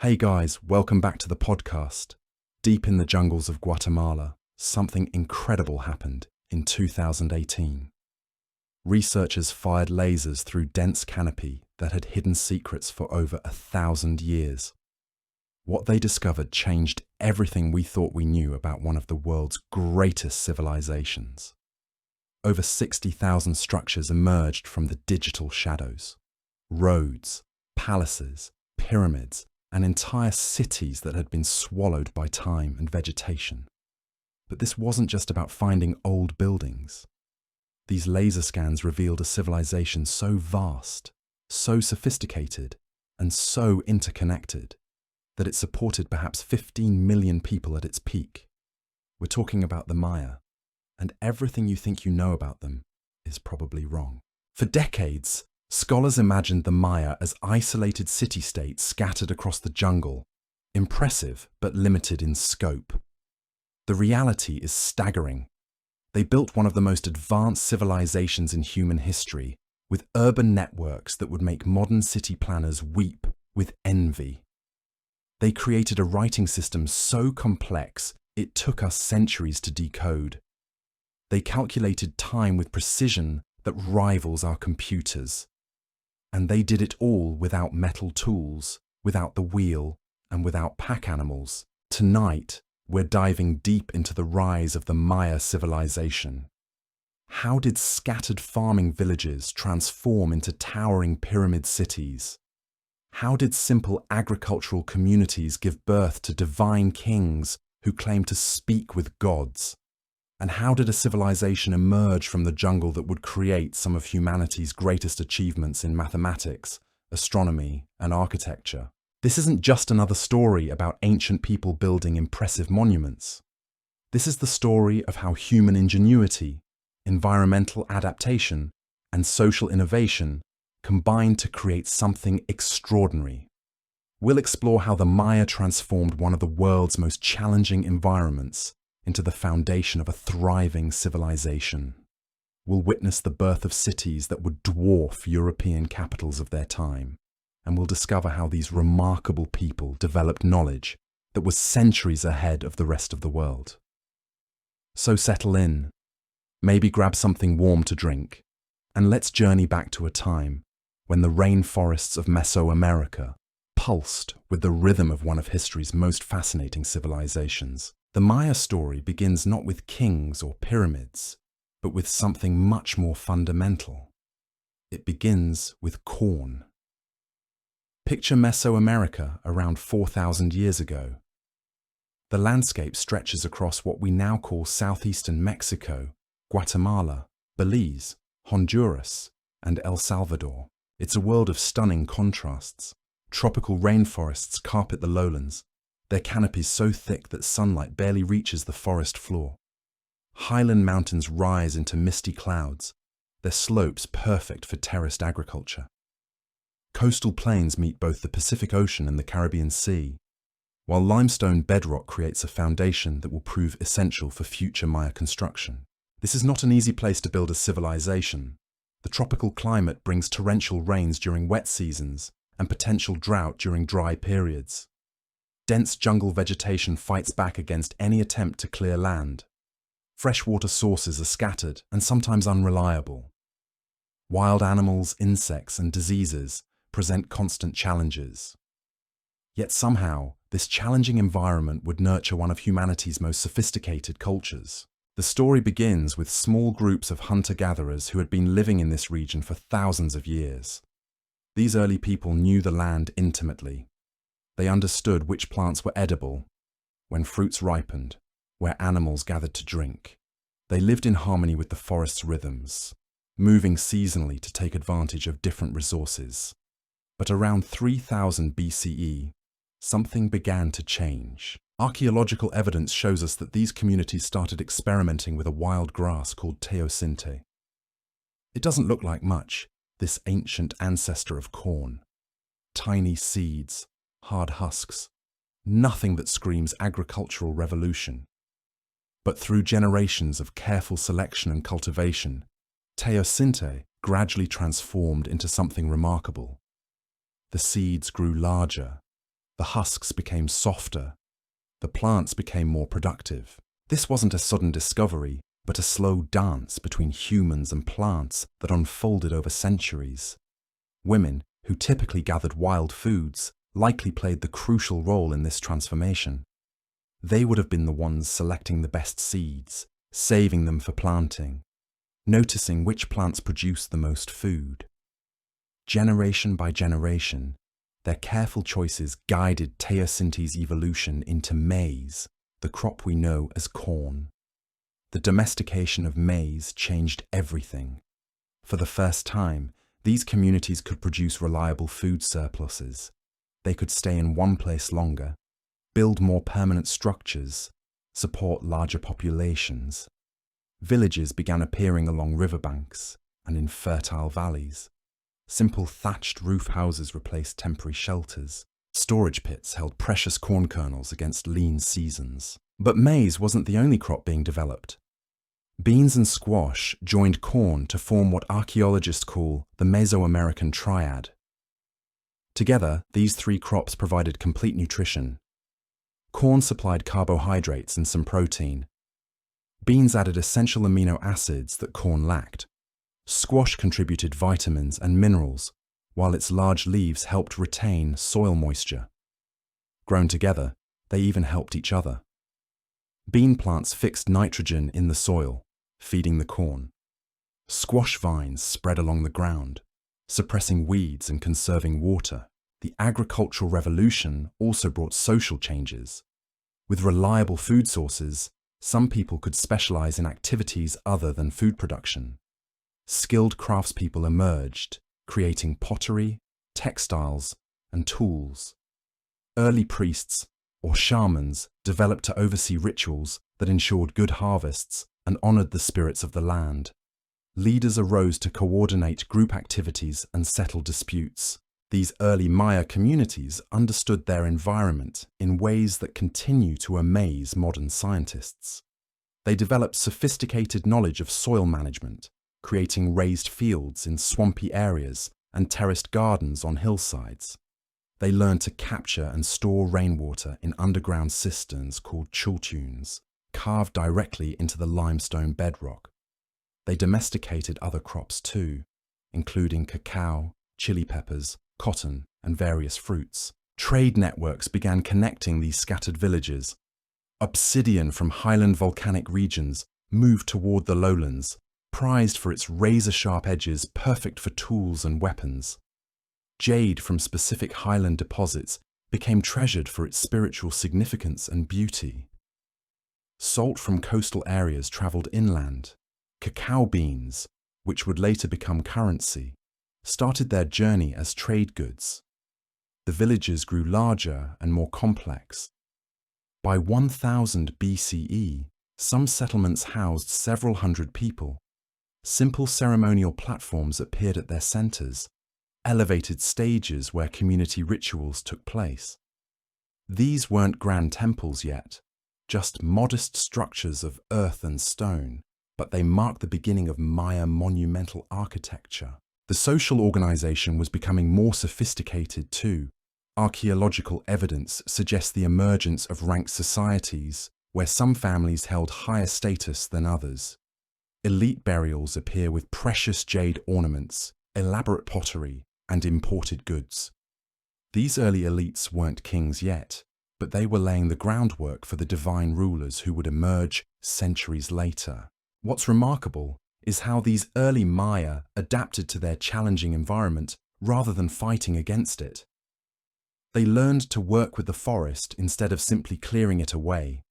Hey guys, welcome back to the podcast. Deep in the jungles of Guatemala, something incredible happened in 2018. Researchers fired lasers through dense canopy that had hidden secrets for over 1,000 years. What they discovered changed everything we thought we knew about one of the world's greatest civilizations. Over 60,000 structures emerged from the digital shadows. Roads, palaces, pyramids, and entire cities that had been swallowed by time and vegetation. But this wasn't just about finding old buildings. These laser scans revealed a civilization so vast, so sophisticated, and so interconnected that it supported perhaps 15 million people at its peak. We're talking about the Maya, and everything you think you know about them is probably wrong. For decades, scholars imagined the Maya as isolated city-states scattered across the jungle, impressive but limited in scope. The reality is staggering. They built one of the most advanced civilizations in human history, with urban networks that would make modern city planners weep with envy. They created a writing system so complex it took us centuries to decode. They calculated time with precision that rivals our computers. And they did it all without metal tools, without the wheel, and without pack animals. Tonight, we're diving deep into the rise of the Maya civilization. How did scattered farming villages transform into towering pyramid cities? How did simple agricultural communities give birth to divine kings who claimed to speak with gods? And how did a civilization emerge from the jungle that would create some of humanity's greatest achievements in mathematics, astronomy, and architecture? This isn't just another story about ancient people building impressive monuments. This is the story of how human ingenuity, environmental adaptation, and social innovation combined to create something extraordinary. We'll explore how the Maya transformed one of the world's most challenging environments into the foundation of a thriving civilization. We'll witness the birth of cities that would dwarf European capitals of their time, and we'll discover how these remarkable people developed knowledge that was centuries ahead of the rest of the world. So settle in, maybe grab something warm to drink, and let's journey back to a time when the rainforests of Mesoamerica pulsed with the rhythm of one of history's most fascinating civilizations. The Maya story begins not with kings or pyramids, but with something much more fundamental. It begins with corn. Picture Mesoamerica around 4,000 years ago. The landscape stretches across what we now call southeastern Mexico, Guatemala, Belize, Honduras, and El Salvador. It's a world of stunning contrasts. Tropical rainforests carpet the lowlands, their canopies so thick that sunlight barely reaches the forest floor. Highland mountains rise into misty clouds, their slopes perfect for terraced agriculture. Coastal plains meet both the Pacific Ocean and the Caribbean Sea, while limestone bedrock creates a foundation that will prove essential for future Maya construction. This is not an easy place to build a civilization. The tropical climate brings torrential rains during wet seasons and potential drought during dry periods. Dense jungle vegetation fights back against any attempt to clear land. Freshwater sources are scattered and sometimes unreliable. Wild animals, insects, and diseases present constant challenges. Yet somehow, this challenging environment would nurture one of humanity's most sophisticated cultures. The story begins with small groups of hunter-gatherers who had been living in this region for thousands of years. These early people knew the land intimately. They understood which plants were edible, when fruits ripened, where animals gathered to drink. They lived in harmony with the forest's rhythms, moving seasonally to take advantage of different resources. But around 3000 BCE, something began to change. Archaeological evidence shows us that these communities started experimenting with a wild grass called teosinte. It doesn't look like much, this ancient ancestor of corn. Tiny seeds, hard husks, nothing that screams agricultural revolution. But through generations of careful selection and cultivation, teosinte gradually transformed into something remarkable. The seeds grew larger, The husks became softer. The plants became more productive. This wasn't a sudden discovery, but a slow dance between humans and plants that unfolded over centuries. Women, who typically gathered wild foods, likely played the crucial role in this transformation. They would have been the ones selecting the best seeds, saving them for planting, noticing which plants produced the most food. Generation by generation, their careful choices guided teosynthe's evolution into maize, the crop we know as corn. The domestication of maize changed everything. For the first time, these communities could produce reliable food surpluses. They could stay in one place longer, build more permanent structures, support larger populations. Villages began appearing along riverbanks and in fertile valleys. Simple thatched roof houses replaced temporary shelters. Storage pits held precious corn kernels against lean seasons. But maize wasn't the only crop being developed. Beans and squash joined corn to form what archaeologists call the Mesoamerican triad. Together, these three crops provided complete nutrition. Corn supplied carbohydrates and some protein. Beans added essential amino acids that corn lacked. Squash contributed vitamins and minerals, while its large leaves helped retain soil moisture. Grown together, they even helped each other. Bean plants fixed nitrogen in the soil, feeding the corn. Squash vines spread along the ground, suppressing weeds and conserving water. The agricultural revolution also brought social changes. With reliable food sources, some people could specialize in activities other than food production. Skilled craftspeople emerged, creating pottery, textiles, and tools. Early priests, or shamans, developed to oversee rituals that ensured good harvests and honored the spirits of the land. Leaders arose to coordinate group activities and settle disputes. These early Maya communities understood their environment in ways that continue to amaze modern scientists. They developed sophisticated knowledge of soil management, creating raised fields in swampy areas and terraced gardens on hillsides. They learned to capture and store rainwater in underground cisterns called chultuns, carved directly into the limestone bedrock. They domesticated other crops too, including cacao, chili peppers, cotton, and various fruits. Trade networks began connecting these scattered villages. Obsidian from highland volcanic regions moved toward the lowlands, prized for its razor-sharp edges perfect for tools and weapons. Jade from specific highland deposits became treasured for its spiritual significance and beauty. Salt from coastal areas traveled inland. Cacao beans, which would later become currency, started their journey as trade goods. The villages grew larger and more complex. By 1000 BCE, some settlements housed several hundred people. Simple ceremonial platforms appeared at their centers, elevated stages where community rituals took place. These weren't grand temples yet, just modest structures of earth and stone, but they marked the beginning of Maya monumental architecture. The social organization was becoming more sophisticated too. Archaeological evidence suggests the emergence of ranked societies, where some families held higher status than others. Elite burials appear with precious jade ornaments, elaborate pottery, and imported goods. These early elites weren't kings yet, but they were laying the groundwork for the divine rulers who would emerge centuries later. What's remarkable is how these early Maya adapted to their challenging environment rather than fighting against it. They learned to work with the forest instead of simply clearing it away.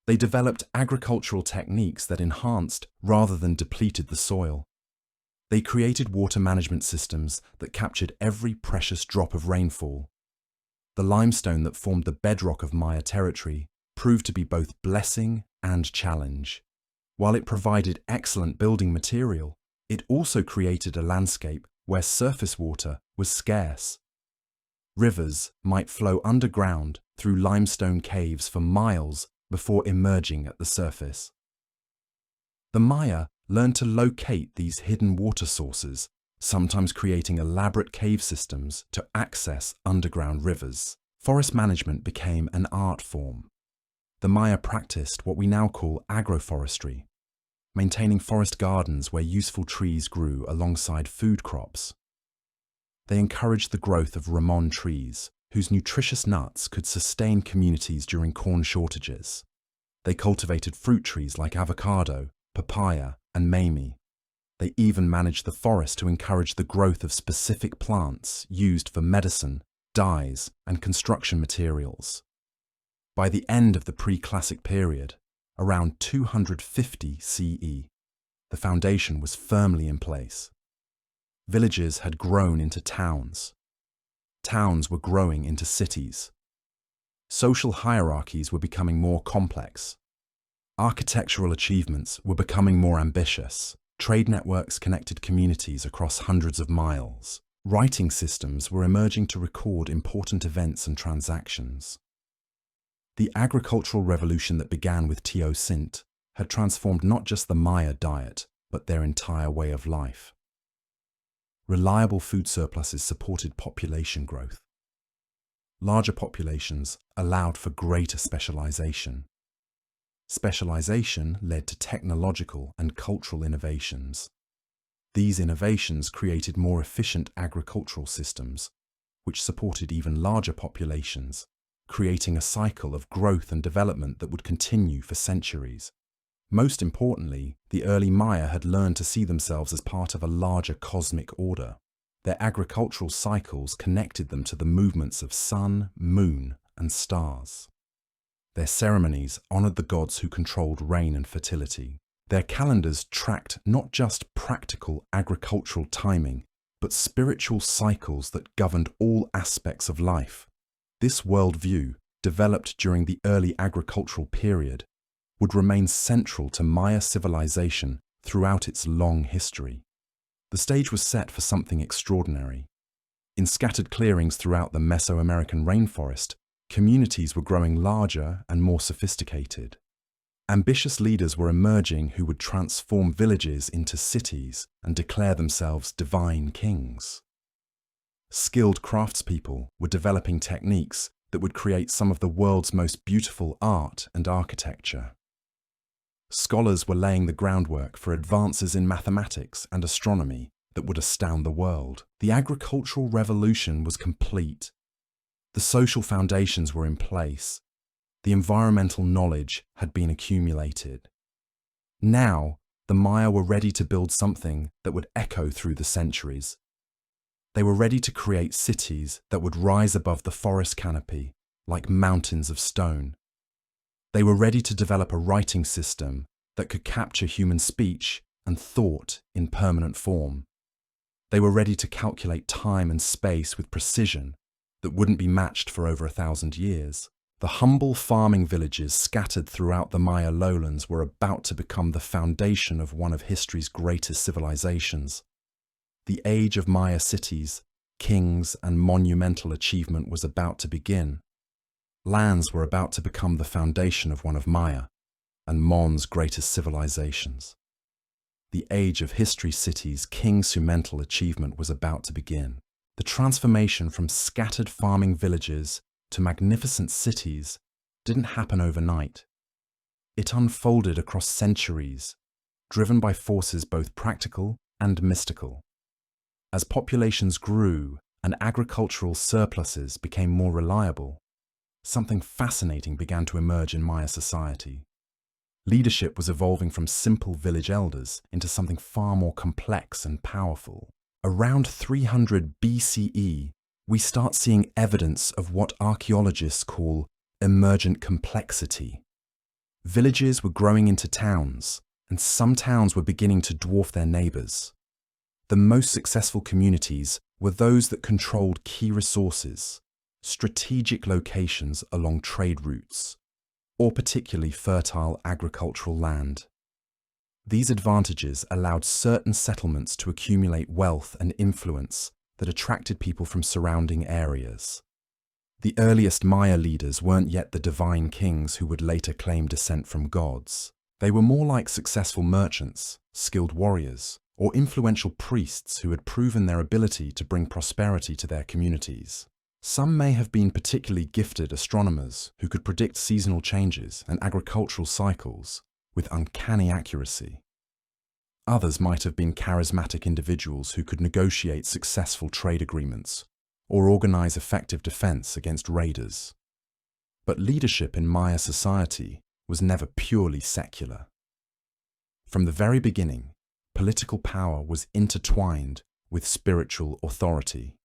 They developed agricultural techniques that enhanced rather than depleted the soil. They created water management systems that captured every precious drop of rainfall. The limestone that formed the bedrock of Maya territory proved to be both blessing and challenge. While it provided excellent building material, it also created a landscape where surface water was scarce. Rivers might flow underground through limestone caves for miles before emerging at the surface. The Maya learned to locate these hidden water sources, sometimes creating elaborate cave systems to access underground rivers. Forest management became an art form. The Maya practiced what we now call agroforestry, maintaining forest gardens where useful trees grew alongside food crops. They encouraged the growth of ramon trees, whose nutritious nuts could sustain communities during corn shortages. They cultivated fruit trees like avocado, papaya, and mamey. They even managed the forest to encourage the growth of specific plants used for medicine, dyes, and construction materials. By the end of the pre-classic period, around 250 CE, the foundation was firmly in place. Villages had grown into towns. Towns were growing into cities. Social hierarchies were becoming more complex. Architectural achievements were becoming more ambitious. Trade networks connected communities across hundreds of miles. Writing systems were emerging to record important events and transactions. The agricultural revolution that began with Teosinte had transformed not just the Maya diet, but their entire way of life. Reliable food surpluses supported population growth. Larger populations allowed for greater specialization. Specialization led to technological and cultural innovations. These innovations created more efficient agricultural systems, which supported even larger populations, creating a cycle of growth and development that would continue for centuries. Most importantly, the early Maya had learned to see themselves as part of a larger cosmic order. Their agricultural cycles connected them to the movements of sun, moon, and stars. Their ceremonies honored the gods who controlled rain and fertility. Their calendars tracked not just practical agricultural timing, but spiritual cycles that governed all aspects of life. This worldview, developed during the early agricultural period, would remain central to Maya civilization throughout its long history. The stage was set for something extraordinary. In scattered clearings throughout the Mesoamerican rainforest, communities were growing larger and more sophisticated. Ambitious leaders were emerging who would transform villages into cities and declare themselves divine kings. Skilled craftspeople were developing techniques that would create some of the world's most beautiful art and architecture. Scholars were laying the groundwork for advances in mathematics and astronomy that would astound the world. The agricultural revolution was complete. The social foundations were in place. The environmental knowledge had been accumulated. Now, the Maya were ready to build something that would echo through the centuries. They were ready to create cities that would rise above the forest canopy like mountains of stone. They were ready to develop a writing system that could capture human speech and thought in permanent form. They were ready to calculate time and space with precision that wouldn't be matched for over 1,000 years. The humble farming villages scattered throughout the Maya lowlands were about to become the foundation of one of history's greatest civilizations. The age of Maya cities, kings, and monumental achievement was about to begin. Lands were about to become the foundation of one of Maya and Mon's greatest civilizations. The age of history cities, king's mental achievement was about to begin. The transformation from scattered farming villages to magnificent cities didn't happen overnight. It unfolded across centuries, driven by forces both practical and mystical. As populations grew and agricultural surpluses became more reliable, something fascinating began to emerge in Maya society. Leadership was evolving from simple village elders into something far more complex and powerful. Around 300 BCE, we start seeing evidence of what archaeologists call emergent complexity. Villages were growing into towns, and some towns were beginning to dwarf their neighbors. The most successful communities were those that controlled key resources, strategic locations along trade routes, or particularly fertile agricultural land. These advantages allowed certain settlements to accumulate wealth and influence that attracted people from surrounding areas. The earliest Maya leaders weren't yet the divine kings who would later claim descent from gods. They were more like successful merchants, skilled warriors, or influential priests who had proven their ability to bring prosperity to their communities. Some may have been particularly gifted astronomers who could predict seasonal changes and agricultural cycles with uncanny accuracy. Others might have been charismatic individuals who could negotiate successful trade agreements or organize effective defense against raiders. But leadership in Maya society was never purely secular. From the very beginning, political power was intertwined with spiritual authority.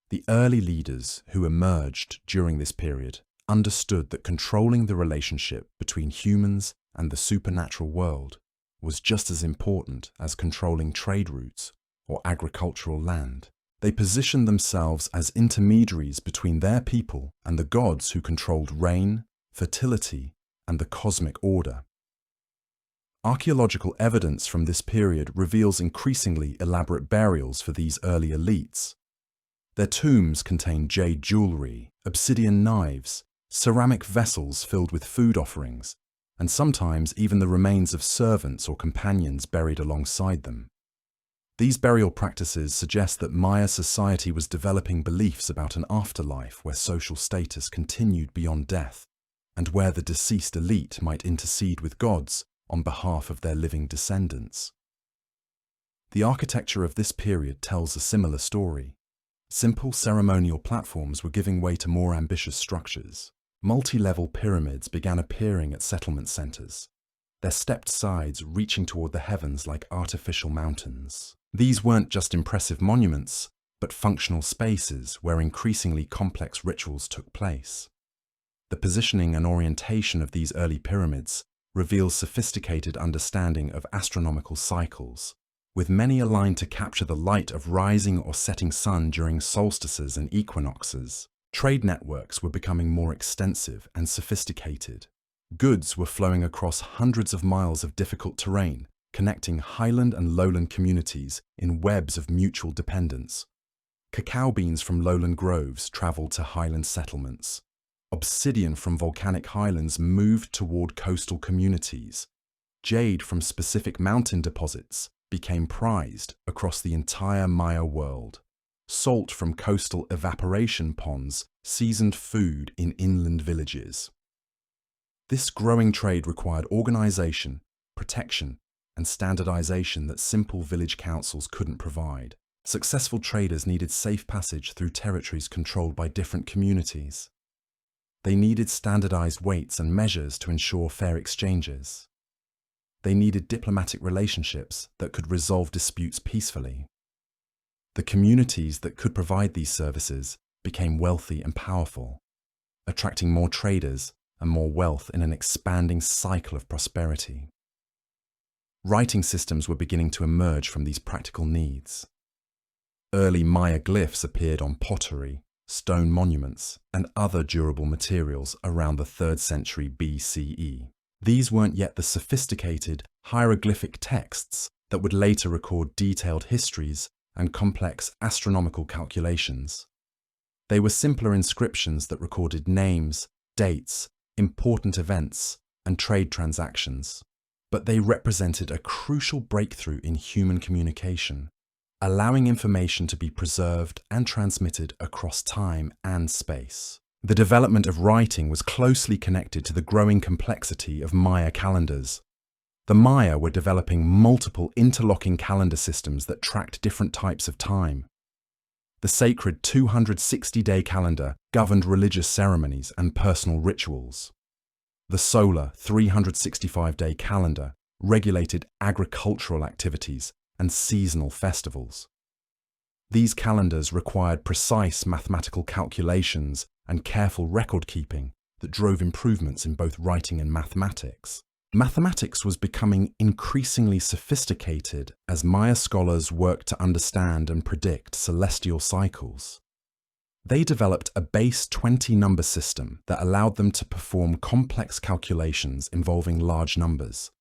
The early leaders who emerged during this period understood that controlling the relationship between humans and the supernatural world was just as important as controlling trade routes or agricultural land. They positioned themselves as intermediaries between their people and the gods who controlled rain, fertility, and the cosmic order. Archaeological evidence from this period reveals increasingly elaborate burials for these early elites. Their tombs contain jade jewelry, obsidian knives, ceramic vessels filled with food offerings, and sometimes even the remains of servants or companions buried alongside them. These burial practices suggest that Maya society was developing beliefs about an afterlife where social status continued beyond death, and where the deceased elite might intercede with gods on behalf of their living descendants. The architecture of this period tells a similar story. Simple ceremonial platforms were giving way to more ambitious structures. Multi-level pyramids began appearing at settlement centers, their stepped sides reaching toward the heavens like artificial mountains. These weren't just impressive monuments, but functional spaces where increasingly complex rituals took place. The positioning and orientation of these early pyramids reveals sophisticated understanding of astronomical cycles, with many aligned to capture the light of rising or setting sun during solstices and equinoxes. Trade networks were becoming more extensive and sophisticated. Goods were flowing across hundreds of miles of difficult terrain, connecting highland and lowland communities in webs of mutual dependence. Cacao beans from lowland groves traveled to highland settlements. Obsidian from volcanic highlands moved toward coastal communities. Jade from specific mountain deposits became prized across the entire Maya world. Salt from coastal evaporation ponds seasoned food in inland villages. This growing trade required organization, protection, and standardization that simple village councils couldn't provide. Successful traders needed safe passage through territories controlled by different communities. They needed standardized weights and measures to ensure fair exchanges. They needed diplomatic relationships that could resolve disputes peacefully. The communities that could provide these services became wealthy and powerful, attracting more traders and more wealth in an expanding cycle of prosperity. Writing systems were beginning to emerge from these practical needs. Early Maya glyphs appeared on pottery, stone monuments, and other durable materials around the 3rd century BCE. These weren't yet the sophisticated hieroglyphic texts that would later record detailed histories and complex astronomical calculations. They were simpler inscriptions that recorded names, dates, important events, and trade transactions. But they represented a crucial breakthrough in human communication, allowing information to be preserved and transmitted across time and space. The development of writing was closely connected to the growing complexity of Maya calendars. The Maya were developing multiple interlocking calendar systems that tracked different types of time. The sacred 260-day calendar governed religious ceremonies and personal rituals. The solar 365-day calendar regulated agricultural activities and seasonal festivals. These calendars required precise mathematical calculations and careful record-keeping that drove improvements in both writing and mathematics. Mathematics was becoming increasingly sophisticated as Maya scholars worked to understand and predict celestial cycles. They developed a base 20 number system that allowed them to perform complex calculations involving large numbers.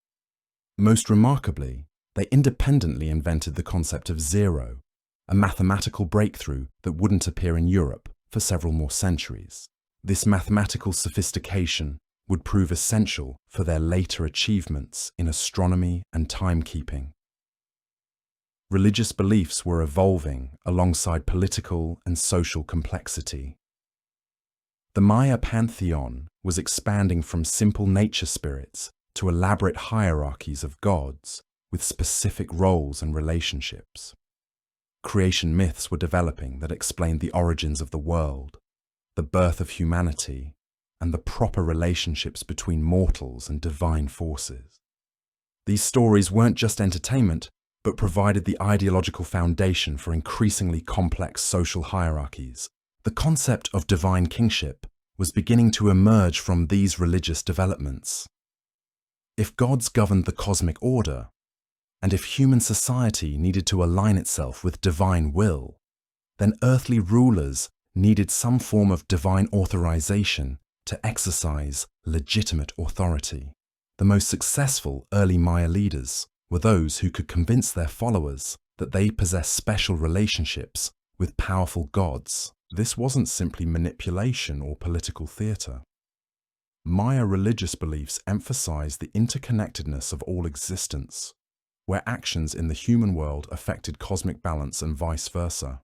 Most remarkably, they independently invented the concept of zero, a mathematical breakthrough that wouldn't appear in Europe for several more centuries. This mathematical sophistication would prove essential for their later achievements in astronomy and timekeeping. Religious beliefs were evolving alongside political and social complexity. The Maya pantheon was expanding from simple nature spirits to elaborate hierarchies of gods with specific roles and relationships. Creation myths were developing that explained the origins of the world, the birth of humanity, and the proper relationships between mortals and divine forces. These stories weren't just entertainment, but provided the ideological foundation for increasingly complex social hierarchies. The concept of divine kingship was beginning to emerge from these religious developments. If gods governed the cosmic order, and if human society needed to align itself with divine will, then earthly rulers needed some form of divine authorization to exercise legitimate authority. The most successful early Maya leaders were those who could convince their followers that they possessed special relationships with powerful gods. This wasn't simply manipulation or political theater. Maya religious beliefs emphasized the interconnectedness of all existence, where actions in the human world affected cosmic balance and vice versa.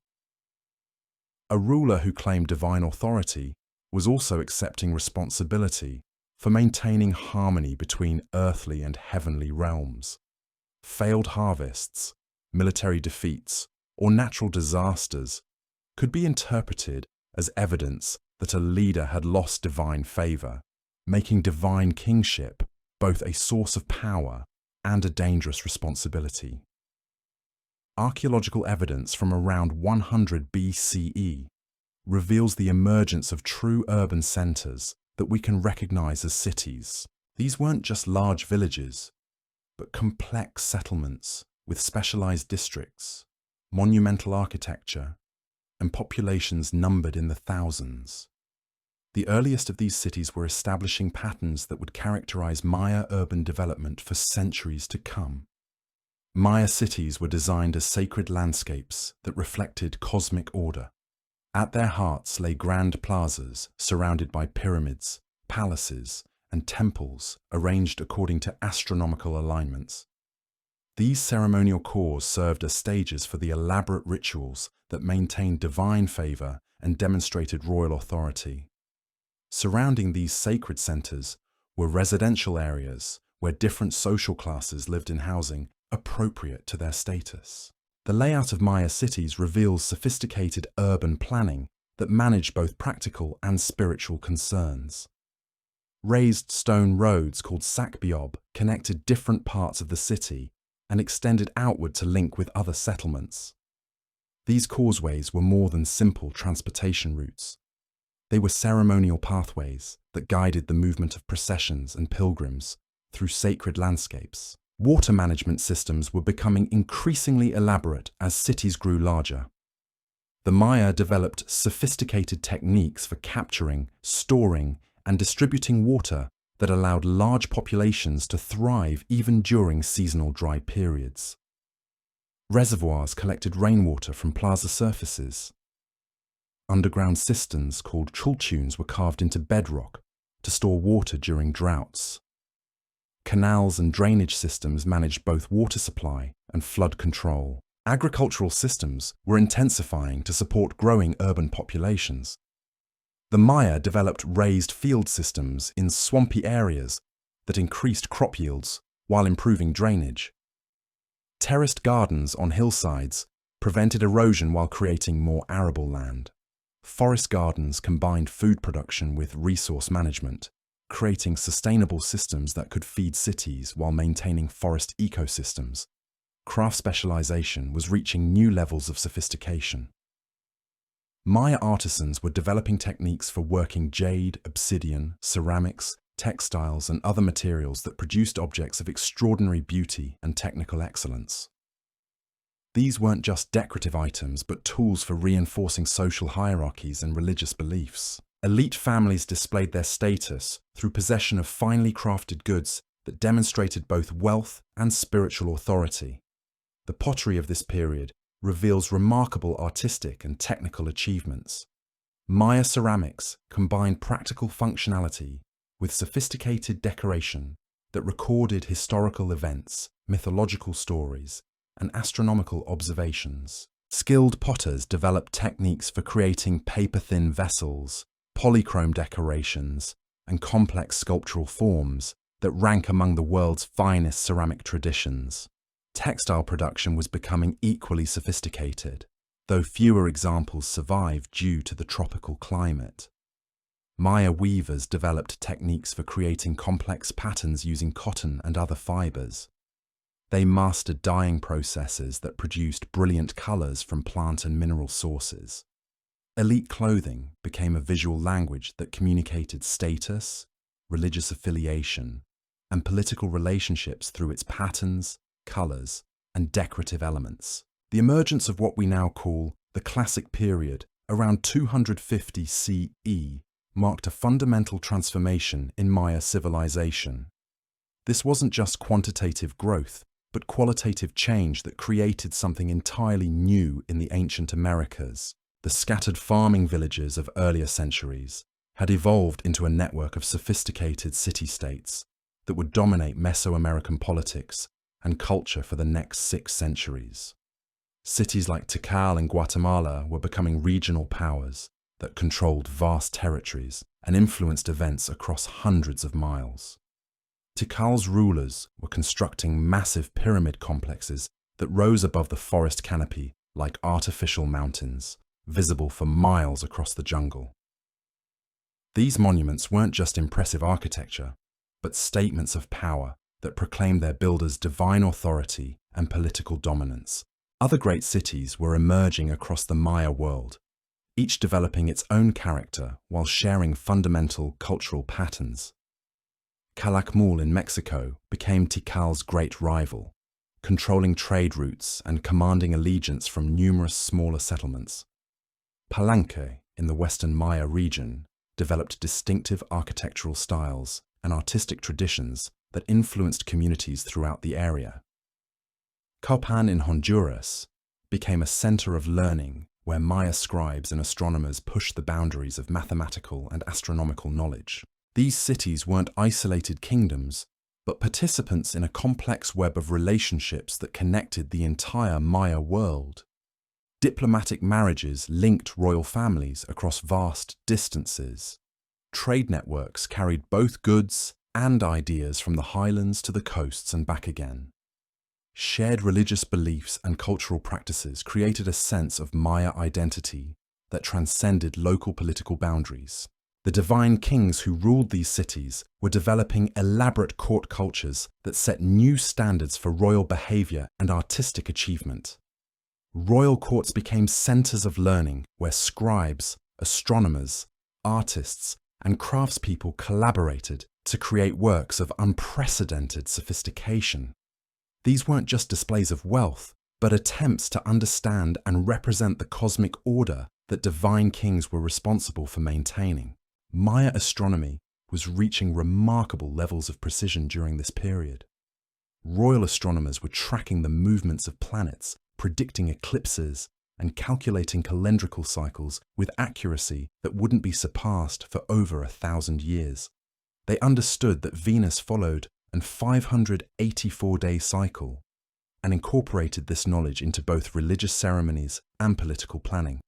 A ruler who claimed divine authority was also accepting responsibility for maintaining harmony between earthly and heavenly realms. Failed harvests, military defeats, or natural disasters could be interpreted as evidence that a leader had lost divine favor, making divine kingship both a source of power and a dangerous responsibility. Archaeological evidence from around 100 BCE reveals the emergence of true urban centers that we can recognize as cities. These weren't just large villages, but complex settlements with specialized districts, monumental architecture, and populations numbered in the thousands. The earliest of these cities were establishing patterns that would characterize Maya urban development for centuries to come. Maya cities were designed as sacred landscapes that reflected cosmic order. At their hearts lay grand plazas surrounded by pyramids, palaces, and temples arranged according to astronomical alignments. These ceremonial cores served as stages for the elaborate rituals that maintained divine favor and demonstrated royal authority. Surrounding these sacred centers were residential areas where different social classes lived in housing appropriate to their status. The layout of Maya cities reveals sophisticated urban planning that managed both practical and spiritual concerns. Raised stone roads called sakbiob connected different parts of the city and extended outward to link with other settlements. These causeways were more than simple transportation routes. They were ceremonial pathways that guided the movement of processions and pilgrims through sacred landscapes. Water management systems were becoming increasingly elaborate as cities grew larger. The Maya developed sophisticated techniques for capturing, storing, and distributing water that allowed large populations to thrive even during seasonal dry periods. Reservoirs collected rainwater from plaza surfaces. Underground cisterns called chulchuns were carved into bedrock to store water during droughts. Canals and drainage systems managed both water supply and flood control. Agricultural systems were intensifying to support growing urban populations. The Maya developed raised field systems in swampy areas that increased crop yields while improving drainage. Terraced gardens on hillsides prevented erosion while creating more arable land. Forest gardens combined food production with resource management, creating sustainable systems that could feed cities while maintaining forest ecosystems. Craft specialization was reaching new levels of sophistication. Maya artisans were developing techniques for working jade, obsidian, ceramics, textiles, and other materials that produced objects of extraordinary beauty and technical excellence. These weren't just decorative items, but tools for reinforcing social hierarchies and religious beliefs. Elite families displayed their status through possession of finely crafted goods that demonstrated both wealth and spiritual authority. The pottery of this period reveals remarkable artistic and technical achievements. Maya ceramics combined practical functionality with sophisticated decoration that recorded historical events, mythological stories, and astronomical observations. Skilled potters developed techniques for creating paper-thin vessels, polychrome decorations, and complex sculptural forms that rank among the world's finest ceramic traditions. Textile production was becoming equally sophisticated, though fewer examples survive due to the tropical climate. Maya weavers developed techniques for creating complex patterns using cotton and other fibers. They mastered dyeing processes that produced brilliant colors from plant and mineral sources. Elite clothing became a visual language that communicated status, religious affiliation, and political relationships through its patterns, colors, and decorative elements. The emergence of what we now call the Classic period, around 250 CE, marked a fundamental transformation in Maya civilization. This wasn't just quantitative growth, but qualitative change that created something entirely new in the ancient Americas. The scattered farming villages of earlier centuries had evolved into a network of sophisticated city-states that would dominate Mesoamerican politics and culture for the next 6 centuries. Cities like Tikal in Guatemala were becoming regional powers that controlled vast territories and influenced events across hundreds of miles. Tikal's rulers were constructing massive pyramid complexes that rose above the forest canopy like artificial mountains, visible for miles across the jungle. These monuments weren't just impressive architecture, but statements of power that proclaimed their builders' divine authority and political dominance. Other great cities were emerging across the Maya world, each developing its own character while sharing fundamental cultural patterns. Calakmul in Mexico became Tikal's great rival, controlling trade routes and commanding allegiance from numerous smaller settlements. Palenque in the western Maya region developed distinctive architectural styles and artistic traditions that influenced communities throughout the area. Copan in Honduras became a center of learning where Maya scribes and astronomers pushed the boundaries of mathematical and astronomical knowledge. These cities weren't isolated kingdoms, but participants in a complex web of relationships that connected the entire Maya world. Diplomatic marriages linked royal families across vast distances. Trade networks carried both goods and ideas from the highlands to the coasts and back again. Shared religious beliefs and cultural practices created a sense of Maya identity that transcended local political boundaries. The divine kings who ruled these cities were developing elaborate court cultures that set new standards for royal behavior and artistic achievement. Royal courts became centers of learning where scribes, astronomers, artists, and craftspeople collaborated to create works of unprecedented sophistication. These weren't just displays of wealth, but attempts to understand and represent the cosmic order that divine kings were responsible for maintaining. Maya astronomy was reaching remarkable levels of precision during this period. Royal astronomers were tracking the movements of planets, predicting eclipses, and calculating calendrical cycles with accuracy that wouldn't be surpassed for over 1,000 years. They understood that Venus followed an 584-day cycle and incorporated this knowledge into both religious ceremonies and political planning.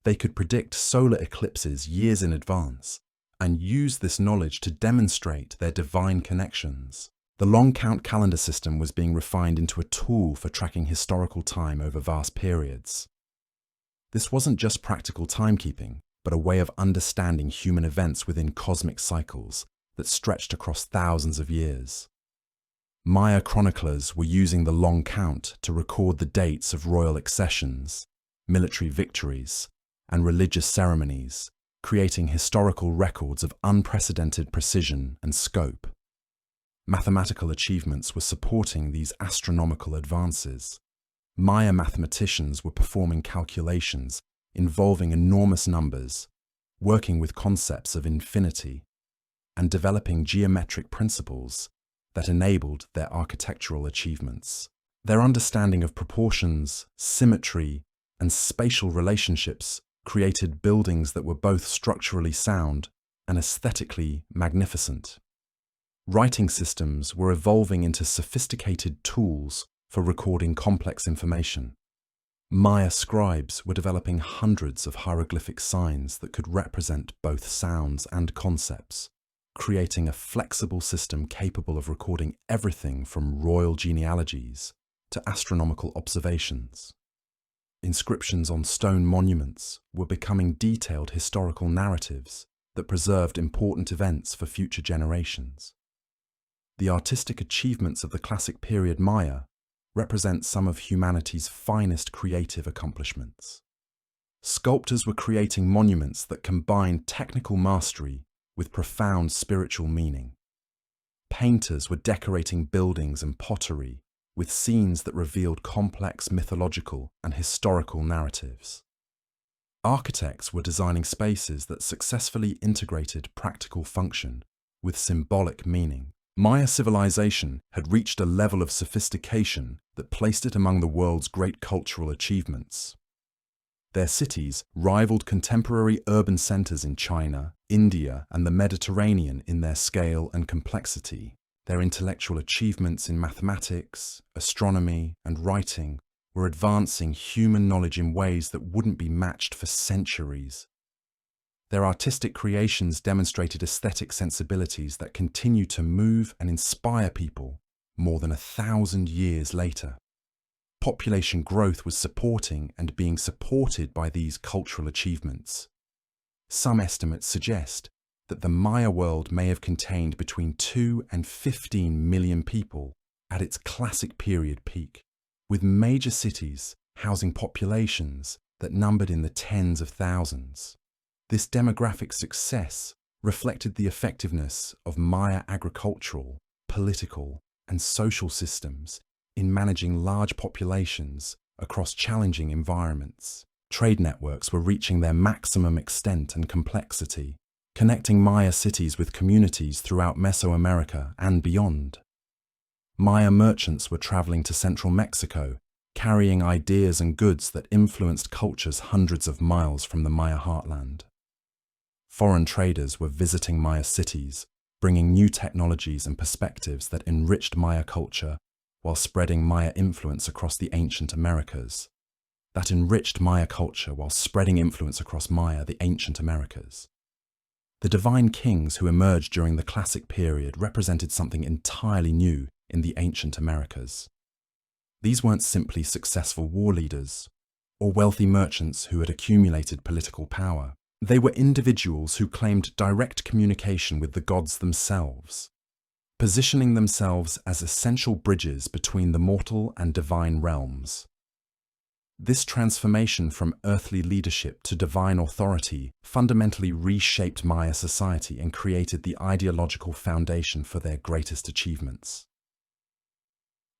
They could predict solar eclipses years in advance and use this knowledge to demonstrate their divine connections. The long count calendar system was being refined into a tool for tracking historical time over vast periods. This wasn't just practical timekeeping, but a way of understanding human events within cosmic cycles that stretched across thousands of years. Maya chroniclers were using the long count to record the dates of royal accessions, military victories, and religious ceremonies, creating historical records of unprecedented precision and scope. Mathematical achievements were supporting these astronomical advances. Maya mathematicians were performing calculations involving enormous numbers, working with concepts of infinity, and developing geometric principles that enabled their architectural achievements. Their understanding of proportions, symmetry, and spatial relationships created buildings that were both structurally sound and aesthetically magnificent. Writing systems were evolving into sophisticated tools for recording complex information. Maya scribes were developing hundreds of hieroglyphic signs that could represent both sounds and concepts, creating a flexible system capable of recording everything from royal genealogies to astronomical observations. Inscriptions on stone monuments were becoming detailed historical narratives that preserved important events for future generations. The artistic achievements of the classic period Maya represent some of humanity's finest creative accomplishments. Sculptors were creating monuments that combined technical mastery with profound spiritual meaning. Painters were decorating buildings and pottery with scenes that revealed complex mythological and historical narratives. Architects were designing spaces that successfully integrated practical function with symbolic meaning. Maya civilization had reached a level of sophistication that placed it among the world's great cultural achievements. Their cities rivaled contemporary urban centers in China, India, and the Mediterranean in their scale and complexity. Their intellectual achievements in mathematics, astronomy, and writing were advancing human knowledge in ways that wouldn't be matched for centuries. Their artistic creations demonstrated aesthetic sensibilities that continue to move and inspire people more than 1,000 years later. Population growth was supporting and being supported by these cultural achievements. Some estimates suggest that the Maya world may have contained between 2 and 15 million people at its classic period peak, with major cities housing populations that numbered in the tens of thousands. This demographic success reflected the effectiveness of Maya agricultural, political, and social systems in managing large populations across challenging environments. Trade networks were reaching their maximum extent and complexity, connecting Maya cities with communities throughout Mesoamerica and beyond. Maya merchants were traveling to central Mexico, carrying ideas and goods that influenced cultures hundreds of miles from the Maya heartland. Foreign traders were visiting Maya cities, bringing new technologies and perspectives that enriched Maya culture while spreading Maya influence across the ancient Americas. The divine kings who emerged during the classic period represented something entirely new in the ancient Americas. These weren't simply successful war leaders or wealthy merchants who had accumulated political power. They were individuals who claimed direct communication with the gods themselves, positioning themselves as essential bridges between the mortal and divine realms. This transformation from earthly leadership to divine authority fundamentally reshaped Maya society and created the ideological foundation for their greatest achievements.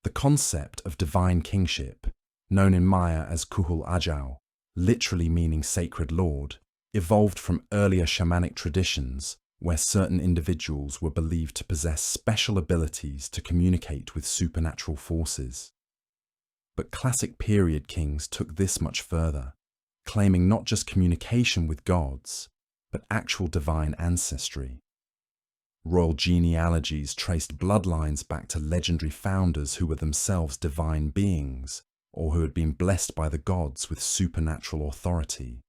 The concept of divine kingship, known in Maya as Kuhul Ajau, literally meaning sacred lord, evolved from earlier shamanic traditions where certain individuals were believed to possess special abilities to communicate with supernatural forces. But classic period kings took this much further, claiming not just communication with gods, but actual divine ancestry. Royal genealogies traced bloodlines back to legendary founders who were themselves divine beings, or who had been blessed by the gods with supernatural authority.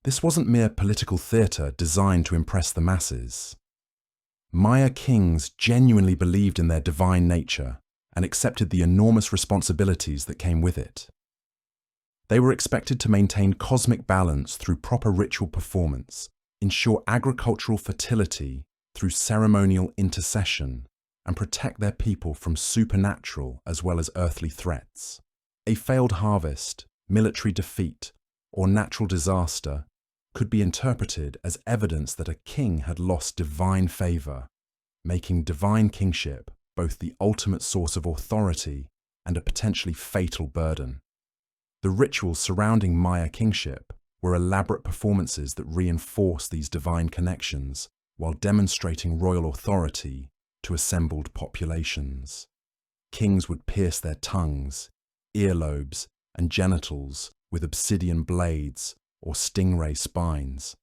This wasn't mere political theatre designed to impress the masses. Maya kings genuinely believed in their divine nature and accepted the enormous responsibilities that came with it. They were expected to maintain cosmic balance through proper ritual performance, ensure agricultural fertility through ceremonial intercession, and protect their people from supernatural as well as earthly threats. A failed harvest, military defeat, or natural disaster could be interpreted as evidence that a king had lost divine favor, making divine kingship both the ultimate source of authority and a potentially fatal burden. The rituals surrounding Maya kingship were elaborate performances that reinforced these divine connections while demonstrating royal authority to assembled populations. Kings would pierce their tongues, earlobes, and genitals with obsidian blades or stingray spines,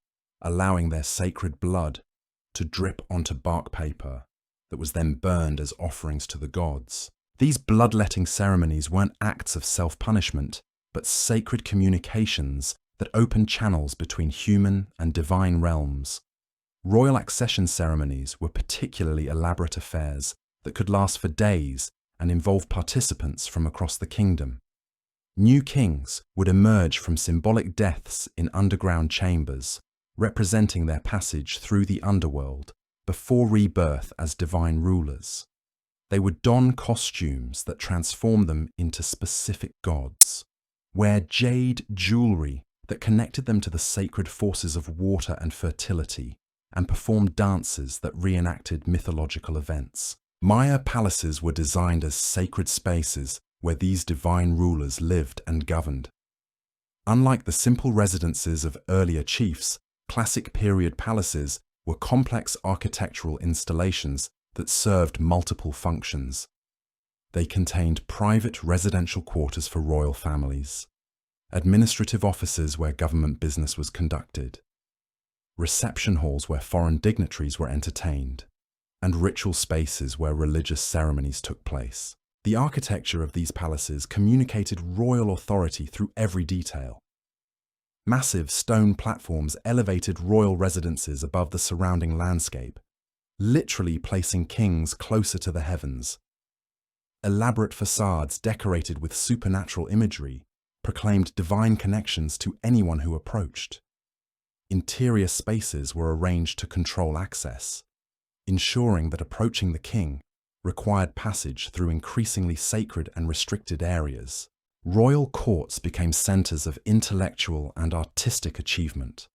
allowing their sacred blood to drip onto bark paper that was then burned as offerings to the gods. These bloodletting ceremonies weren't acts of self-punishment, but sacred communications that opened channels between human and divine realms. Royal accession ceremonies were particularly elaborate affairs that could last for days and involve participants from across the kingdom. New kings would emerge from symbolic deaths in underground chambers, representing their passage through the underworld before rebirth as divine rulers. They would don costumes that transformed them into specific gods, wear jade jewelry that connected them to the sacred forces of water and fertility, and perform dances that reenacted mythological events. Maya palaces were designed as sacred spaces where these divine rulers lived and governed. Unlike the simple residences of earlier chiefs, classic period palaces were complex architectural installations that served multiple functions. They contained private residential quarters for royal families, administrative offices where government business was conducted, reception halls where foreign dignitaries were entertained, and ritual spaces where religious ceremonies took place. The architecture of these palaces communicated royal authority through every detail. Massive stone platforms elevated royal residences above the surrounding landscape, literally placing kings closer to the heavens. Elaborate facades decorated with supernatural imagery proclaimed divine connections to anyone who approached. Interior spaces were arranged to control access, ensuring that approaching the king required passage through increasingly sacred and restricted areas. Royal courts became centers of intellectual and artistic achievement,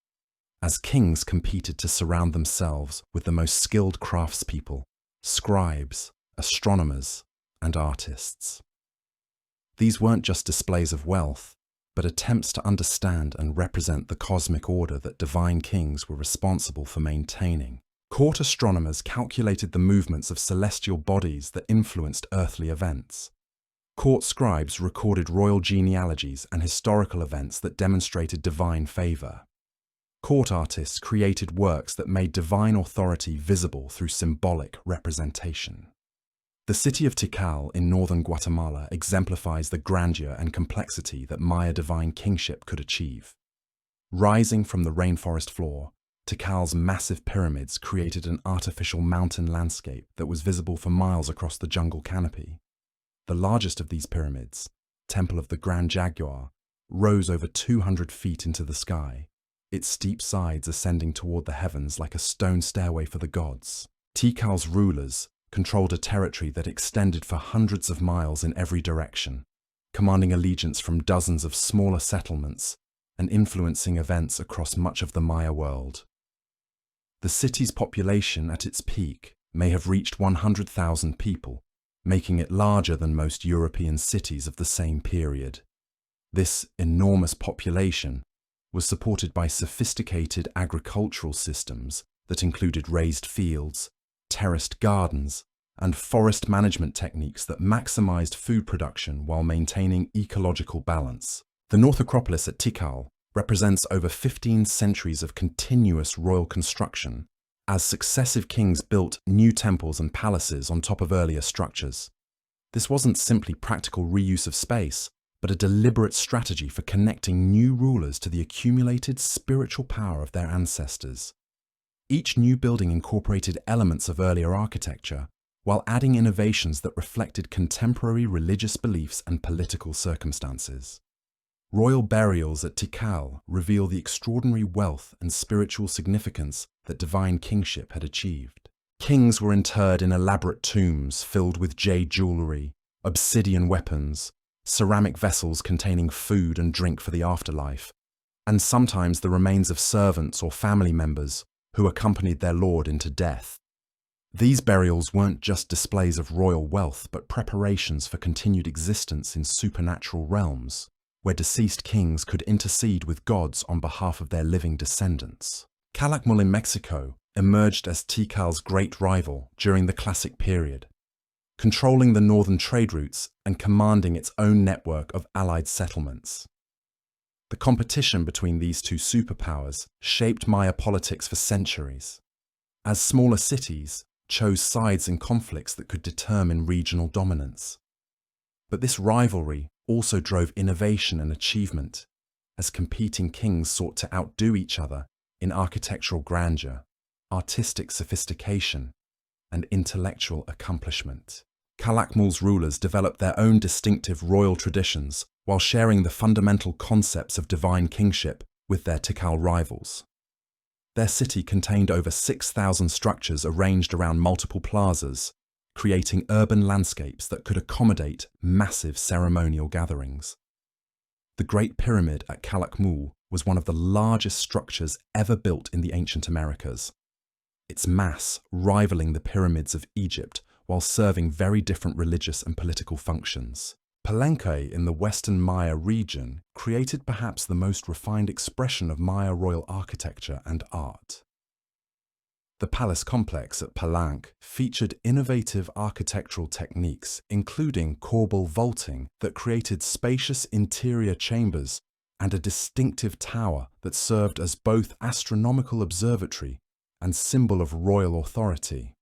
as kings competed to surround themselves with the most skilled craftspeople, scribes, astronomers, and artists. These weren't just displays of wealth, but attempts to understand and represent the cosmic order that divine kings were responsible for maintaining. Court astronomers calculated the movements of celestial bodies that influenced earthly events. Court scribes recorded royal genealogies and historical events that demonstrated divine favor. Court artists created works that made divine authority visible through symbolic representation. The city of Tikal in northern Guatemala exemplifies the grandeur and complexity that Maya divine kingship could achieve. Rising from the rainforest floor, Tikal's massive pyramids created an artificial mountain landscape that was visible for miles across the jungle canopy. The largest of these pyramids, Temple of the Grand Jaguar, rose over 200 feet into the sky, its steep sides ascending toward the heavens like a stone stairway for the gods. Tikal's rulers controlled a territory that extended for hundreds of miles in every direction, commanding allegiance from dozens of smaller settlements and influencing events across much of the Maya world. The city's population at its peak may have reached 100,000 people, making it larger than most European cities of the same period. This enormous population was supported by sophisticated agricultural systems that included raised fields, terraced gardens, and forest management techniques that maximized food production while maintaining ecological balance. The North Acropolis at Tikal represents over 15 centuries of continuous royal construction, as successive kings built new temples and palaces on top of earlier structures. This wasn't simply practical reuse of space, but a deliberate strategy for connecting new rulers to the accumulated spiritual power of their ancestors. Each new building incorporated elements of earlier architecture, while adding innovations that reflected contemporary religious beliefs and political circumstances. Royal burials at Tikal reveal the extraordinary wealth and spiritual significance that divine kingship had achieved. Kings were interred in elaborate tombs filled with jade jewelry, obsidian weapons, ceramic vessels containing food and drink for the afterlife, and sometimes the remains of servants or family members who accompanied their lord into death. These burials weren't just displays of royal wealth, but preparations for continued existence in supernatural realms, where deceased kings could intercede with gods on behalf of their living descendants. Calakmul in Mexico emerged as Tikal's great rival during the Classic period, controlling the northern trade routes and commanding its own network of allied settlements. The competition between these two superpowers shaped Maya politics for centuries, as smaller cities chose sides in conflicts that could determine regional dominance. But this rivalry also drove innovation and achievement, as competing kings sought to outdo each other in architectural grandeur, artistic sophistication, and intellectual accomplishment. Calakmul's rulers developed their own distinctive royal traditions while sharing the fundamental concepts of divine kingship with their Tikal rivals. Their city contained over 6,000 structures arranged around multiple plazas, creating urban landscapes that could accommodate massive ceremonial gatherings. The Great Pyramid at Calakmul was one of the largest structures ever built in the ancient Americas, its mass rivaling the pyramids of Egypt while serving very different religious and political functions. Palenque in the Western Maya region created perhaps the most refined expression of Maya royal architecture and art. The palace complex at Palenque featured innovative architectural techniques, including corbel vaulting that created spacious interior chambers and a distinctive tower that served as both astronomical observatory and symbol of royal authority.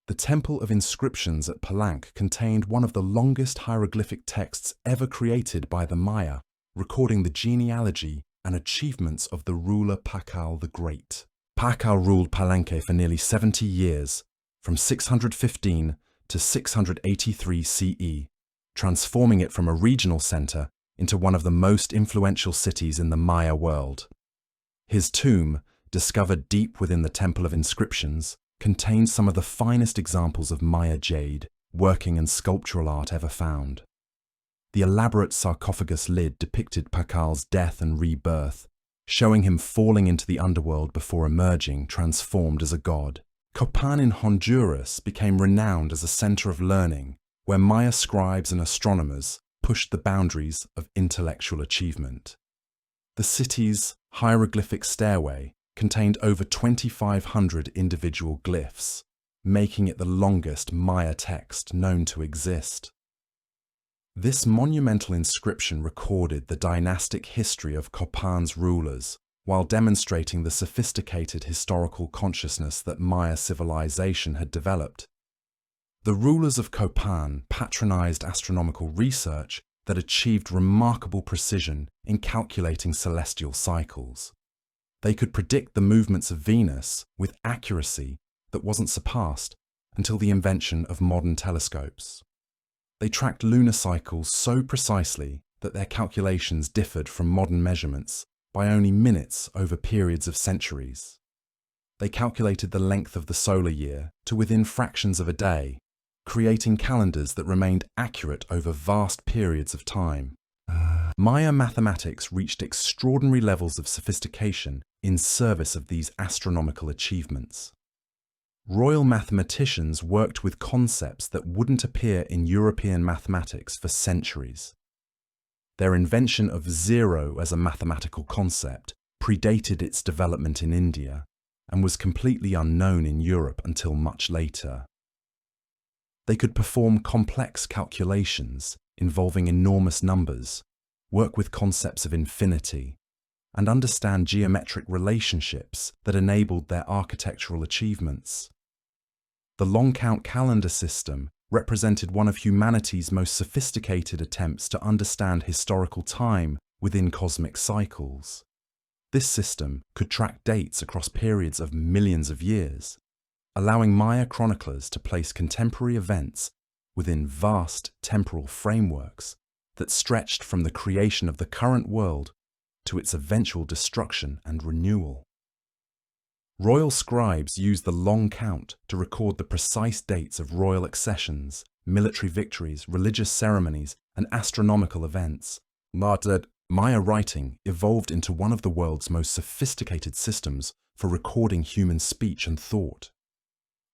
The Temple of Inscriptions at Palenque contained one of the longest hieroglyphic texts ever created by the Maya, recording the genealogy and achievements of the ruler Pakal the Great. Pakal ruled Palenque for nearly 70 years, from 615 to 683 CE, transforming it from a regional center into one of the most influential cities in the Maya world. His tomb, discovered deep within the Temple of Inscriptions, contains some of the finest examples of Maya jade, working and sculptural art ever found. The elaborate sarcophagus lid depicted Pakal's death and rebirth, showing him falling into the underworld before emerging transformed as a god. Copan in Honduras became renowned as a center of learning, where Maya scribes and astronomers pushed the boundaries of intellectual achievement. The city's hieroglyphic stairway contained over 2,500 individual glyphs, making it the longest Maya text known to exist. This monumental inscription recorded the dynastic history of Copan's rulers, while demonstrating the sophisticated historical consciousness that Maya civilization had developed. The rulers of Copan patronized astronomical research that achieved remarkable precision in calculating celestial cycles. They could predict the movements of Venus with accuracy that wasn't surpassed until the invention of modern telescopes. They tracked lunar cycles so precisely that their calculations differed from modern measurements by only minutes over periods of centuries. They calculated the length of the solar year to within fractions of a day, creating calendars that remained accurate over vast periods of time. Maya mathematics reached extraordinary levels of sophistication in service of these astronomical achievements. Royal mathematicians worked with concepts that wouldn't appear in European mathematics for centuries. Their invention of zero as a mathematical concept predated its development in India and was completely unknown in Europe until much later. They could perform complex calculations involving enormous numbers, work with concepts of infinity, and understand geometric relationships that enabled their architectural achievements. The long count calendar system represented one of humanity's most sophisticated attempts to understand historical time within cosmic cycles. This system could track dates across periods of millions of years, allowing Maya chroniclers to place contemporary events within vast temporal frameworks that stretched from the creation of the current world to its eventual destruction and renewal. Royal scribes used the long count to record the precise dates of royal accessions, military victories, religious ceremonies, and astronomical events. Maya writing evolved into one of the world's most sophisticated systems for recording human speech and thought.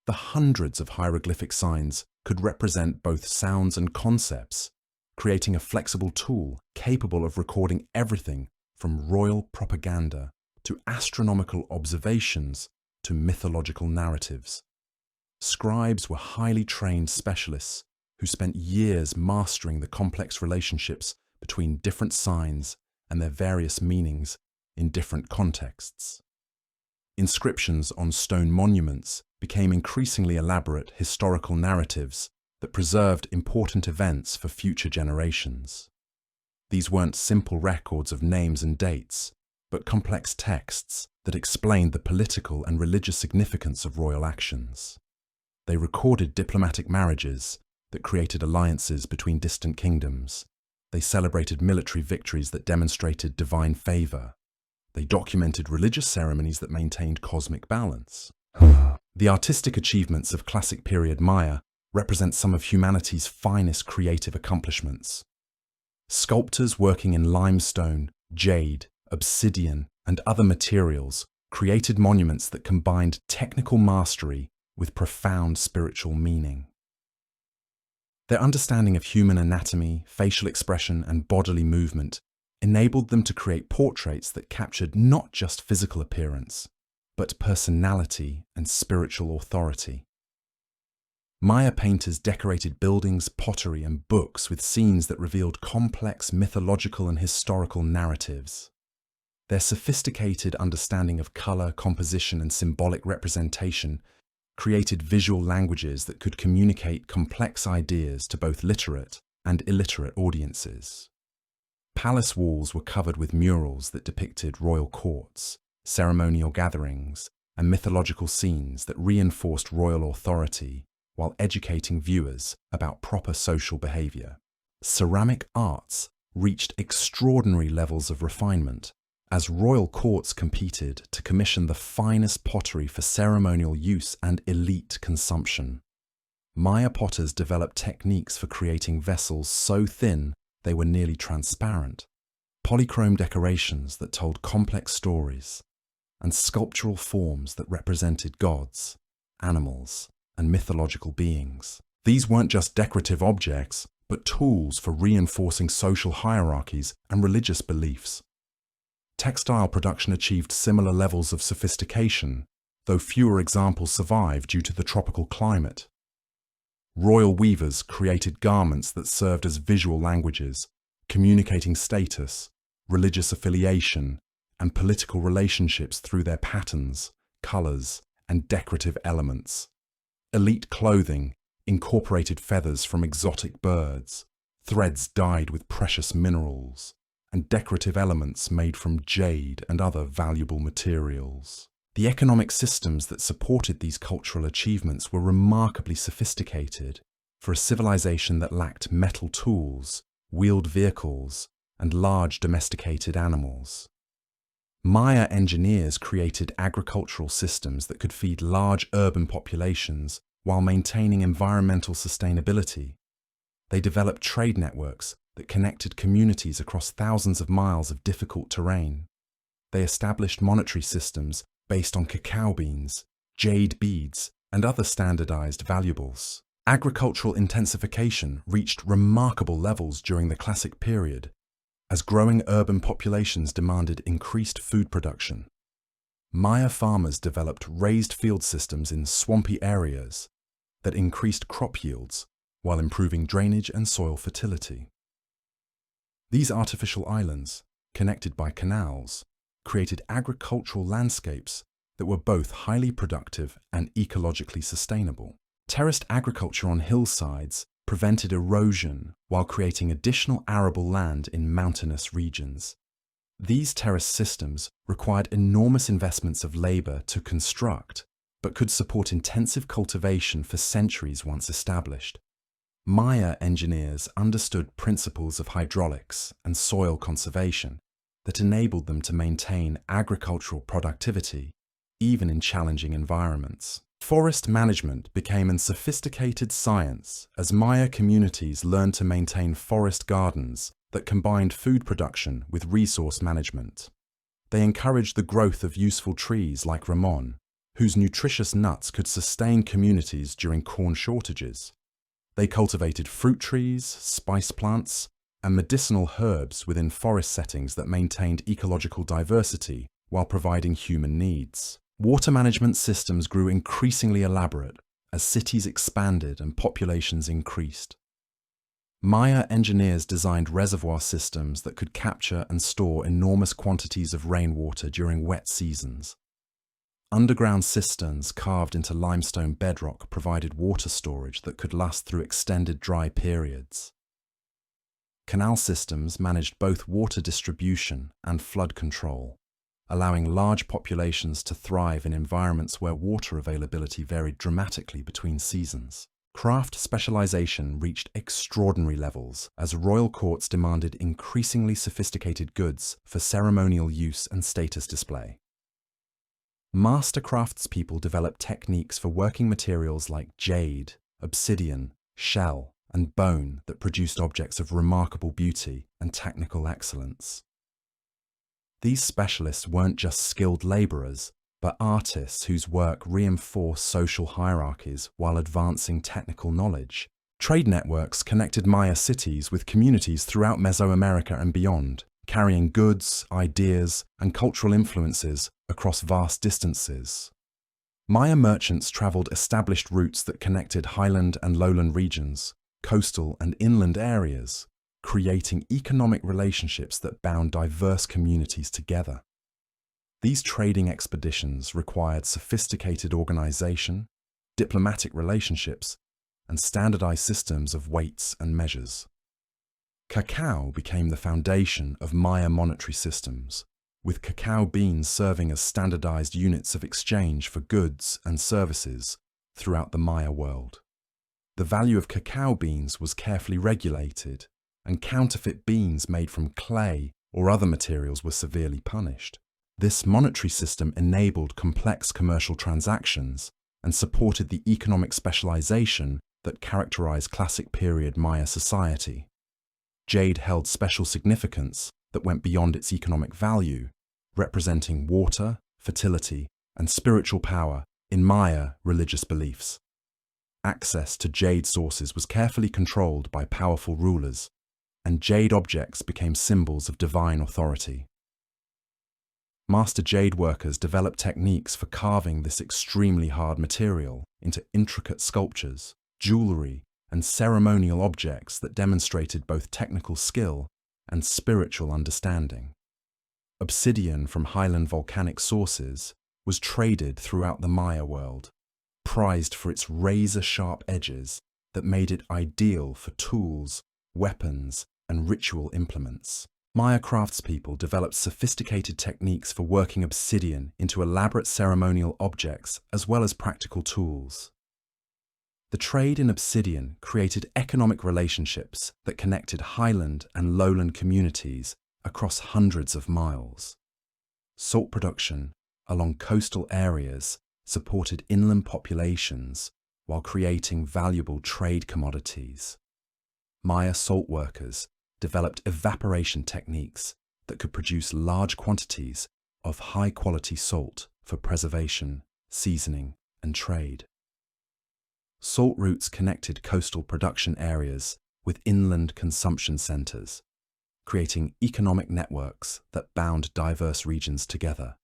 The hundreds of hieroglyphic signs could represent both sounds and concepts, creating a flexible tool capable of recording everything from royal propaganda to astronomical observations to mythological narratives. Scribes were highly trained specialists who spent years mastering the complex relationships between different signs and their various meanings in different contexts. Inscriptions on stone monuments became increasingly elaborate historical narratives that preserved important events for future generations. These weren't simple records of names and dates, but complex texts that explained the political and religious significance of royal actions. They recorded diplomatic marriages that created alliances between distant kingdoms. They celebrated military victories that demonstrated divine favor. They documented religious ceremonies that maintained cosmic balance. The artistic achievements of classic period Maya represent some of humanity's finest creative accomplishments. Sculptors working in limestone, jade, obsidian, and other materials created monuments that combined technical mastery with profound spiritual meaning. Their understanding of human anatomy, facial expression, and bodily movement enabled them to create portraits that captured not just physical appearance, but personality and spiritual authority. Maya painters decorated buildings, pottery, and books with scenes that revealed complex mythological and historical narratives. Their sophisticated understanding of color, composition, and symbolic representation created visual languages that could communicate complex ideas to both literate and illiterate audiences. Palace walls were covered with murals that depicted royal courts, ceremonial gatherings, and mythological scenes that reinforced royal authority while educating viewers about proper social behavior. Ceramic arts reached extraordinary levels of refinement as royal courts competed to commission the finest pottery for ceremonial use and elite consumption. Maya potters developed techniques for creating vessels so thin they were nearly transparent, polychrome decorations that told complex stories, and sculptural forms that represented gods, animals, and mythological beings. These weren't just decorative objects, but tools for reinforcing social hierarchies and religious beliefs. Textile production achieved similar levels of sophistication, though fewer examples survive due to the tropical climate. Royal weavers created garments that served as visual languages, communicating status, religious affiliation, and political relationships through their patterns, colors, and decorative elements. Elite clothing incorporated feathers from exotic birds, threads dyed with precious minerals, and decorative elements made from jade and other valuable materials. The economic systems that supported these cultural achievements were remarkably sophisticated for a civilization that lacked metal tools, wheeled vehicles, and large domesticated animals. Maya engineers created agricultural systems that could feed large urban populations while maintaining environmental sustainability. They developed trade networks that connected communities across thousands of miles of difficult terrain. They established monetary systems based on cacao beans, jade beads, and other standardized valuables. Agricultural intensification reached remarkable levels during the Classic period, as growing urban populations demanded increased food production. Maya farmers developed raised field systems in swampy areas that increased crop yields while improving drainage and soil fertility. These artificial islands, connected by canals, created agricultural landscapes that were both highly productive and ecologically sustainable. Terraced agriculture on hillsides prevented erosion while creating additional arable land in mountainous regions. These terrace systems required enormous investments of labor to construct, but could support intensive cultivation for centuries once established. Maya engineers understood principles of hydraulics and soil conservation that enabled them to maintain agricultural productivity even in challenging environments. Forest management became a sophisticated science as Maya communities learned to maintain forest gardens that combined food production with resource management. They encouraged the growth of useful trees like ramon, whose nutritious nuts could sustain communities during corn shortages. They cultivated fruit trees, spice plants, and medicinal herbs within forest settings that maintained ecological diversity while providing human needs. Water management systems grew increasingly elaborate as cities expanded and populations increased. Maya engineers designed reservoir systems that could capture and store enormous quantities of rainwater during wet seasons. Underground cisterns carved into limestone bedrock provided water storage that could last through extended dry periods. Canal systems managed both water distribution and flood control, allowing large populations to thrive in environments where water availability varied dramatically between seasons. Craft specialization reached extraordinary levels as royal courts demanded increasingly sophisticated goods for ceremonial use and status display. Master craftspeople developed techniques for working materials like jade, obsidian, shell, and bone that produced objects of remarkable beauty and technical excellence. These specialists weren't just skilled laborers, but artists whose work reinforced social hierarchies while advancing technical knowledge. Trade networks connected Maya cities with communities throughout Mesoamerica and beyond, carrying goods, ideas, and cultural influences across vast distances. Maya merchants traveled established routes that connected highland and lowland regions, coastal and inland areas, creating economic relationships that bound diverse communities together. These trading expeditions required sophisticated organization, diplomatic relationships, and standardized systems of weights and measures. Cacao became the foundation of Maya monetary systems, with cacao beans serving as standardized units of exchange for goods and services throughout the Maya world. The value of cacao beans was carefully regulated, and counterfeit beans made from clay or other materials were severely punished. This monetary system enabled complex commercial transactions and supported the economic specialization that characterized classic period Maya society. Jade held special significance that went beyond its economic value, representing water, fertility, and spiritual power in Maya religious beliefs. Access to jade sources was carefully controlled by powerful rulers, and jade objects became symbols of divine authority. Master jade workers developed techniques for carving this extremely hard material into intricate sculptures, jewelry, and ceremonial objects that demonstrated both technical skill and spiritual understanding. Obsidian from highland volcanic sources was traded throughout the Maya world, prized for its razor-sharp edges that made it ideal for tools, weapons, and ritual implements. Maya craftspeople developed sophisticated techniques for working obsidian into elaborate ceremonial objects as well as practical tools. The trade in obsidian created economic relationships that connected highland and lowland communities across hundreds of miles. Salt production along coastal areas supported inland populations while creating valuable trade commodities. Maya salt workers developed evaporation techniques that could produce large quantities of high-quality salt for preservation, seasoning, and trade. Salt routes connected coastal production areas with inland consumption centers, creating economic networks that bound diverse regions together.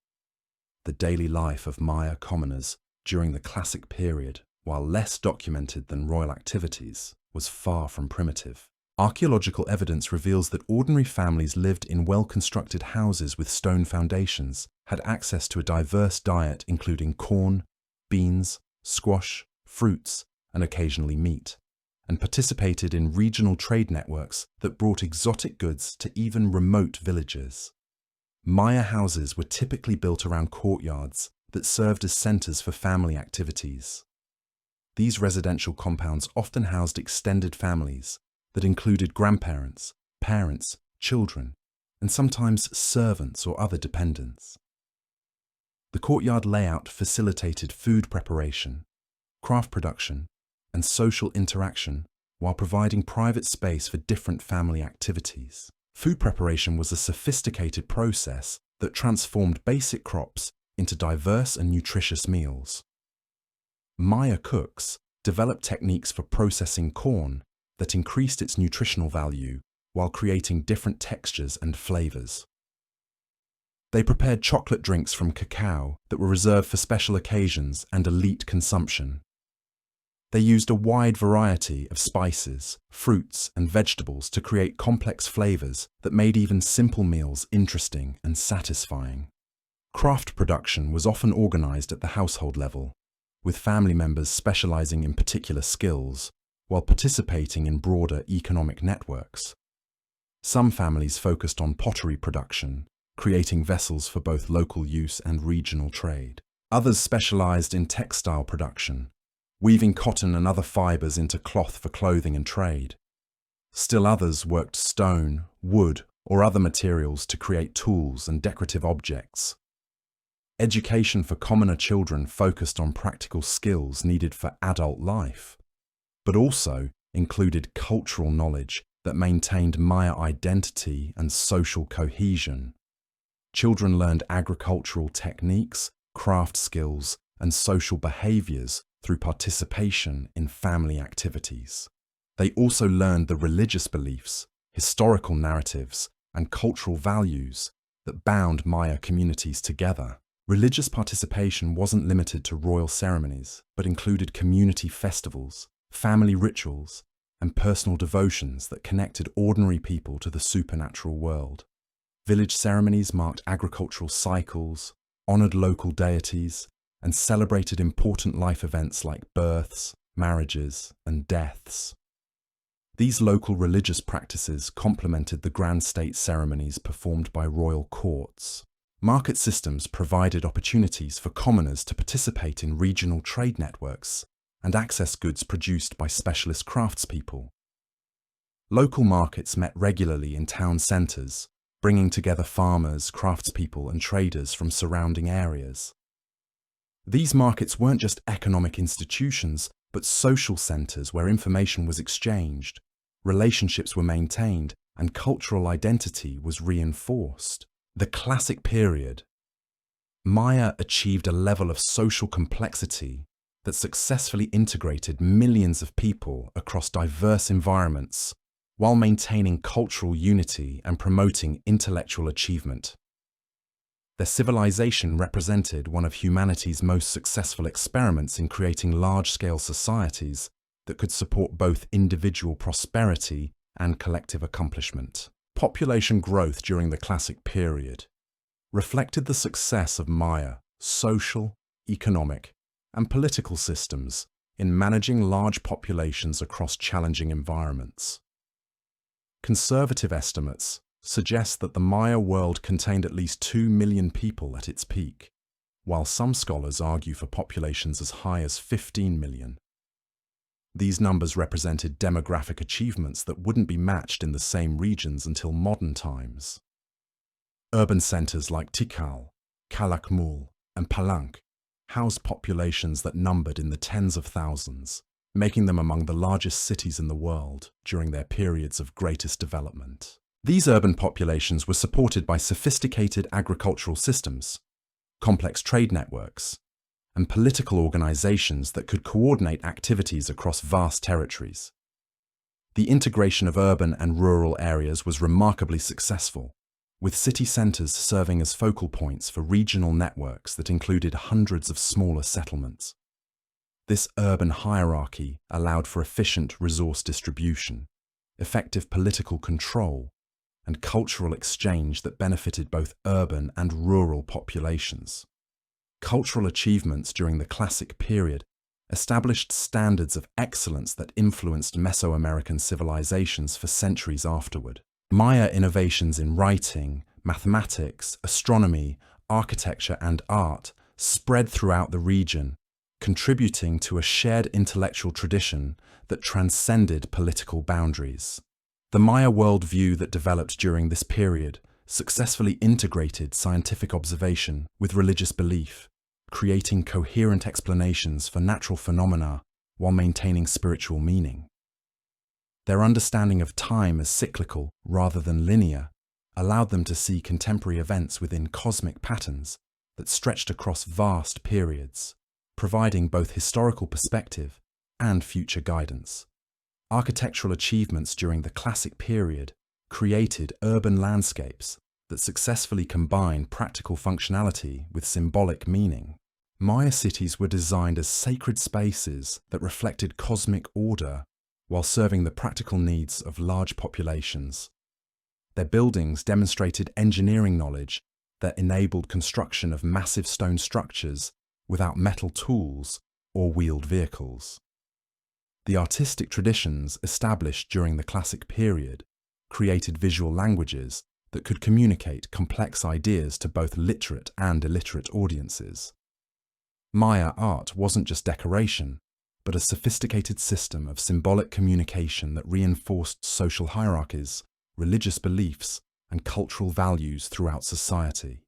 The daily life of Maya commoners during the classic period, while less documented than royal activities, was far from primitive. Archaeological evidence reveals that ordinary families lived in well-constructed houses with stone foundations, had access to a diverse diet including corn, beans, squash, fruits, and occasionally meat, and participated in regional trade networks that brought exotic goods to even remote villages. Maya houses were typically built around courtyards that served as centers for family activities. These residential compounds often housed extended families that included grandparents, parents, children, and sometimes servants or other dependents. The courtyard layout facilitated food preparation, craft production, and social interaction while providing private space for different family activities. Food preparation was a sophisticated process that transformed basic crops into diverse and nutritious meals. Maya cooks developed techniques for processing corn that increased its nutritional value while creating different textures and flavors. They prepared chocolate drinks from cacao that were reserved for special occasions and elite consumption. They used a wide variety of spices, fruits, and vegetables to create complex flavors that made even simple meals interesting and satisfying. Craft production was often organized at the household level, with family members specializing in particular skills while participating in broader economic networks. Some families focused on pottery production, creating vessels for both local use and regional trade. Others specialized in textile production, weaving cotton and other fibers into cloth for clothing and trade. Still others worked stone, wood, or other materials to create tools and decorative objects. Education for commoner children focused on practical skills needed for adult life, but also included cultural knowledge that maintained Maya identity and social cohesion. Children learned agricultural techniques, craft skills, and social behaviors through participation in family activities. They also learned the religious beliefs, historical narratives, and cultural values that bound Maya communities together. Religious participation wasn't limited to royal ceremonies, but included community festivals, family rituals, and personal devotions that connected ordinary people to the supernatural world. Village ceremonies marked agricultural cycles, honored local deities, and celebrated important life events like births, marriages, and deaths. These local religious practices complemented the grand state ceremonies performed by royal courts. Market systems provided opportunities for commoners to participate in regional trade networks and access goods produced by specialist craftspeople. Local markets met regularly in town centres, bringing together farmers, craftspeople, and traders from surrounding areas. These markets weren't just economic institutions, but social centres where information was exchanged, relationships were maintained, and cultural identity was reinforced. The Classic Period. Maya achieved a level of social complexity that successfully integrated millions of people across diverse environments while maintaining cultural unity and promoting intellectual achievement. Their civilization represented one of humanity's most successful experiments in creating large-scale societies that could support both individual prosperity and collective accomplishment. Population growth during the Classic Period reflected the success of Maya social, economic, and political systems in managing large populations across challenging environments. Conservative estimates suggest that the Maya world contained at least 2 million people at its peak, while some scholars argue for populations as high as 15 million. These numbers represented demographic achievements that wouldn't be matched in the same regions until modern times. Urban centers like Tikal, Calakmul, and Palenque housed populations that numbered in the tens of thousands, making them among the largest cities in the world during their periods of greatest development. These urban populations were supported by sophisticated agricultural systems, complex trade networks, and political organizations that could coordinate activities across vast territories. The integration of urban and rural areas was remarkably successful, with city centers serving as focal points for regional networks that included hundreds of smaller settlements. This urban hierarchy allowed for efficient resource distribution, effective political control, and cultural exchange that benefited both urban and rural populations. Cultural achievements during the Classic Period established standards of excellence that influenced Mesoamerican civilizations for centuries afterward. Maya innovations in writing, mathematics, astronomy, architecture, and art spread throughout the region, contributing to a shared intellectual tradition that transcended political boundaries. The Maya worldview that developed during this period successfully integrated scientific observation with religious belief, creating coherent explanations for natural phenomena while maintaining spiritual meaning. Their understanding of time as cyclical rather than linear allowed them to see contemporary events within cosmic patterns that stretched across vast periods, providing both historical perspective and future guidance. Architectural achievements during the Classic Period created urban landscapes that successfully combined practical functionality with symbolic meaning. Maya cities were designed as sacred spaces that reflected cosmic order while serving the practical needs of large populations. Their buildings demonstrated engineering knowledge that enabled construction of massive stone structures without metal tools or wheeled vehicles. The artistic traditions established during the Classic period created visual languages that could communicate complex ideas to both literate and illiterate audiences. Maya art wasn't just decoration, but a sophisticated system of symbolic communication that reinforced social hierarchies, religious beliefs, and cultural values throughout society.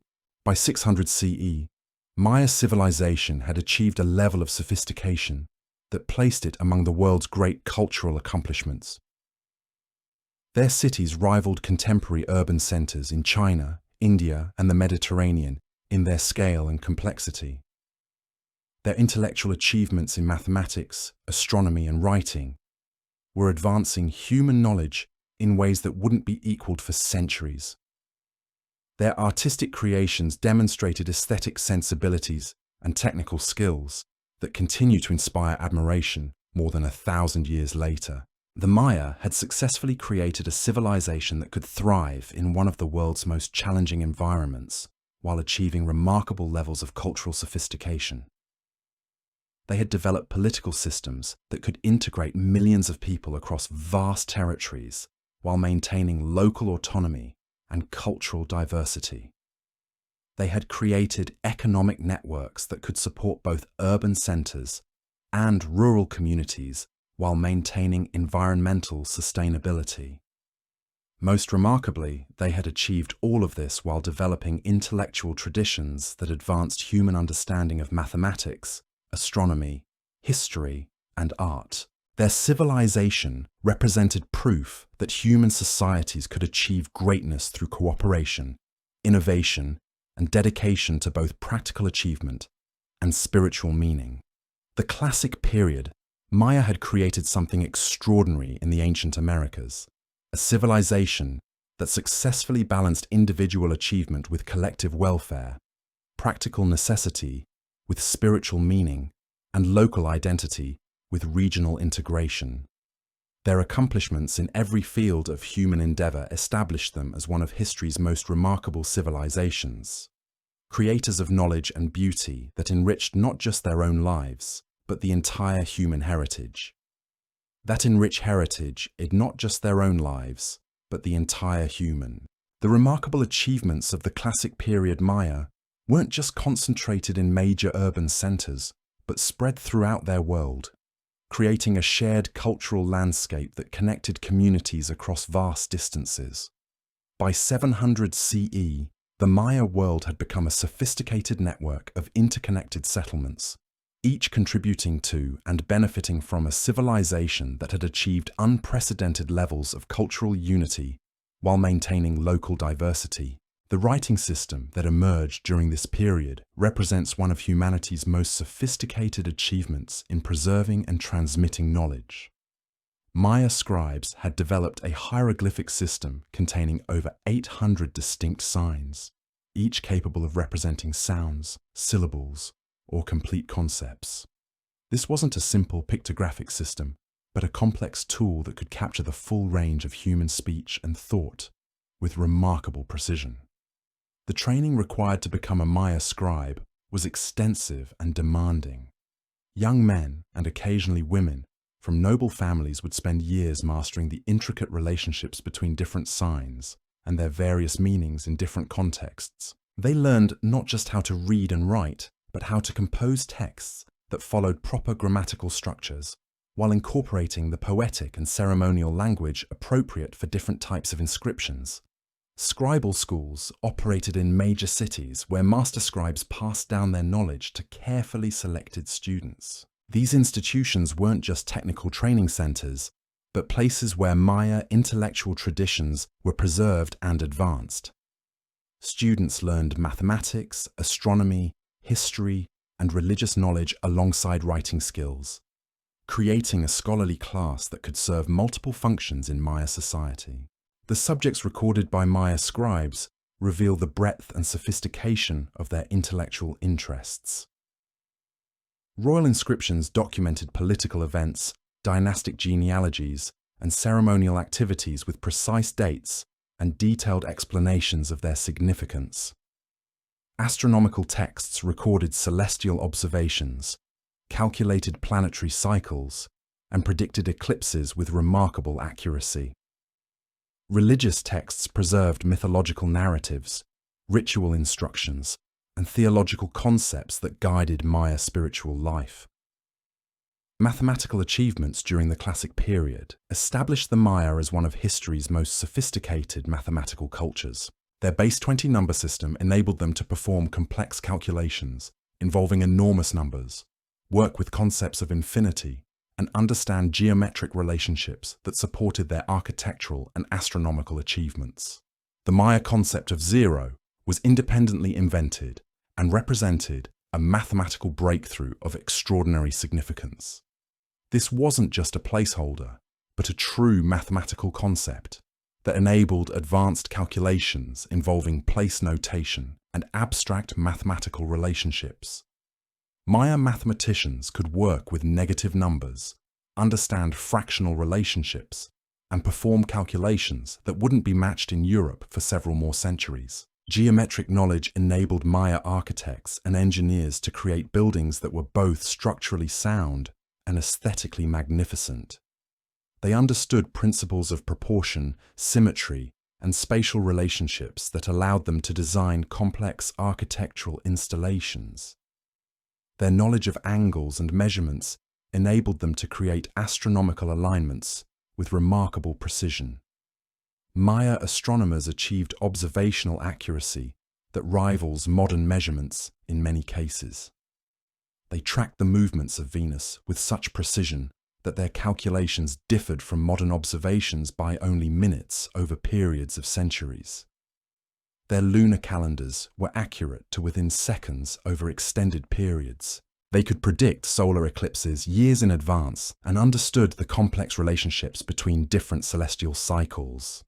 By 600 CE, Maya civilization had achieved a level of sophistication that placed it among the world's great cultural accomplishments. Their cities rivaled contemporary urban centers in China, India, and the Mediterranean in their scale and complexity. Their intellectual achievements in mathematics, astronomy, and writing were advancing human knowledge in ways that wouldn't be equaled for centuries. Their artistic creations demonstrated aesthetic sensibilities and technical skills that continue to inspire admiration more than 1,000 years later. The Maya had successfully created a civilization that could thrive in one of the world's most challenging environments while achieving remarkable levels of cultural sophistication. They had developed political systems that could integrate millions of people across vast territories while maintaining local autonomy and cultural diversity. They had created economic networks that could support both urban centers and rural communities while maintaining environmental sustainability. Most remarkably, they had achieved all of this while developing intellectual traditions that advanced human understanding of mathematics, astronomy, history, and art. Their civilization represented proof that human societies could achieve greatness through cooperation, innovation, and dedication to both practical achievement and spiritual meaning. The Classic period, Maya had created something extraordinary in the ancient Americas, a civilization that successfully balanced individual achievement with collective welfare, practical necessity with spiritual meaning, and local identity with regional integration. Their accomplishments in every field of human endeavor established them as one of history's most remarkable civilizations, creators of knowledge and beauty that enriched not just their own lives, but the entire human heritage. That enriched heritage is not just their own lives, but the entire human. The remarkable achievements of the Classic period Maya weren't just concentrated in major urban centers, but spread throughout their world, creating a shared cultural landscape that connected communities across vast distances. By 700 CE, the Maya world had become a sophisticated network of interconnected settlements, each contributing to and benefiting from a civilization that had achieved unprecedented levels of cultural unity while maintaining local diversity. The writing system that emerged during this period represents one of humanity's most sophisticated achievements in preserving and transmitting knowledge. Maya scribes had developed a hieroglyphic system containing over 800 distinct signs, each capable of representing sounds, syllables, or complete concepts. This wasn't a simple pictographic system, but a complex tool that could capture the full range of human speech and thought with remarkable precision. The training required to become a Maya scribe was extensive and demanding. Young men, and occasionally women, from noble families would spend years mastering the intricate relationships between different signs and their various meanings in different contexts. They learned not just how to read and write, but how to compose texts that followed proper grammatical structures, while incorporating the poetic and ceremonial language appropriate for different types of inscriptions. Scribal schools operated in major cities where master scribes passed down their knowledge to carefully selected students. These institutions weren't just technical training centers, but places where Maya intellectual traditions were preserved and advanced. Students learned mathematics, astronomy, history, and religious knowledge alongside writing skills, creating a scholarly class that could serve multiple functions in Maya society. The subjects recorded by Maya scribes reveal the breadth and sophistication of their intellectual interests. Royal inscriptions documented political events, dynastic genealogies, and ceremonial activities with precise dates and detailed explanations of their significance. Astronomical texts recorded celestial observations, calculated planetary cycles, and predicted eclipses with remarkable accuracy. Religious texts preserved mythological narratives, ritual instructions, and theological concepts that guided Maya spiritual life. Mathematical achievements during the Classic period established the Maya as one of history's most sophisticated mathematical cultures. Their base 20 number system enabled them to perform complex calculations involving enormous numbers, work with concepts of infinity, and understand geometric relationships that supported their architectural and astronomical achievements. The Maya concept of zero was independently invented and represented a mathematical breakthrough of extraordinary significance. This wasn't just a placeholder, but a true mathematical concept that enabled advanced calculations involving place notation and abstract mathematical relationships. Maya mathematicians could work with negative numbers, understand fractional relationships, and perform calculations that wouldn't be matched in Europe for several more centuries. Geometric knowledge enabled Maya architects and engineers to create buildings that were both structurally sound and aesthetically magnificent. They understood principles of proportion, symmetry, and spatial relationships that allowed them to design complex architectural installations. Their knowledge of angles and measurements enabled them to create astronomical alignments with remarkable precision. Maya astronomers achieved observational accuracy that rivals modern measurements in many cases. They tracked the movements of Venus with such precision that their calculations differed from modern observations by only minutes over periods of centuries. Their lunar calendars were accurate to within seconds over extended periods. They could predict solar eclipses years in advance and understood the complex relationships between different celestial cycles.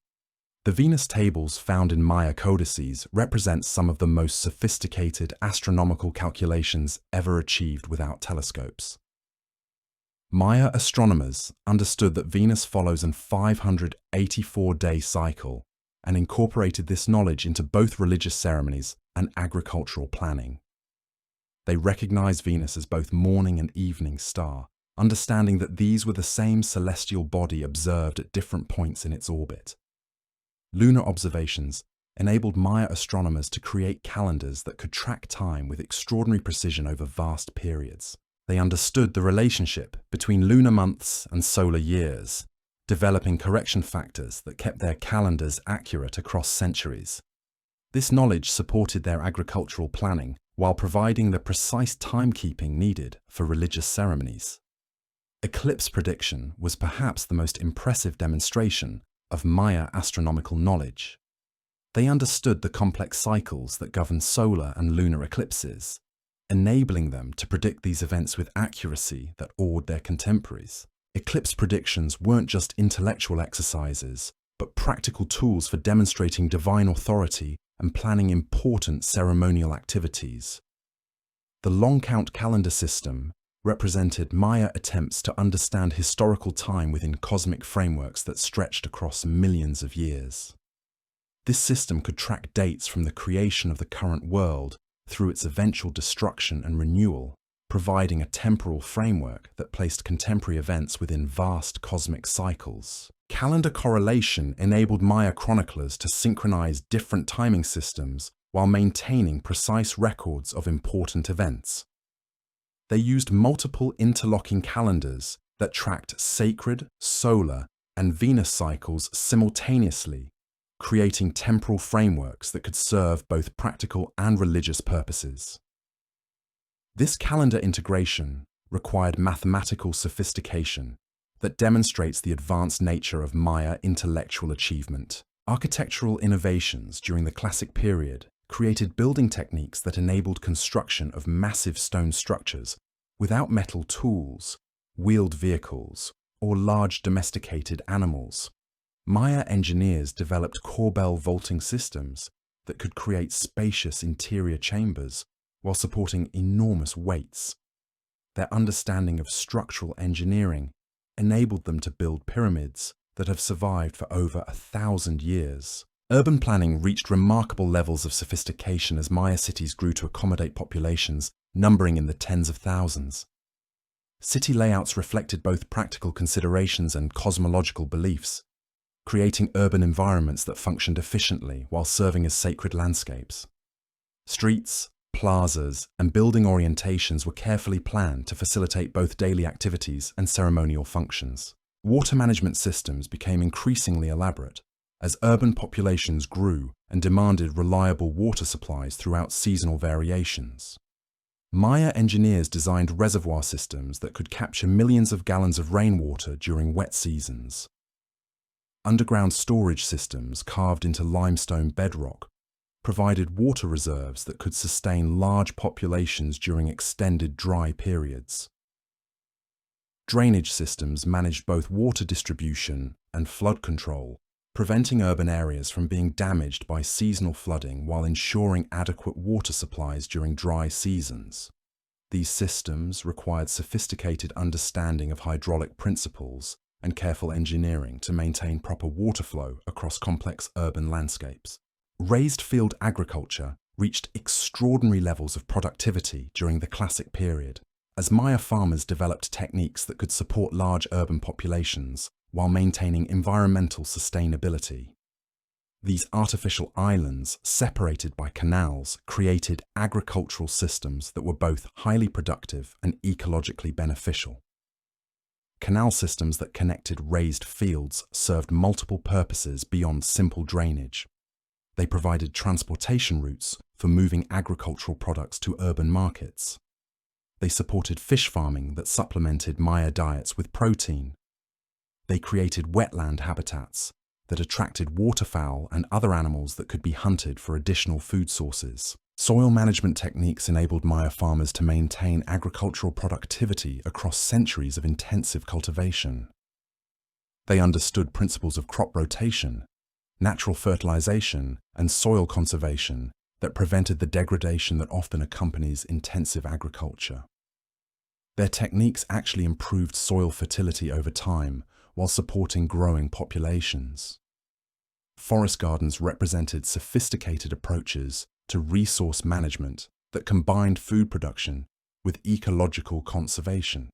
The Venus tables found in Maya codices represent some of the most sophisticated astronomical calculations ever achieved without telescopes. Maya astronomers understood that Venus follows an 584-day cycle and incorporated this knowledge into both religious ceremonies and agricultural planning. They recognized Venus as both morning and evening star, understanding that these were the same celestial body observed at different points in its orbit. Lunar observations enabled Maya astronomers to create calendars that could track time with extraordinary precision over vast periods. They understood the relationship between lunar months and solar years, developing correction factors that kept their calendars accurate across centuries. This knowledge supported their agricultural planning while providing the precise timekeeping needed for religious ceremonies. Eclipse prediction was perhaps the most impressive demonstration of Maya astronomical knowledge. They understood the complex cycles that govern solar and lunar eclipses, enabling them to predict these events with accuracy that awed their contemporaries. Eclipse predictions weren't just intellectual exercises, but practical tools for demonstrating divine authority and planning important ceremonial activities. The long count calendar system represented Maya attempts to understand historical time within cosmic frameworks that stretched across millions of years. This system could track dates from the creation of the current world through its eventual destruction and renewal, providing a temporal framework that placed contemporary events within vast cosmic cycles. Calendar correlation enabled Maya chroniclers to synchronize different timing systems while maintaining precise records of important events. They used multiple interlocking calendars that tracked sacred, solar, and Venus cycles simultaneously, creating temporal frameworks that could serve both practical and religious purposes. This calendar integration required mathematical sophistication that demonstrates the advanced nature of Maya intellectual achievement. Architectural innovations during the Classic period created building techniques that enabled construction of massive stone structures without metal tools, wheeled vehicles, or large domesticated animals. Maya engineers developed corbel vaulting systems that could create spacious interior chambers while supporting enormous weights. Their understanding of structural engineering enabled them to build pyramids that have survived for over 1,000 years. Urban planning reached remarkable levels of sophistication as Maya cities grew to accommodate populations numbering in the tens of thousands. City layouts reflected both practical considerations and cosmological beliefs, creating urban environments that functioned efficiently while serving as sacred landscapes. Streets, plazas, and building orientations were carefully planned to facilitate both daily activities and ceremonial functions. Water management systems became increasingly elaborate as urban populations grew and demanded reliable water supplies throughout seasonal variations. Maya engineers designed reservoir systems that could capture millions of gallons of rainwater during wet seasons. Underground storage systems carved into limestone bedrock provided water reserves that could sustain large populations during extended dry periods. Drainage systems managed both water distribution and flood control, preventing urban areas from being damaged by seasonal flooding while ensuring adequate water supplies during dry seasons. These systems required sophisticated understanding of hydraulic principles and careful engineering to maintain proper water flow across complex urban landscapes. Raised field agriculture reached extraordinary levels of productivity during the Classic period, as Maya farmers developed techniques that could support large urban populations while maintaining environmental sustainability. These artificial islands, separated by canals, created agricultural systems that were both highly productive and ecologically beneficial. Canal systems that connected raised fields served multiple purposes beyond simple drainage. They provided transportation routes for moving agricultural products to urban markets. They supported fish farming that supplemented Maya diets with protein. They created wetland habitats that attracted waterfowl and other animals that could be hunted for additional food sources. Soil management techniques enabled Maya farmers to maintain agricultural productivity across centuries of intensive cultivation. They understood principles of crop rotation, natural fertilization, and soil conservation that prevented the degradation that often accompanies intensive agriculture. Their techniques actually improved soil fertility over time while supporting growing populations. Forest gardens represented sophisticated approaches to resource management that combined food production with ecological conservation.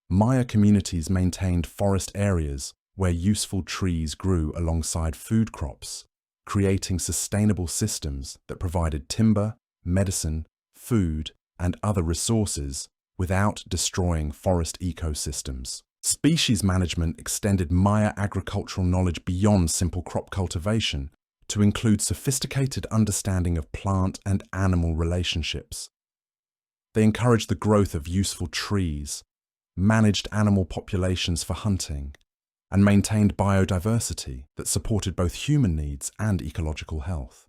Maya communities maintained forest areas where useful trees grew alongside food crops, creating sustainable systems that provided timber, medicine, food, and other resources without destroying forest ecosystems. Species management extended Maya agricultural knowledge beyond simple crop cultivation to include sophisticated understanding of plant and animal relationships. They encouraged the growth of useful trees, managed animal populations for hunting, and maintained biodiversity that supported both human needs and ecological health.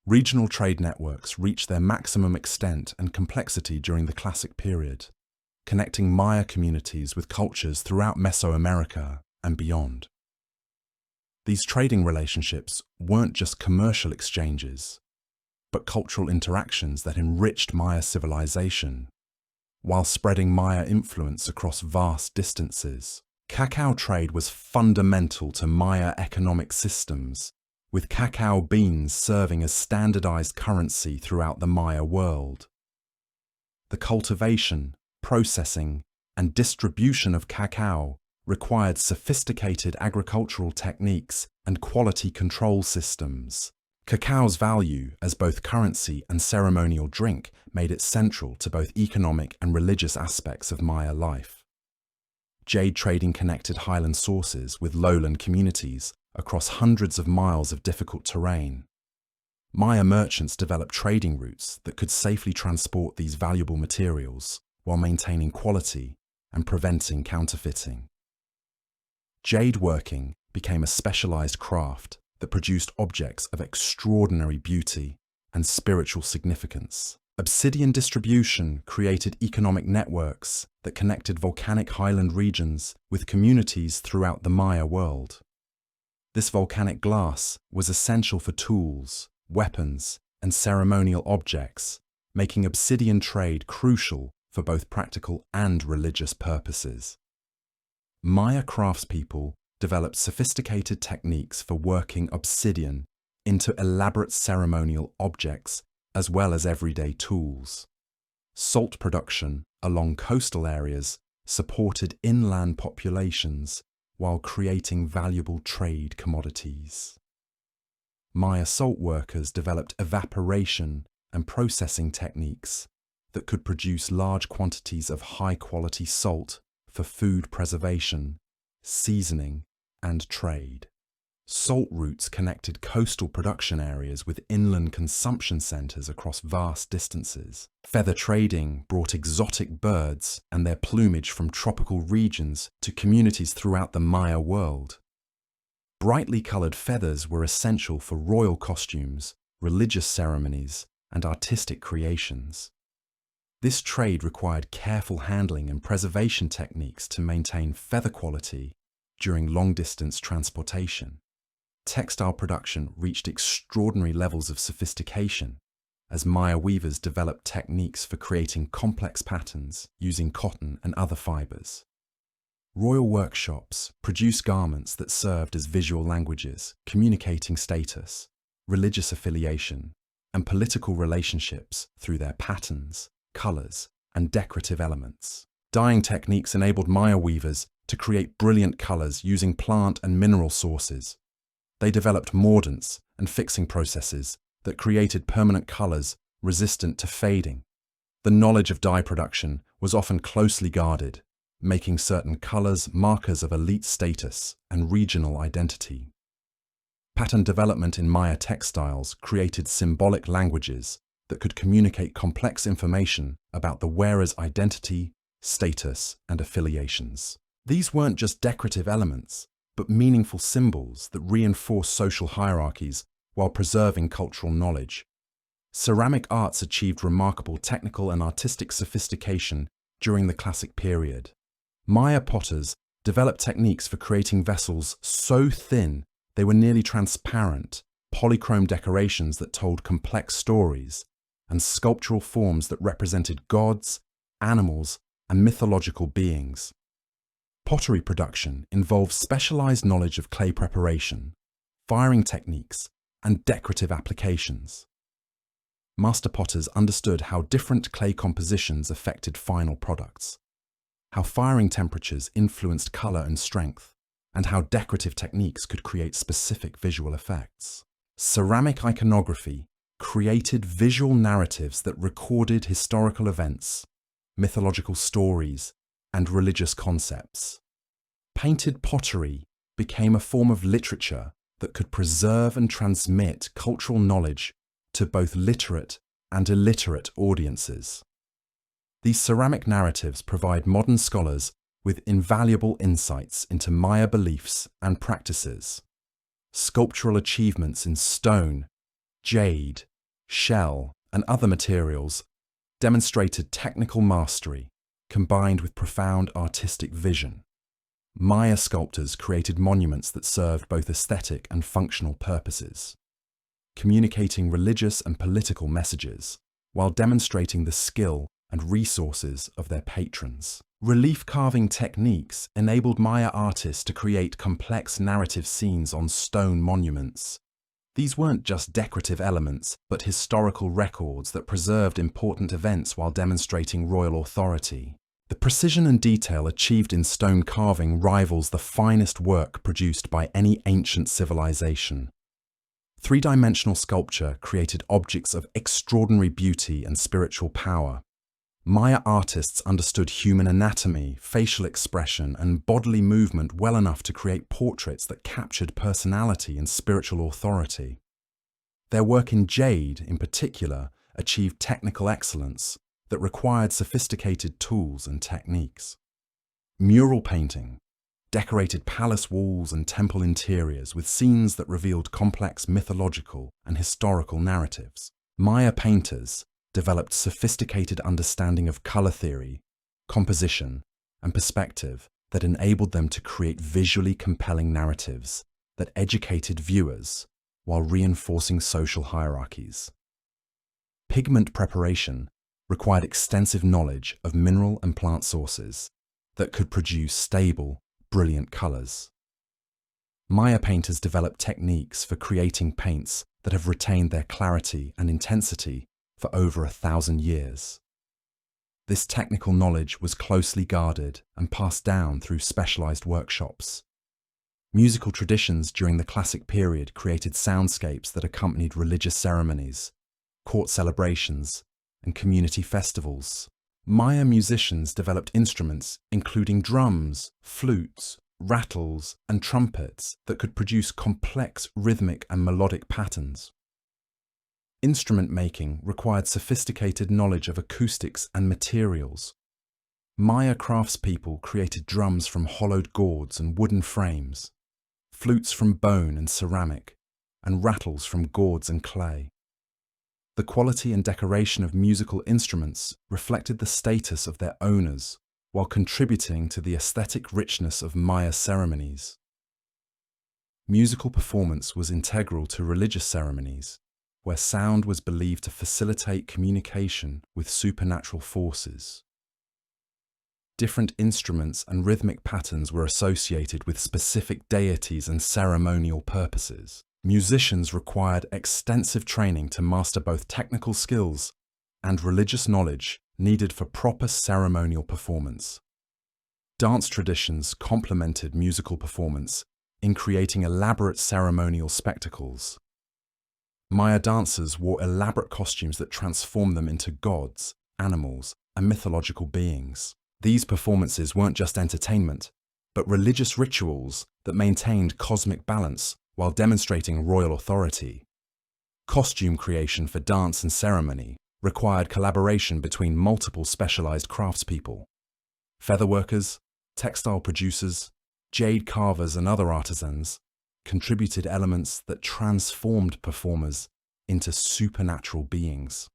Regional trade networks reached their maximum extent and complexity during the Classic period, connecting Maya communities with cultures throughout Mesoamerica and beyond. These trading relationships weren't just commercial exchanges, but cultural interactions that enriched Maya civilization, while spreading Maya influence across vast distances. Cacao trade was fundamental to Maya economic systems, with cacao beans serving as standardized currency throughout the Maya world. The cultivation, processing, and distribution of cacao required sophisticated agricultural techniques and quality control systems. Cacao's value as both currency and ceremonial drink made it central to both economic and religious aspects of Maya life. Jade trading connected highland sources with lowland communities across hundreds of miles of difficult terrain. Maya merchants developed trading routes that could safely transport these valuable materials while maintaining quality and preventing counterfeiting. Jade working became a specialized craft that produced objects of extraordinary beauty and spiritual significance. Obsidian distribution created economic networks that connected volcanic highland regions with communities throughout the Maya world. This volcanic glass was essential for tools, weapons, and ceremonial objects, making obsidian trade crucial for both practical and religious purposes. Maya craftspeople developed sophisticated techniques for working obsidian into elaborate ceremonial objects as well as everyday tools. Salt production along coastal areas supported inland populations while creating valuable trade commodities. Maya salt workers developed evaporation and processing techniques that could produce large quantities of high-quality salt for food preservation, seasoning, and trade. Salt routes connected coastal production areas with inland consumption centers across vast distances. Feather trading brought exotic birds and their plumage from tropical regions to communities throughout the Maya world. Brightly colored feathers were essential for royal costumes, religious ceremonies, and artistic creations. This trade required careful handling and preservation techniques to maintain feather quality during long-distance transportation. Textile production reached extraordinary levels of sophistication as Maya weavers developed techniques for creating complex patterns using cotton and other fibers. Royal workshops produced garments that served as visual languages, communicating status, religious affiliation, and political relationships through their patterns, colors, and decorative elements. Dyeing techniques enabled Maya weavers to create brilliant colors using plant and mineral sources. They developed mordants and fixing processes that created permanent colors resistant to fading. The knowledge of dye production was often closely guarded, making certain colors markers of elite status and regional identity. Pattern development in Maya textiles created symbolic languages that could communicate complex information about the wearer's identity, status, and affiliations. These weren't just decorative elements, but meaningful symbols that reinforce social hierarchies while preserving cultural knowledge. Ceramic arts achieved remarkable technical and artistic sophistication during the Classic period. Maya potters developed techniques for creating vessels so thin they were nearly transparent, polychrome decorations that told complex stories, and sculptural forms that represented gods, animals, and mythological beings. Pottery production involves specialized knowledge of clay preparation, firing techniques, and decorative applications. Master potters understood how different clay compositions affected final products, how firing temperatures influenced color and strength, and how decorative techniques could create specific visual effects. Ceramic iconography created visual narratives that recorded historical events, mythological stories, and religious concepts. Painted pottery became a form of literature that could preserve and transmit cultural knowledge to both literate and illiterate audiences. These ceramic narratives provide modern scholars with invaluable insights into Maya beliefs and practices. Sculptural achievements in stone, jade, shell, and other materials demonstrated technical mastery combined with profound artistic vision. Maya sculptors created monuments that served both aesthetic and functional purposes, communicating religious and political messages while demonstrating the skill and resources of their patrons. Relief carving techniques enabled Maya artists to create complex narrative scenes on stone monuments. These weren't just decorative elements, but historical records that preserved important events while demonstrating royal authority. The precision and detail achieved in stone carving rivals the finest work produced by any ancient civilization. Three-dimensional sculpture created objects of extraordinary beauty and spiritual power. Maya artists understood human anatomy, facial expression, and bodily movement well enough to create portraits that captured personality and spiritual authority. Their work in jade, in particular, achieved technical excellence that required sophisticated tools and techniques. Mural painting decorated palace walls and temple interiors with scenes that revealed complex mythological and historical narratives. Maya painters developed sophisticated understanding of color theory, composition, and perspective that enabled them to create visually compelling narratives that educated viewers while reinforcing social hierarchies. Pigment preparation required extensive knowledge of mineral and plant sources that could produce stable, brilliant colors. Maya painters developed techniques for creating paints that have retained their clarity and intensity for over 1,000 years. This technical knowledge was closely guarded and passed down through specialized workshops. Musical traditions during the classic period created soundscapes that accompanied religious ceremonies, court celebrations, and community festivals. Maya musicians developed instruments including drums, flutes, rattles, and trumpets that could produce complex rhythmic and melodic patterns. Instrument making required sophisticated knowledge of acoustics and materials. Maya craftspeople created drums from hollowed gourds and wooden frames, flutes from bone and ceramic, and rattles from gourds and clay. The quality and decoration of musical instruments reflected the status of their owners, while contributing to the aesthetic richness of Maya ceremonies. Musical performance was integral to religious ceremonies, where sound was believed to facilitate communication with supernatural forces. Different instruments and rhythmic patterns were associated with specific deities and ceremonial purposes. Musicians required extensive training to master both technical skills and religious knowledge needed for proper ceremonial performance. Dance traditions complemented musical performance in creating elaborate ceremonial spectacles. Maya dancers wore elaborate costumes that transformed them into gods, animals, and mythological beings. These performances weren't just entertainment, but religious rituals that maintained cosmic balance while demonstrating royal authority. Costume creation for dance and ceremony required collaboration between multiple specialized craftspeople. Featherworkers, textile producers, jade carvers, and other artisans contributed elements that transformed performers into supernatural beings.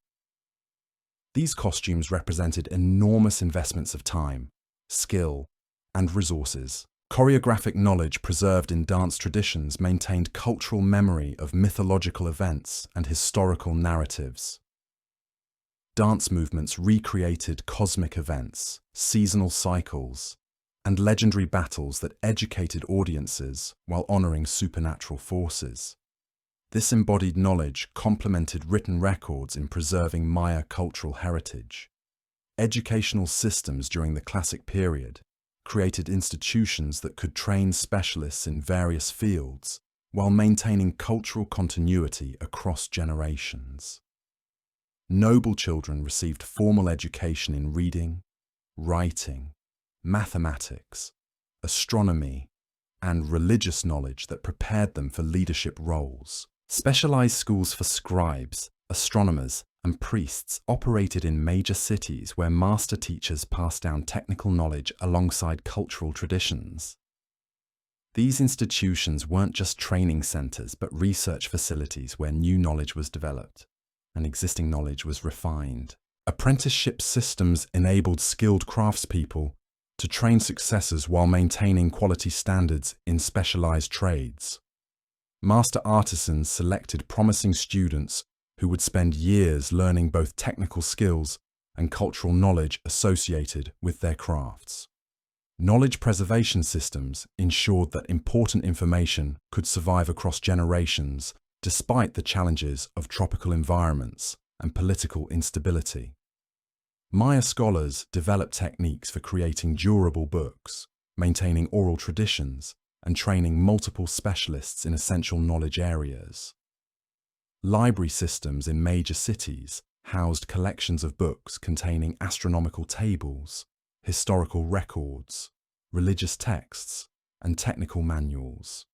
These costumes represented enormous investments of time, skill, and resources. Choreographic knowledge preserved in dance traditions maintained cultural memory of mythological events and historical narratives. Dance movements recreated cosmic events, seasonal cycles, and legendary battles that educated audiences while honoring supernatural forces. This embodied knowledge complemented written records in preserving Maya cultural heritage. Educational systems during the classic period created institutions that could train specialists in various fields while maintaining cultural continuity across generations. Noble children received formal education in reading, writing, mathematics, astronomy, and religious knowledge that prepared them for leadership roles. Specialized schools for scribes, astronomers, and priests operated in major cities where master teachers passed down technical knowledge alongside cultural traditions. These institutions weren't just training centers, but research facilities where new knowledge was developed and existing knowledge was refined. Apprenticeship systems enabled skilled craftspeople to train successors while maintaining quality standards in specialized trades. Master artisans selected promising students who would spend years learning both technical skills and cultural knowledge associated with their crafts. Knowledge preservation systems ensured that important information could survive across generations despite the challenges of tropical environments and political instability. Maya scholars developed techniques for creating durable books, maintaining oral traditions, and training multiple specialists in essential knowledge areas. Library systems in major cities housed collections of books containing astronomical tables, historical records, religious texts, and technical manuals.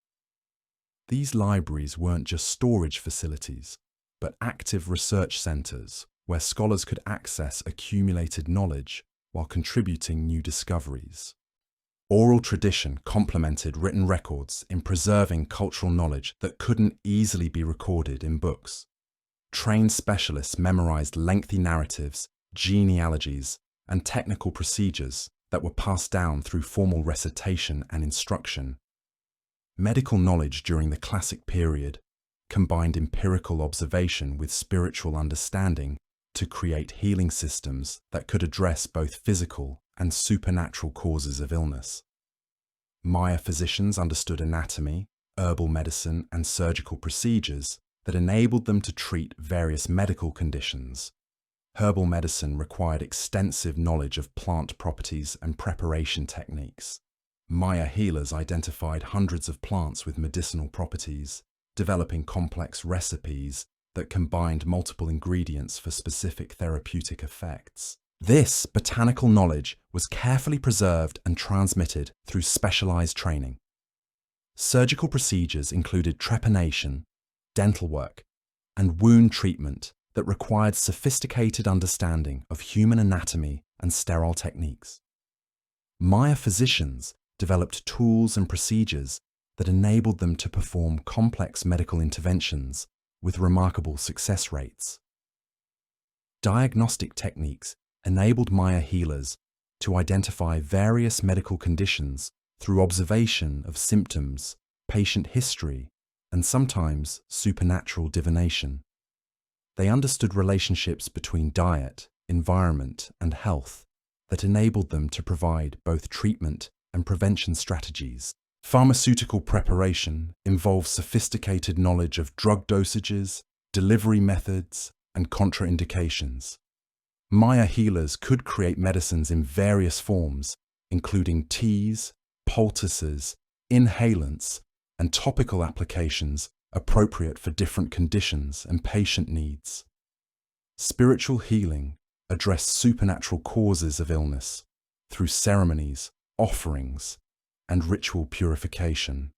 These libraries weren't just storage facilities, but active research centers where scholars could access accumulated knowledge while contributing new discoveries. Oral tradition complemented written records in preserving cultural knowledge that couldn't easily be recorded in books. Trained specialists memorized lengthy narratives, genealogies, and technical procedures that were passed down through formal recitation and instruction. Medical knowledge during the classic period combined empirical observation with spiritual understanding to create healing systems that could address both physical and supernatural causes of illness. Maya physicians understood anatomy, herbal medicine and surgical procedures that enabled them to treat various medical conditions. Herbal medicine required extensive knowledge of plant properties and preparation techniques. Maya healers identified hundreds of plants with medicinal properties, developing complex recipes that combined multiple ingredients for specific therapeutic effects. This botanical knowledge was carefully preserved and transmitted through specialized training. Surgical procedures included trepanation, dental work, and wound treatment that required sophisticated understanding of human anatomy and sterile techniques. Maya physicians developed tools and procedures that enabled them to perform complex medical interventions with remarkable success rates. Diagnostic techniques enabled Maya healers to identify various medical conditions through observation of symptoms, patient history, and sometimes supernatural divination. They understood relationships between diet, environment, and health that enabled them to provide both treatment and prevention strategies. Pharmaceutical preparation involves sophisticated knowledge of drug dosages, delivery methods, and contraindications. Maya healers could create medicines in various forms, including teas, poultices, inhalants, and topical applications appropriate for different conditions and patient needs. Spiritual healing addressed supernatural causes of illness through ceremonies, offerings, and ritual purification.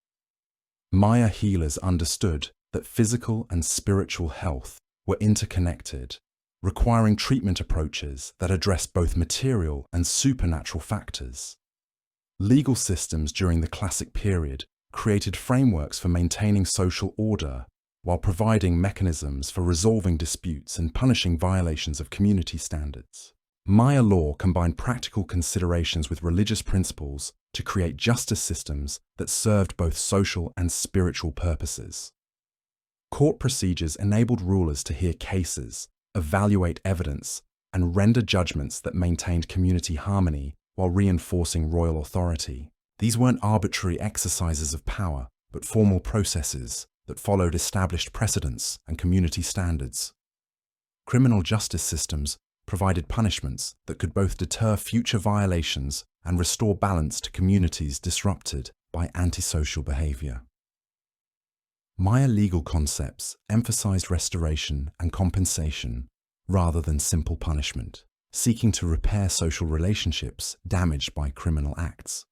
Maya healers understood that physical and spiritual health were interconnected, requiring treatment approaches that addressed both material and supernatural factors. Legal systems during the Classic period created frameworks for maintaining social order while providing mechanisms for resolving disputes and punishing violations of community standards. Maya law combined practical considerations with religious principles to create justice systems that served both social and spiritual purposes. Court procedures enabled rulers to hear cases, evaluate evidence, and render judgments that maintained community harmony while reinforcing royal authority. These weren't arbitrary exercises of power, but formal processes that followed established precedents and community standards. Criminal justice systems provided punishments that could both deter future violations and restore balance to communities disrupted by antisocial behavior. Maya legal concepts emphasized restoration and compensation rather than simple punishment, seeking to repair social relationships damaged by criminal acts.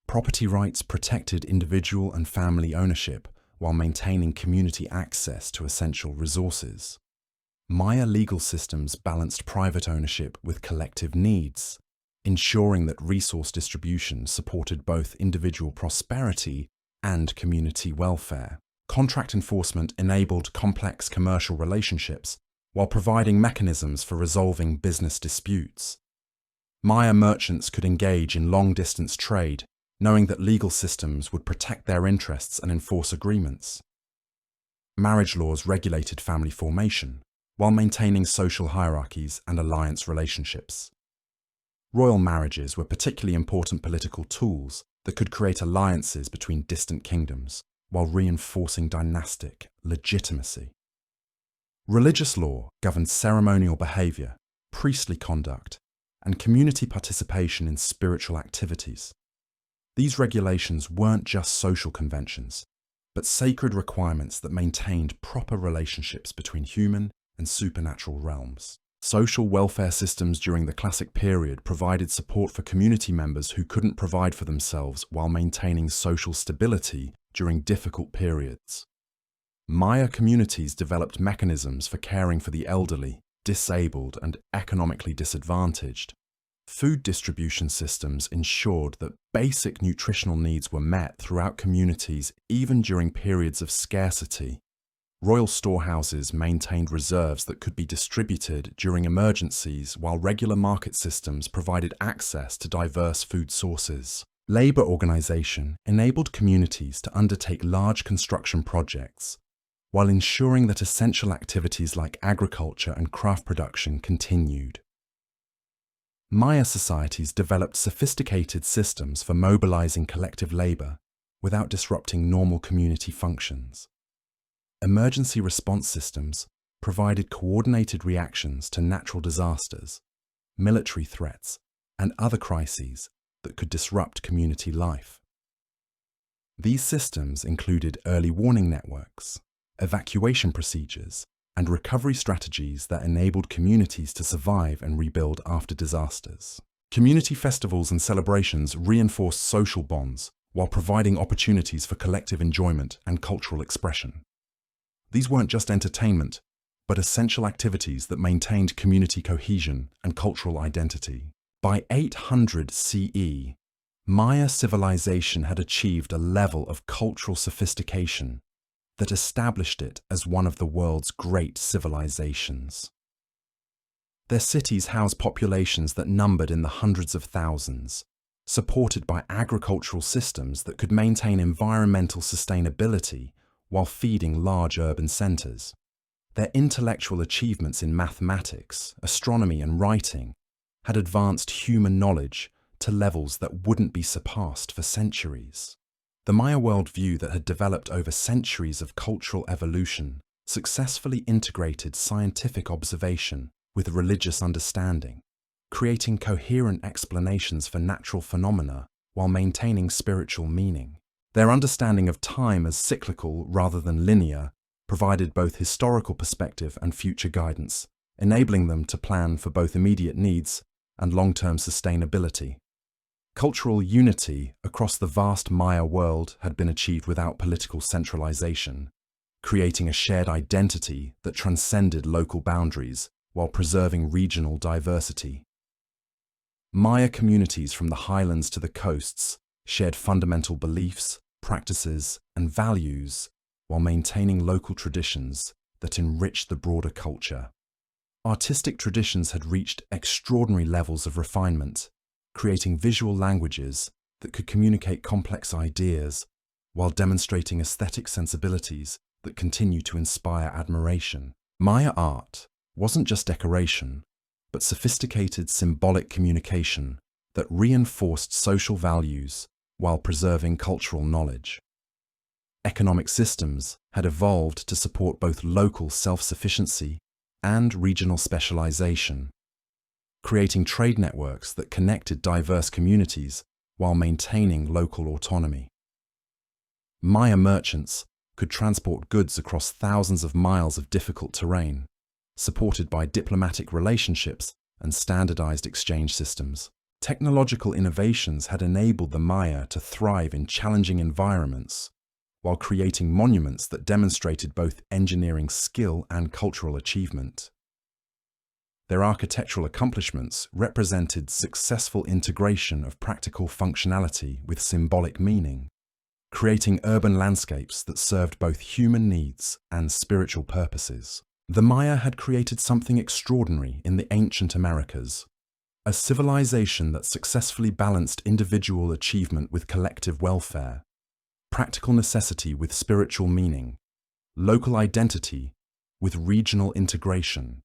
Property rights protected individual and family ownership while maintaining community access to essential resources. Maya legal systems balanced private ownership with collective needs, ensuring that resource distribution supported both individual prosperity and community welfare. Contract enforcement enabled complex commercial relationships while providing mechanisms for resolving business disputes. Maya merchants could engage in long-distance trade, knowing that legal systems would protect their interests and enforce agreements. Marriage laws regulated family formation, while maintaining social hierarchies and alliance relationships. Royal marriages were particularly important political tools that could create alliances between distant kingdoms, while reinforcing dynastic legitimacy. Religious law governed ceremonial behavior, priestly conduct, and community participation in spiritual activities. These regulations weren't just social conventions, but sacred requirements that maintained proper relationships between human and supernatural realms. Social welfare systems during the Classic period provided support for community members who couldn't provide for themselves while maintaining social stability during difficult periods. Maya communities developed mechanisms for caring for the elderly, disabled, and economically disadvantaged. Food distribution systems ensured that basic nutritional needs were met throughout communities even during periods of scarcity. Royal storehouses maintained reserves that could be distributed during emergencies, while regular market systems provided access to diverse food sources. Labour organisation enabled communities to undertake large construction projects, while ensuring that essential activities like agriculture and craft production continued. Maya societies developed sophisticated systems for mobilizing collective labor, without disrupting normal community functions. Emergency response systems provided coordinated reactions to natural disasters, military threats, and other crises that could disrupt community life. These systems included early warning networks, evacuation procedures, and recovery strategies that enabled communities to survive and rebuild after disasters. Community festivals and celebrations reinforced social bonds while providing opportunities for collective enjoyment and cultural expression. These weren't just entertainment, but essential activities that maintained community cohesion and cultural identity. By 800 CE, Maya civilization had achieved a level of cultural sophistication that established it as one of the world's great civilizations. Their cities housed populations that numbered in the hundreds of thousands, supported by agricultural systems that could maintain environmental sustainability while feeding large urban centers. Their intellectual achievements in mathematics, astronomy, and writing had advanced human knowledge to levels that wouldn't be surpassed for centuries. The Maya worldview that had developed over centuries of cultural evolution successfully integrated scientific observation with religious understanding, creating coherent explanations for natural phenomena while maintaining spiritual meaning. Their understanding of time as cyclical rather than linear provided both historical perspective and future guidance, enabling them to plan for both immediate needs and long-term sustainability. Cultural unity across the vast Maya world had been achieved without political centralization, creating a shared identity that transcended local boundaries while preserving regional diversity. Maya communities from the highlands to the coasts shared fundamental beliefs, practices, and values while maintaining local traditions that enriched the broader culture. Artistic traditions had reached extraordinary levels of refinement, creating visual languages that could communicate complex ideas while demonstrating aesthetic sensibilities that continue to inspire admiration. Maya art wasn't just decoration, but sophisticated symbolic communication that reinforced social values while preserving cultural knowledge. Economic systems had evolved to support both local self-sufficiency and regional specialization, creating trade networks that connected diverse communities while maintaining local autonomy. Maya merchants could transport goods across thousands of miles of difficult terrain, supported by diplomatic relationships and standardized exchange systems. Technological innovations had enabled the Maya to thrive in challenging environments, while creating monuments that demonstrated both engineering skill and cultural achievement. Their architectural accomplishments represented successful integration of practical functionality with symbolic meaning, creating urban landscapes that served both human needs and spiritual purposes. The Maya had created something extraordinary in the ancient Americas, a civilization that successfully balanced individual achievement with collective welfare, practical necessity with spiritual meaning, local identity with regional integration.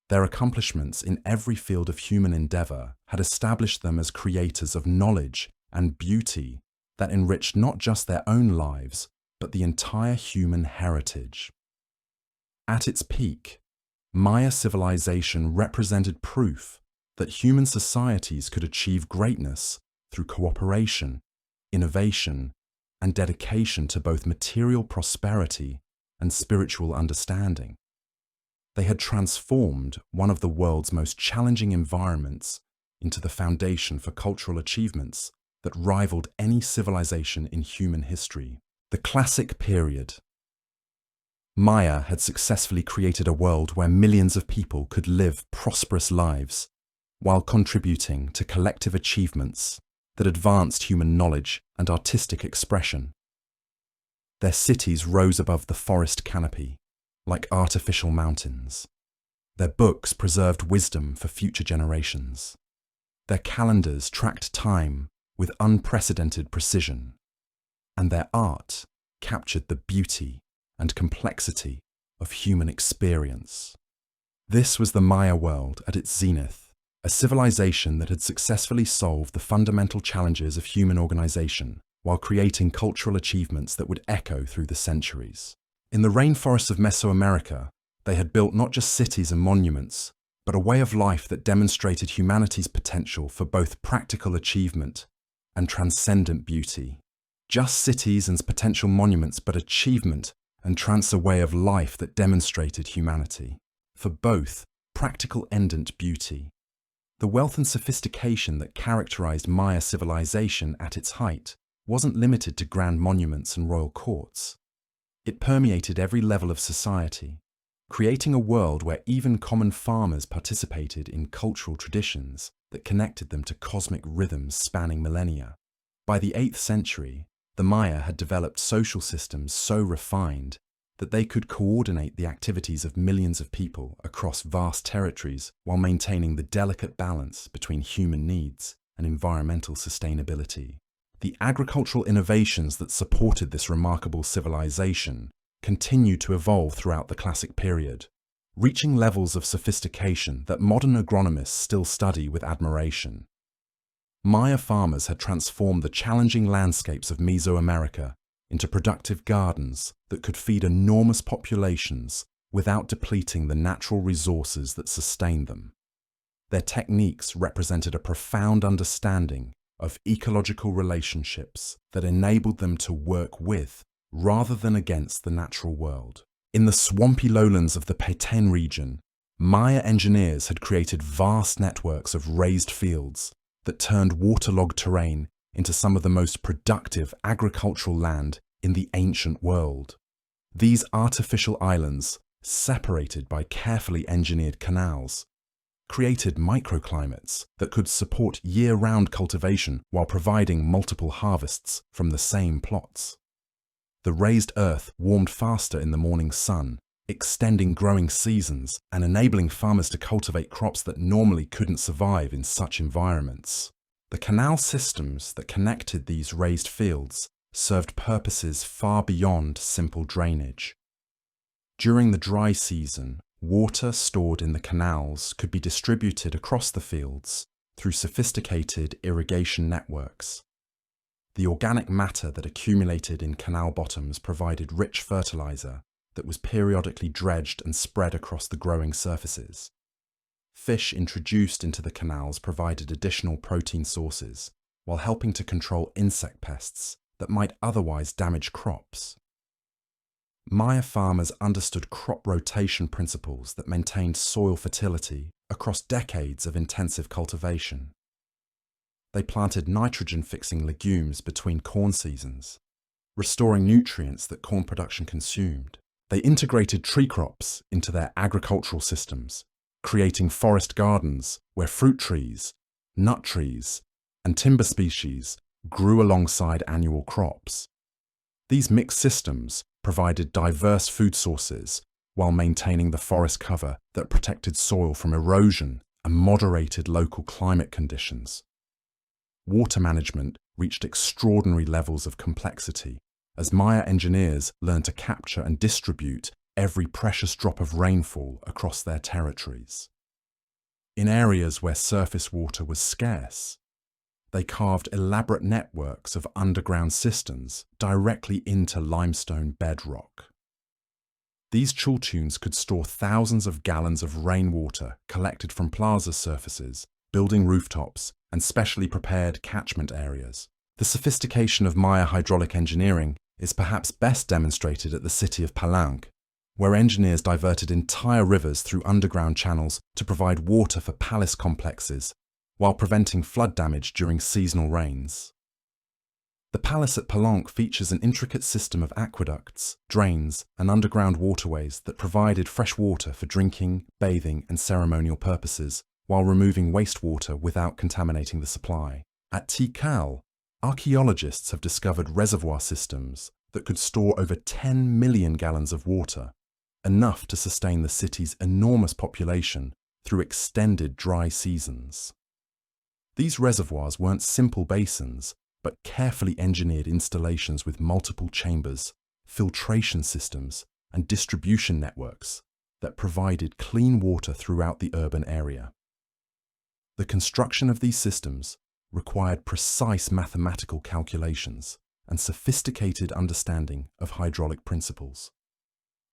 Their accomplishments in every field of human endeavor had established them as creators of knowledge and beauty that enriched not just their own lives, but the entire human heritage. At its peak, Maya civilization represented proof that human societies could achieve greatness through cooperation, innovation, and dedication to both material prosperity and spiritual understanding. They had transformed one of the world's most challenging environments into the foundation for cultural achievements that rivaled any civilization in human history. The Classic Period. Maya had successfully created a world where millions of people could live prosperous lives while contributing to collective achievements that advanced human knowledge and artistic expression. Their cities rose above the forest canopy, like artificial mountains. Their books preserved wisdom for future generations. Their calendars tracked time with unprecedented precision, and their art captured the beauty and complexity of human experience. This was the Maya world at its zenith, a civilization that had successfully solved the fundamental challenges of human organization while creating cultural achievements that would echo through the centuries. In the rainforests of Mesoamerica, they had built not just cities and monuments, but a way of life that demonstrated humanity's potential for both practical achievement and transcendent beauty. Just cities and potential monuments, but achievement and a way of life that demonstrated humanity. For both, practical and beauty. The wealth and sophistication that characterized Maya civilization at its height wasn't limited to grand monuments and royal courts. It permeated every level of society, creating a world where even common farmers participated in cultural traditions that connected them to cosmic rhythms spanning millennia. By the 8th century, the Maya had developed social systems so refined that they could coordinate the activities of millions of people across vast territories while maintaining the delicate balance between human needs and environmental sustainability. The agricultural innovations that supported this remarkable civilization continued to evolve throughout the Classic period, reaching levels of sophistication that modern agronomists still study with admiration. Maya farmers had transformed the challenging landscapes of Mesoamerica into productive gardens that could feed enormous populations without depleting the natural resources that sustained them. Their techniques represented a profound understanding of ecological relationships that enabled them to work with rather than against the natural world. In the swampy lowlands of the Petén region, Maya engineers had created vast networks of raised fields that turned waterlogged terrain into some of the most productive agricultural land in the ancient world. These artificial islands, separated by carefully engineered canals, created microclimates that could support year-round cultivation while providing multiple harvests from the same plots. The raised earth warmed faster in the morning sun, extending growing seasons and enabling farmers to cultivate crops that normally couldn't survive in such environments. The canal systems that connected these raised fields served purposes far beyond simple drainage. During the dry season, water stored in the canals could be distributed across the fields through sophisticated irrigation networks. The organic matter that accumulated in canal bottoms provided rich fertilizer that was periodically dredged and spread across the growing surfaces. Fish introduced into the canals provided additional protein sources, while helping to control insect pests that might otherwise damage crops. Maya farmers understood crop rotation principles that maintained soil fertility across decades of intensive cultivation. They planted nitrogen-fixing legumes between corn seasons, restoring nutrients that corn production consumed. They integrated tree crops into their agricultural systems, creating forest gardens where fruit trees, nut trees, and timber species grew alongside annual crops. These mixed systems provided diverse food sources while maintaining the forest cover that protected soil from erosion and moderated local climate conditions. Water management reached extraordinary levels of complexity as Maya engineers learned to capture and distribute every precious drop of rainfall across their territories. In areas where surface water was scarce, they carved elaborate networks of underground cisterns directly into limestone bedrock. These chultunes could store thousands of gallons of rainwater collected from plaza surfaces, building rooftops, and specially prepared catchment areas. The sophistication of Maya hydraulic engineering is perhaps best demonstrated at the city of Palenque, where engineers diverted entire rivers through underground channels to provide water for palace complexes, while preventing flood damage during seasonal rains. The palace at Palenque features an intricate system of aqueducts, drains, and underground waterways that provided fresh water for drinking, bathing, and ceremonial purposes, while removing wastewater without contaminating the supply. At Tikal, archaeologists have discovered reservoir systems that could store over 10 million gallons of water, enough to sustain the city's enormous population through extended dry seasons. These reservoirs weren't simple basins, but carefully engineered installations with multiple chambers, filtration systems, and distribution networks that provided clean water throughout the urban area. The construction of these systems required precise mathematical calculations and sophisticated understanding of hydraulic principles.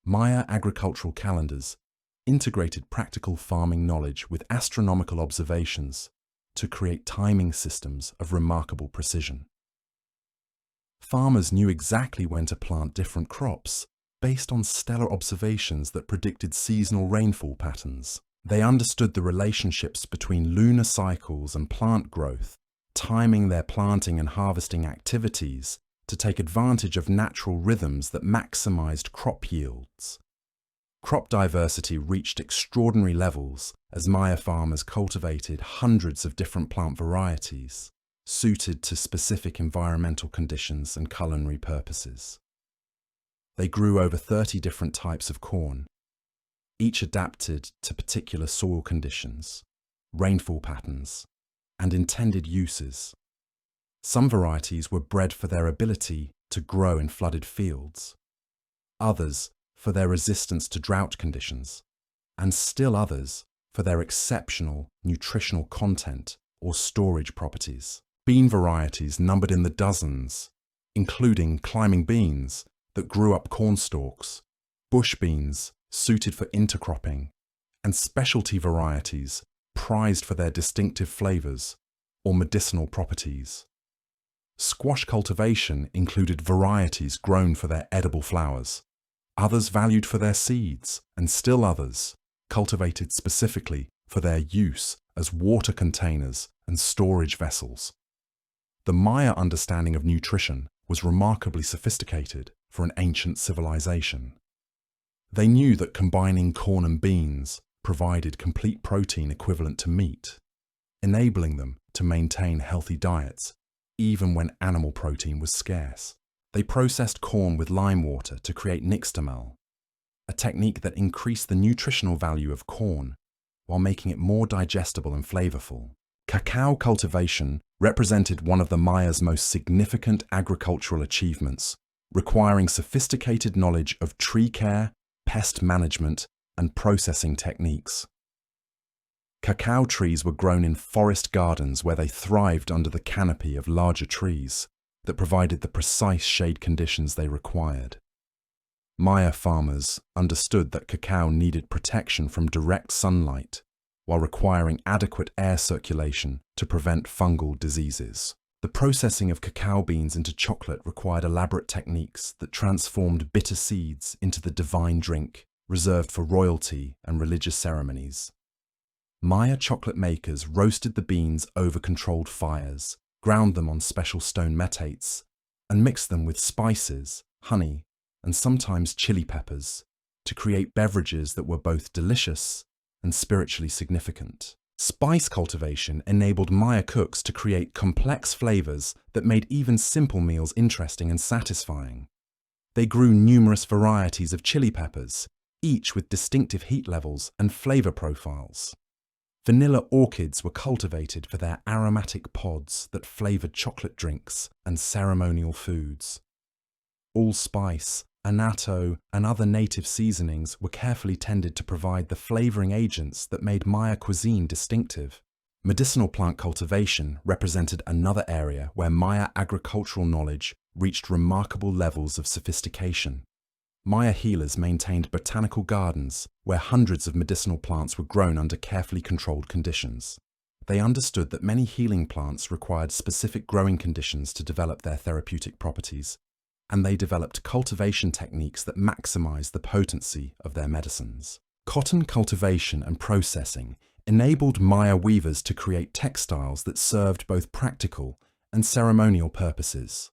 Maya agricultural calendars integrated practical farming knowledge with astronomical observations to create timing systems of remarkable precision. Farmers knew exactly when to plant different crops based on stellar observations that predicted seasonal rainfall patterns. They understood the relationships between lunar cycles and plant growth, timing their planting and harvesting activities to take advantage of natural rhythms that maximized crop yields. Crop diversity reached extraordinary levels as Maya farmers cultivated hundreds of different plant varieties, suited to specific environmental conditions and culinary purposes. They grew over 30 different types of corn, each adapted to particular soil conditions, rainfall patterns, and intended uses. Some varieties were bred for their ability to grow in flooded fields, others for their resistance to drought conditions, and still others for their exceptional nutritional content or storage properties. Bean varieties numbered in the dozens, including climbing beans that grew up corn stalks, bush beans suited for intercropping, and specialty varieties prized for their distinctive flavors or medicinal properties. Squash cultivation included varieties grown for their edible flowers, others valued for their seeds, and still others cultivated specifically for their use as water containers and storage vessels. The Maya understanding of nutrition was remarkably sophisticated for an ancient civilization. They knew that combining corn and beans provided complete protein equivalent to meat, enabling them to maintain healthy diets even when animal protein was scarce. They processed corn with lime water to create nixtamal, a technique that increased the nutritional value of corn while making it more digestible and flavorful. Cacao cultivation represented one of the Maya's most significant agricultural achievements, requiring sophisticated knowledge of tree care, pest management, and processing techniques. Cacao trees were grown in forest gardens where they thrived under the canopy of larger trees that provided the precise shade conditions they required. Maya farmers understood that cacao needed protection from direct sunlight while requiring adequate air circulation to prevent fungal diseases. The processing of cacao beans into chocolate required elaborate techniques that transformed bitter seeds into the divine drink reserved for royalty and religious ceremonies. Maya chocolate makers roasted the beans over controlled fires, ground them on special stone metates, and mixed them with spices, honey, and sometimes chili peppers to create beverages that were both delicious and spiritually significant. Spice cultivation enabled Maya cooks to create complex flavors that made even simple meals interesting and satisfying. They grew numerous varieties of chili peppers, each with distinctive heat levels and flavor profiles. Vanilla orchids were cultivated for their aromatic pods that flavored chocolate drinks and ceremonial foods. Allspice, annatto, and other native seasonings were carefully tended to provide the flavoring agents that made Maya cuisine distinctive. Medicinal plant cultivation represented another area where Maya agricultural knowledge reached remarkable levels of sophistication. Maya healers maintained botanical gardens where hundreds of medicinal plants were grown under carefully controlled conditions. They understood that many healing plants required specific growing conditions to develop their therapeutic properties, and they developed cultivation techniques that maximized the potency of their medicines. Cotton cultivation and processing enabled Maya weavers to create textiles that served both practical and ceremonial purposes.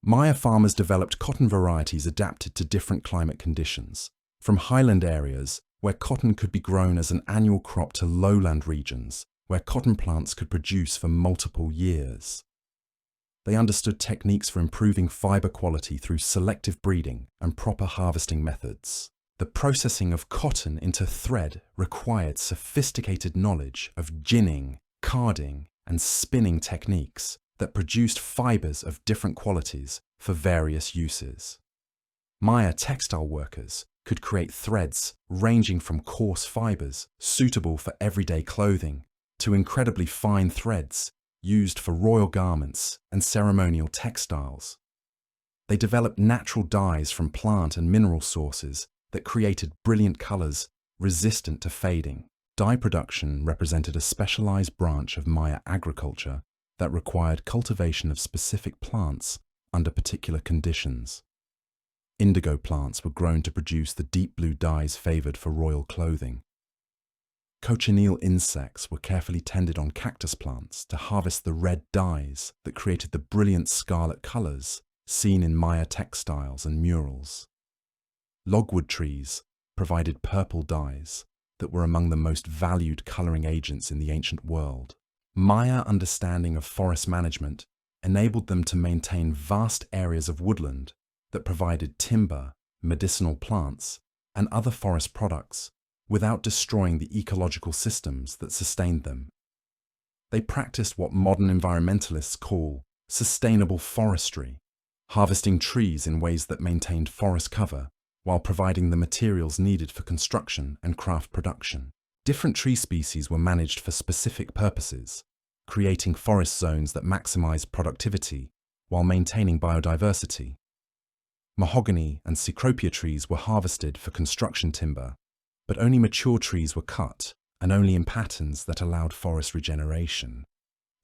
Maya farmers developed cotton varieties adapted to different climate conditions, from highland areas where cotton could be grown as an annual crop to lowland regions where cotton plants could produce for multiple years. They understood techniques for improving fiber quality through selective breeding and proper harvesting methods. The processing of cotton into thread required sophisticated knowledge of ginning, carding, and spinning techniques that produced fibers of different qualities for various uses. Maya textile workers could create threads ranging from coarse fibers suitable for everyday clothing to incredibly fine threads used for royal garments and ceremonial textiles. They developed natural dyes from plant and mineral sources that created brilliant colors resistant to fading. Dye production represented a specialized branch of Maya agriculture that required cultivation of specific plants under particular conditions. Indigo plants were grown to produce the deep blue dyes favored for royal clothing. Cochineal insects were carefully tended on cactus plants to harvest the red dyes that created the brilliant scarlet colors seen in Maya textiles and murals. Logwood trees provided purple dyes that were among the most valued coloring agents in the ancient world. Maya understanding of forest management enabled them to maintain vast areas of woodland that provided timber, medicinal plants, and other forest products without destroying the ecological systems that sustained them. They practiced what modern environmentalists call sustainable forestry, harvesting trees in ways that maintained forest cover while providing the materials needed for construction and craft production. Different tree species were managed for specific purposes, creating forest zones that maximized productivity while maintaining biodiversity. Mahogany and cecropia trees were harvested for construction timber, but only mature trees were cut, and only in patterns that allowed forest regeneration.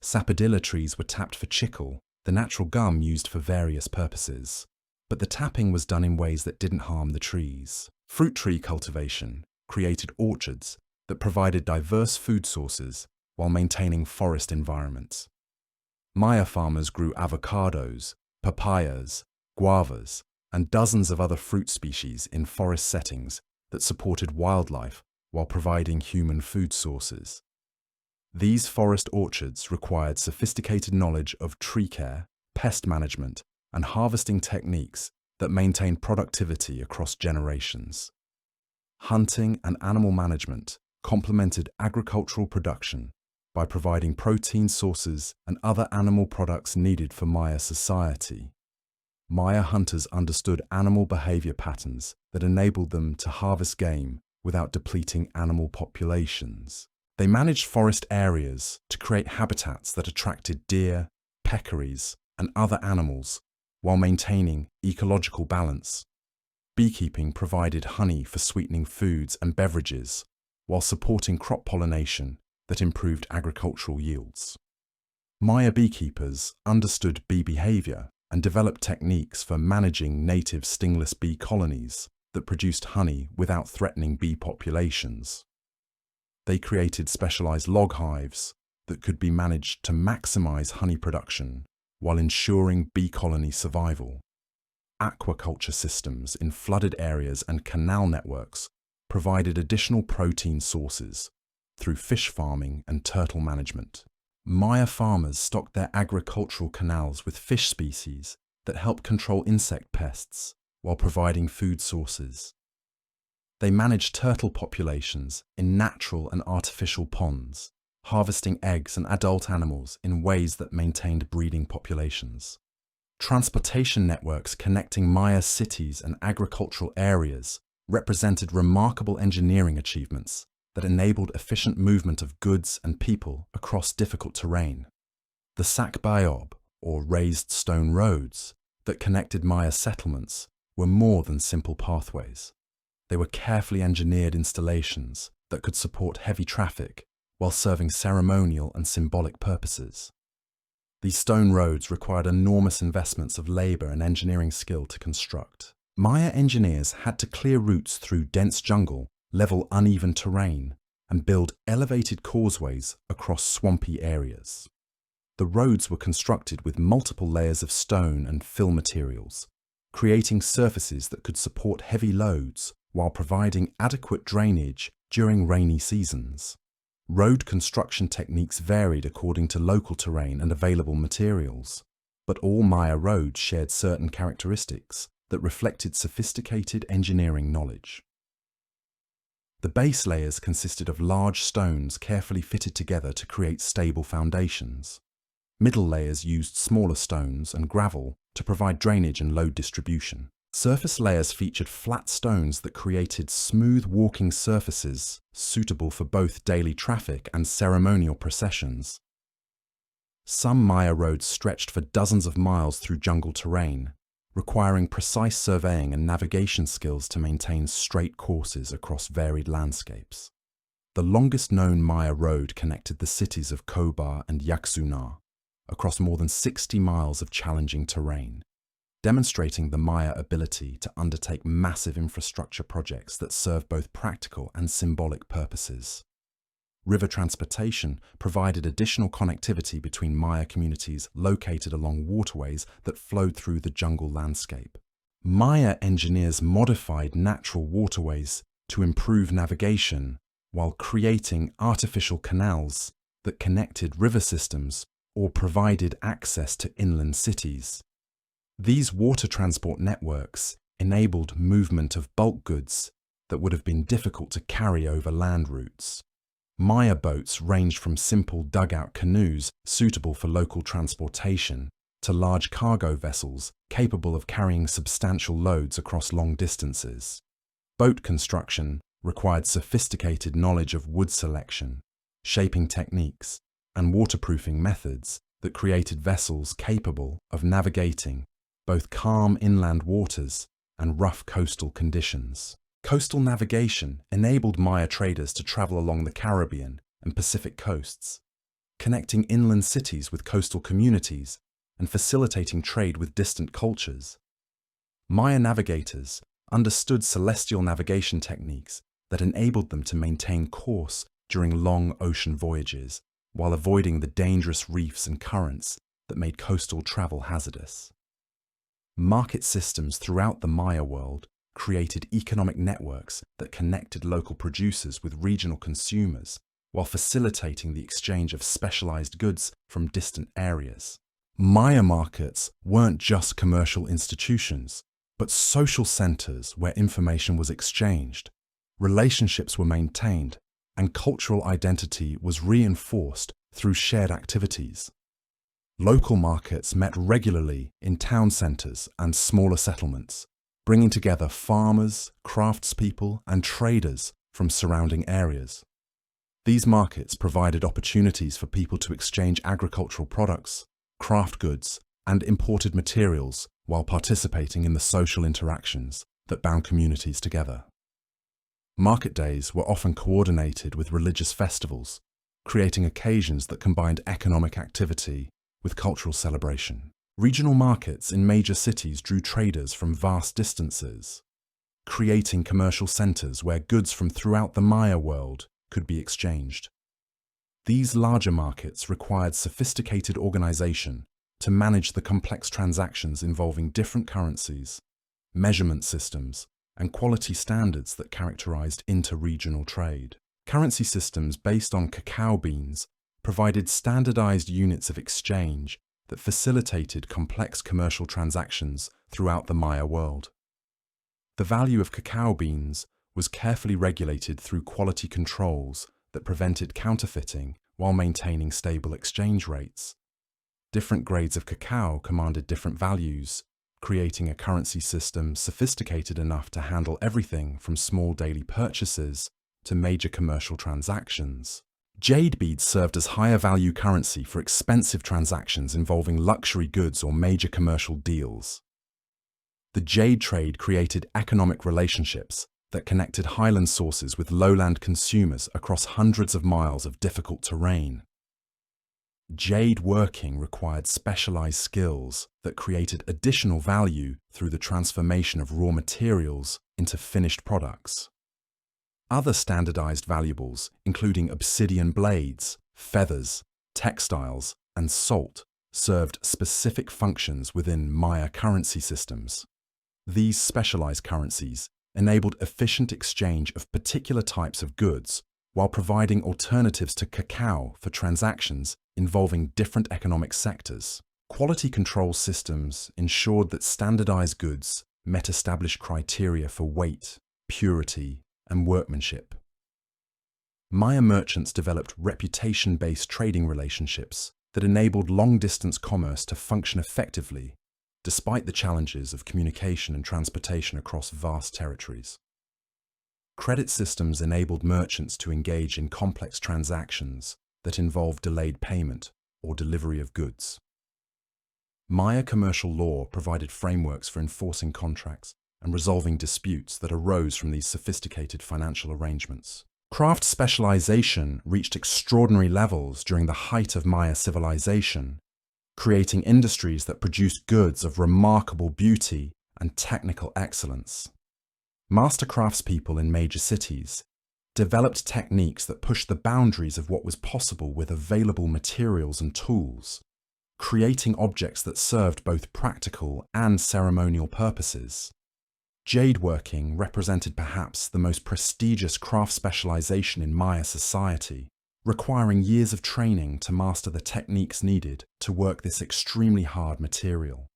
Sapodilla trees were tapped for chicle, the natural gum used for various purposes, but the tapping was done in ways that didn't harm the trees. Fruit tree cultivation created orchards that provided diverse food sources while maintaining forest environments. Maya farmers grew avocados, papayas, guavas, and dozens of other fruit species in forest settings that supported wildlife while providing human food sources. These forest orchards required sophisticated knowledge of tree care, pest management, and harvesting techniques that maintained productivity across generations. Hunting and animal management complemented agricultural production by providing protein sources and other animal products needed for Maya society. Maya hunters understood animal behavior patterns that enabled them to harvest game without depleting animal populations. They managed forest areas to create habitats that attracted deer, peccaries, and other animals while maintaining ecological balance. Beekeeping provided honey for sweetening foods and beverages while supporting crop pollination that improved agricultural yields. Maya beekeepers understood bee behavior and developed techniques for managing native stingless bee colonies that produced honey without threatening bee populations. They created specialized log hives that could be managed to maximize honey production while ensuring bee colony survival. Aquaculture systems in flooded areas and canal networks provided additional protein sources through fish farming and turtle management. Maya farmers stocked their agricultural canals with fish species that help control insect pests while providing food sources. They managed turtle populations in natural and artificial ponds, harvesting eggs and adult animals in ways that maintained breeding populations. Transportation networks connecting Maya cities and agricultural areas represented remarkable engineering achievements that enabled efficient movement of goods and people across difficult terrain. The Sakbayob, or raised stone roads, that connected Maya settlements were more than simple pathways. They were carefully engineered installations that could support heavy traffic while serving ceremonial and symbolic purposes. These stone roads required enormous investments of labor and engineering skill to construct. Maya engineers had to clear routes through dense jungle, level uneven terrain, and build elevated causeways across swampy areas. The roads were constructed with multiple layers of stone and fill materials, creating surfaces that could support heavy loads while providing adequate drainage during rainy seasons. Road construction techniques varied according to local terrain and available materials, but all Maya roads shared certain characteristics that reflected sophisticated engineering knowledge. The base layers consisted of large stones carefully fitted together to create stable foundations. Middle layers used smaller stones and gravel to provide drainage and load distribution. Surface layers featured flat stones that created smooth walking surfaces suitable for both daily traffic and ceremonial processions. Some Maya roads stretched for dozens of miles through jungle terrain, requiring precise surveying and navigation skills to maintain straight courses across varied landscapes. The longest known Maya road connected the cities of Kobar and Yaxunar across more than 60 miles of challenging terrain, demonstrating the Maya ability to undertake massive infrastructure projects that serve both practical and symbolic purposes. River transportation provided additional connectivity between Maya communities located along waterways that flowed through the jungle landscape. Maya engineers modified natural waterways to improve navigation while creating artificial canals that connected river systems or provided access to inland cities. These water transport networks enabled movement of bulk goods that would have been difficult to carry over land routes. Maya boats ranged from simple dugout canoes suitable for local transportation to large cargo vessels capable of carrying substantial loads across long distances. Boat construction required sophisticated knowledge of wood selection, shaping techniques, and waterproofing methods that created vessels capable of navigating both calm inland waters and rough coastal conditions. Coastal navigation enabled Maya traders to travel along the Caribbean and Pacific coasts, connecting inland cities with coastal communities and facilitating trade with distant cultures. Maya navigators understood celestial navigation techniques that enabled them to maintain course during long ocean voyages while avoiding the dangerous reefs and currents that made coastal travel hazardous. Market systems throughout the Maya world created economic networks that connected local producers with regional consumers while facilitating the exchange of specialized goods from distant areas. Maya markets weren't just commercial institutions, but social centers where information was exchanged, relationships were maintained, and cultural identity was reinforced through shared activities. Local markets met regularly in town centers and smaller settlements, bringing together farmers, craftspeople, and traders from surrounding areas. These markets provided opportunities for people to exchange agricultural products, craft goods, and imported materials while participating in the social interactions that bound communities together. Market days were often coordinated with religious festivals, creating occasions that combined economic activity with cultural celebration. Regional markets in major cities drew traders from vast distances, creating commercial centers where goods from throughout the Maya world could be exchanged. These larger markets required sophisticated organization to manage the complex transactions involving different currencies, measurement systems, and quality standards that characterized inter-regional trade. Currency systems based on cacao beans provided standardized units of exchange that facilitated complex commercial transactions throughout the Maya world. The value of cacao beans was carefully regulated through quality controls that prevented counterfeiting while maintaining stable exchange rates. Different grades of cacao commanded different values, creating a currency system sophisticated enough to handle everything from small daily purchases to major commercial transactions. Jade beads served as higher value currency for expensive transactions involving luxury goods or major commercial deals. The jade trade created economic relationships that connected highland sources with lowland consumers across hundreds of miles of difficult terrain. Jade working required specialized skills that created additional value through the transformation of raw materials into finished products. Other standardized valuables, including obsidian blades, feathers, textiles, and salt, served specific functions within Maya currency systems. These specialized currencies enabled efficient exchange of particular types of goods while providing alternatives to cacao for transactions involving different economic sectors. Quality control systems ensured that standardized goods met established criteria for weight, purity, and workmanship. Maya merchants developed reputation-based trading relationships that enabled long-distance commerce to function effectively, despite the challenges of communication and transportation across vast territories. Credit systems enabled merchants to engage in complex transactions that involved delayed payment or delivery of goods. Maya commercial law provided frameworks for enforcing contracts and resolving disputes that arose from these sophisticated financial arrangements. Craft specialization reached extraordinary levels during the height of Maya civilization, creating industries that produced goods of remarkable beauty and technical excellence. Master craftspeople in major cities developed techniques that pushed the boundaries of what was possible with available materials and tools, creating objects that served both practical and ceremonial purposes. Jade working represented perhaps the most prestigious craft specialization in Maya society, requiring years of training to master the techniques needed to work this extremely hard material.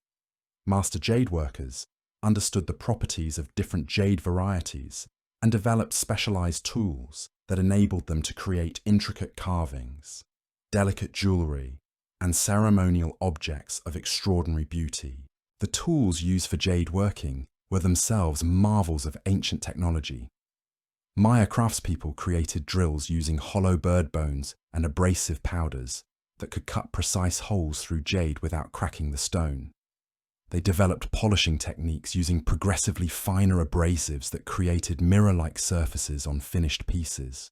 Master jade workers understood the properties of different jade varieties and developed specialized tools that enabled them to create intricate carvings, delicate jewelry, and ceremonial objects of extraordinary beauty. The tools used for jade working were themselves marvels of ancient technology. Maya craftspeople created drills using hollow bird bones and abrasive powders that could cut precise holes through jade without cracking the stone. They developed polishing techniques using progressively finer abrasives that created mirror-like surfaces on finished pieces.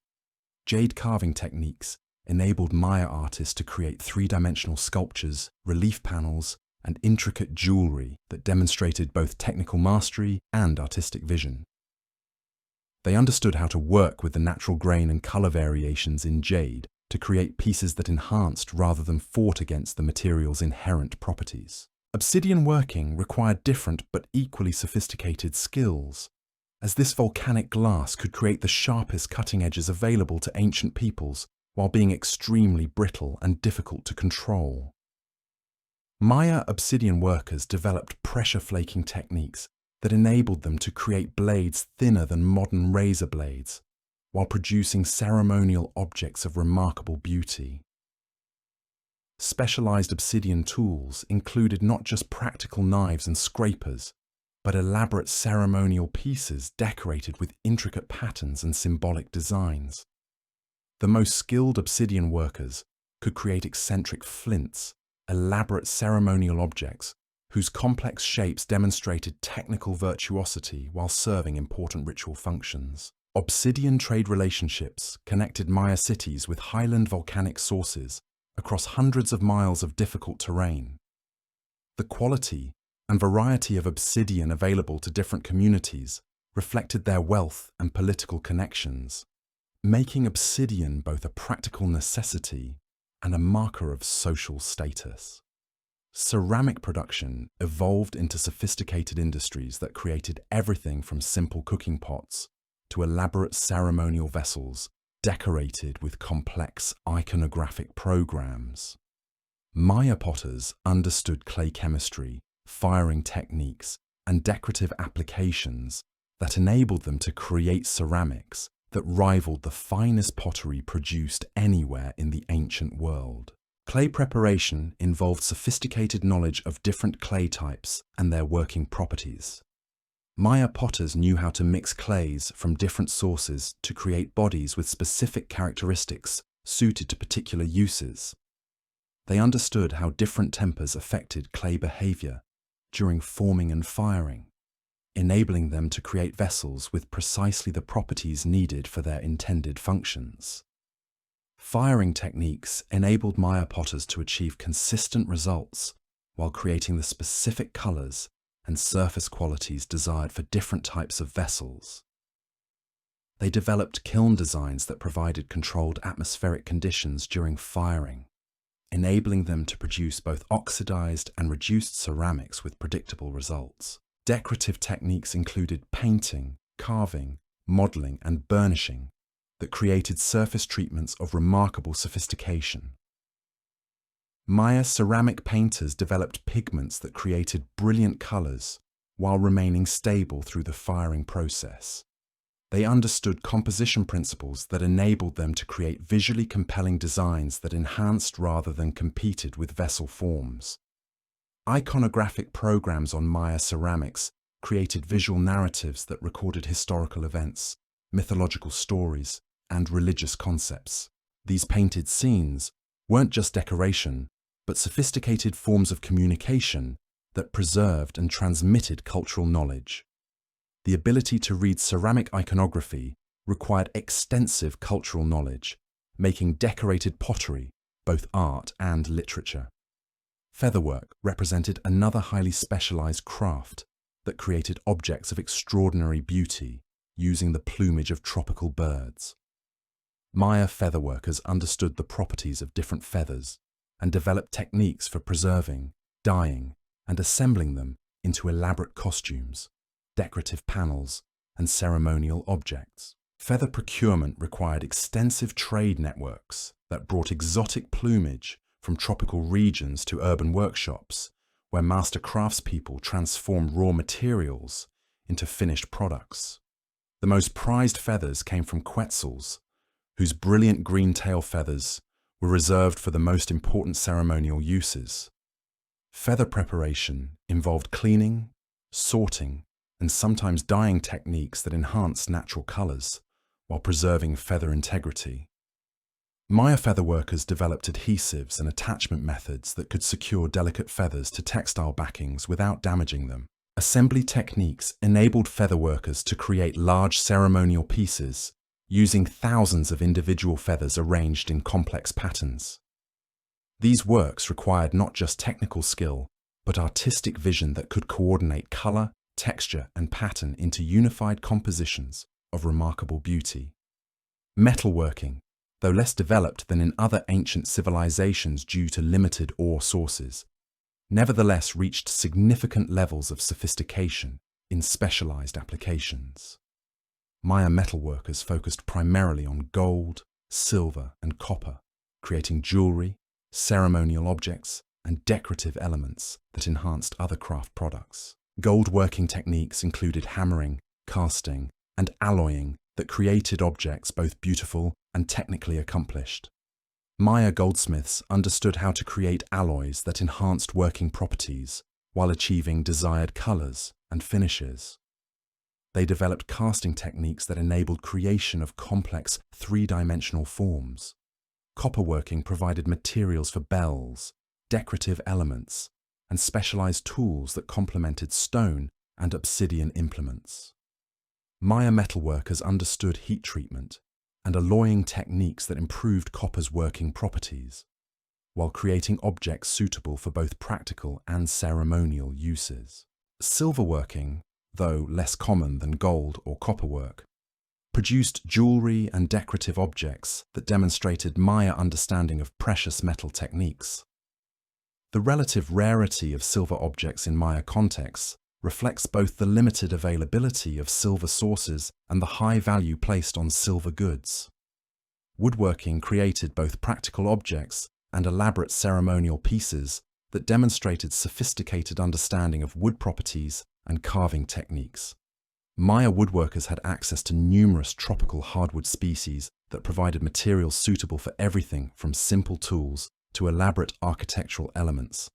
Jade carving techniques enabled Maya artists to create three-dimensional sculptures, relief panels, and intricate jewelry that demonstrated both technical mastery and artistic vision. They understood how to work with the natural grain and color variations in jade to create pieces that enhanced rather than fought against the material's inherent properties. Obsidian working required different but equally sophisticated skills, as this volcanic glass could create the sharpest cutting edges available to ancient peoples while being extremely brittle and difficult to control. Maya obsidian workers developed pressure flaking techniques that enabled them to create blades thinner than modern razor blades, while producing ceremonial objects of remarkable beauty. Specialized obsidian tools included not just practical knives and scrapers, but elaborate ceremonial pieces decorated with intricate patterns and symbolic designs. The most skilled obsidian workers could create eccentric flints, elaborate ceremonial objects whose complex shapes demonstrated technical virtuosity while serving important ritual functions. Obsidian trade relationships connected Maya cities with highland volcanic sources across hundreds of miles of difficult terrain. The quality and variety of obsidian available to different communities reflected their wealth and political connections, making obsidian both a practical necessity and a marker of social status. Ceramic production evolved into sophisticated industries that created everything from simple cooking pots to elaborate ceremonial vessels decorated with complex iconographic programs. Maya potters understood clay chemistry, firing techniques, and decorative applications that enabled them to create ceramics that rivaled the finest pottery produced anywhere in the ancient world. Clay preparation involved sophisticated knowledge of different clay types and their working properties. Maya potters knew how to mix clays from different sources to create bodies with specific characteristics suited to particular uses. They understood how different tempers affected clay behavior during forming and firing, enabling them to create vessels with precisely the properties needed for their intended functions. Firing techniques enabled Maya potters to achieve consistent results while creating the specific colors and surface qualities desired for different types of vessels. They developed kiln designs that provided controlled atmospheric conditions during firing, enabling them to produce both oxidized and reduced ceramics with predictable results. Decorative techniques included painting, carving, modeling, and burnishing that created surface treatments of remarkable sophistication. Maya ceramic painters developed pigments that created brilliant colors while remaining stable through the firing process. They understood composition principles that enabled them to create visually compelling designs that enhanced rather than competed with vessel forms. Iconographic programs on Maya ceramics created visual narratives that recorded historical events, mythological stories, and religious concepts. These painted scenes weren't just decoration, but sophisticated forms of communication that preserved and transmitted cultural knowledge. The ability to read ceramic iconography required extensive cultural knowledge, making decorated pottery both art and literature. Featherwork represented another highly specialized craft that created objects of extraordinary beauty using the plumage of tropical birds. Maya featherworkers understood the properties of different feathers and developed techniques for preserving, dyeing, and assembling them into elaborate costumes, decorative panels, and ceremonial objects. Feather procurement required extensive trade networks that brought exotic plumage from tropical regions to urban workshops, where master craftspeople transformed raw materials into finished products. The most prized feathers came from quetzals, whose brilliant green tail feathers were reserved for the most important ceremonial uses. Feather preparation involved cleaning, sorting, and sometimes dyeing techniques that enhanced natural colors while preserving feather integrity. Maya featherworkers developed adhesives and attachment methods that could secure delicate feathers to textile backings without damaging them. Assembly techniques enabled featherworkers to create large ceremonial pieces using thousands of individual feathers arranged in complex patterns. These works required not just technical skill, but artistic vision that could coordinate color, texture, and pattern into unified compositions of remarkable beauty. Metalworking, though less developed than in other ancient civilizations due to limited ore sources, nevertheless reached significant levels of sophistication in specialized applications. Maya metalworkers focused primarily on gold, silver, and copper, creating jewelry, ceremonial objects, and decorative elements that enhanced other craft products. Gold working techniques included hammering, casting, and alloying that created objects both beautiful and technically accomplished. Maya goldsmiths understood how to create alloys that enhanced working properties while achieving desired colors and finishes. They developed casting techniques that enabled creation of complex three-dimensional forms. Copperworking provided materials for bells, decorative elements, and specialized tools that complemented stone and obsidian implements. Maya metalworkers understood heat treatment and alloying techniques that improved copper's working properties, while creating objects suitable for both practical and ceremonial uses. Silverworking, though less common than gold or copperwork, produced jewelry and decorative objects that demonstrated Maya understanding of precious metal techniques. The relative rarity of silver objects in Maya contexts reflects both the limited availability of silver sources and the high value placed on silver goods. Woodworking created both practical objects and elaborate ceremonial pieces that demonstrated sophisticated understanding of wood properties and carving techniques. Maya woodworkers had access to numerous tropical hardwood species that provided materials suitable for everything from simple tools to elaborate architectural elements.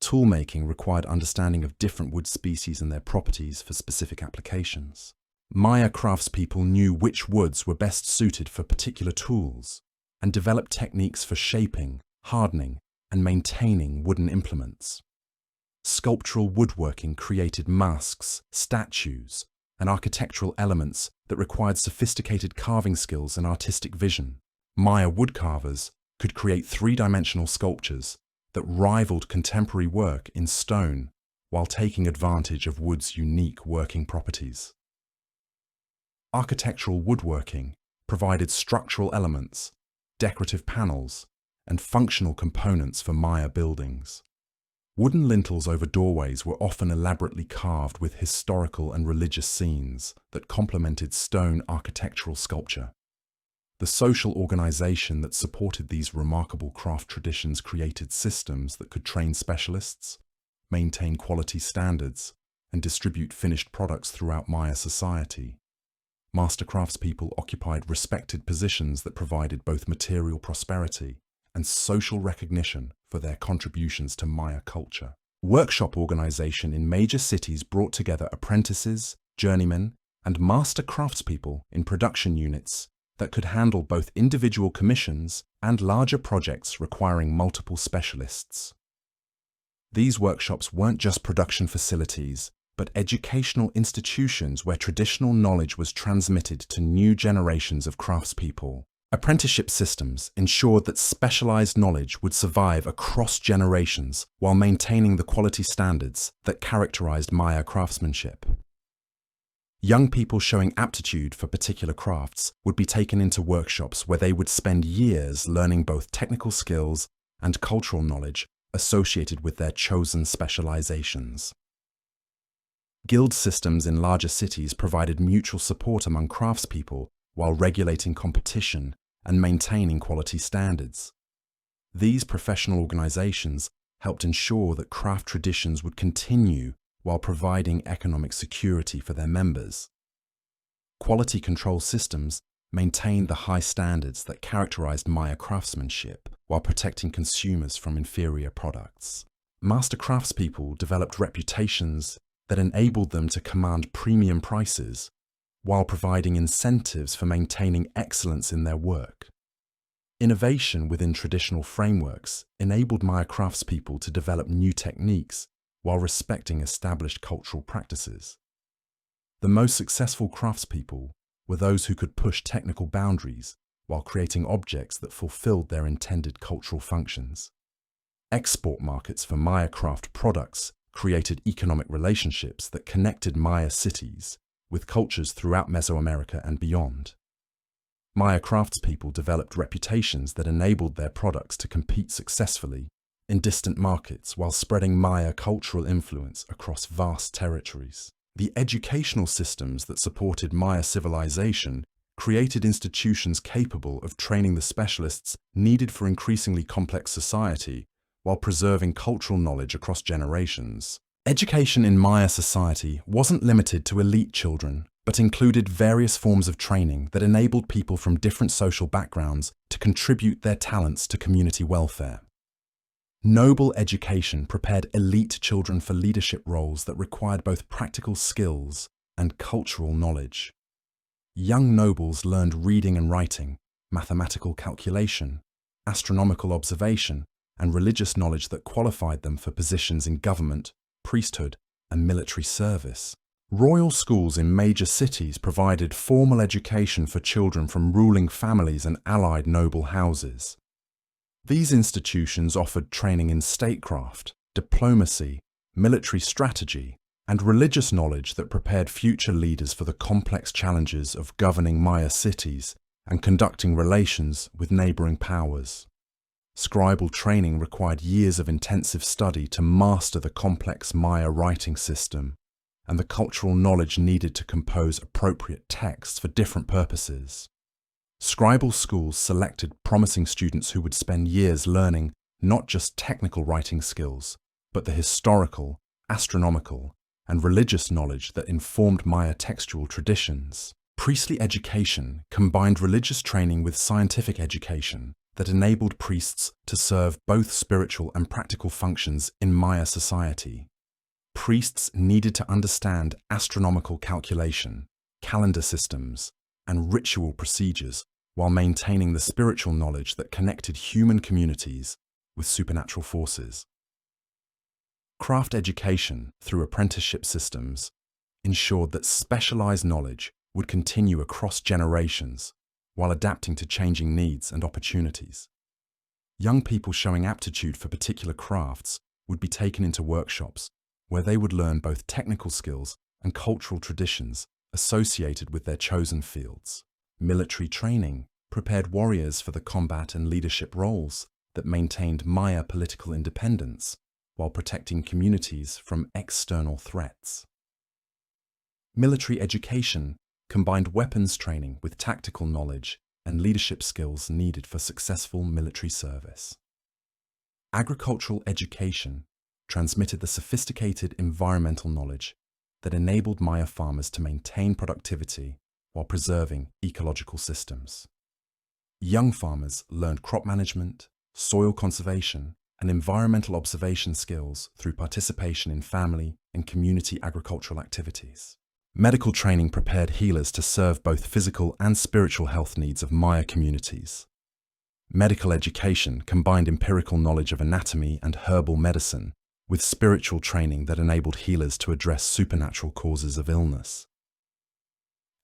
Toolmaking required understanding of different wood species and their properties for specific applications. Maya craftspeople knew which woods were best suited for particular tools and developed techniques for shaping, hardening, and maintaining wooden implements. Sculptural woodworking created masks, statues, and architectural elements that required sophisticated carving skills and artistic vision. Maya woodcarvers could create three-dimensional sculptures that rivaled contemporary work in stone while taking advantage of wood's unique working properties. Architectural woodworking provided structural elements, decorative panels, and functional components for Maya buildings. Wooden lintels over doorways were often elaborately carved with historical and religious scenes that complemented stone architectural sculpture. The social organization that supported these remarkable craft traditions created systems that could train specialists, maintain quality standards, and distribute finished products throughout Maya society. Master craftspeople occupied respected positions that provided both material prosperity and social recognition for their contributions to Maya culture. Workshop organization in major cities brought together apprentices, journeymen, and master craftspeople in production units that could handle both individual commissions and larger projects requiring multiple specialists. These workshops weren't just production facilities, but educational institutions where traditional knowledge was transmitted to new generations of craftspeople. Apprenticeship systems ensured that specialized knowledge would survive across generations while maintaining the quality standards that characterized Maya craftsmanship. Young people showing aptitude for particular crafts would be taken into workshops where they would spend years learning both technical skills and cultural knowledge associated with their chosen specializations. Guild systems in larger cities provided mutual support among craftspeople while regulating competition and maintaining quality standards. These professional organizations helped ensure that craft traditions would continue while providing economic security for their members. Quality control systems maintained the high standards that characterized Maya craftsmanship while protecting consumers from inferior products. Master craftspeople developed reputations that enabled them to command premium prices while providing incentives for maintaining excellence in their work. Innovation within traditional frameworks enabled Maya craftspeople to develop new techniques while respecting established cultural practices. The most successful craftspeople were those who could push technical boundaries while creating objects that fulfilled their intended cultural functions. Export markets for Maya craft products created economic relationships that connected Maya cities with cultures throughout Mesoamerica and beyond. Maya craftspeople developed reputations that enabled their products to compete successfully in distant markets while spreading Maya cultural influence across vast territories. The educational systems that supported Maya civilization created institutions capable of training the specialists needed for increasingly complex society while preserving cultural knowledge across generations. Education in Maya society wasn't limited to elite children, but included various forms of training that enabled people from different social backgrounds to contribute their talents to community welfare. Noble education prepared elite children for leadership roles that required both practical skills and cultural knowledge. Young nobles learned reading and writing, mathematical calculation, astronomical observation, and religious knowledge that qualified them for positions in government, priesthood, and military service. Royal schools in major cities provided formal education for children from ruling families and allied noble houses. These institutions offered training in statecraft, diplomacy, military strategy, and religious knowledge that prepared future leaders for the complex challenges of governing Maya cities and conducting relations with neighboring powers. Scribal training required years of intensive study to master the complex Maya writing system and the cultural knowledge needed to compose appropriate texts for different purposes. Scribal schools selected promising students who would spend years learning not just technical writing skills, but the historical, astronomical, and religious knowledge that informed Maya textual traditions. Priestly education combined religious training with scientific education that enabled priests to serve both spiritual and practical functions in Maya society. Priests needed to understand astronomical calculation, calendar systems, and ritual procedures while maintaining the spiritual knowledge that connected human communities with supernatural forces. Craft education through apprenticeship systems ensured that specialized knowledge would continue across generations while adapting to changing needs and opportunities. Young people showing aptitude for particular crafts would be taken into workshops where they would learn both technical skills and cultural traditions associated with their chosen fields. Military training prepared warriors for the combat and leadership roles that maintained Maya political independence while protecting communities from external threats. Military education combined weapons training with tactical knowledge and leadership skills needed for successful military service. Agricultural education transmitted the sophisticated environmental knowledge that enabled Maya farmers to maintain productivity while preserving ecological systems. Young farmers learned crop management, soil conservation, and environmental observation skills through participation in family and community agricultural activities. Medical training prepared healers to serve both physical and spiritual health needs of Maya communities. Medical education combined empirical knowledge of anatomy and herbal medicine with spiritual training that enabled healers to address supernatural causes of illness.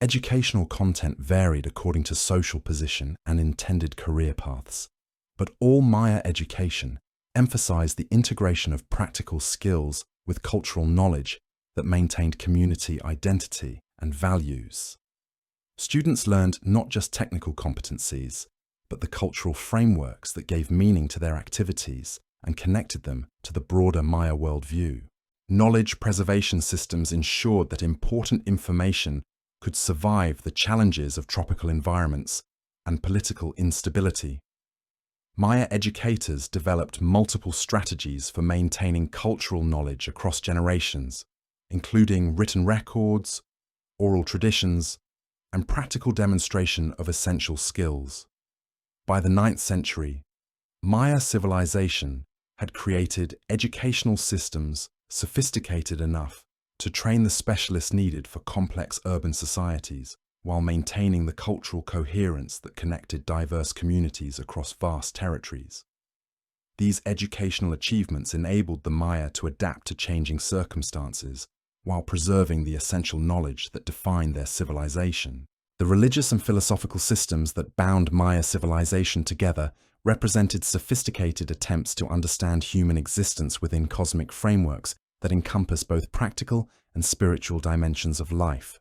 Educational content varied according to social position and intended career paths, but all Maya education emphasized the integration of practical skills with cultural knowledge that maintained community identity and values. Students learned not just technical competencies, but the cultural frameworks that gave meaning to their activities and connected them to the broader Maya worldview. Knowledge preservation systems ensured that important information could survive the challenges of tropical environments and political instability. Maya educators developed multiple strategies for maintaining cultural knowledge across generations, including written records, oral traditions, and practical demonstration of essential skills. By the 9th century, Maya civilization had created educational systems sophisticated enough to train the specialists needed for complex urban societies while maintaining the cultural coherence that connected diverse communities across vast territories. These educational achievements enabled the Maya to adapt to changing circumstances while preserving the essential knowledge that defined their civilization. The religious and philosophical systems that bound Maya civilization together represented sophisticated attempts to understand human existence within cosmic frameworks that encompass both practical and spiritual dimensions of life.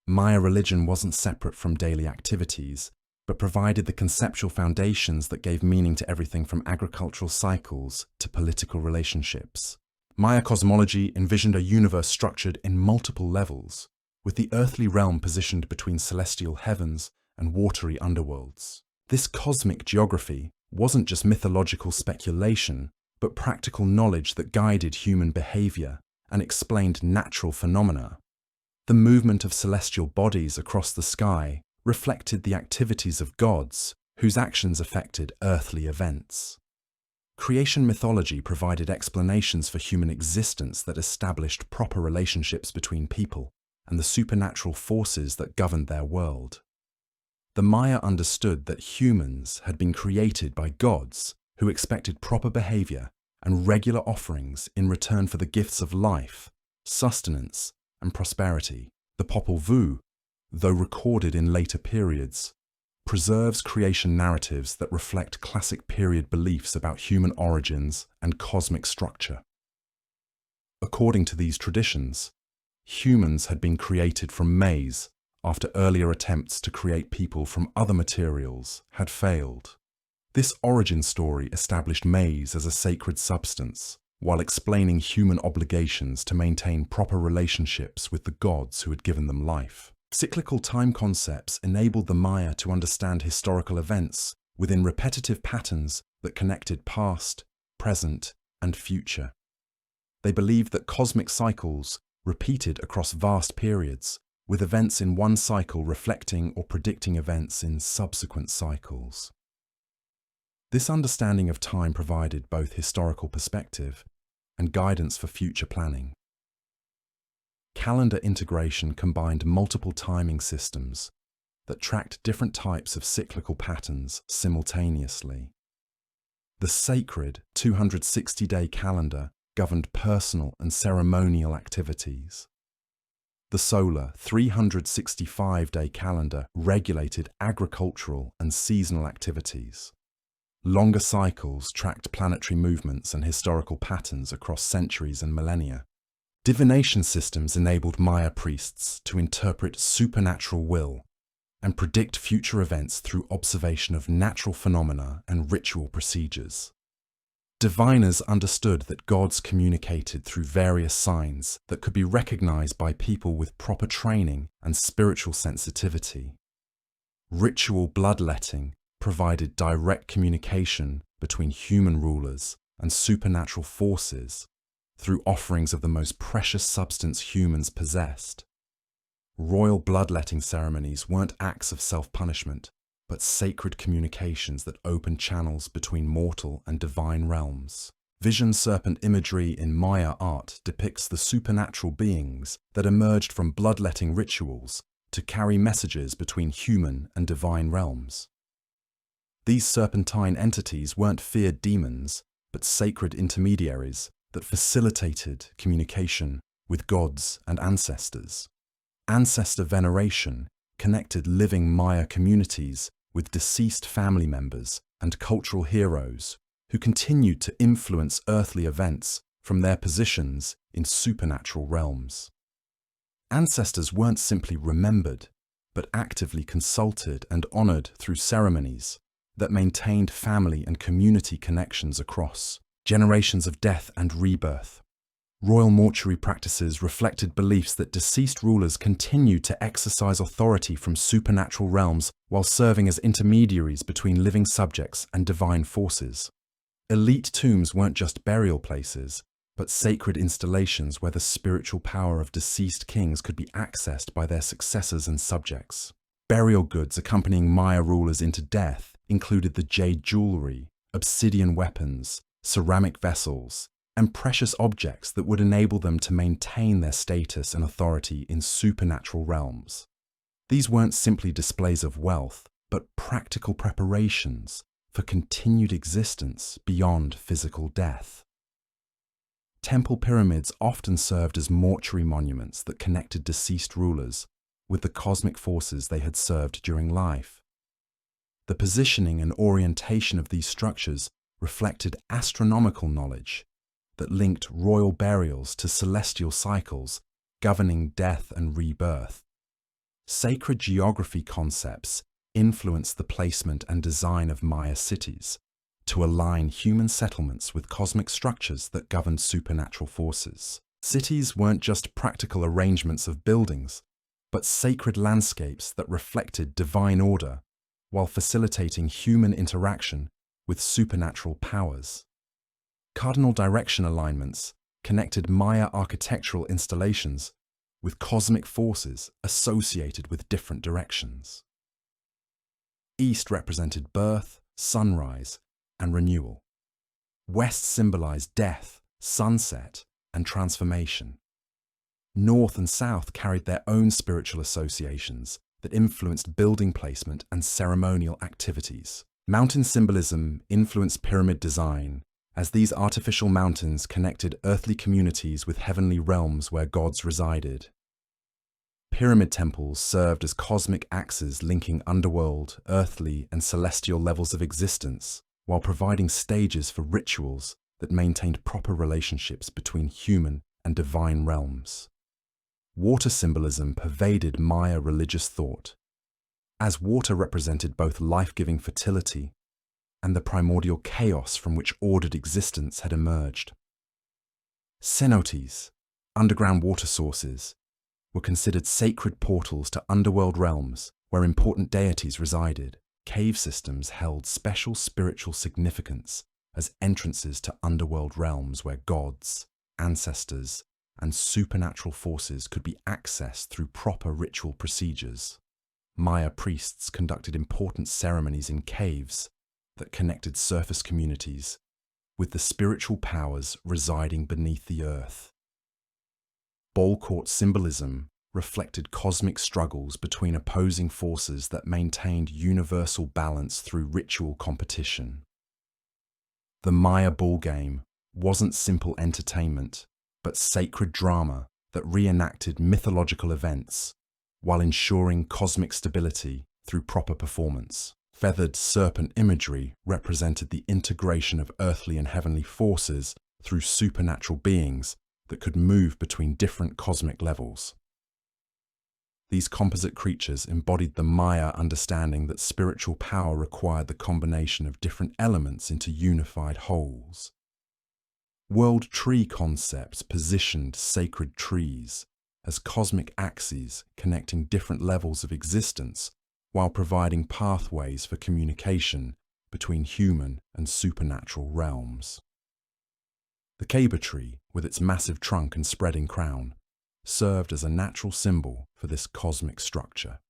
Maya religion wasn't separate from daily activities, but provided the conceptual foundations that gave meaning to everything from agricultural cycles to political relationships. Maya cosmology envisioned a universe structured in multiple levels, with the earthly realm positioned between celestial heavens and watery underworlds. This cosmic geography wasn't just mythological speculation, but practical knowledge that guided human behavior and explained natural phenomena. The movement of celestial bodies across the sky reflected the activities of gods whose actions affected earthly events. Creation mythology provided explanations for human existence that established proper relationships between people and the supernatural forces that governed their world. The Maya understood that humans had been created by gods who expected proper behavior and regular offerings in return for the gifts of life, sustenance, and prosperity. The Popol Vuh, though recorded in later periods, preserves creation narratives that reflect classic period beliefs about human origins and cosmic structure. According to these traditions, humans had been created from maize after earlier attempts to create people from other materials had failed. This origin story established maize as a sacred substance, while explaining human obligations to maintain proper relationships with the gods who had given them life. Cyclical time concepts enabled the Maya to understand historical events within repetitive patterns that connected past, present, and future. They believed that cosmic cycles repeated across vast periods, with events in one cycle reflecting or predicting events in subsequent cycles. This understanding of time provided both historical perspective and guidance for future planning. Calendar integration combined multiple timing systems that tracked different types of cyclical patterns simultaneously. The sacred 260-day calendar governed personal and ceremonial activities. The solar 365-day calendar regulated agricultural and seasonal activities. Longer cycles tracked planetary movements and historical patterns across centuries and millennia. Divination systems enabled Maya priests to interpret supernatural will and predict future events through observation of natural phenomena and ritual procedures. Diviners understood that gods communicated through various signs that could be recognized by people with proper training and spiritual sensitivity. Ritual bloodletting provided direct communication between human rulers and supernatural forces through offerings of the most precious substance humans possessed. Royal bloodletting ceremonies weren't acts of self-punishment, but sacred communications that opened channels between mortal and divine realms. Vision serpent imagery in Maya art depicts the supernatural beings that emerged from bloodletting rituals to carry messages between human and divine realms. These serpentine entities weren't feared demons, but sacred intermediaries that facilitated communication with gods and ancestors. Ancestor veneration connected living Maya communities with deceased family members and cultural heroes who continued to influence earthly events from their positions in supernatural realms. Ancestors weren't simply remembered, but actively consulted and honored through ceremonies that maintained family and community connections across generations of death and rebirth. Royal mortuary practices reflected beliefs that deceased rulers continued to exercise authority from supernatural realms while serving as intermediaries between living subjects and divine forces. Elite tombs weren't just burial places, but sacred installations where the spiritual power of deceased kings could be accessed by their successors and subjects. Burial goods accompanying Maya rulers into death included the jade jewelry, obsidian weapons, ceramic vessels, and precious objects that would enable them to maintain their status and authority in supernatural realms. These weren't simply displays of wealth, but practical preparations for continued existence beyond physical death. Temple pyramids often served as mortuary monuments that connected deceased rulers with the cosmic forces they had served during life. The positioning and orientation of these structures reflected astronomical knowledge that linked royal burials to celestial cycles governing death and rebirth. Sacred geography concepts influenced the placement and design of Maya cities to align human settlements with cosmic structures that governed supernatural forces. Cities weren't just practical arrangements of buildings, but sacred landscapes that reflected divine order while facilitating human interaction with supernatural powers. Cardinal direction alignments connected Maya architectural installations with cosmic forces associated with different directions. East represented birth, sunrise, and renewal. West symbolized death, sunset, and transformation. North and South carried their own spiritual associations that influenced building placement and ceremonial activities. Mountain symbolism influenced pyramid design, as these artificial mountains connected earthly communities with heavenly realms where gods resided. Pyramid temples served as cosmic axes linking underworld, earthly, and celestial levels of existence, while providing stages for rituals that maintained proper relationships between human and divine realms. Water symbolism pervaded Maya religious thought, as water represented both life-giving fertility and the primordial chaos from which ordered existence had emerged. Cenotes, underground water sources, were considered sacred portals to underworld realms where important deities resided. Cave systems held special spiritual significance as entrances to underworld realms where gods, ancestors, and supernatural forces could be accessed through proper ritual procedures. Maya priests conducted important ceremonies in caves that connected surface communities with the spiritual powers residing beneath the earth. Ball court symbolism reflected cosmic struggles between opposing forces that maintained universal balance through ritual competition. The Maya ball game wasn't simple entertainment, but sacred drama that reenacted mythological events while ensuring cosmic stability through proper performance. Feathered serpent imagery represented the integration of earthly and heavenly forces through supernatural beings that could move between different cosmic levels. These composite creatures embodied the Maya understanding that spiritual power required the combination of different elements into unified wholes. World tree concepts positioned sacred trees as cosmic axes connecting different levels of existence while providing pathways for communication between human and supernatural realms. The Ceiba tree, with its massive trunk and spreading crown, served as a natural symbol for this cosmic structure.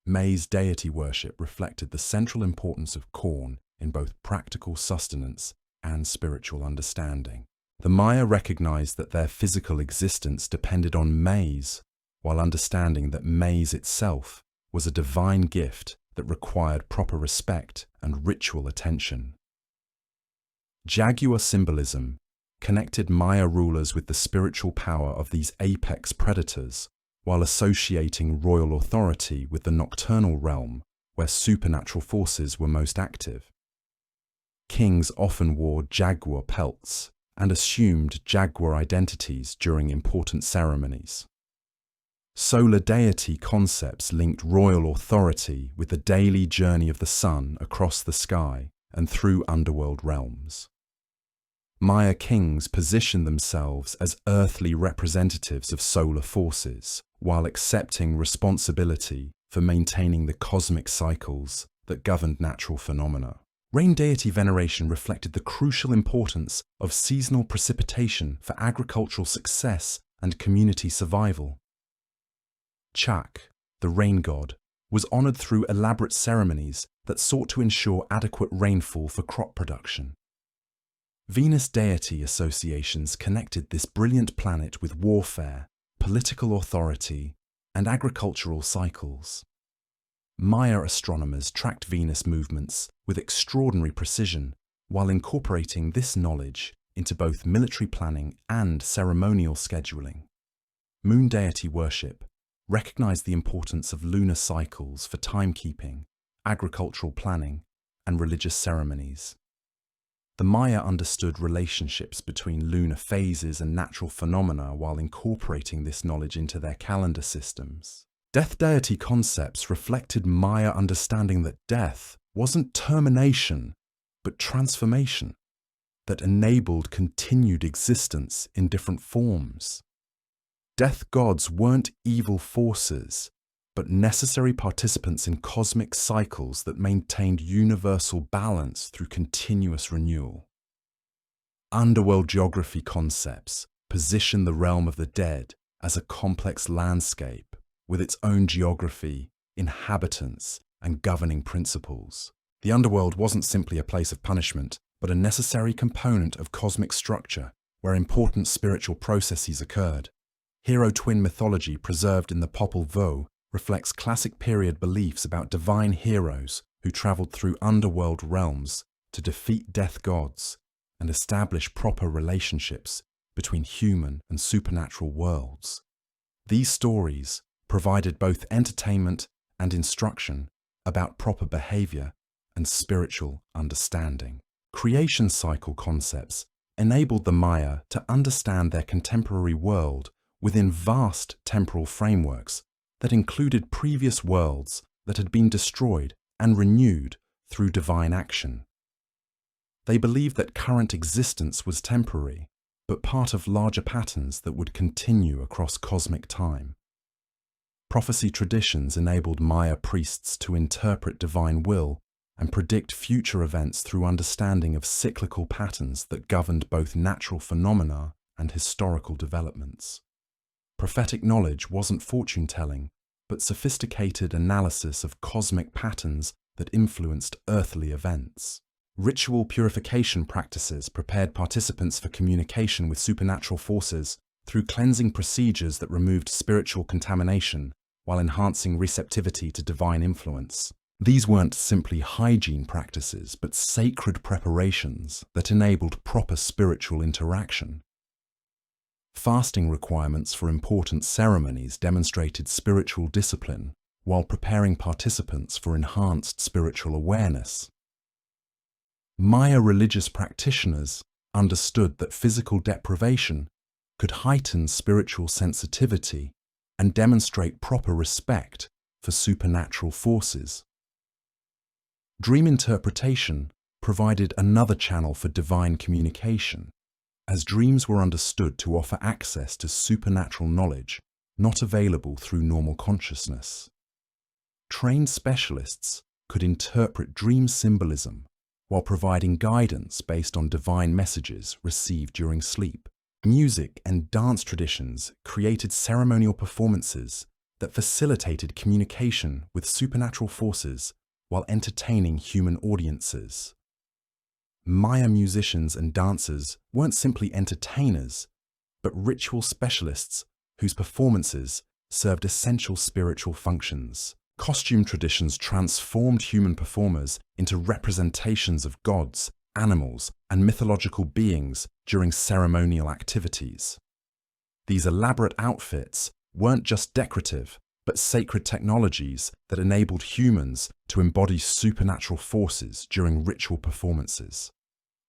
Maize deity worship reflected the central importance of corn in both practical sustenance and spiritual understanding. The Maya recognized that their physical existence depended on maize, while understanding that maize itself was a divine gift that required proper respect and ritual attention. Jaguar symbolism connected Maya rulers with the spiritual power of these apex predators, while associating royal authority with the nocturnal realm where supernatural forces were most active. Kings often wore jaguar pelts and assumed jaguar identities during important ceremonies. Solar deity concepts linked royal authority with the daily journey of the sun across the sky and through underworld realms. Maya kings positioned themselves as earthly representatives of solar forces, while accepting responsibility for maintaining the cosmic cycles that governed natural phenomena. Rain deity veneration reflected the crucial importance of seasonal precipitation for agricultural success and community survival. Chak, the rain god, was honored through elaborate ceremonies that sought to ensure adequate rainfall for crop production. Venus deity associations connected this brilliant planet with warfare, political authority, and agricultural cycles. Maya astronomers tracked Venus movements with extraordinary precision, while incorporating this knowledge into both military planning and ceremonial scheduling. Moon deity worship recognized the importance of lunar cycles for timekeeping, agricultural planning, and religious ceremonies. The Maya understood relationships between lunar phases and natural phenomena while incorporating this knowledge into their calendar systems. Death deity concepts reflected Maya understanding that death wasn't termination, but transformation that enabled continued existence in different forms. Death gods weren't evil forces, but necessary participants in cosmic cycles that maintained universal balance through continuous renewal. Underworld geography concepts position the realm of the dead as a complex landscape with its own geography, inhabitants, and governing principles. The underworld wasn't simply a place of punishment, but a necessary component of cosmic structure where important spiritual processes occurred. Hero twin mythology preserved in the Popol Vuh reflects classic period beliefs about divine heroes who traveled through underworld realms to defeat death gods and establish proper relationships between human and supernatural worlds. These stories provided both entertainment and instruction about proper behavior and spiritual understanding. Creation cycle concepts enabled the Maya to understand their contemporary world within vast temporal frameworks that included previous worlds that had been destroyed and renewed through divine action. They believed that current existence was temporary, but part of larger patterns that would continue across cosmic time. Prophecy traditions enabled Maya priests to interpret divine will and predict future events through understanding of cyclical patterns that governed both natural phenomena and historical developments. Prophetic knowledge wasn't fortune-telling, but sophisticated analysis of cosmic patterns that influenced earthly events. Ritual purification practices prepared participants for communication with supernatural forces through cleansing procedures that removed spiritual contamination while enhancing receptivity to divine influence. These weren't simply hygiene practices, but sacred preparations that enabled proper spiritual interaction. Fasting requirements for important ceremonies demonstrated spiritual discipline while preparing participants for enhanced spiritual awareness. Maya religious practitioners understood that physical deprivation could heighten spiritual sensitivity and demonstrate proper respect for supernatural forces. Dream interpretation provided another channel for divine communication, as dreams were understood to offer access to supernatural knowledge not available through normal consciousness. Trained specialists could interpret dream symbolism while providing guidance based on divine messages received during sleep. Music and dance traditions created ceremonial performances that facilitated communication with supernatural forces while entertaining human audiences. Maya musicians and dancers weren't simply entertainers, but ritual specialists whose performances served essential spiritual functions. Costume traditions transformed human performers into representations of gods, animals, and mythological beings during ceremonial activities. These elaborate outfits weren't just decorative, but sacred technologies that enabled humans to embody supernatural forces during ritual performances.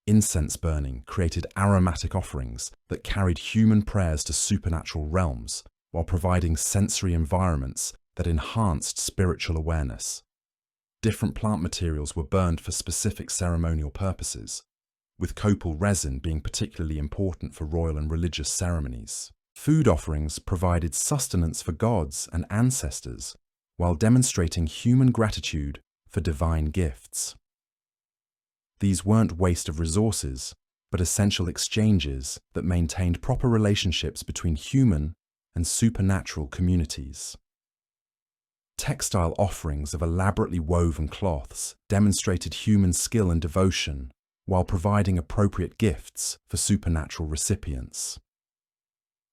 Incense burning created aromatic offerings that carried human prayers to supernatural realms, while providing sensory environments that enhanced spiritual awareness. Different plant materials were burned for specific ceremonial purposes, with copal resin being particularly important for royal and religious ceremonies. Food offerings provided sustenance for gods and ancestors, while demonstrating human gratitude for divine gifts. These weren't waste of resources, but essential exchanges that maintained proper relationships between human and supernatural communities. Textile offerings of elaborately woven cloths demonstrated human skill and devotion, while providing appropriate gifts for supernatural recipients.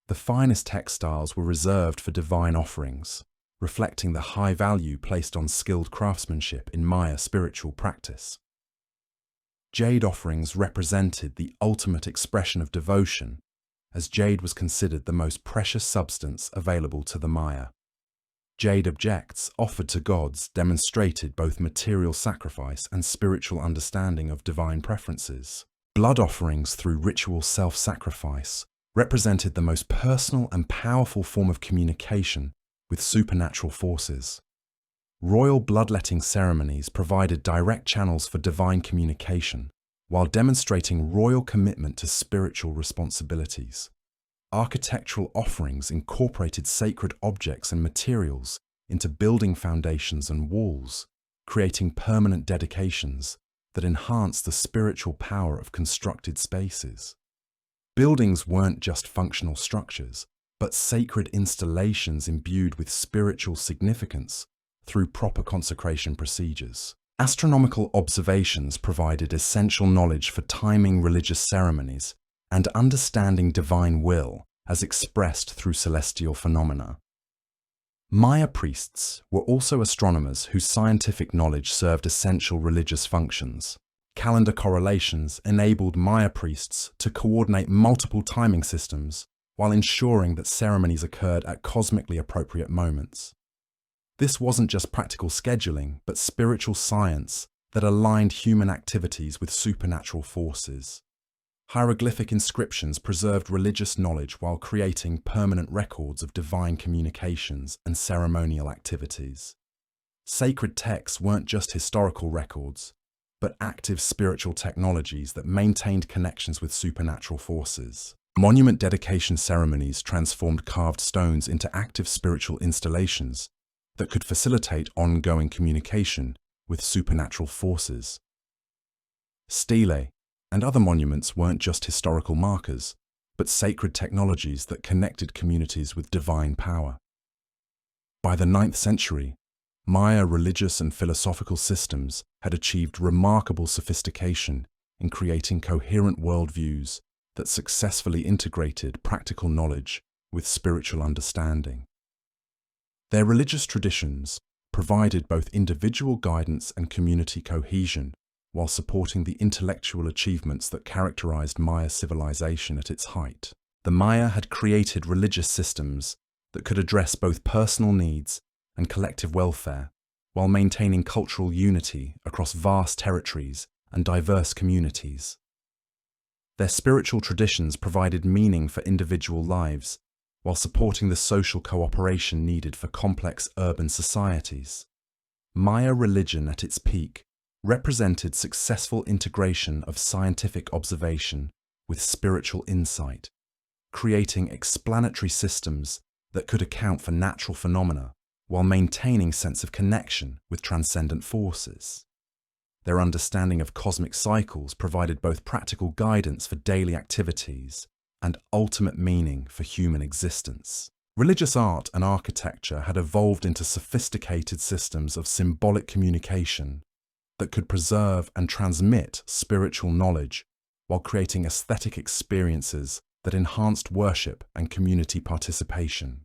The finest textiles were reserved for divine offerings, reflecting the high value placed on skilled craftsmanship in Maya spiritual practice. Jade offerings represented the ultimate expression of devotion, as jade was considered the most precious substance available to the Maya. Jade objects offered to gods demonstrated both material sacrifice and spiritual understanding of divine preferences. Blood offerings through ritual self-sacrifice represented the most personal and powerful form of communication with supernatural forces. Royal bloodletting ceremonies provided direct channels for divine communication, while demonstrating royal commitment to spiritual responsibilities. Architectural offerings incorporated sacred objects and materials into building foundations and walls, creating permanent dedications that enhanced the spiritual power of constructed spaces. Buildings weren't just functional structures, but sacred installations imbued with spiritual significance through proper consecration procedures. Astronomical observations provided essential knowledge for timing religious ceremonies and understanding divine will as expressed through celestial phenomena. Maya priests were also astronomers whose scientific knowledge served essential religious functions. Calendar correlations enabled Maya priests to coordinate multiple timing systems while ensuring that ceremonies occurred at cosmically appropriate moments. This wasn't just practical scheduling, but spiritual science that aligned human activities with supernatural forces. Hieroglyphic inscriptions preserved religious knowledge while creating permanent records of divine communications and ceremonial activities. Sacred texts weren't just historical records, but active spiritual technologies that maintained connections with supernatural forces. Monument dedication ceremonies transformed carved stones into active spiritual installations that could facilitate ongoing communication with supernatural forces. Stelae and other monuments weren't just historical markers, but sacred technologies that connected communities with divine power. By the 9th century, Maya religious and philosophical systems had achieved remarkable sophistication in creating coherent worldviews that successfully integrated practical knowledge with spiritual understanding. Their religious traditions provided both individual guidance and community cohesion, while supporting the intellectual achievements that characterized Maya civilization at its height. The Maya had created religious systems that could address both personal needs and collective welfare, while maintaining cultural unity across vast territories and diverse communities. Their spiritual traditions provided meaning for individual lives, while supporting the social cooperation needed for complex urban societies. Maya religion at its peak represented successful integration of scientific observation with spiritual insight, creating explanatory systems that could account for natural phenomena while maintaining sense of connection with transcendent forces. Their understanding of cosmic cycles provided both practical guidance for daily activities and ultimate meaning for human existence. Religious art and architecture had evolved into sophisticated systems of symbolic communication that could preserve and transmit spiritual knowledge while creating aesthetic experiences that enhanced worship and community participation.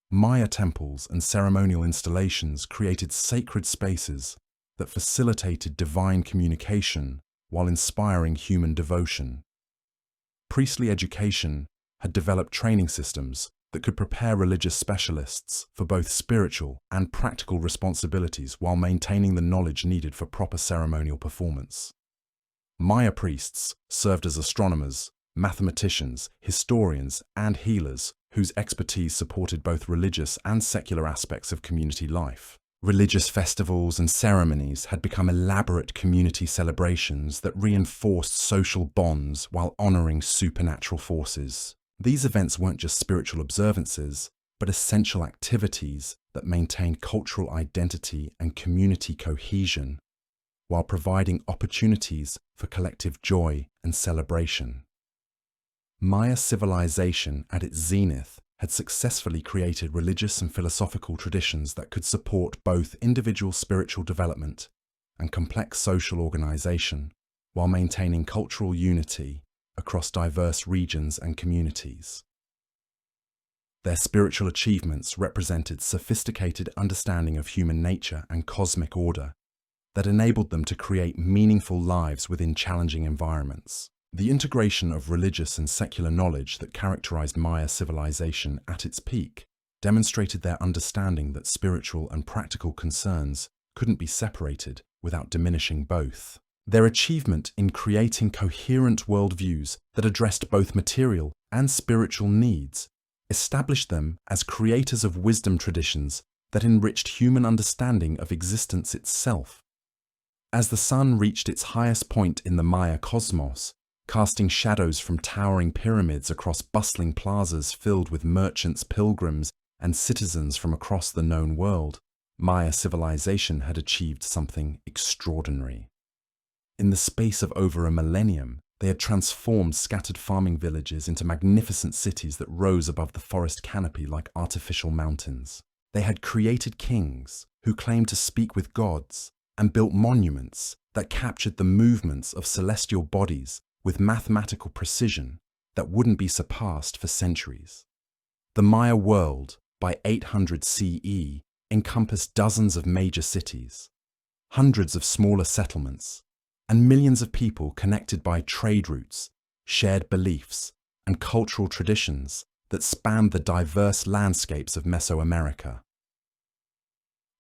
Maya temples and ceremonial installations created sacred spaces that facilitated divine communication while inspiring human devotion. Priestly education had developed training systems that could prepare religious specialists for both spiritual and practical responsibilities while maintaining the knowledge needed for proper ceremonial performance. Maya priests served as astronomers, mathematicians, historians, and healers whose expertise supported both religious and secular aspects of community life. Religious festivals and ceremonies had become elaborate community celebrations that reinforced social bonds while honoring supernatural forces. These events weren't just spiritual observances, but essential activities that maintained cultural identity and community cohesion, while providing opportunities for collective joy and celebration. Maya civilization at its zenith had successfully created religious and philosophical traditions that could support both individual spiritual development and complex social organization, while maintaining cultural unity across diverse regions and communities. Their spiritual achievements represented sophisticated understanding of human nature and cosmic order that enabled them to create meaningful lives within challenging environments. The integration of religious and secular knowledge that characterized Maya civilization at its peak demonstrated their understanding that spiritual and practical concerns couldn't be separated without diminishing both. Their achievement in creating coherent worldviews that addressed both material and spiritual needs established them as creators of wisdom traditions that enriched human understanding of existence itself. As the sun reached its highest point in the Maya cosmos, casting shadows from towering pyramids across bustling plazas filled with merchants, pilgrims, and citizens from across the known world, Maya civilization had achieved something extraordinary. In the space of over a millennium, they had transformed scattered farming villages into magnificent cities that rose above the forest canopy like artificial mountains. They had created kings who claimed to speak with gods and built monuments that captured the movements of celestial bodies with mathematical precision that wouldn't be surpassed for centuries. The Maya world, by 800 CE, encompassed dozens of major cities, hundreds of smaller settlements, and millions of people connected by trade routes, shared beliefs, and cultural traditions that spanned the diverse landscapes of Mesoamerica.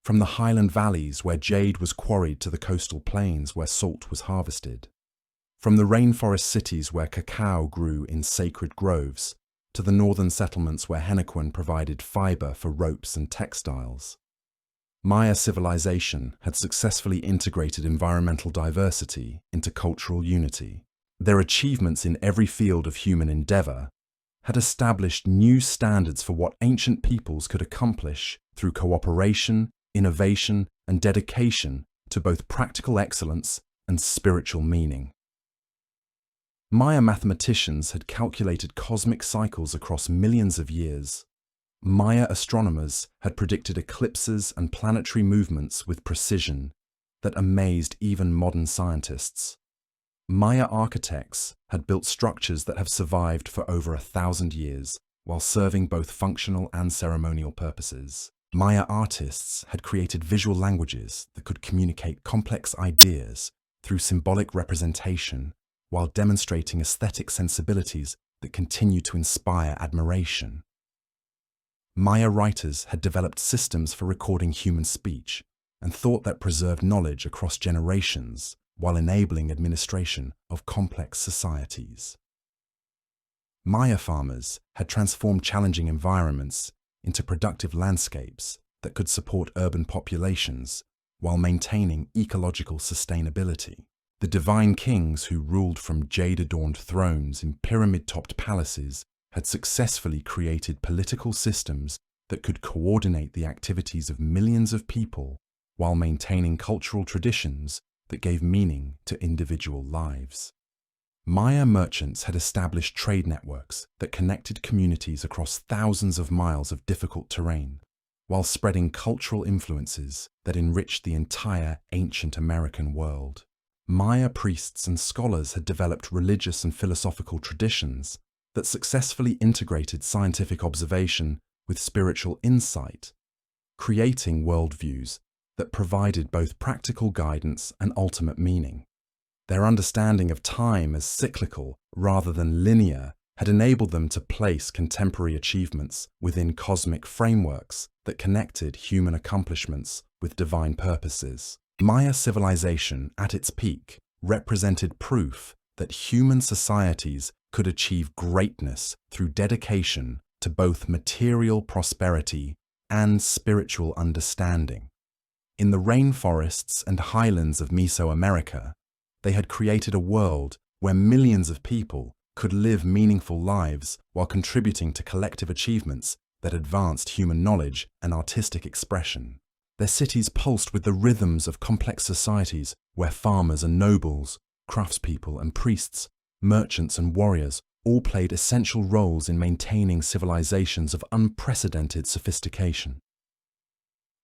From the highland valleys where jade was quarried to the coastal plains where salt was harvested, from the rainforest cities where cacao grew in sacred groves, to the northern settlements where henequen provided fiber for ropes and textiles, Maya civilization had successfully integrated environmental diversity into cultural unity. Their achievements in every field of human endeavor had established new standards for what ancient peoples could accomplish through cooperation, innovation, and dedication to both practical excellence and spiritual meaning. Maya mathematicians had calculated cosmic cycles across millions of years. Maya astronomers had predicted eclipses and planetary movements with precision that amazed even modern scientists. Maya architects had built structures that have survived for over 1,000 years, while serving both functional and ceremonial purposes. Maya artists had created visual languages that could communicate complex ideas through symbolic representation, while demonstrating aesthetic sensibilities that continue to inspire admiration. Maya writers had developed systems for recording human speech and thought that preserved knowledge across generations while enabling administration of complex societies. Maya farmers had transformed challenging environments into productive landscapes that could support urban populations while maintaining ecological sustainability. The divine kings who ruled from jade-adorned thrones in pyramid-topped palaces had successfully created political systems that could coordinate the activities of millions of people while maintaining cultural traditions that gave meaning to individual lives. Maya merchants had established trade networks that connected communities across thousands of miles of difficult terrain, while spreading cultural influences that enriched the entire ancient American world. Maya priests and scholars had developed religious and philosophical traditions that successfully integrated scientific observation with spiritual insight, creating worldviews that provided both practical guidance and ultimate meaning. Their understanding of time as cyclical rather than linear had enabled them to place contemporary achievements within cosmic frameworks that connected human accomplishments with divine purposes. Maya civilization, at its peak, represented proof that human societies could achieve greatness through dedication to both material prosperity and spiritual understanding. In the rainforests and highlands of Mesoamerica, they had created a world where millions of people could live meaningful lives while contributing to collective achievements that advanced human knowledge and artistic expression. Their cities pulsed with the rhythms of complex societies where farmers and nobles, craftspeople and priests, merchants and warriors all played essential roles in maintaining civilizations of unprecedented sophistication.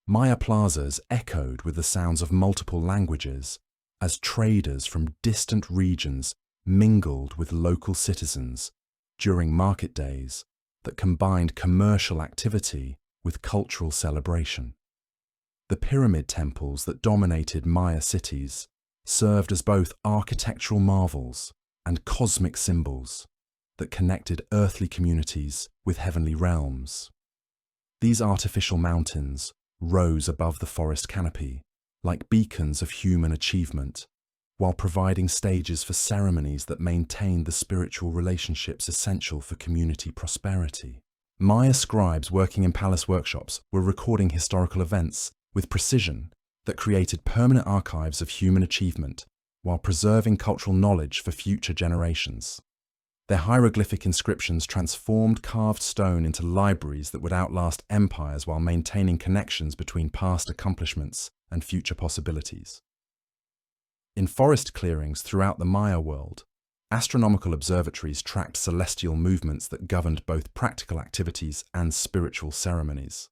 Maya plazas echoed with the sounds of multiple languages as traders from distant regions mingled with local citizens during market days that combined commercial activity with cultural celebration. The pyramid temples that dominated Maya cities served as both architectural marvels and cosmic symbols that connected earthly communities with heavenly realms. These artificial mountains rose above the forest canopy like beacons of human achievement, while providing stages for ceremonies that maintained the spiritual relationships essential for community prosperity. Maya scribes working in palace workshops were recording historical events with precision that created permanent archives of human achievement while preserving cultural knowledge for future generations. Their hieroglyphic inscriptions transformed carved stone into libraries that would outlast empires while maintaining connections between past accomplishments and future possibilities. In forest clearings throughout the Maya world, astronomical observatories tracked celestial movements that governed both practical activities and spiritual ceremonies.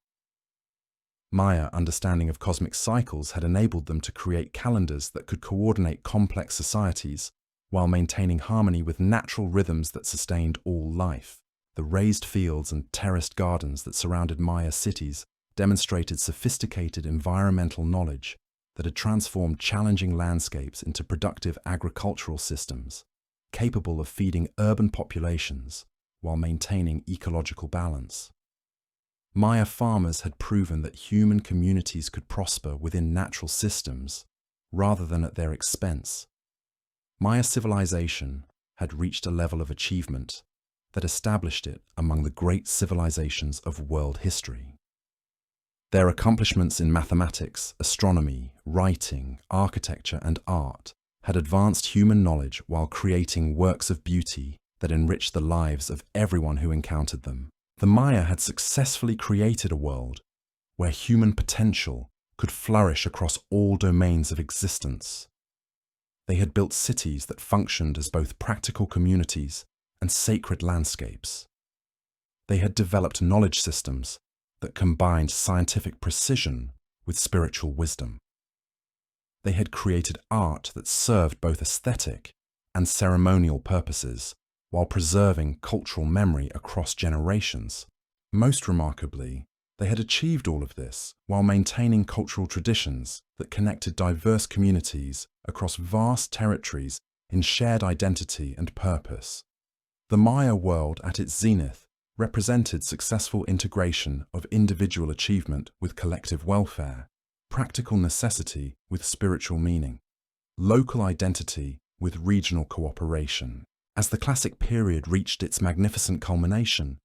Maya understanding of cosmic cycles had enabled them to create calendars that could coordinate complex societies while maintaining harmony with natural rhythms that sustained all life. The raised fields and terraced gardens that surrounded Maya cities demonstrated sophisticated environmental knowledge that had transformed challenging landscapes into productive agricultural systems, capable of feeding urban populations while maintaining ecological balance. Maya farmers had proven that human communities could prosper within natural systems rather than at their expense. Maya civilization had reached a level of achievement that established it among the great civilizations of world history. Their accomplishments in mathematics, astronomy, writing, architecture, and art had advanced human knowledge while creating works of beauty that enriched the lives of everyone who encountered them. The Maya had successfully created a world where human potential could flourish across all domains of existence. They had built cities that functioned as both practical communities and sacred landscapes. They had developed knowledge systems that combined scientific precision with spiritual wisdom. They had created art that served both aesthetic and ceremonial purposes while preserving cultural memory across generations. Most remarkably, they had achieved all of this while maintaining cultural traditions that connected diverse communities across vast territories in shared identity and purpose. The Maya world at its zenith represented successful integration of individual achievement with collective welfare, practical necessity with spiritual meaning, local identity with regional cooperation. As the classic period reached its magnificent culmination,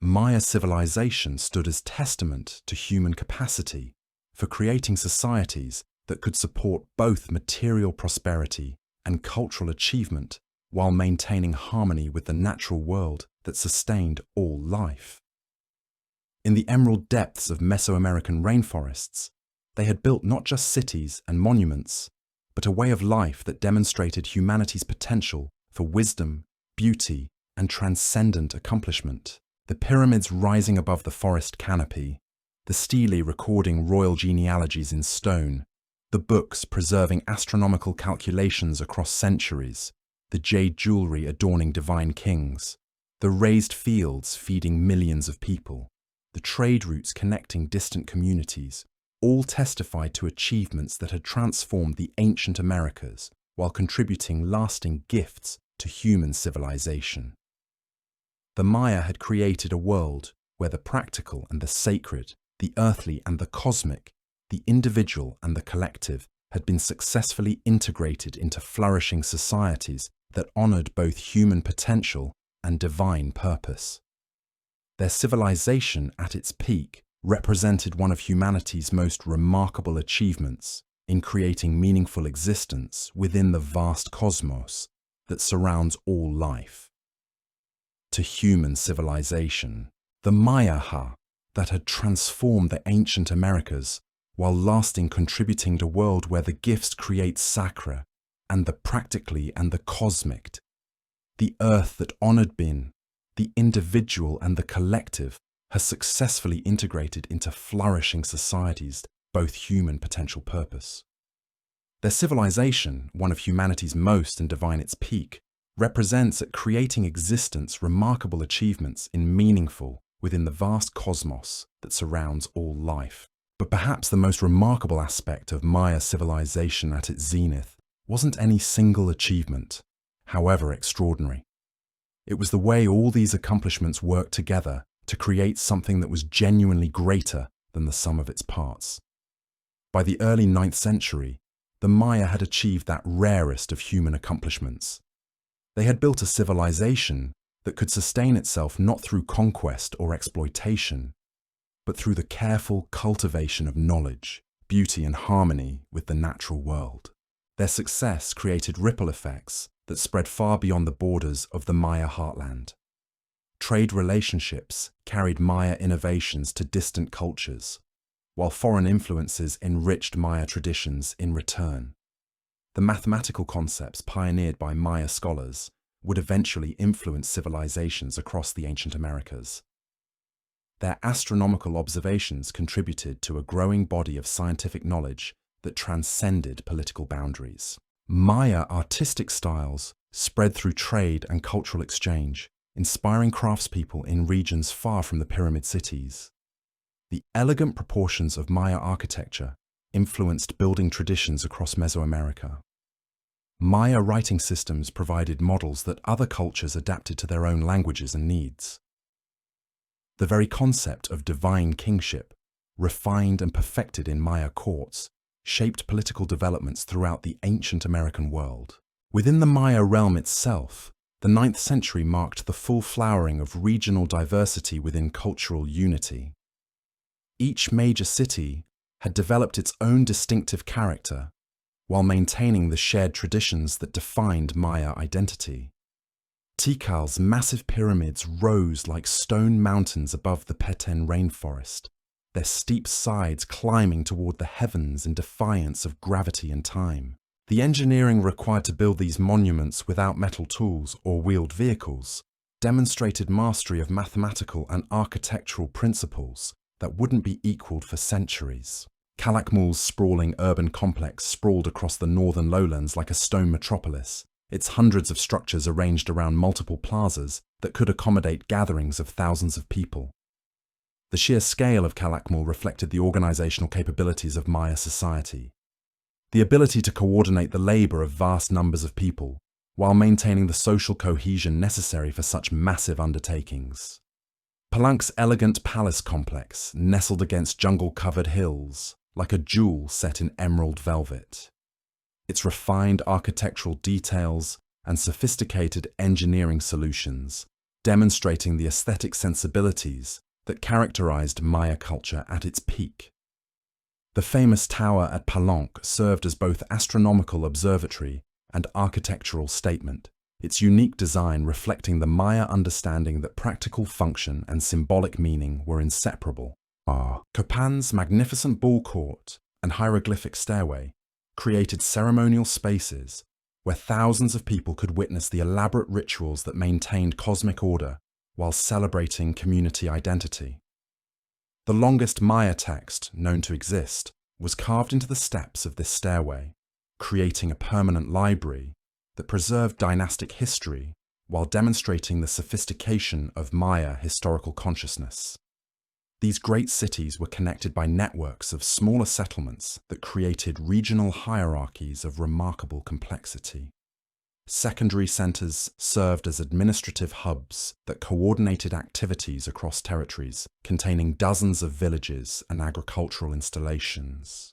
Maya civilization stood as testament to human capacity for creating societies that could support both material prosperity and cultural achievement while maintaining harmony with the natural world that sustained all life. In the emerald depths of Mesoamerican rainforests, they had built not just cities and monuments, but a way of life that demonstrated humanity's potential for wisdom, beauty, and transcendent accomplishment. The pyramids rising above the forest canopy, the stele recording royal genealogies in stone, the books preserving astronomical calculations across centuries, the jade jewelry adorning divine kings, the raised fields feeding millions of people, the trade routes connecting distant communities, all testified to achievements that had transformed the ancient Americas while contributing lasting gifts to human civilization. The Maya had created a world where the practical and the sacred, the earthly and the cosmic, the individual and the collective had been successfully integrated into flourishing societies that honored both human potential and divine purpose. Their civilization at its peak represented one of humanity's most remarkable achievements in creating meaningful existence within the vast cosmos that surrounds all life. To human civilization, the Maya that had transformed the ancient Americas while lasting contributing to a world where the gifts create sacra and the practically and the cosmic, the earth that honored Bin, the individual and the collective, has successfully integrated into flourishing societies both human potential purpose. Their civilization, one of humanity's most and divine its peak, represents at creating existence remarkable achievements in meaningful within the vast cosmos that surrounds all life. But perhaps the most remarkable aspect of Maya civilization at its zenith wasn't any single achievement, however extraordinary. It was the way all these accomplishments worked together to create something that was genuinely greater than the sum of its parts. By the early 9th century, the Maya had achieved that rarest of human accomplishments. They had built a civilization that could sustain itself not through conquest or exploitation, but through the careful cultivation of knowledge, beauty and harmony with the natural world. Their success created ripple effects that spread far beyond the borders of the Maya heartland. Trade relationships carried Maya innovations to distant cultures, while foreign influences enriched Maya traditions in return. The mathematical concepts pioneered by Maya scholars would eventually influence civilizations across the ancient Americas. Their astronomical observations contributed to a growing body of scientific knowledge that transcended political boundaries. Maya artistic styles spread through trade and cultural exchange, inspiring craftspeople in regions far from the pyramid cities. The elegant proportions of Maya architecture influenced building traditions across Mesoamerica. Maya writing systems provided models that other cultures adapted to their own languages and needs. The very concept of divine kingship, refined and perfected in Maya courts, shaped political developments throughout the ancient American world. Within the Maya realm itself, the 9th century marked the full flowering of regional diversity within cultural unity. Each major city had developed its own distinctive character, while maintaining the shared traditions that defined Maya identity. Tikal's massive pyramids rose like stone mountains above the Petén rainforest, their steep sides climbing toward the heavens in defiance of gravity and time. The engineering required to build these monuments without metal tools or wheeled vehicles demonstrated mastery of mathematical and architectural principles that wouldn't be equaled for centuries. Calakmul's sprawling urban complex sprawled across the northern lowlands like a stone metropolis, its hundreds of structures arranged around multiple plazas that could accommodate gatherings of thousands of people. The sheer scale of Calakmul reflected the organizational capabilities of Maya society. The ability to coordinate the labor of vast numbers of people, while maintaining the social cohesion necessary for such massive undertakings. Palenque's elegant palace complex nestled against jungle-covered hills, like a jewel set in emerald velvet. Its refined architectural details and sophisticated engineering solutions, demonstrating the aesthetic sensibilities that characterized Maya culture at its peak. The famous tower at Palenque served as both astronomical observatory and architectural statement, its unique design reflecting the Maya understanding that practical function and symbolic meaning were inseparable. Copan's magnificent ball court and hieroglyphic stairway created ceremonial spaces where thousands of people could witness the elaborate rituals that maintained cosmic order while celebrating community identity. The longest Maya text known to exist was carved into the steps of this stairway, creating a permanent library that preserved dynastic history while demonstrating the sophistication of Maya historical consciousness. These great cities were connected by networks of smaller settlements that created regional hierarchies of remarkable complexity. Secondary centers served as administrative hubs that coordinated activities across territories, containing dozens of villages and agricultural installations.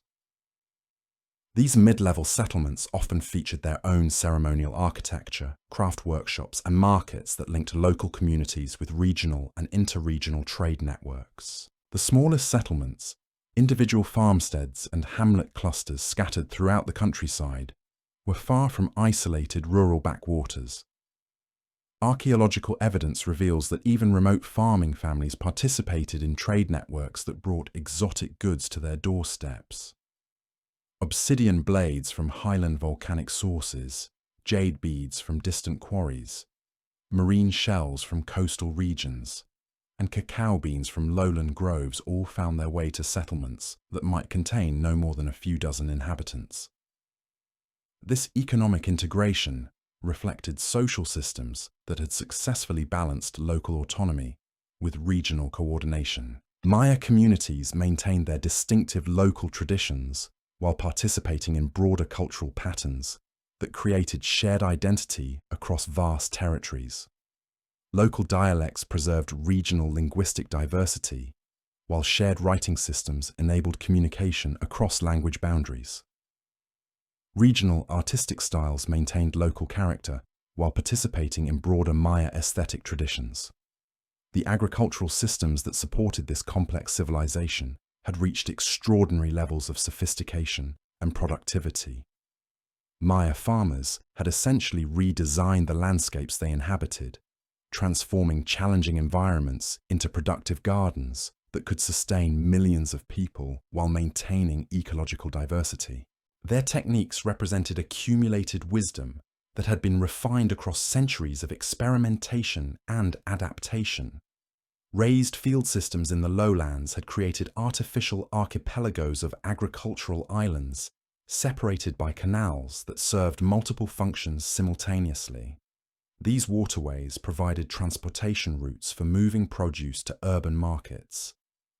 These mid-level settlements often featured their own ceremonial architecture, craft workshops, and markets that linked local communities with regional and interregional trade networks. The smallest settlements, individual farmsteads and hamlet clusters scattered throughout the countryside, were far from isolated rural backwaters. Archaeological evidence reveals that even remote farming families participated in trade networks that brought exotic goods to their doorsteps. Obsidian blades from highland volcanic sources, jade beads from distant quarries, marine shells from coastal regions, and cacao beans from lowland groves all found their way to settlements that might contain no more than a few dozen inhabitants. This economic integration reflected social systems that had successfully balanced local autonomy with regional coordination. Maya communities maintained their distinctive local traditions while participating in broader cultural patterns that created shared identity across vast territories. Local dialects preserved regional linguistic diversity, while shared writing systems enabled communication across language boundaries. Regional artistic styles maintained local character while participating in broader Maya aesthetic traditions. The agricultural systems that supported this complex civilization had reached extraordinary levels of sophistication and productivity. Maya farmers had essentially redesigned the landscapes they inhabited, transforming challenging environments into productive gardens that could sustain millions of people while maintaining ecological diversity. Their techniques represented accumulated wisdom that had been refined across centuries of experimentation and adaptation. Raised field systems in the lowlands had created artificial archipelagos of agricultural islands, separated by canals that served multiple functions simultaneously. These waterways provided transportation routes for moving produce to urban markets,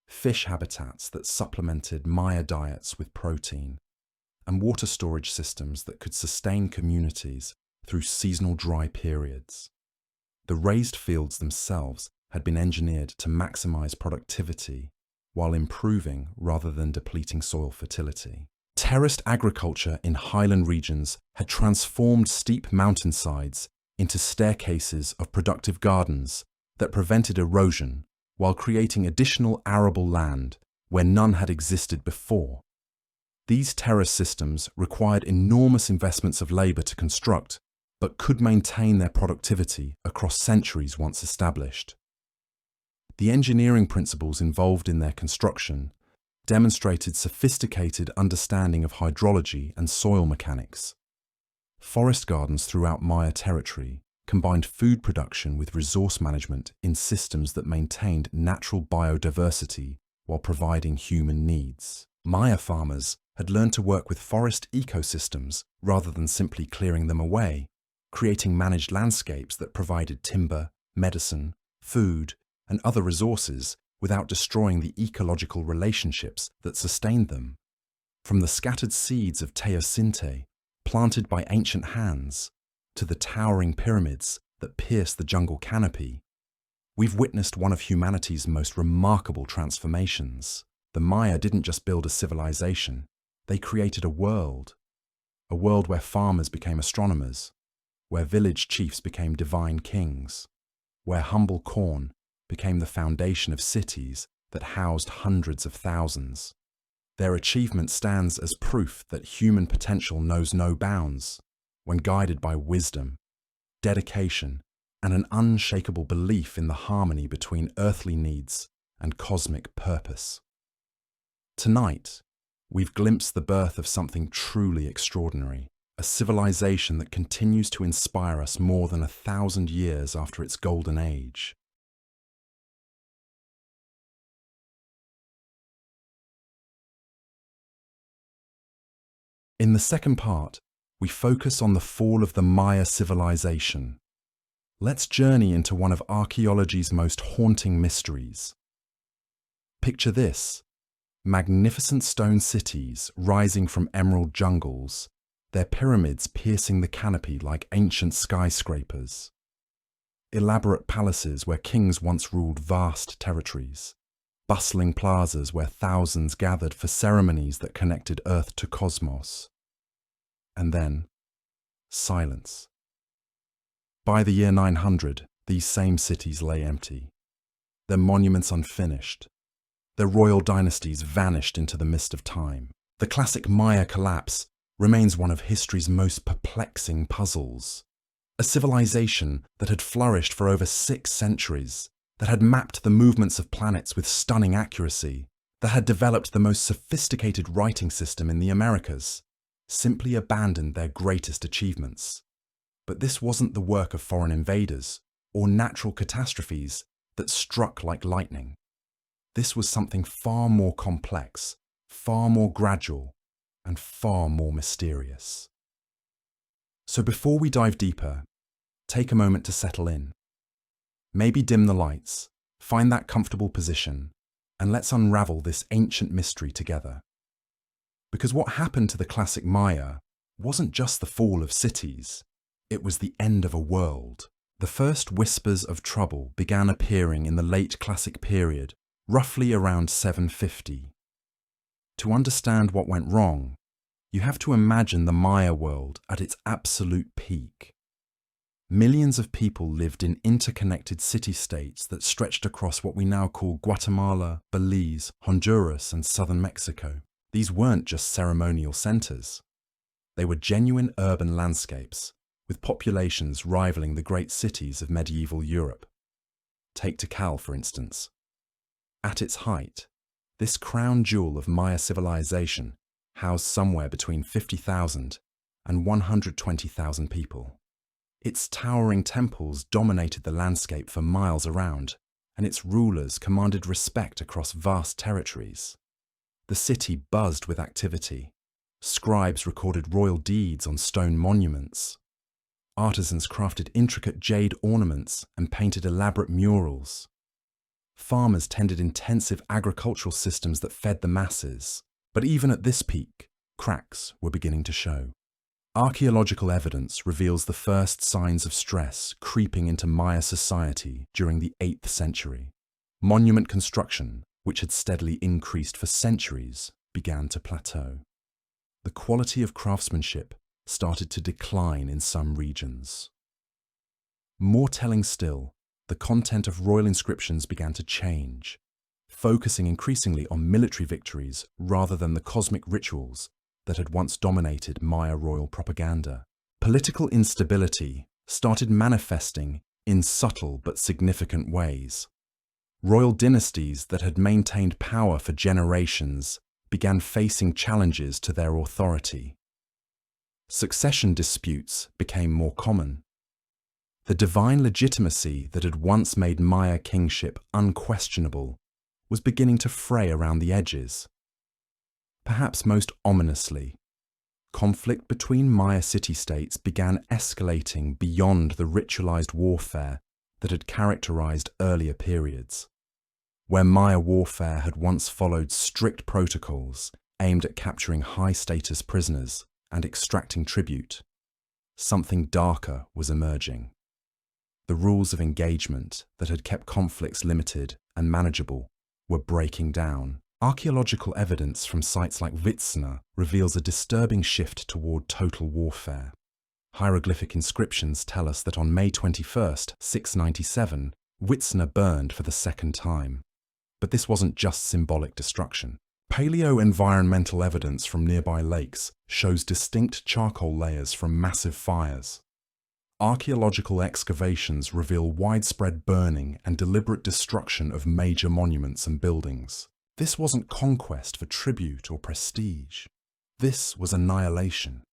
fish habitats that supplemented Maya diets with protein, and water storage systems that could sustain communities through seasonal dry periods. The raised fields themselves had been engineered to maximize productivity while improving rather than depleting soil fertility. Terraced agriculture in highland regions had transformed steep mountainsides into staircases of productive gardens that prevented erosion while creating additional arable land where none had existed before. These terrace systems required enormous investments of labor to construct, but could maintain their productivity across centuries once established. The engineering principles involved in their construction demonstrated sophisticated understanding of hydrology and soil mechanics. Forest gardens throughout Maya territory combined food production with resource management in systems that maintained natural biodiversity while providing human needs. Maya farmers had learned to work with forest ecosystems rather than simply clearing them away, creating managed landscapes that provided timber, medicine, food, and other resources without destroying the ecological relationships that sustained them. From the scattered seeds of teosinte, planted by ancient hands, to the towering pyramids that pierce the jungle canopy, we've witnessed one of humanity's most remarkable transformations. The Maya didn't just build a civilization, they created a world where farmers became astronomers, where village chiefs became divine kings, where humble corn became the foundation of cities that housed hundreds of thousands. Their achievement stands as proof that human potential knows no bounds when guided by wisdom, dedication, and an unshakable belief in the harmony between earthly needs and cosmic purpose. Tonight, we've glimpsed the birth of something truly extraordinary, a civilization that continues to inspire us more than 1,000 years after its golden age. In the second part, we focus on the fall of the Maya civilization. Let's journey into one of archaeology's most haunting mysteries. Picture this: magnificent stone cities rising from emerald jungles, their pyramids piercing the canopy like ancient skyscrapers. Elaborate palaces where kings once ruled vast territories. Bustling plazas where thousands gathered for ceremonies that connected Earth to cosmos. And then, silence. By the year 900, these same cities lay empty, their monuments unfinished, their royal dynasties vanished into the mist of time. The classic Maya collapse remains one of history's most perplexing puzzles. A civilization that had flourished for over 6 centuries, that had mapped the movements of planets with stunning accuracy, that had developed the most sophisticated writing system in the Americas, simply abandoned their greatest achievements. But this wasn't the work of foreign invaders or natural catastrophes that struck like lightning. This was something far more complex, far more gradual, and far more mysterious. So before we dive deeper, take a moment to settle in. Maybe dim the lights, find that comfortable position, and let's unravel this ancient mystery together. Because what happened to the classic Maya wasn't just the fall of cities, it was the end of a world. The first whispers of trouble began appearing in the late classic period, roughly around 750. To understand what went wrong, you have to imagine the Maya world at its absolute peak. Millions of people lived in interconnected city-states that stretched across what we now call Guatemala, Belize, Honduras, and southern Mexico. These weren't just ceremonial centers. They were genuine urban landscapes, with populations rivaling the great cities of medieval Europe. Take Tikal, for instance. At its height, this crown jewel of Maya civilization housed somewhere between 50,000 and 120,000 people. Its towering temples dominated the landscape for miles around, and its rulers commanded respect across vast territories. The city buzzed with activity. Scribes recorded royal deeds on stone monuments. Artisans crafted intricate jade ornaments and painted elaborate murals. Farmers tended intensive agricultural systems that fed the masses. But even at this peak, cracks were beginning to show. Archaeological evidence reveals the first signs of stress creeping into Maya society during the 8th century. Monument construction, which had steadily increased for centuries, began to plateau. The quality of craftsmanship started to decline in some regions. More telling still, the content of royal inscriptions began to change, focusing increasingly on military victories rather than the cosmic rituals that had once dominated Maya royal propaganda. Political instability started manifesting in subtle but significant ways. Royal dynasties that had maintained power for generations began facing challenges to their authority. Succession disputes became more common. The divine legitimacy that had once made Maya kingship unquestionable was beginning to fray around the edges. Perhaps most ominously, conflict between Maya city-states began escalating beyond the ritualized warfare that had characterized earlier periods. Where Maya warfare had once followed strict protocols aimed at capturing high-status prisoners and extracting tribute, something darker was emerging. The rules of engagement that had kept conflicts limited and manageable were breaking down. Archaeological evidence from sites like Vitsna reveals a disturbing shift toward total warfare. Hieroglyphic inscriptions tell us that on May 21, 697, Vitsna burned for the second time. But this wasn't just symbolic destruction. Paleo-environmental evidence from nearby lakes shows distinct charcoal layers from massive fires. Archaeological excavations reveal widespread burning and deliberate destruction of major monuments and buildings. This wasn't conquest for tribute or prestige. This was annihilation.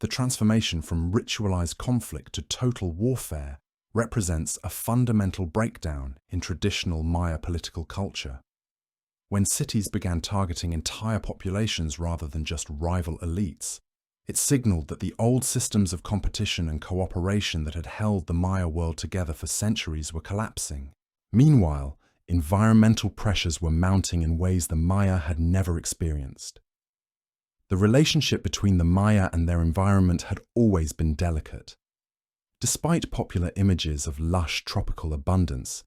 The transformation from ritualized conflict to total warfare represents a fundamental breakdown in traditional Maya political culture. When cities began targeting entire populations rather than just rival elites, It signaled that the old systems of competition and cooperation that had held the Maya world together for centuries were collapsing. Meanwhile, environmental pressures were mounting in ways the Maya had never experienced. The relationship between the Maya and their environment had always been delicate. Despite popular images of lush tropical abundance,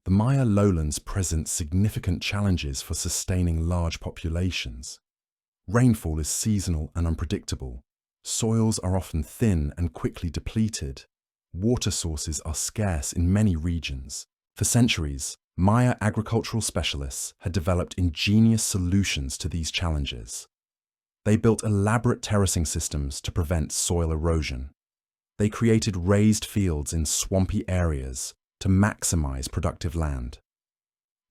the Maya lowlands present significant challenges for sustaining large populations. Rainfall is seasonal and unpredictable. Soils are often thin and quickly depleted. Water sources are scarce in many regions. For centuries, Maya agricultural specialists had developed ingenious solutions to these challenges. They built elaborate terracing systems to prevent soil erosion. They created raised fields in swampy areas to maximize productive land.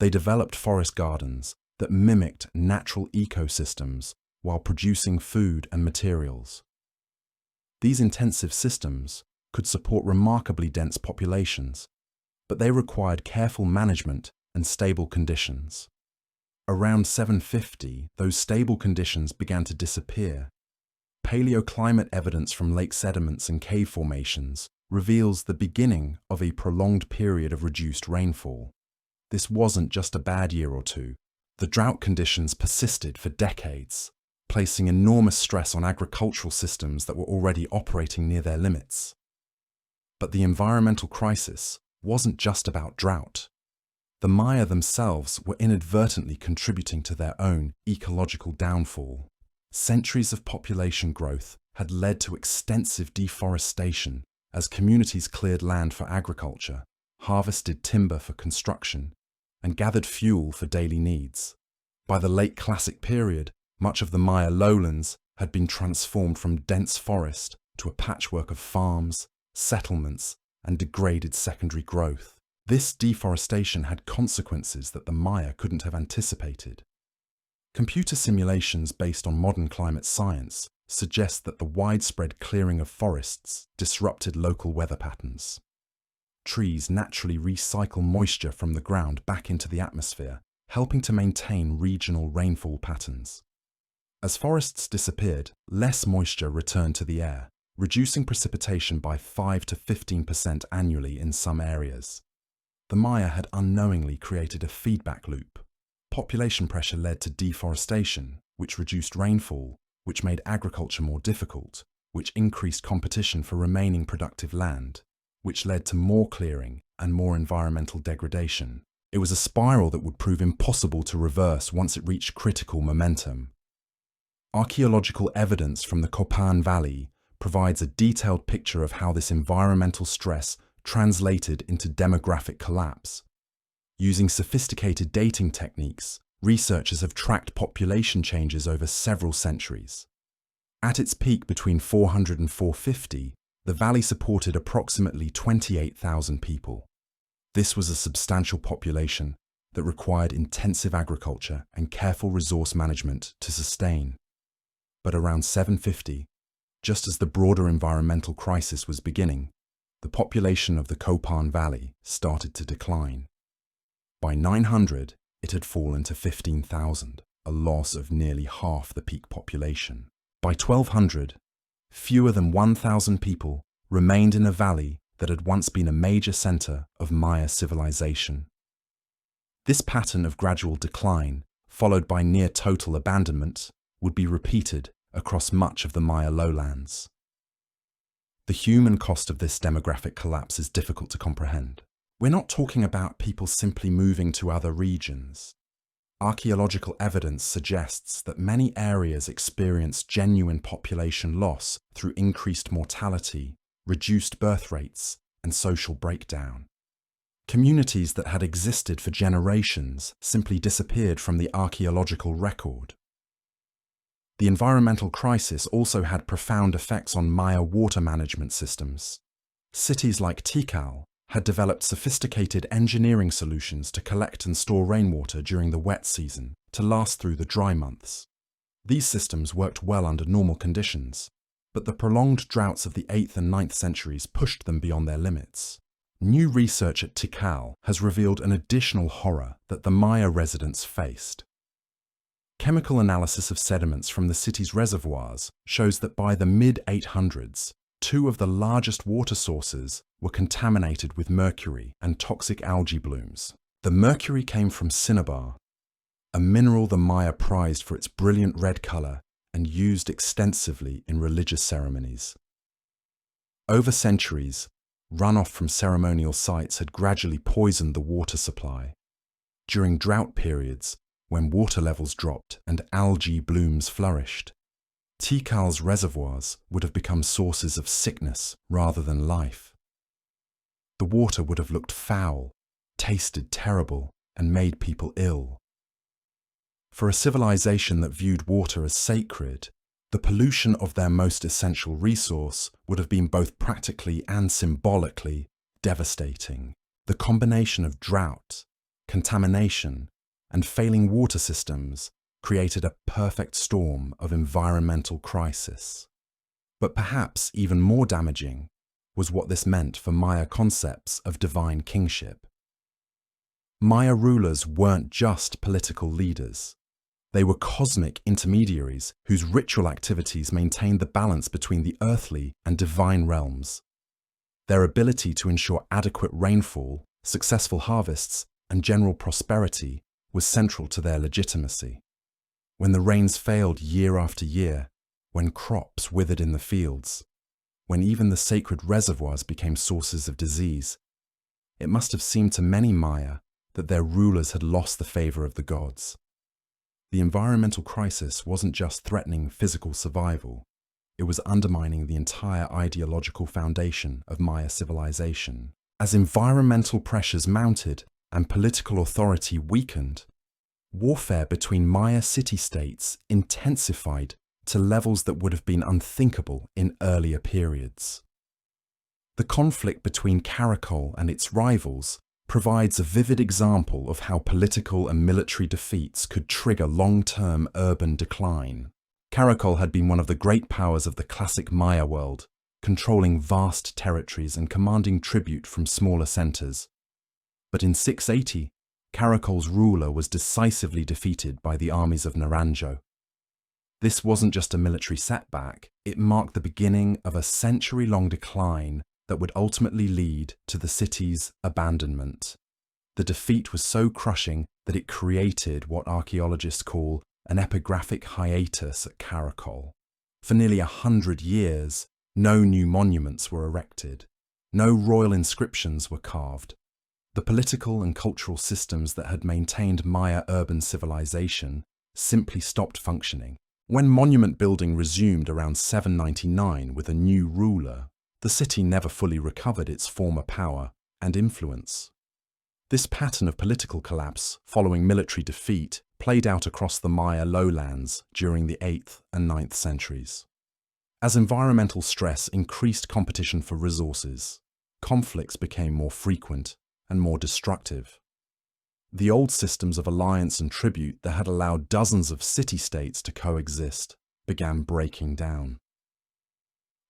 They developed forest gardens that mimicked natural ecosystems while producing food and materials. These intensive systems could support remarkably dense populations, but they required careful management and stable conditions. Around 750, those stable conditions began to disappear. Paleoclimate evidence from lake sediments and cave formations reveals the beginning of a prolonged period of reduced rainfall. This wasn't just a bad year or two. The drought conditions persisted for decades, placing enormous stress on agricultural systems that were already operating near their limits. But the environmental crisis wasn't just about drought. The Maya themselves were inadvertently contributing to their own ecological downfall. Centuries of population growth had led to extensive deforestation as communities cleared land for agriculture, harvested timber for construction, and gathered fuel for daily needs. By the late Classic period, much of the Maya lowlands had been transformed from dense forest to a patchwork of farms, settlements, and degraded secondary growth. This deforestation had consequences that the Maya couldn't have anticipated. Computer simulations based on modern climate science suggest that the widespread clearing of forests disrupted local weather patterns. Trees naturally recycle moisture from the ground back into the atmosphere, helping to maintain regional rainfall patterns. As forests disappeared, less moisture returned to the air, reducing precipitation by 5 to 15% annually in some areas. The Maya had unknowingly created a feedback loop. Population pressure led to deforestation, which reduced rainfall, which made agriculture more difficult, which increased competition for remaining productive land, which led to more clearing and more environmental degradation. It was a spiral that would prove impossible to reverse once it reached critical momentum. Archaeological evidence from the Copan Valley provides a detailed picture of how this environmental stress translated into demographic collapse. Using sophisticated dating techniques, researchers have tracked population changes over several centuries. At its peak between 400 and 450, the valley supported approximately 28,000 people. This was a substantial population that required intensive agriculture and careful resource management to sustain. But around 750, just as the broader environmental crisis was beginning, the population of the Copan Valley started to decline. By 900, it had fallen to 15,000, a loss of nearly half the peak population. By 1200, fewer than 1,000 people remained in a valley that had once been a major center of Maya civilization. This pattern of gradual decline, followed by near total abandonment, would be repeated across much of the Maya lowlands. The human cost of this demographic collapse is difficult to comprehend. We're not talking about people simply moving to other regions. Archaeological evidence suggests that many areas experienced genuine population loss through increased mortality, reduced birth rates, and social breakdown. Communities that had existed for generations simply disappeared from the archaeological record. The environmental crisis also had profound effects on Maya water management systems. Cities like Tikal had developed sophisticated engineering solutions to collect and store rainwater during the wet season to last through the dry months. These systems worked well under normal conditions, but the prolonged droughts of the 8th and 9th centuries pushed them beyond their limits. New research at Tikal has revealed an additional horror that the Maya residents faced. Chemical analysis of sediments from the city's reservoirs shows that by the mid-800s, two of the largest water sources were contaminated with mercury and toxic algae blooms. The mercury came from cinnabar, a mineral the Maya prized for its brilliant red color and used extensively in religious ceremonies. Over centuries, runoff from ceremonial sites had gradually poisoned the water supply. During drought periods, when water levels dropped and algae blooms flourished, Tikal's reservoirs would have become sources of sickness rather than life. The water would have looked foul, tasted terrible, and made people ill. For a civilization that viewed water as sacred, the pollution of their most essential resource would have been both practically and symbolically devastating. The combination of drought, contamination, and failing water systems created a perfect storm of environmental crisis. But perhaps even more damaging was what this meant for Maya concepts of divine kingship. Maya rulers weren't just political leaders. They were cosmic intermediaries whose ritual activities maintained the balance between the earthly and divine realms. Their ability to ensure adequate rainfall, successful harvests, and general prosperity was central to their legitimacy. When the rains failed year after year, when crops withered in the fields, when even the sacred reservoirs became sources of disease, it must have seemed to many Maya that their rulers had lost the favor of the gods. The environmental crisis wasn't just threatening physical survival, it was undermining the entire ideological foundation of Maya civilization. As environmental pressures mounted and political authority weakened, warfare between Maya city-states intensified to levels that would have been unthinkable in earlier periods. The conflict between Caracol and its rivals provides a vivid example of how political and military defeats could trigger long-term urban decline. Caracol had been one of the great powers of the classic Maya world, controlling vast territories and commanding tribute from smaller centers. But in 680, Caracol's ruler was decisively defeated by the armies of Naranjo. This wasn't just a military setback, it marked the beginning of a century-long decline that would ultimately lead to the city's abandonment. The defeat was so crushing that it created what archaeologists call an epigraphic hiatus at Caracol. For nearly 100 years, no new monuments were erected, no royal inscriptions were carved. The political and cultural systems that had maintained Maya urban civilization simply stopped functioning. When monument building resumed around 799 with a new ruler, the city never fully recovered its former power and influence. This pattern of political collapse following military defeat played out across the Maya lowlands during the 8th and 9th centuries. As environmental stress increased competition for resources, conflicts became more frequent and more destructive. The old systems of alliance and tribute that had allowed dozens of city-states to coexist began breaking down.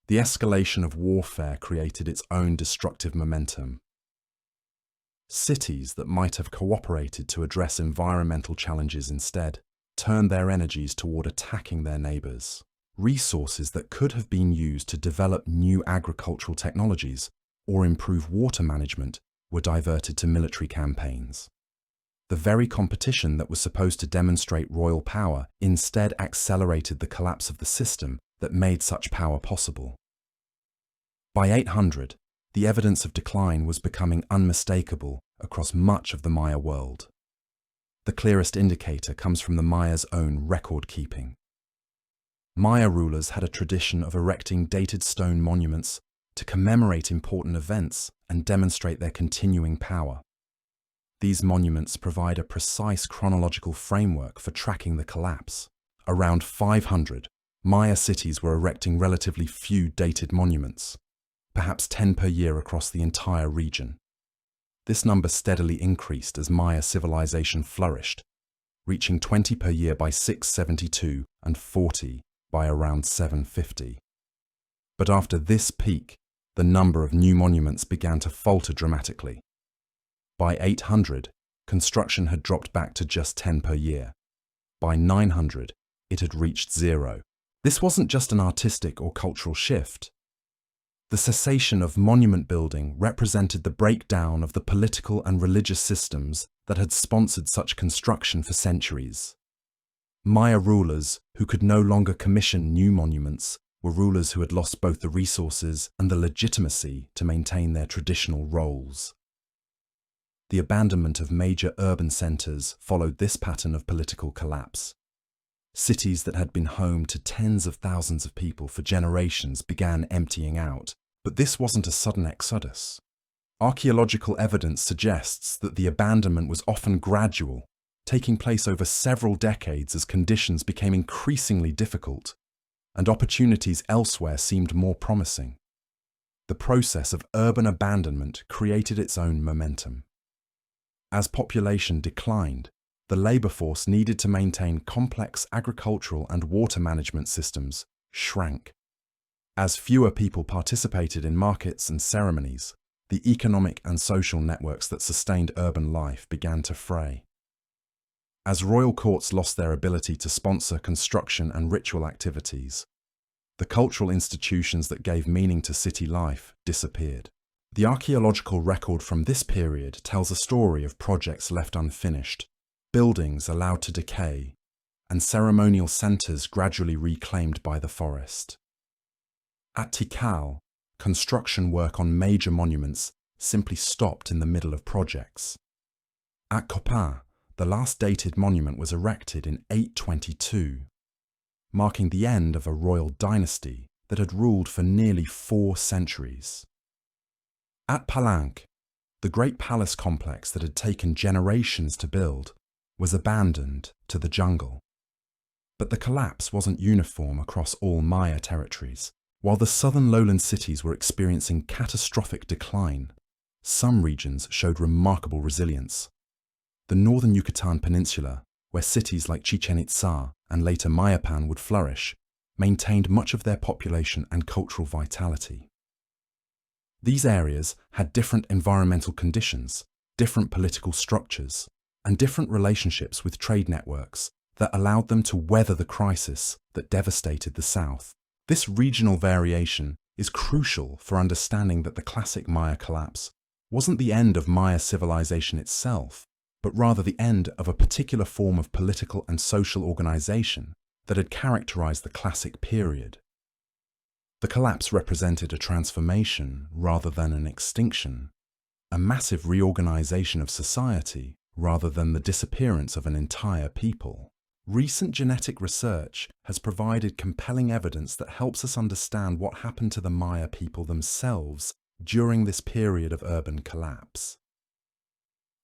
The escalation of warfare created its own destructive momentum. Cities that might have cooperated to address environmental challenges instead turned their energies toward attacking their neighbors. Resources that could have been used to develop new agricultural technologies or improve water management were diverted to military campaigns. The very competition that was supposed to demonstrate royal power instead accelerated the collapse of the system that made such power possible. By 800, the evidence of decline was becoming unmistakable across much of the Maya world. The clearest indicator comes from the Maya's own record-keeping. Maya rulers had a tradition of erecting dated stone monuments to commemorate important events and demonstrate their continuing power. These monuments provide a precise chronological framework for tracking the collapse. Around 500, Maya cities were erecting relatively few dated monuments, perhaps 10 per year across the entire region. This number steadily increased as Maya civilization flourished, reaching 20 per year by 672 and 40 by around 750. But after this peak, the number of new monuments began to falter dramatically. By 800, construction had dropped back to just 10 per year. by 900, it had reached zero. This wasn't just an artistic or cultural shift. The cessation of monument building represented the breakdown of the political and religious systems that had sponsored such construction for centuries. Maya rulers, who could no longer commission new monuments, were rulers who had lost both the resources and the legitimacy to maintain their traditional roles. The abandonment of major urban centers followed this pattern of political collapse. Cities that had been home to tens of thousands of people for generations began emptying out, but this wasn't a sudden exodus. Archaeological evidence suggests that the abandonment was often gradual, taking place over several decades as conditions became increasingly difficult and opportunities elsewhere seemed more promising. The process of urban abandonment created its own momentum. As population declined, the labor force needed to maintain complex agricultural and water management systems shrank. As fewer people participated in markets and ceremonies, the economic and social networks that sustained urban life began to fray. As royal courts lost their ability to sponsor construction and ritual activities, the cultural institutions that gave meaning to city life disappeared. The archaeological record from this period tells a story of projects left unfinished, buildings allowed to decay, and ceremonial centers gradually reclaimed by the forest. At Tikal, construction work on major monuments simply stopped in the middle of projects. At Copan, the last dated monument was erected in 822, marking the end of a royal dynasty that had ruled for nearly 4 centuries. At Palenque, the great palace complex that had taken generations to build was abandoned to the jungle. But the collapse wasn't uniform across all Maya territories. While the southern lowland cities were experiencing catastrophic decline, some regions showed remarkable resilience. The northern Yucatan Peninsula, where cities like Chichen Itza and later Mayapan would flourish, maintained much of their population and cultural vitality. These areas had different environmental conditions, different political structures, and different relationships with trade networks that allowed them to weather the crisis that devastated the south. This regional variation is crucial for understanding that the classic Maya collapse wasn't the end of Maya civilization itself, but rather the end of a particular form of political and social organization that had characterized the classic period. The collapse represented a transformation rather than an extinction, a massive reorganization of society rather than the disappearance of an entire people. Recent genetic research has provided compelling evidence that helps us understand what happened to the Maya people themselves during this period of urban collapse.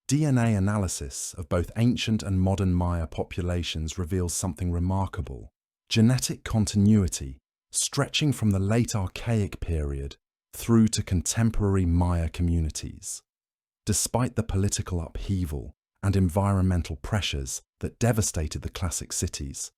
DNA analysis of both ancient and modern Maya populations reveals something remarkable: genetic continuity stretching from the late Archaic period through to contemporary Maya communities. Despite the political upheaval and environmental pressures that devastated the classic cities,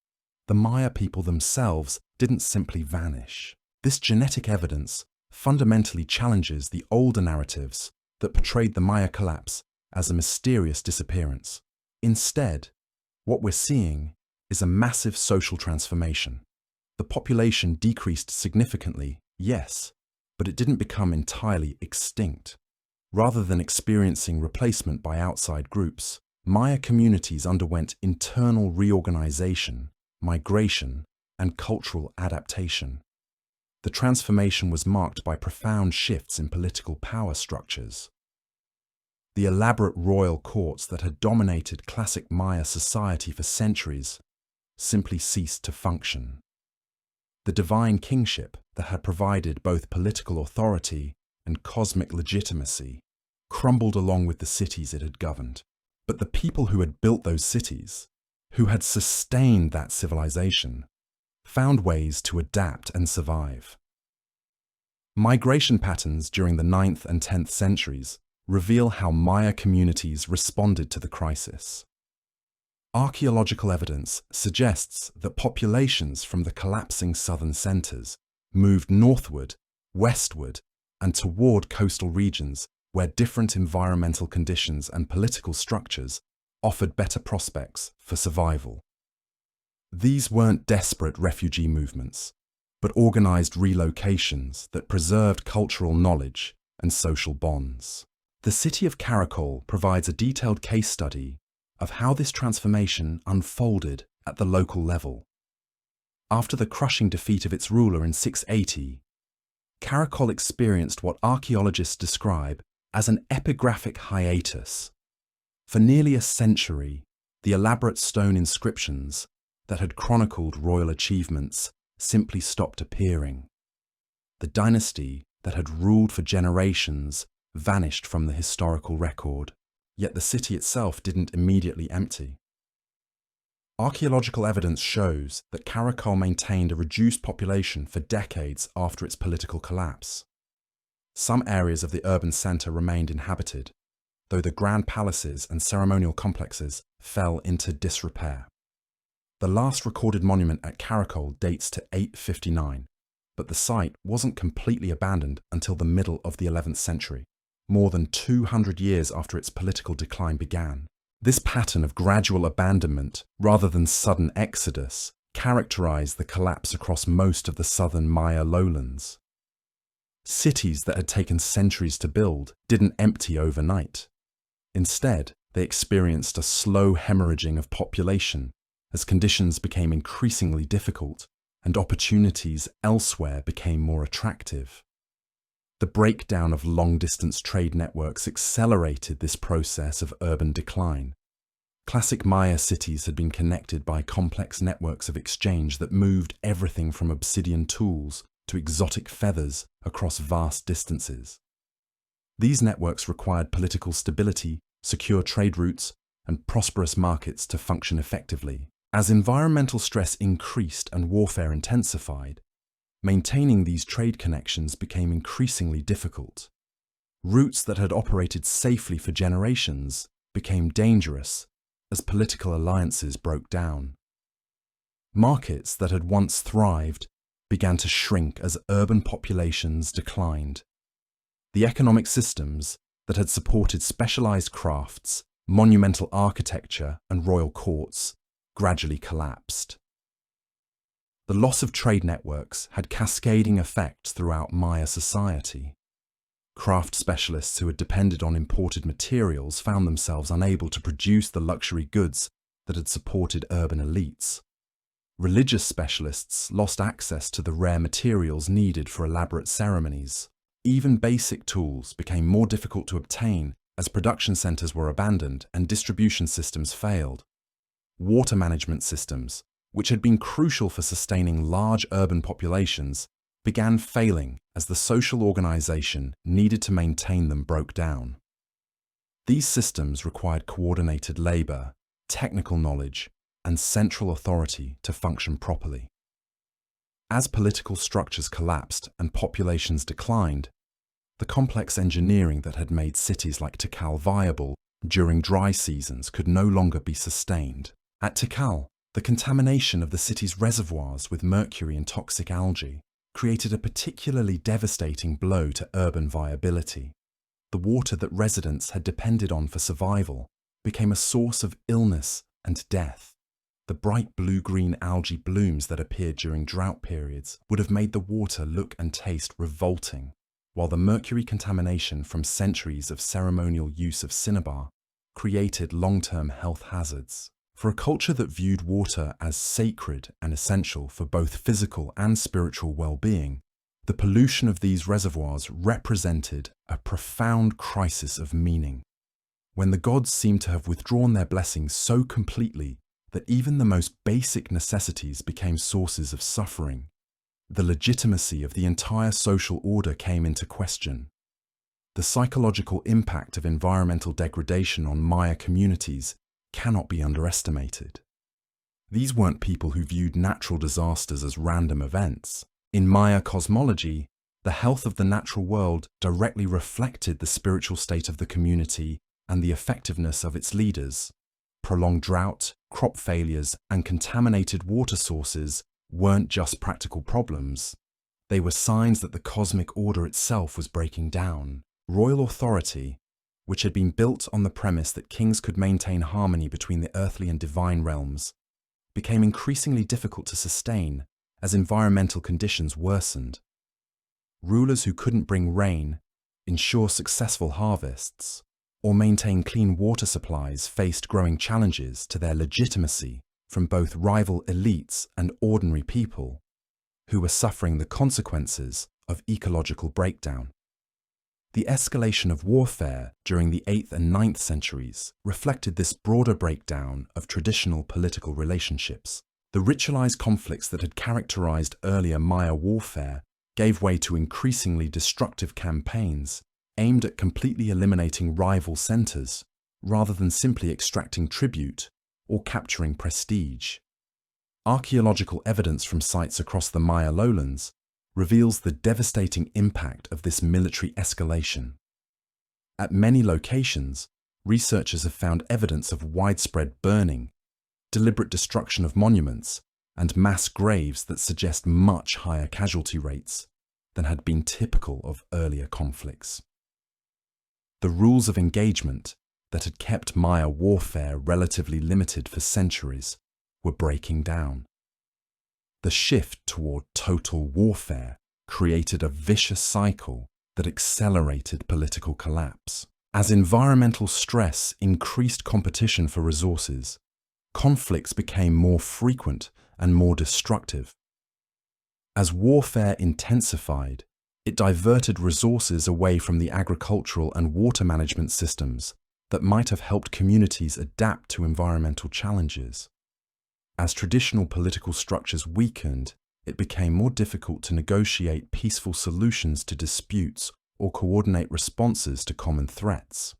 the Maya people themselves didn't simply vanish. This genetic evidence fundamentally challenges the older narratives that portrayed the Maya collapse as a mysterious disappearance. Instead, what we're seeing is a massive social transformation. The population decreased significantly, yes, but it didn't become entirely extinct. Rather than experiencing replacement by outside groups, Maya communities underwent internal reorganization, migration, and cultural adaptation. The transformation was marked by profound shifts in political power structures. The elaborate royal courts that had dominated classic Maya society for centuries simply ceased to function. The divine kingship that had provided both political authority and cosmic legitimacy crumbled along with the cities it had governed. But the people who had built those cities, who had sustained that civilization, found ways to adapt and survive. Migration patterns during the 9th and 10th centuries reveal how Maya communities responded to the crisis. Archaeological evidence suggests that populations from the collapsing southern centers moved northward, westward, and toward coastal regions where different environmental conditions and political structures offered better prospects for survival. These weren't desperate refugee movements, but organized relocations that preserved cultural knowledge and social bonds. The city of Karakol provides a detailed case study of how this transformation unfolded at the local level. After the crushing defeat of its ruler in 680, Karakol experienced what archaeologists describe as an epigraphic hiatus. For nearly a century, the elaborate stone inscriptions that had chronicled royal achievements simply stopped appearing. The dynasty that had ruled for generations vanished from the historical record, yet the city itself didn't immediately empty. Archaeological evidence shows that Karakol maintained a reduced population for decades after its political collapse. Some areas of the urban centre remained inhabited, though the grand palaces and ceremonial complexes fell into disrepair. The last recorded monument at Karakol dates to 859, but the site wasn't completely abandoned until the middle of the 11th century, more than 200 years after its political decline began. This pattern of gradual abandonment, rather than sudden exodus, characterized the collapse across most of the southern Maya lowlands. Cities that had taken centuries to build didn't empty overnight. Instead, they experienced a slow hemorrhaging of population as conditions became increasingly difficult and opportunities elsewhere became more attractive. The breakdown of long-distance trade networks accelerated this process of urban decline. Classic Maya cities had been connected by complex networks of exchange that moved everything from obsidian tools to exotic feathers across vast distances. These networks required political stability, secure trade routes, and prosperous markets to function effectively. As environmental stress increased and warfare intensified, maintaining these trade connections became increasingly difficult. Routes that had operated safely for generations became dangerous as political alliances broke down. Markets that had once thrived began to shrink as urban populations declined. The economic systems that had supported specialized crafts, monumental architecture, and royal courts gradually collapsed. The loss of trade networks had cascading effects throughout Maya society. Craft specialists who had depended on imported materials found themselves unable to produce the luxury goods that had supported urban elites. Religious specialists lost access to the rare materials needed for elaborate ceremonies. Even basic tools became more difficult to obtain as production centers were abandoned and distribution systems failed. Water management systems, which had been crucial for sustaining large urban populations, began failing as the social organization needed to maintain them broke down. These systems required coordinated labor, technical knowledge, and central authority to function properly. As political structures collapsed and populations declined, the complex engineering that had made cities like Tikal viable during dry seasons could no longer be sustained. At Tikal, the contamination of the city's reservoirs with mercury and toxic algae created a particularly devastating blow to urban viability. The water that residents had depended on for survival became a source of illness and death. The bright blue-green algae blooms that appeared during drought periods would have made the water look and taste revolting, while the mercury contamination from centuries of ceremonial use of cinnabar created long-term health hazards. For a culture that viewed water as sacred and essential for both physical and spiritual well-being, the pollution of these reservoirs represented a profound crisis of meaning. When the gods seemed to have withdrawn their blessings so completely that even the most basic necessities became sources of suffering, the legitimacy of the entire social order came into question. The psychological impact of environmental degradation on Maya communities cannot be underestimated. These weren't people who viewed natural disasters as random events. In Maya cosmology, the health of the natural world directly reflected the spiritual state of the community and the effectiveness of its leaders. Prolonged drought, crop failures, and contaminated water sources weren't just practical problems. They were signs that the cosmic order itself was breaking down. Royal authority, which had been built on the premise that kings could maintain harmony between the earthly and divine realms, became increasingly difficult to sustain as environmental conditions worsened. Rulers who couldn't bring rain, ensure successful harvests, or maintain clean water supplies faced growing challenges to their legitimacy from both rival elites and ordinary people who were suffering the consequences of ecological breakdown. The escalation of warfare during the 8th and 9th centuries reflected this broader breakdown of traditional political relationships. The ritualized conflicts that had characterized earlier Maya warfare gave way to increasingly destructive campaigns aimed at completely eliminating rival centers rather than simply extracting tribute or capturing prestige. Archaeological evidence from sites across the Maya lowlands reveals the devastating impact of this military escalation. At many locations, researchers have found evidence of widespread burning, deliberate destruction of monuments, and mass graves that suggest much higher casualty rates than had been typical of earlier conflicts. The rules of engagement that had kept Maya warfare relatively limited for centuries were breaking down. The shift toward total warfare created a vicious cycle that accelerated political collapse. As environmental stress increased competition for resources, conflicts became more frequent and more destructive. As warfare intensified, it diverted resources away from the agricultural and water management systems that might have helped communities adapt to environmental challenges. As traditional political structures weakened, it became more difficult to negotiate peaceful solutions to disputes or coordinate responses to common threats.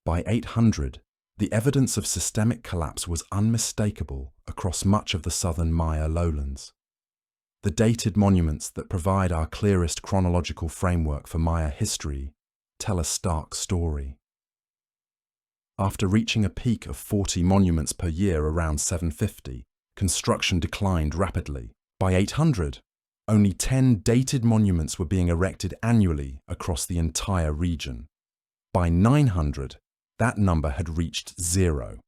By 800, the evidence of systemic collapse was unmistakable across much of the southern Maya lowlands. The dated monuments that provide our clearest chronological framework for Maya history tell a stark story. After reaching a peak of 40 monuments per year around 750, construction declined rapidly. By 800, only 10 dated monuments were being erected annually across the entire region. By 900, that number had reached 0.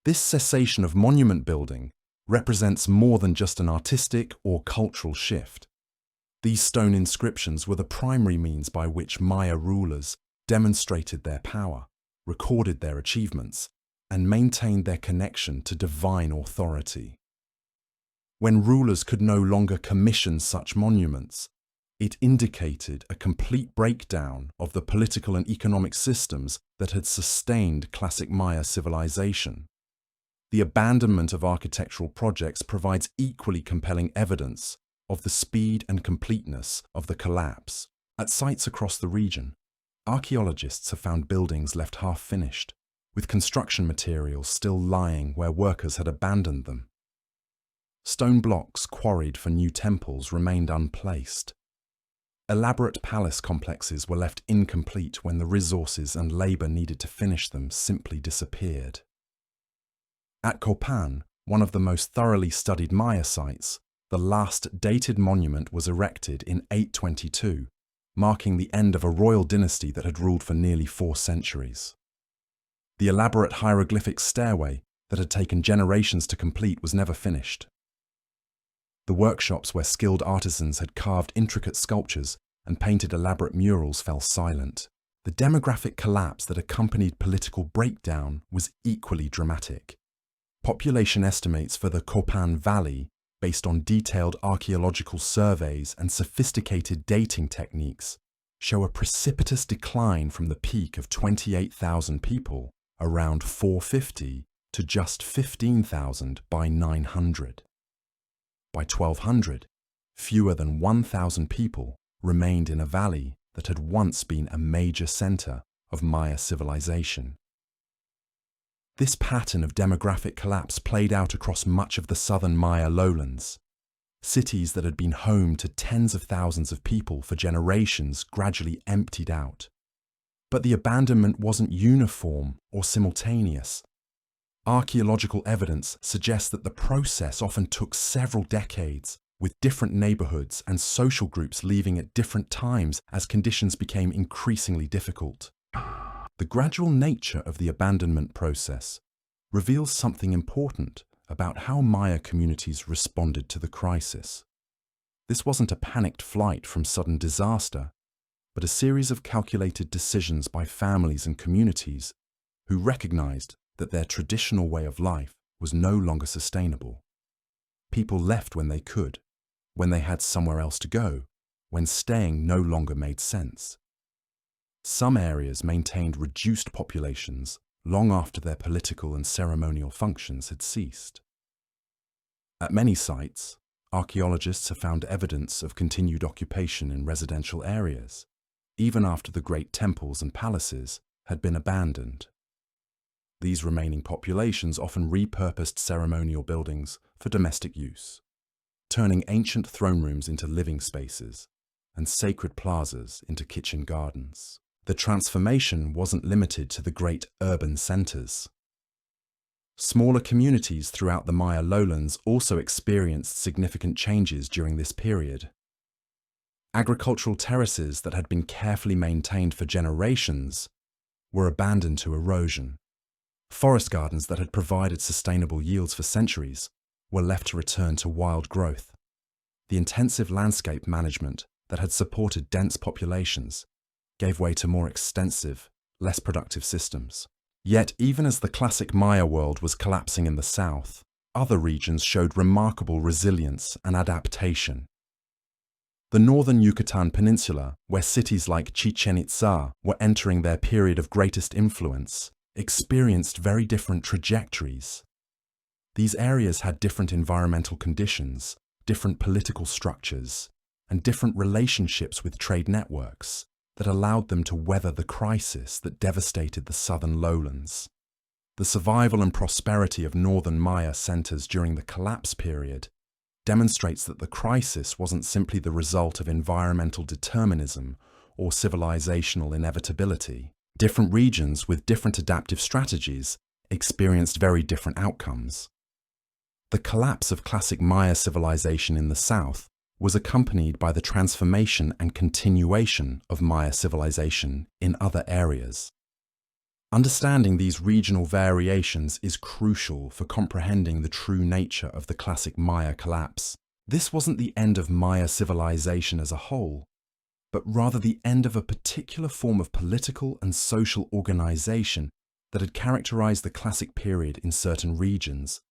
This cessation of monument building represents more than just an artistic or cultural shift. These stone inscriptions were the primary means by which Maya rulers demonstrated their power, recorded their achievements, and maintained their connection to divine authority. When rulers could no longer commission such monuments, it indicated a complete breakdown of the political and economic systems that had sustained classic Maya civilization. The abandonment of architectural projects provides equally compelling evidence of the speed and completeness of the collapse. At sites across the region, archaeologists have found buildings left half-finished, with construction materials still lying where workers had abandoned them. Stone blocks quarried for new temples remained unplaced. Elaborate palace complexes were left incomplete when the resources and labor needed to finish them simply disappeared. At Copan, one of the most thoroughly studied Maya sites, the last dated monument was erected in 822, marking the end of a royal dynasty that had ruled for nearly 4 centuries. The elaborate hieroglyphic stairway that had taken generations to complete was never finished. The workshops where skilled artisans had carved intricate sculptures and painted elaborate murals fell silent. The demographic collapse that accompanied political breakdown was equally dramatic. Population estimates for the Copan Valley, based on detailed archaeological surveys and sophisticated dating techniques, show a precipitous decline from the peak of 28,000 people around 450 to just 15,000 by 900. By 1200, fewer than 1,000 people remained in a valley that had once been a major center of Maya civilization. This pattern of demographic collapse played out across much of the southern Maya lowlands. Cities that had been home to tens of thousands of people for generations gradually emptied out. But the abandonment wasn't uniform or simultaneous. Archaeological evidence suggests that the process often took several decades, with different neighborhoods and social groups leaving at different times as conditions became increasingly difficult. The gradual nature of the abandonment process reveals something important about how Maya communities responded to the crisis. This wasn't a panicked flight from sudden disaster, but a series of calculated decisions by families and communities who recognized that their traditional way of life was no longer sustainable. People left when they could, when they had somewhere else to go, when staying no longer made sense. Some areas maintained reduced populations long after their political and ceremonial functions had ceased. At many sites, archaeologists have found evidence of continued occupation in residential areas, even after the great temples and palaces had been abandoned. These remaining populations often repurposed ceremonial buildings for domestic use, turning ancient throne rooms into living spaces and sacred plazas into kitchen gardens. The transformation wasn't limited to the great urban centers. Smaller communities throughout the Maya lowlands also experienced significant changes during this period. Agricultural terraces that had been carefully maintained for generations were abandoned to erosion. Forest gardens that had provided sustainable yields for centuries were left to return to wild growth. The intensive landscape management that had supported dense populations gave way to more extensive, less productive systems. Yet, even as the classic Maya world was collapsing in the south, other regions showed remarkable resilience and adaptation. The northern Yucatan Peninsula, where cities like Chichen Itza were entering their period of greatest influence, experienced very different trajectories. These areas had different environmental conditions, different political structures, and different relationships with trade networks that allowed them to weather the crisis that devastated the southern lowlands. The survival and prosperity of northern Maya centers during the collapse period demonstrates that the crisis wasn't simply the result of environmental determinism or civilizational inevitability. Different regions with different adaptive strategies experienced very different outcomes. The collapse of classic Maya civilization in the south was accompanied by the transformation and continuation of Maya civilization in other areas. Understanding these regional variations is crucial for comprehending the true nature of the classic Maya collapse. This wasn't the end of Maya civilization as a whole, but rather the end of a particular form of political and social organization that had characterized the classic period in certain regions.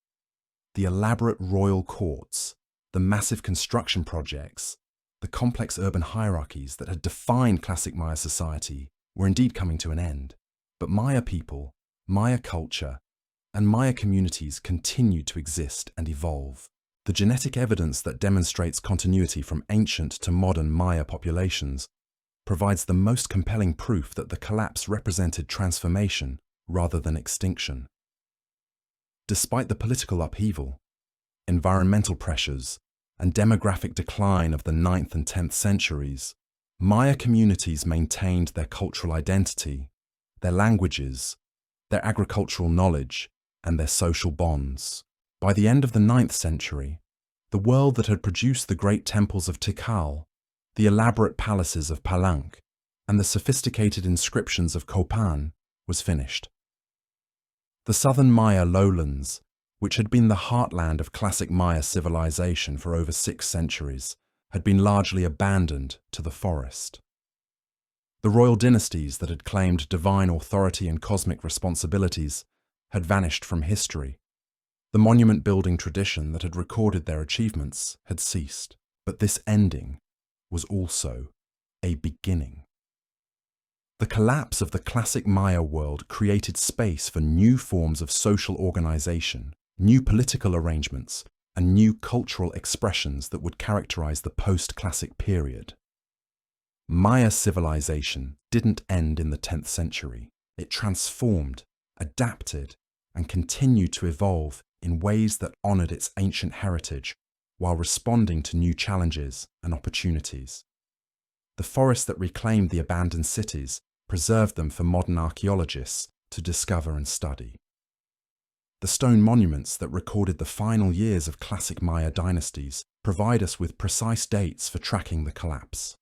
The elaborate royal courts, the massive construction projects, the complex urban hierarchies that had defined classic Maya society were indeed coming to an end. But Maya people, Maya culture, and Maya communities continued to exist and evolve. The genetic evidence that demonstrates continuity from ancient to modern Maya populations provides the most compelling proof that the collapse represented transformation rather than extinction. Despite the political upheaval, environmental pressures, and demographic decline of the 9th and 10th centuries, Maya communities maintained their cultural identity, their languages, their agricultural knowledge, and their social bonds. By the end of the 9th century, the world that had produced the great temples of Tikal, the elaborate palaces of Palenque, and the sophisticated inscriptions of Copan was finished. The southern Maya lowlands, which had been the heartland of classic Maya civilization for over 6 centuries, had been largely abandoned to the forest. The royal dynasties that had claimed divine authority and cosmic responsibilities had vanished from history. The monument-building tradition that had recorded their achievements had ceased, but this ending was also a beginning. The collapse of the classic Maya world created space for new forms of social organization, new political arrangements, and new cultural expressions that would characterize the post-classic period. Maya civilization didn't end in the 10th century. It transformed, adapted, and continued to evolve in ways that honored its ancient heritage while responding to new challenges and opportunities. The forests that reclaimed the abandoned cities preserved them for modern archaeologists to discover and study. The stone monuments that recorded the final years of classic Maya dynasties provide us with precise dates for tracking the collapse.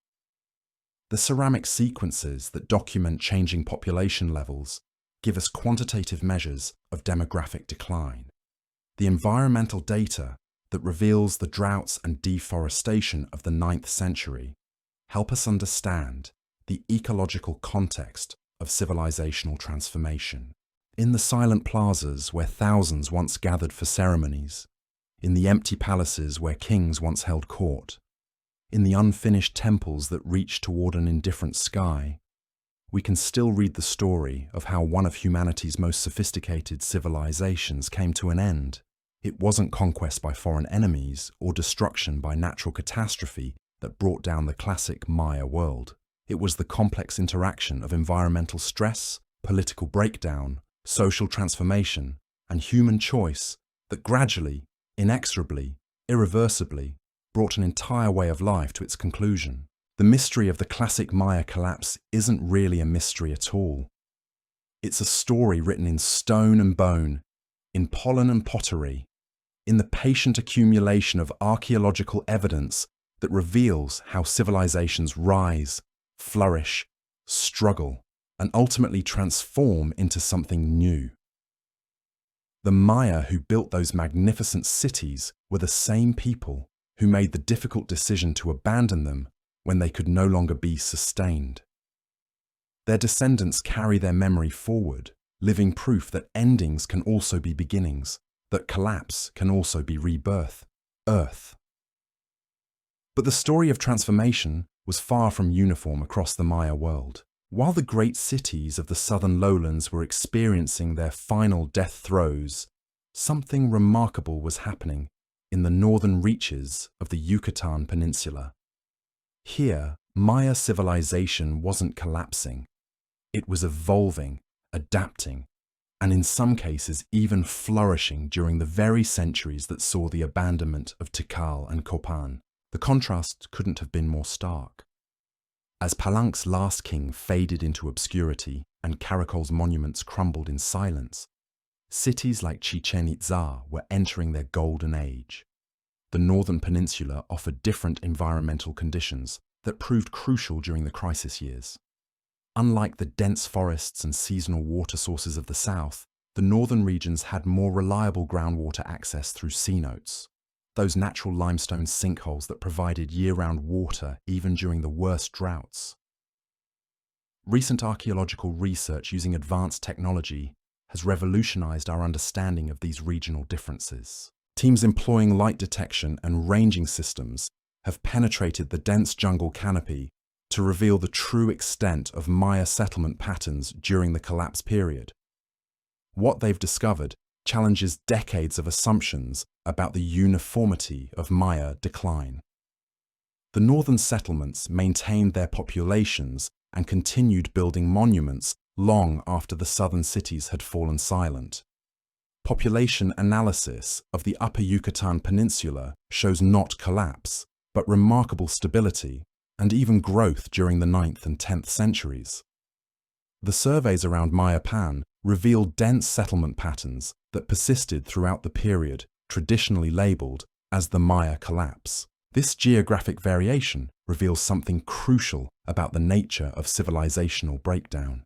The ceramic sequences that document changing population levels give us quantitative measures of demographic decline. The environmental data that reveals the droughts and deforestation of the 9th century help us understand the ecological context of civilizational transformation. In the silent plazas where thousands once gathered for ceremonies, in the empty palaces where kings once held court, in the unfinished temples that reach toward an indifferent sky, we can still read the story of how one of humanity's most sophisticated civilizations came to an end. It wasn't conquest by foreign enemies or destruction by natural catastrophe that brought down the classic Maya world. It was the complex interaction of environmental stress, political breakdown, social transformation, and human choice that gradually, inexorably, irreversibly brought an entire way of life to its conclusion. The mystery of the classic Maya collapse isn't really a mystery at all. It's a story written in stone and bone, in pollen and pottery, in the patient accumulation of archaeological evidence that reveals how civilizations rise, flourish, struggle, and ultimately transform into something new. The Maya who built those magnificent cities were the same people who made the difficult decision to abandon them when they could no longer be sustained. Their descendants carry their memory forward, living proof that endings can also be beginnings, that collapse can also be rebirth, Earth. But the story of transformation was far from uniform across the Maya world. While the great cities of the southern lowlands were experiencing their final death throes, something remarkable was happening in the northern reaches of the Yucatan Peninsula. Here, Maya civilization wasn't collapsing. It was evolving, adapting, and in some cases even flourishing during the very centuries that saw the abandonment of Tikal and Copan. The contrast couldn't have been more stark. As Palenque's last king faded into obscurity and Caracol's monuments crumbled in silence, cities like Chichen Itza were entering their golden age. The northern peninsula offered different environmental conditions that proved crucial during the crisis years. Unlike the dense forests and seasonal water sources of the south, the northern regions had more reliable groundwater access through cenotes, those natural limestone sinkholes that provided year-round water even during the worst droughts. Recent archaeological research using advanced technology has revolutionized our understanding of these regional differences. Teams employing light detection and ranging systems have penetrated the dense jungle canopy to reveal the true extent of Maya settlement patterns during the collapse period. What they've discovered challenges decades of assumptions about the uniformity of Maya decline. The northern settlements maintained their populations and continued building monuments long after the southern cities had fallen silent. Population analysis of the upper Yucatan Peninsula shows not collapse, but remarkable stability and even growth during the 9th and 10th centuries. The surveys around Mayapan revealed dense settlement patterns that persisted throughout the period traditionally labelled as the Maya collapse. This geographic variation reveals something crucial about the nature of civilizational breakdown.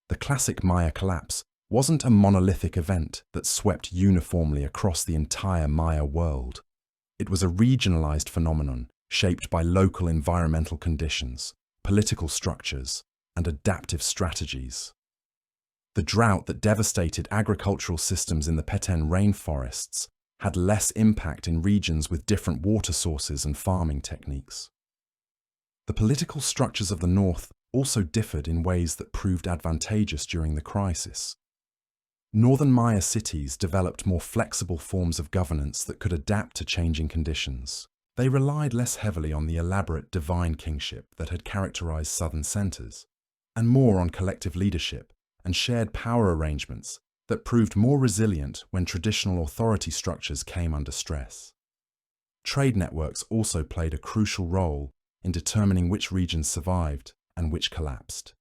The classic Maya collapse wasn't a monolithic event that swept uniformly across the entire Maya world. It was a regionalized phenomenon shaped by local environmental conditions, political structures, and adaptive strategies. The drought that devastated agricultural systems in the Petén rainforests had less impact in regions with different water sources and farming techniques. The political structures of the north also differed in ways that proved advantageous during the crisis. Northern Maya cities developed more flexible forms of governance that could adapt to changing conditions. They relied less heavily on the elaborate divine kingship that had characterized southern centers, and more on collective leadership and shared power arrangements that proved more resilient when traditional authority structures came under stress. Trade networks also played a crucial role in determining which regions survived and which collapsed.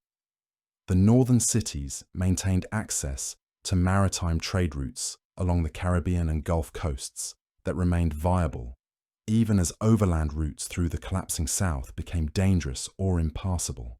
The northern cities maintained access to maritime trade routes along the Caribbean and Gulf coasts that remained viable, even as overland routes through the collapsing south became dangerous or impassable.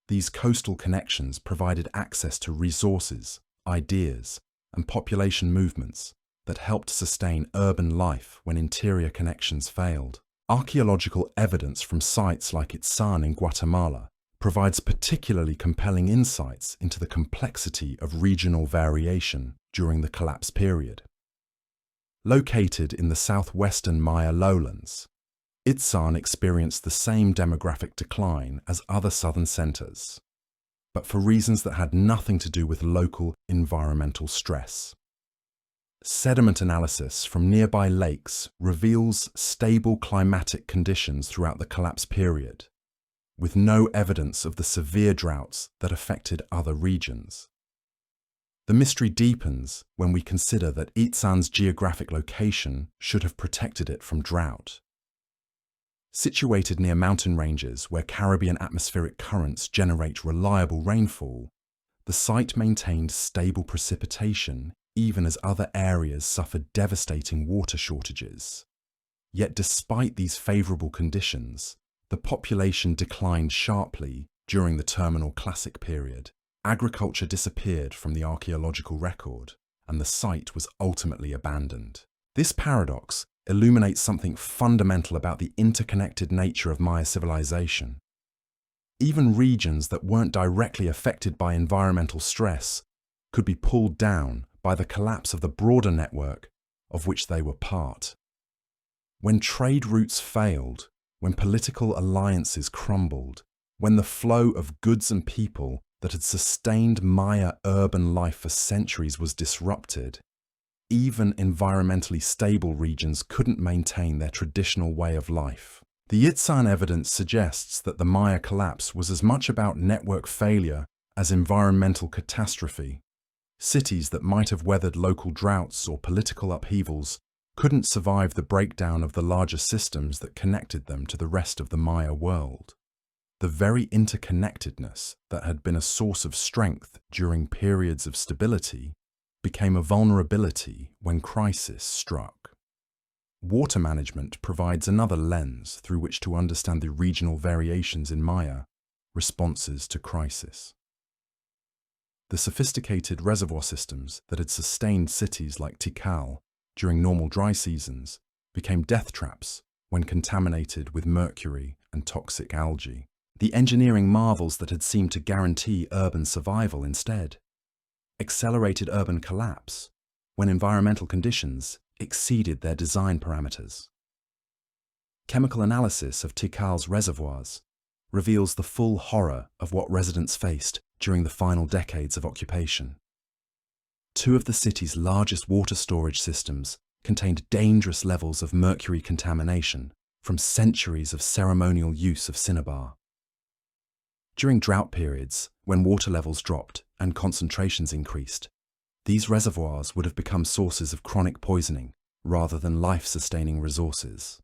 These coastal connections provided access to resources, ideas, and population movements that helped sustain urban life when interior connections failed. Archaeological evidence from sites like Itzan in Guatemala provides particularly compelling insights into the complexity of regional variation during the collapse period. Located in the southwestern Maya lowlands, Itzan experienced the same demographic decline as other southern centers, but for reasons that had nothing to do with local environmental stress. Sediment analysis from nearby lakes reveals stable climatic conditions throughout the collapse period, with no evidence of the severe droughts that affected other regions. The mystery deepens when we consider that Itzan's geographic location should have protected it from drought. Situated near mountain ranges where Caribbean atmospheric currents generate reliable rainfall, the site maintained stable precipitation even as other areas suffered devastating water shortages. Yet despite these favorable conditions, the population declined sharply during the terminal Classic period. Agriculture disappeared from the archaeological record, and the site was ultimately abandoned. This paradox illuminates something fundamental about the interconnected nature of Maya civilization. Even regions that weren't directly affected by environmental stress could be pulled down by the collapse of the broader network of which they were part. When trade routes failed, when political alliances crumbled, when the flow of goods and people that had sustained Maya urban life for centuries was disrupted, even environmentally stable regions couldn't maintain their traditional way of life. The Itzan evidence suggests that the Maya collapse was as much about network failure as environmental catastrophe. Cities that might have weathered local droughts or political upheavals couldn't survive the breakdown of the larger systems that connected them to the rest of the Maya world. The very interconnectedness that had been a source of strength during periods of stability became a vulnerability when crisis struck. Water management provides another lens through which to understand the regional variations in Maya responses to crisis. The sophisticated reservoir systems that had sustained cities like Tikal during normal dry seasons became death traps when contaminated with mercury and toxic algae. The engineering marvels that had seemed to guarantee urban survival instead accelerated urban collapse when environmental conditions exceeded their design parameters. Chemical analysis of Tikal's reservoirs reveals the full horror of what residents faced during the final decades of occupation. Two of the city's largest water storage systems contained dangerous levels of mercury contamination from centuries of ceremonial use of cinnabar. During drought periods, when water levels dropped and concentrations increased, these reservoirs would have become sources of chronic poisoning rather than life-sustaining resources.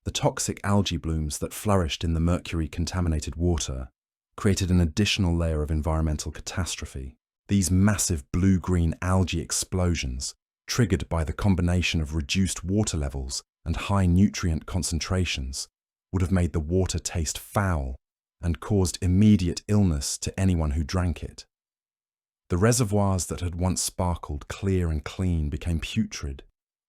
The toxic algae blooms that flourished in the mercury-contaminated water created an additional layer of environmental catastrophe. These massive blue-green algae explosions, triggered by the combination of reduced water levels and high nutrient concentrations, would have made the water taste foul and caused immediate illness to anyone who drank it. The reservoirs that had once sparkled clear and clean became putrid,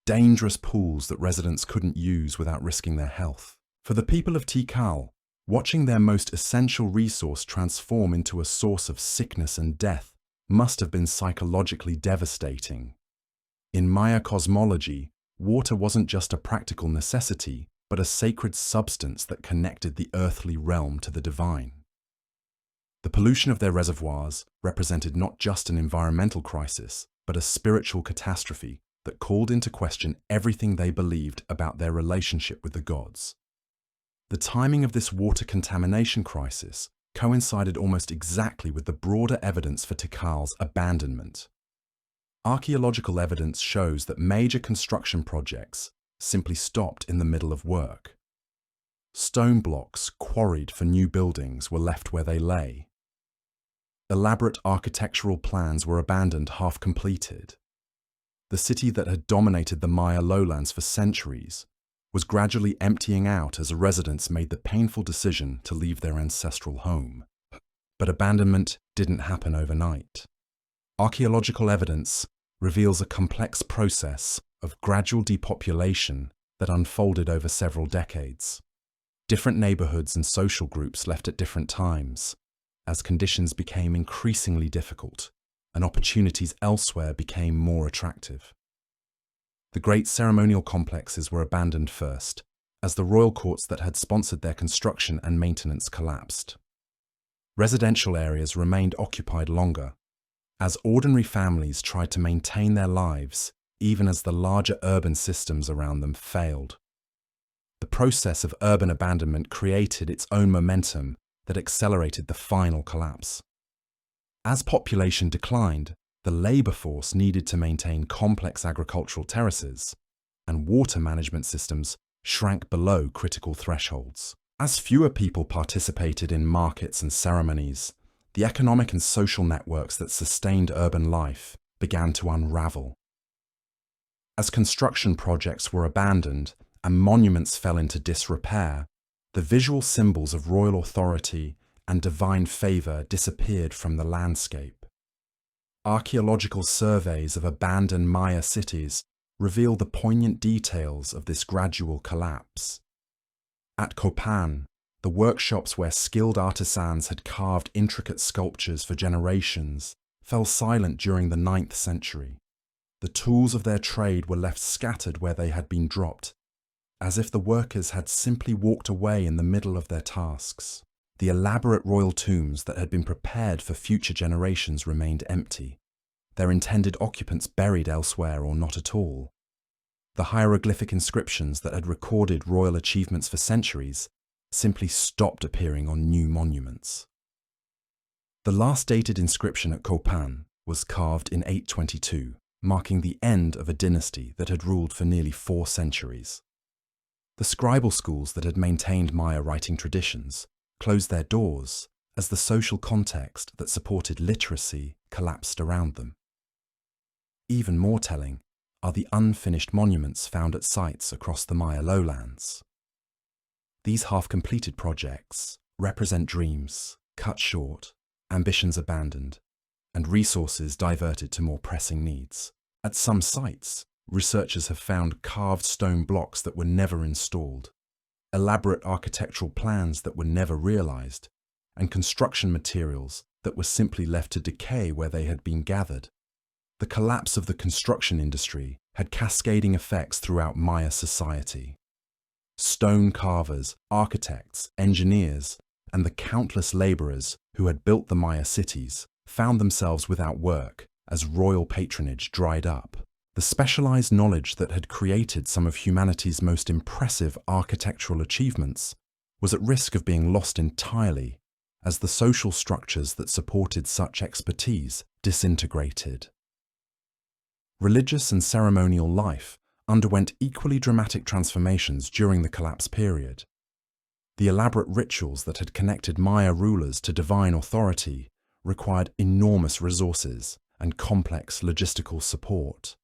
dangerous pools that residents couldn't use without risking their health. For the people of Tikal, watching their most essential resource transform into a source of sickness and death must have been psychologically devastating. In Maya cosmology, water wasn't just a practical necessity, but a sacred substance that connected the earthly realm to the divine. The pollution of their reservoirs represented not just an environmental crisis, but a spiritual catastrophe that called into question everything they believed about their relationship with the gods. The timing of this water contamination crisis coincided almost exactly with the broader evidence for Tikal's abandonment. Archaeological evidence shows that major construction projects simply stopped in the middle of work. Stone blocks quarried for new buildings were left where they lay. Elaborate architectural plans were abandoned half completed. The city that had dominated the Maya lowlands for centuries was gradually emptying out as residents made the painful decision to leave their ancestral home. But abandonment didn't happen overnight. Archaeological evidence reveals a complex process of gradual depopulation that unfolded over several decades. Different neighborhoods and social groups left at different times, as conditions became increasingly difficult and opportunities elsewhere became more attractive. The great ceremonial complexes were abandoned first, as the royal courts that had sponsored their construction and maintenance collapsed. Residential areas remained occupied longer, as ordinary families tried to maintain their lives even as the larger urban systems around them failed. The process of urban abandonment created its own momentum that accelerated the final collapse. As population declined, the labor force needed to maintain complex agricultural terraces, and water management systems shrank below critical thresholds. As fewer people participated in markets and ceremonies, the economic and social networks that sustained urban life began to unravel. As construction projects were abandoned and monuments fell into disrepair, the visual symbols of royal authority and divine favor disappeared from the landscape. Archaeological surveys of abandoned Maya cities reveal the poignant details of this gradual collapse. At Copan, the workshops where skilled artisans had carved intricate sculptures for generations fell silent during the 9th century. The tools of their trade were left scattered where they had been dropped, as if the workers had simply walked away in the middle of their tasks. The elaborate royal tombs that had been prepared for future generations remained empty, their intended occupants buried elsewhere or not at all. The hieroglyphic inscriptions that had recorded royal achievements for centuries simply stopped appearing on new monuments. The last dated inscription at Copan was carved in 822, marking the end of a dynasty that had ruled for nearly 4 centuries. The scribal schools that had maintained Maya writing traditions closed their doors as the social context that supported literacy collapsed around them. Even more telling are the unfinished monuments found at sites across the Maya lowlands. These half-completed projects represent dreams cut short, ambitions abandoned, and resources diverted to more pressing needs. At some sites, researchers have found carved stone blocks that were never installed, elaborate architectural plans that were never realized, and construction materials that were simply left to decay where they had been gathered. The collapse of the construction industry had cascading effects throughout Maya society. Stone carvers, architects, engineers, and the countless laborers who had built the Maya cities found themselves without work as royal patronage dried up. The specialized knowledge that had created some of humanity's most impressive architectural achievements was at risk of being lost entirely as the social structures that supported such expertise disintegrated. Religious and ceremonial life underwent equally dramatic transformations during the collapse period. The elaborate rituals that had connected Maya rulers to divine authority required enormous resources and complex logistical support.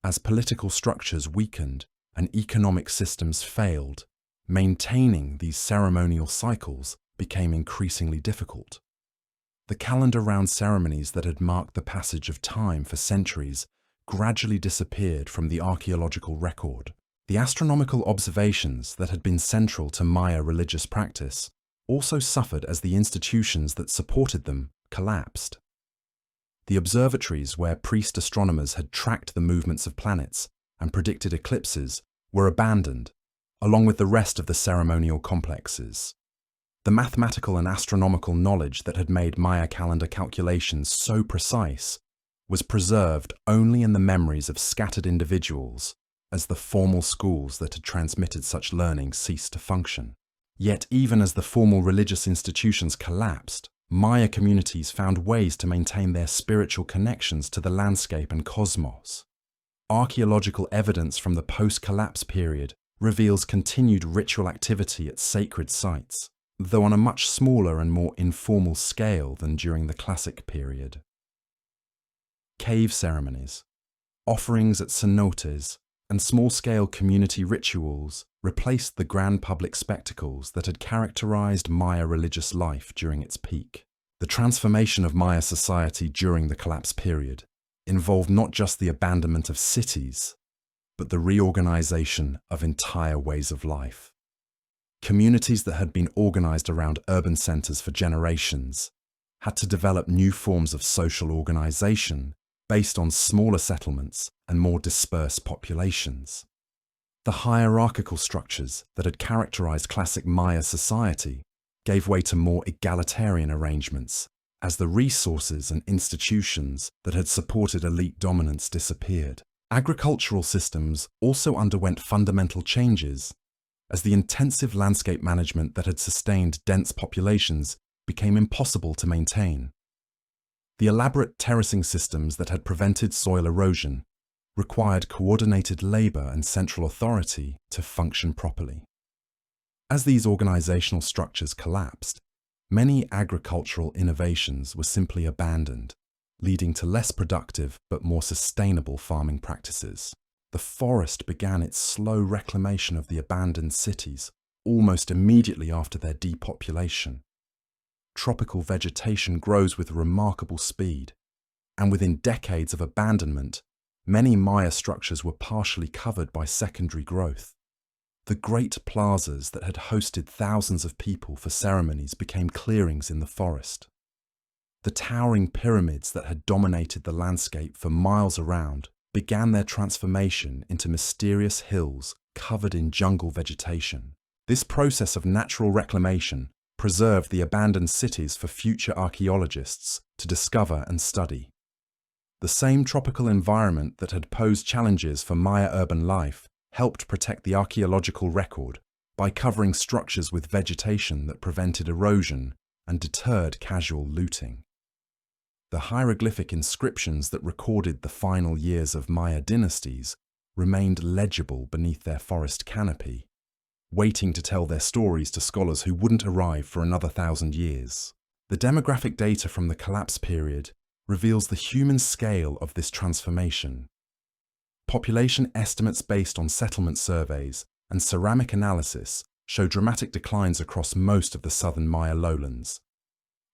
As political structures weakened and economic systems failed, maintaining these ceremonial cycles became increasingly difficult. The calendar-round ceremonies that had marked the passage of time for centuries gradually disappeared from the archaeological record. The astronomical observations that had been central to Maya religious practice also suffered as the institutions that supported them collapsed. The observatories where priest astronomers had tracked the movements of planets and predicted eclipses were abandoned, along with the rest of the ceremonial complexes. The mathematical and astronomical knowledge that had made Maya calendar calculations so precise was preserved only in the memories of scattered individuals as the formal schools that had transmitted such learning ceased to function. Yet even as the formal religious institutions collapsed, Maya communities found ways to maintain their spiritual connections to the landscape and cosmos. Archaeological evidence from the post-collapse period reveals continued ritual activity at sacred sites, though on a much smaller and more informal scale than during the classic period. Cave ceremonies, offerings at cenotes, and small-scale community rituals replaced the grand public spectacles that had characterized Maya religious life during its peak. The transformation of Maya society during the collapse period involved not just the abandonment of cities, but the reorganization of entire ways of life. Communities that had been organized around urban centers for generations had to develop new forms of social organization based on smaller settlements and more dispersed populations. The hierarchical structures that had characterized classic Maya society gave way to more egalitarian arrangements as the resources and institutions that had supported elite dominance disappeared. Agricultural systems also underwent fundamental changes as the intensive landscape management that had sustained dense populations became impossible to maintain. The elaborate terracing systems that had prevented soil erosion required coordinated labor and central authority to function properly. As these organizational structures collapsed, many agricultural innovations were simply abandoned, leading to less productive but more sustainable farming practices. The forest began its slow reclamation of the abandoned cities almost immediately after their depopulation. Tropical vegetation grows with remarkable speed, and within decades of abandonment, many Maya structures were partially covered by secondary growth. The great plazas that had hosted thousands of people for ceremonies became clearings in the forest. The towering pyramids that had dominated the landscape for miles around began their transformation into mysterious hills covered in jungle vegetation. This process of natural reclamation preserved the abandoned cities for future archaeologists to discover and study. The same tropical environment that had posed challenges for Maya urban life helped protect the archaeological record by covering structures with vegetation that prevented erosion and deterred casual looting. The hieroglyphic inscriptions that recorded the final years of Maya dynasties remained legible beneath their forest canopy, waiting to tell their stories to scholars who wouldn't arrive for another 1,000 years. The demographic data from the collapse period reveals the human scale of this transformation. Population estimates based on settlement surveys and ceramic analysis show dramatic declines across most of the southern Maya lowlands.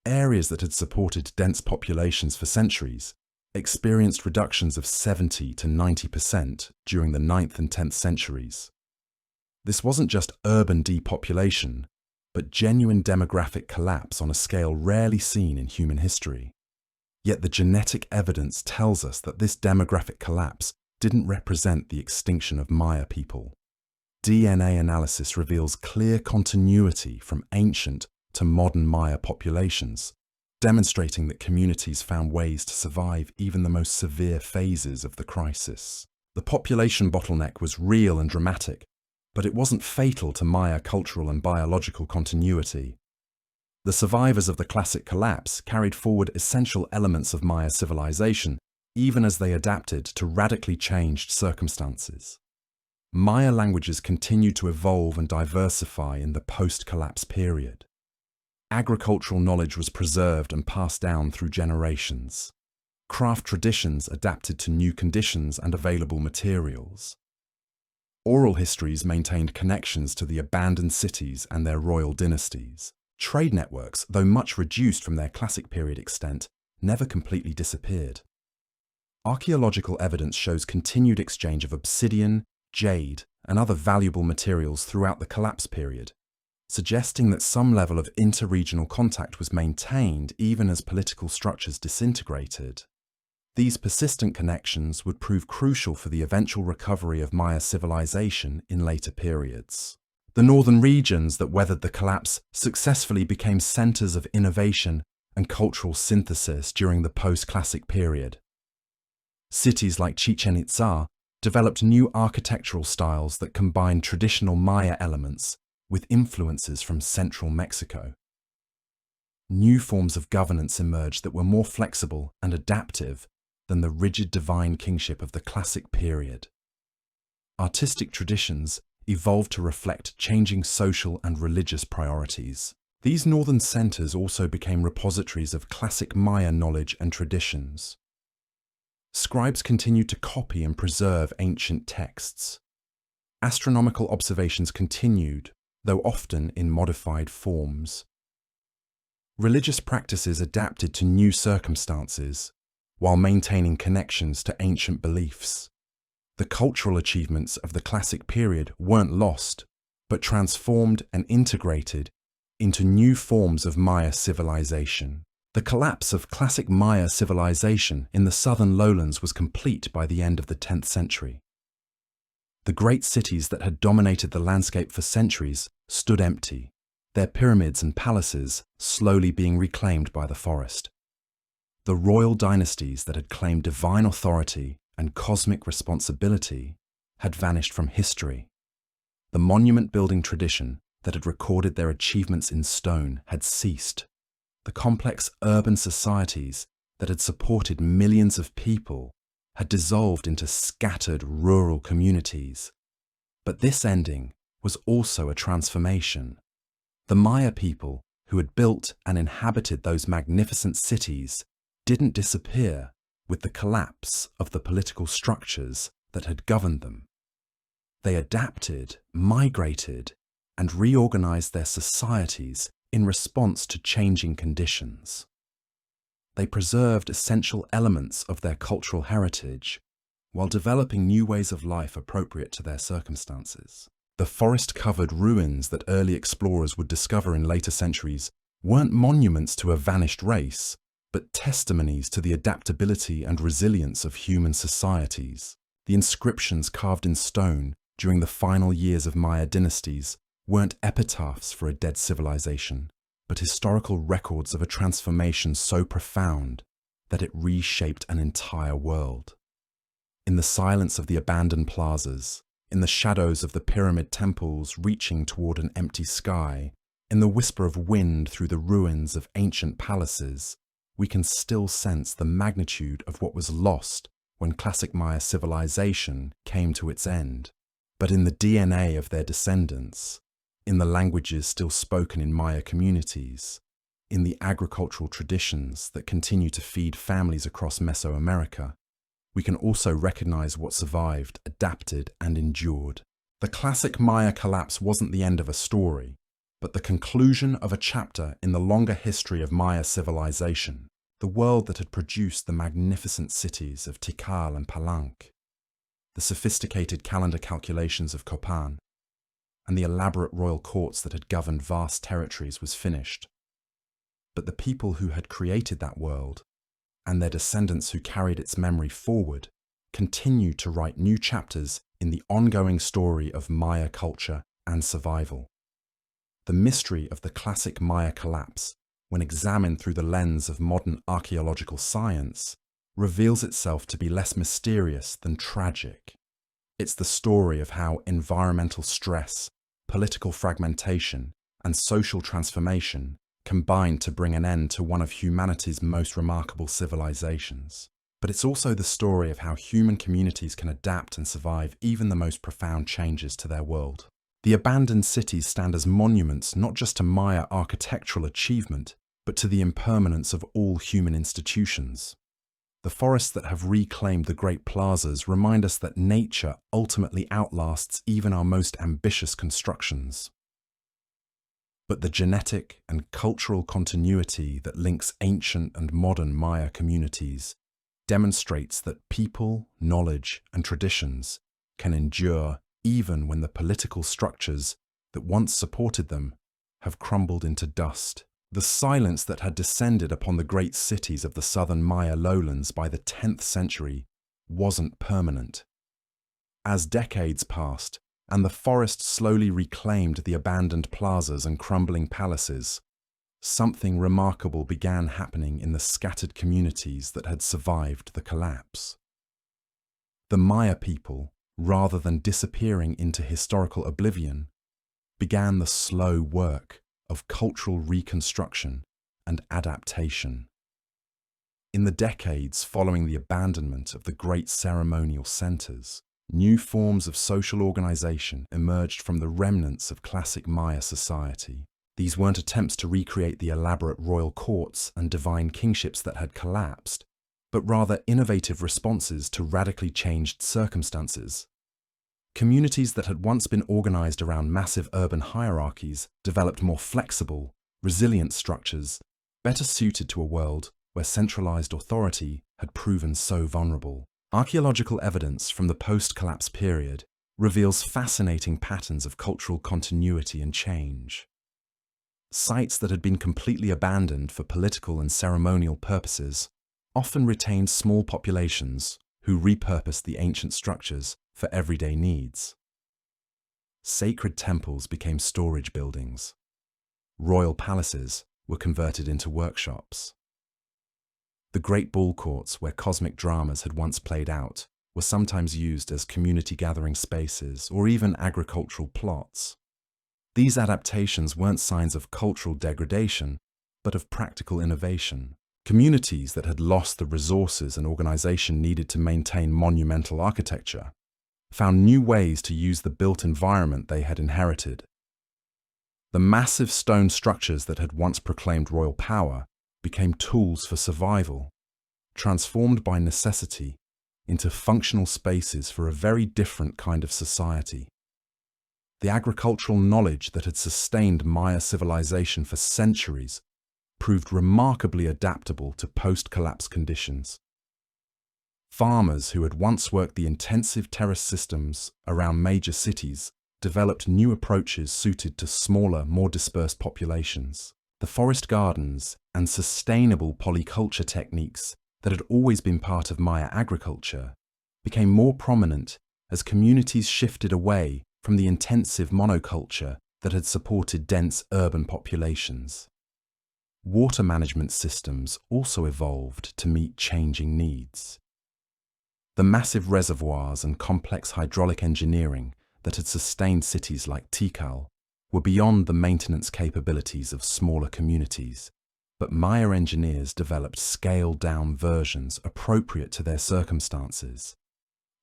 Areas that had supported dense populations for centuries experienced reductions of 70 to 90% during the 9th and 10th centuries. This wasn't just urban depopulation, but genuine demographic collapse on a scale rarely seen in human history. Yet the genetic evidence tells us that this demographic collapse didn't represent the extinction of Maya people. DNA analysis reveals clear continuity from ancient to modern Maya populations, demonstrating that communities found ways to survive even the most severe phases of the crisis. The population bottleneck was real and dramatic, but it wasn't fatal to Maya cultural and biological continuity. The survivors of the classic collapse carried forward essential elements of Maya civilization, even as they adapted to radically changed circumstances. Maya languages continued to evolve and diversify in the post-collapse period. Agricultural knowledge was preserved and passed down through generations. Craft traditions adapted to new conditions and available materials. Oral histories maintained connections to the abandoned cities and their royal dynasties. Trade networks, though much reduced from their classic period extent, never completely disappeared. Archaeological evidence shows continued exchange of obsidian, jade, and other valuable materials throughout the collapse period, suggesting that some level of inter-regional contact was maintained even as political structures disintegrated. These persistent connections would prove crucial for the eventual recovery of Maya civilization in later periods. The northern regions that weathered the collapse successfully became centers of innovation and cultural synthesis during the post-classic period. Cities like Chichen Itza developed new architectural styles that combined traditional Maya elements with influences from central Mexico. New forms of governance emerged that were more flexible and adaptive than the rigid divine kingship of the classic period. Artistic traditions evolved to reflect changing social and religious priorities. These northern centers also became repositories of classic Maya knowledge and traditions. Scribes continued to copy and preserve ancient texts. Astronomical observations continued, though often in modified forms. Religious practices adapted to new circumstances, while maintaining connections to ancient beliefs. The cultural achievements of the classic period weren't lost, but transformed and integrated into new forms of Maya civilization. The collapse of classic Maya civilization in the southern lowlands was complete by the end of the 10th century. The great cities that had dominated the landscape for centuries stood empty, their pyramids and palaces slowly being reclaimed by the forest. The royal dynasties that had claimed divine authority and cosmic responsibility had vanished from history. The monument-building tradition that had recorded their achievements in stone had ceased. The complex urban societies that had supported millions of people had dissolved into scattered rural communities. But this ending was also a transformation. The Maya people who had built and inhabited those magnificent cities didn't disappear with the collapse of the political structures that had governed them. They adapted, migrated, and reorganized their societies in response to changing conditions. They preserved essential elements of their cultural heritage while developing new ways of life appropriate to their circumstances. The forest-covered ruins that early explorers would discover in later centuries weren't monuments to a vanished race, but testimonies to the adaptability and resilience of human societies. The inscriptions carved in stone during the final years of Maya dynasties weren't epitaphs for a dead civilization, but historical records of a transformation so profound that it reshaped an entire world. In the silence of the abandoned plazas, in the shadows of the pyramid temples reaching toward an empty sky, in the whisper of wind through the ruins of ancient palaces, we can still sense the magnitude of what was lost when classic Maya civilization came to its end. But in the DNA of their descendants, in the languages still spoken in Maya communities, in the agricultural traditions that continue to feed families across Mesoamerica, we can also recognize what survived, adapted, and endured. The classic Maya collapse wasn't the end of a story, but the conclusion of a chapter in the longer history of Maya civilization, the world that had produced the magnificent cities of Tikal and Palenque, the sophisticated calendar calculations of Copan, and the elaborate royal courts that had governed vast territories was finished. But the people who had created that world, and their descendants who carried its memory forward, continue to write new chapters in the ongoing story of Maya culture and survival. The mystery of the classic Maya collapse, when examined through the lens of modern archaeological science, reveals itself to be less mysterious than tragic. It's the story of how environmental stress, political fragmentation, and social transformation combined to bring an end to one of humanity's most remarkable civilizations. But it's also the story of how human communities can adapt and survive even the most profound changes to their world. The abandoned cities stand as monuments not just to Maya architectural achievement, but to the impermanence of all human institutions. The forests that have reclaimed the great plazas remind us that nature ultimately outlasts even our most ambitious constructions. But the genetic and cultural continuity that links ancient and modern Maya communities demonstrates that people, knowledge, and traditions can endure even when the political structures that once supported them have crumbled into dust. The silence that had descended upon the great cities of the southern Maya lowlands by the 10th century wasn't permanent. As decades passed, and the forest slowly reclaimed the abandoned plazas and crumbling palaces, something remarkable began happening in the scattered communities that had survived the collapse. The Maya people, rather than disappearing into historical oblivion, began the slow work of cultural reconstruction and adaptation. In the decades following the abandonment of the great ceremonial centers, new forms of social organization emerged from the remnants of classic Maya society. These weren't attempts to recreate the elaborate royal courts and divine kingships that had collapsed, but rather innovative responses to radically changed circumstances. Communities that had once been organized around massive urban hierarchies developed more flexible, resilient structures, better suited to a world where centralized authority had proven so vulnerable. Archaeological evidence from the post-collapse period reveals fascinating patterns of cultural continuity and change. Sites that had been completely abandoned for political and ceremonial purposes often retained small populations who repurposed the ancient structures for everyday needs. Sacred temples became storage buildings. Royal palaces were converted into workshops. The great ball courts where cosmic dramas had once played out were sometimes used as community gathering spaces or even agricultural plots. These adaptations weren't signs of cultural degradation, but of practical innovation. Communities that had lost the resources and organization needed to maintain monumental architecture found new ways to use the built environment they had inherited. The massive stone structures that had once proclaimed royal power became tools for survival, transformed by necessity into functional spaces for a very different kind of society. The agricultural knowledge that had sustained Maya civilization for centuries proved remarkably adaptable to post-collapse conditions. Farmers who had once worked the intensive terrace systems around major cities developed new approaches suited to smaller, more dispersed populations. The forest gardens and sustainable polyculture techniques that had always been part of Maya agriculture became more prominent as communities shifted away from the intensive monoculture that had supported dense urban populations. Water management systems also evolved to meet changing needs. The massive reservoirs and complex hydraulic engineering that had sustained cities like Tikal were beyond the maintenance capabilities of smaller communities, but Maya engineers developed scaled-down versions appropriate to their circumstances.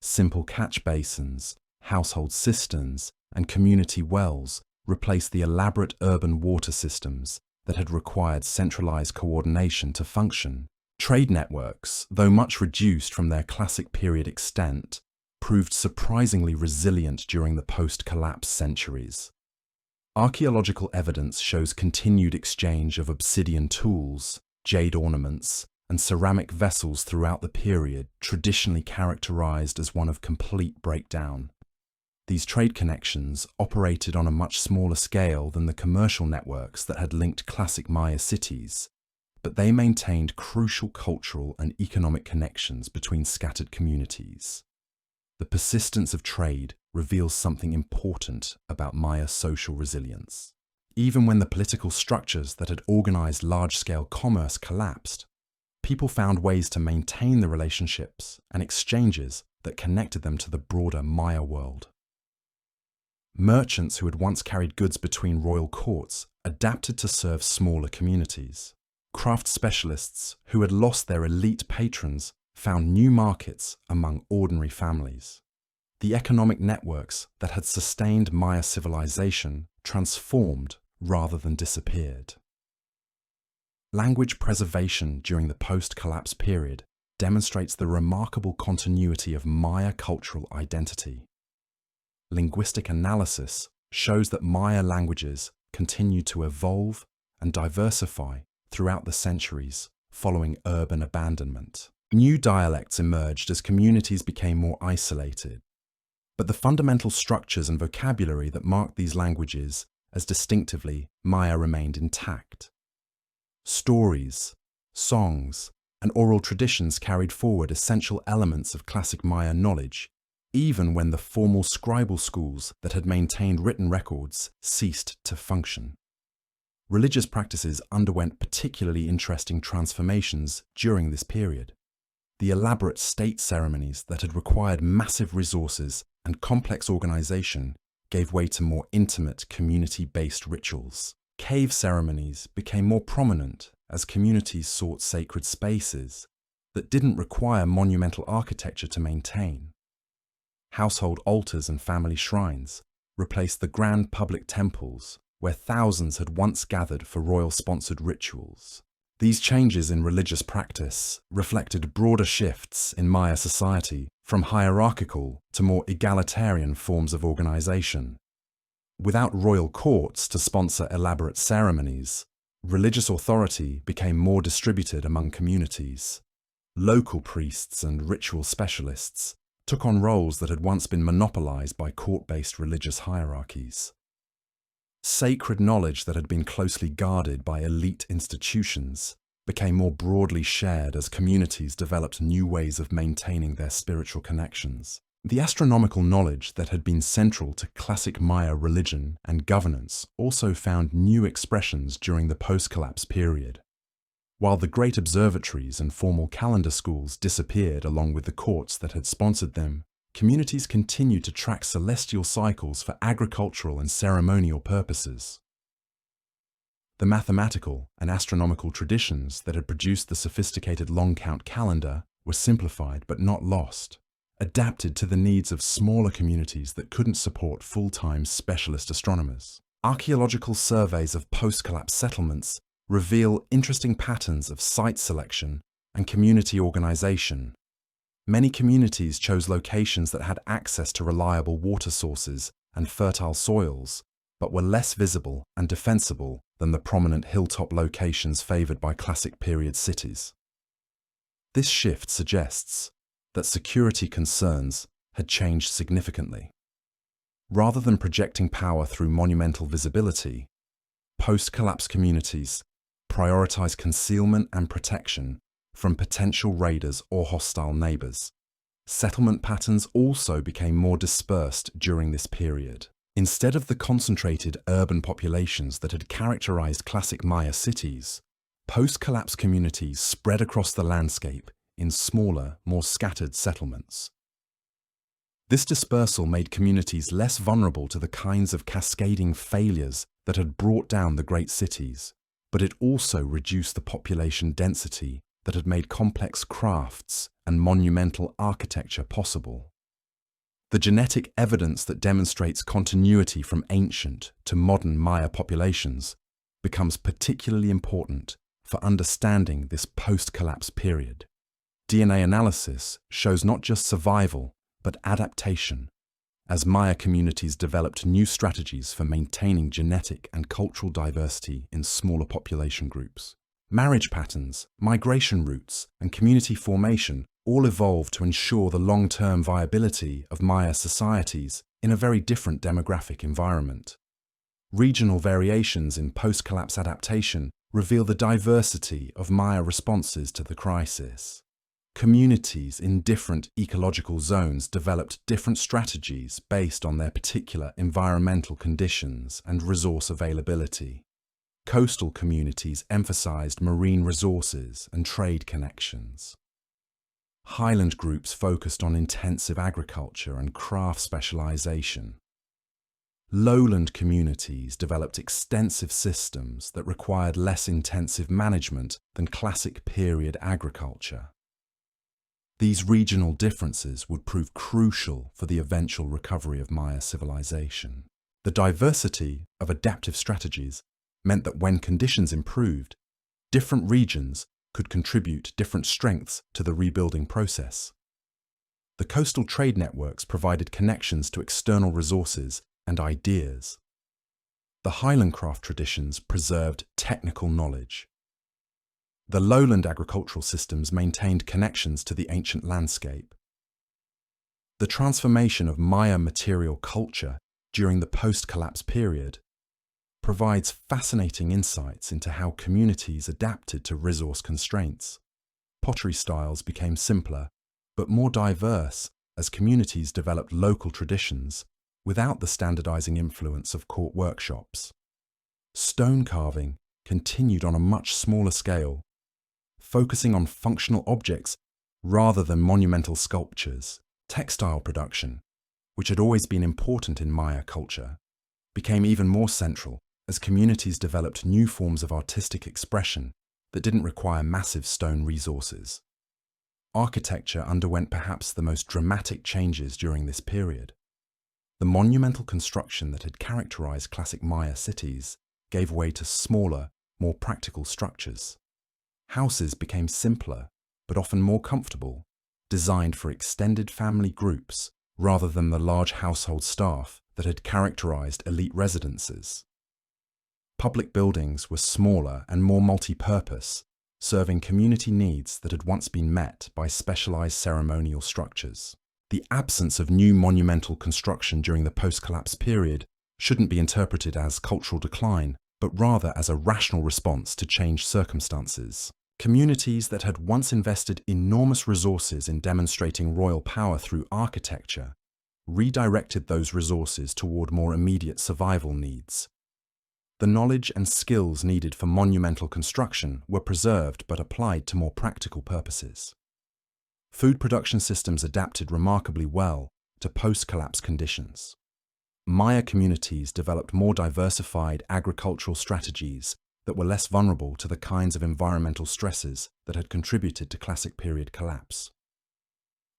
Simple catch basins, household cisterns, and community wells replaced the elaborate urban water systems that had required centralized coordination to function. Trade networks, though much reduced from their classic period extent, proved surprisingly resilient during the post-collapse centuries. Archaeological evidence shows continued exchange of obsidian tools, jade ornaments, and ceramic vessels throughout the period traditionally characterized as one of complete breakdown. These trade connections operated on a much smaller scale than the commercial networks that had linked classic Maya cities, but they maintained crucial cultural and economic connections between scattered communities. The persistence of trade reveals something important about Maya social resilience. Even when the political structures that had organized large-scale commerce collapsed, people found ways to maintain the relationships and exchanges that connected them to the broader Maya world. Merchants who had once carried goods between royal courts adapted to serve smaller communities. Craft specialists who had lost their elite patrons found new markets among ordinary families. The economic networks that had sustained Maya civilization transformed rather than disappeared. Language preservation during the post-collapse period demonstrates the remarkable continuity of Maya cultural identity. Linguistic analysis shows that Maya languages continued to evolve and diversify throughout the centuries following urban abandonment. New dialects emerged as communities became more isolated, but the fundamental structures and vocabulary that marked these languages as distinctively Maya remained intact. Stories, songs, and oral traditions carried forward essential elements of classic Maya knowledge, even when the formal scribal schools that had maintained written records ceased to function. Religious practices underwent particularly interesting transformations during this period. The elaborate state ceremonies that had required massive resources and complex organization gave way to more intimate community-based rituals. Cave ceremonies became more prominent as communities sought sacred spaces that didn't require monumental architecture to maintain. Household altars and family shrines replaced the grand public temples where thousands had once gathered for royal-sponsored rituals. These changes in religious practice reflected broader shifts in Maya society from hierarchical to more egalitarian forms of organization. Without royal courts to sponsor elaborate ceremonies, religious authority became more distributed among communities. Local priests and ritual specialists took on roles that had once been monopolized by court-based religious hierarchies. Sacred knowledge that had been closely guarded by elite institutions became more broadly shared as communities developed new ways of maintaining their spiritual connections. The astronomical knowledge that had been central to classic Maya religion and governance also found new expressions during the post-collapse period. While the great observatories and formal calendar schools disappeared along with the courts that had sponsored them, communities continued to track celestial cycles for agricultural and ceremonial purposes. The mathematical and astronomical traditions that had produced the sophisticated long-count calendar were simplified but not lost, adapted to the needs of smaller communities that couldn't support full-time specialist astronomers. Archaeological surveys of post-collapse settlements reveal interesting patterns of site selection and community organization. Many communities chose locations that had access to reliable water sources and fertile soils, but were less visible and defensible than the prominent hilltop locations favored by classic period cities. This shift suggests that security concerns had changed significantly. Rather than projecting power through monumental visibility, post-collapse communities prioritize concealment and protection from potential raiders or hostile neighbors. Settlement patterns also became more dispersed during this period. Instead of the concentrated urban populations that had characterized classic Maya cities, post-collapse communities spread across the landscape in smaller, more scattered settlements. This dispersal made communities less vulnerable to the kinds of cascading failures that had brought down the great cities, but it also reduced the population density that had made complex crafts and monumental architecture possible. The genetic evidence that demonstrates continuity from ancient to modern Maya populations becomes particularly important for understanding this post-collapse period. DNA analysis shows not just survival, but adaptation, as Maya communities developed new strategies for maintaining genetic and cultural diversity in smaller population groups. Marriage patterns, migration routes, and community formation all evolved to ensure the long-term viability of Maya societies in a very different demographic environment. Regional variations in post-collapse adaptation reveal the diversity of Maya responses to the crisis. Communities in different ecological zones developed different strategies based on their particular environmental conditions and resource availability. Coastal communities emphasized marine resources and trade connections. Highland groups focused on intensive agriculture and craft specialization. Lowland communities developed extensive systems that required less intensive management than classic period agriculture. These regional differences would prove crucial for the eventual recovery of Maya civilization. The diversity of adaptive strategies meant that when conditions improved, different regions could contribute different strengths to the rebuilding process. The coastal trade networks provided connections to external resources and ideas. The Highland craft traditions preserved technical knowledge. The lowland agricultural systems maintained connections to the ancient landscape. The transformation of Maya material culture during the post-collapse period provides fascinating insights into how communities adapted to resource constraints. Pottery styles became simpler, but more diverse as communities developed local traditions without the standardizing influence of court workshops. Stone carving continued on a much smaller scale, focusing on functional objects rather than monumental sculptures. Textile production, which had always been important in Maya culture, became even more central as communities developed new forms of artistic expression that didn't require massive stone resources. Architecture underwent perhaps the most dramatic changes during this period. The monumental construction that had characterized classic Maya cities gave way to smaller, more practical structures. Houses became simpler, but often more comfortable, designed for extended family groups rather than the large household staff that had characterized elite residences. Public buildings were smaller and more multi-purpose, serving community needs that had once been met by specialized ceremonial structures. The absence of new monumental construction during the post-collapse period shouldn't be interpreted as cultural decline, but rather as a rational response to changed circumstances. Communities that had once invested enormous resources in demonstrating royal power through architecture redirected those resources toward more immediate survival needs. The knowledge and skills needed for monumental construction were preserved but applied to more practical purposes. Food production systems adapted remarkably well to post-collapse conditions. Maya communities developed more diversified agricultural strategies that were less vulnerable to the kinds of environmental stresses that had contributed to classic period collapse.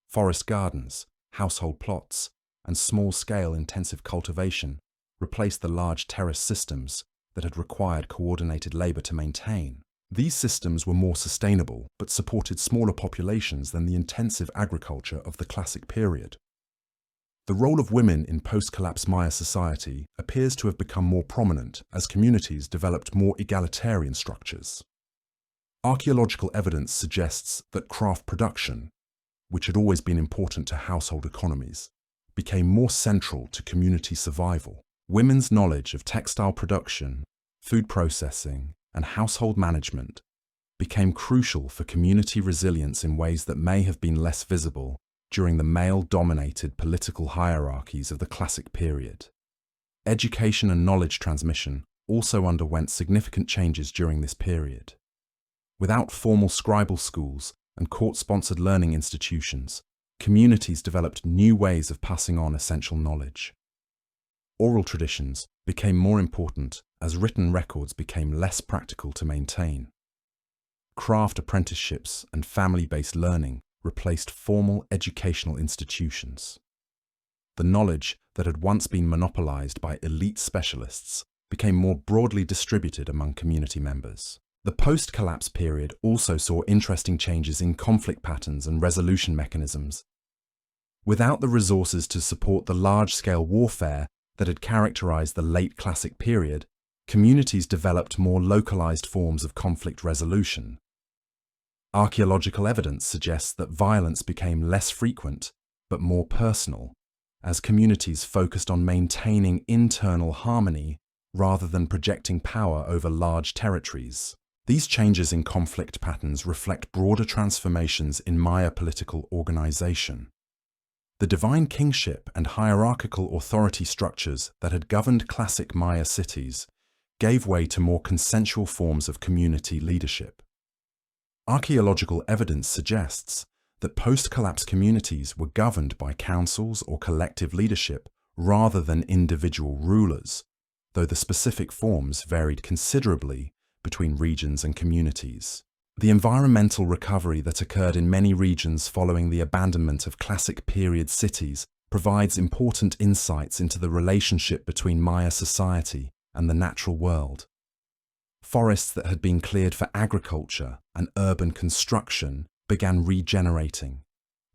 Forest gardens, household plots, and small-scale intensive cultivation replaced the large terrace systems that had required coordinated labor to maintain. These systems were more sustainable but supported smaller populations than the intensive agriculture of the classic period. The role of women in post-collapse Maya society appears to have become more prominent as communities developed more egalitarian structures. Archaeological evidence suggests that craft production, which had always been important to household economies, became more central to community survival. Women's knowledge of textile production, food processing, and household management became crucial for community resilience in ways that may have been less visible during the male-dominated political hierarchies of the classic period. Education and knowledge transmission also underwent significant changes during this period. Without formal scribal schools and court-sponsored learning institutions, communities developed new ways of passing on essential knowledge. Oral traditions became more important as written records became less practical to maintain. Craft apprenticeships and family-based learning replaced formal educational institutions. The knowledge that had once been monopolized by elite specialists became more broadly distributed among community members. The post-collapse period also saw interesting changes in conflict patterns and resolution mechanisms. Without the resources to support the large-scale warfare that had characterized the late classic period, communities developed more localized forms of conflict resolution. Archaeological evidence suggests that violence became less frequent but more personal, as communities focused on maintaining internal harmony rather than projecting power over large territories. These changes in conflict patterns reflect broader transformations in Maya political organization. The divine kingship and hierarchical authority structures that had governed classic Maya cities gave way to more consensual forms of community leadership. Archaeological evidence suggests that post-collapse communities were governed by councils or collective leadership rather than individual rulers, though the specific forms varied considerably between regions and communities. The environmental recovery that occurred in many regions following the abandonment of classic period cities provides important insights into the relationship between Maya society and the natural world. Forests that had been cleared for agriculture and urban construction began regenerating.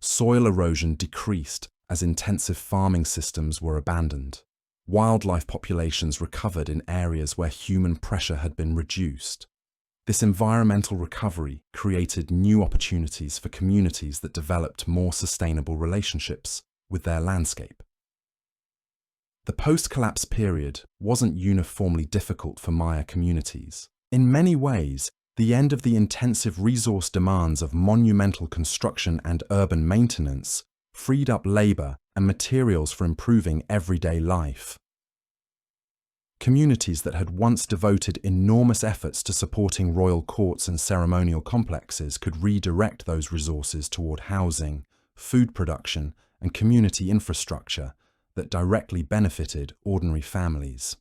Soil erosion decreased as intensive farming systems were abandoned. Wildlife populations recovered in areas where human pressure had been reduced. This environmental recovery created new opportunities for communities that developed more sustainable relationships with their landscape. The post-collapse period wasn't uniformly difficult for Maya communities. In many ways, the end of the intensive resource demands of monumental construction and urban maintenance freed up labor and materials for improving everyday life. Communities that had once devoted enormous efforts to supporting royal courts and ceremonial complexes could redirect those resources toward housing, food production, and community infrastructure that directly benefited ordinary families.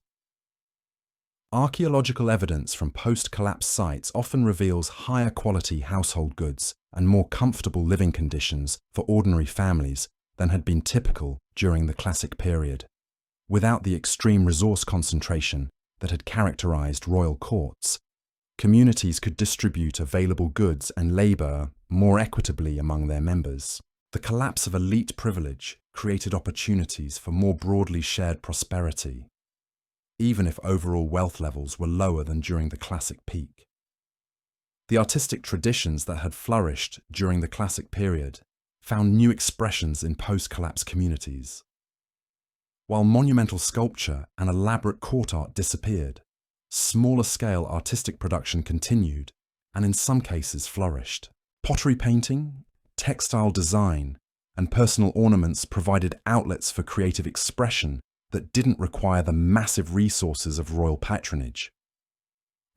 Archaeological evidence from post-collapse sites often reveals higher quality household goods and more comfortable living conditions for ordinary families than had been typical during the classic period. Without the extreme resource concentration that had characterized royal courts, communities could distribute available goods and labor more equitably among their members. The collapse of elite privilege created opportunities for more broadly shared prosperity, even if overall wealth levels were lower than during the classic peak. The artistic traditions that had flourished during the classic period found new expressions in post-collapse communities. While monumental sculpture and elaborate court art disappeared, smaller-scale artistic production continued and in some cases flourished. Pottery painting, textile design, and personal ornaments provided outlets for creative expression that didn't require the massive resources of royal patronage.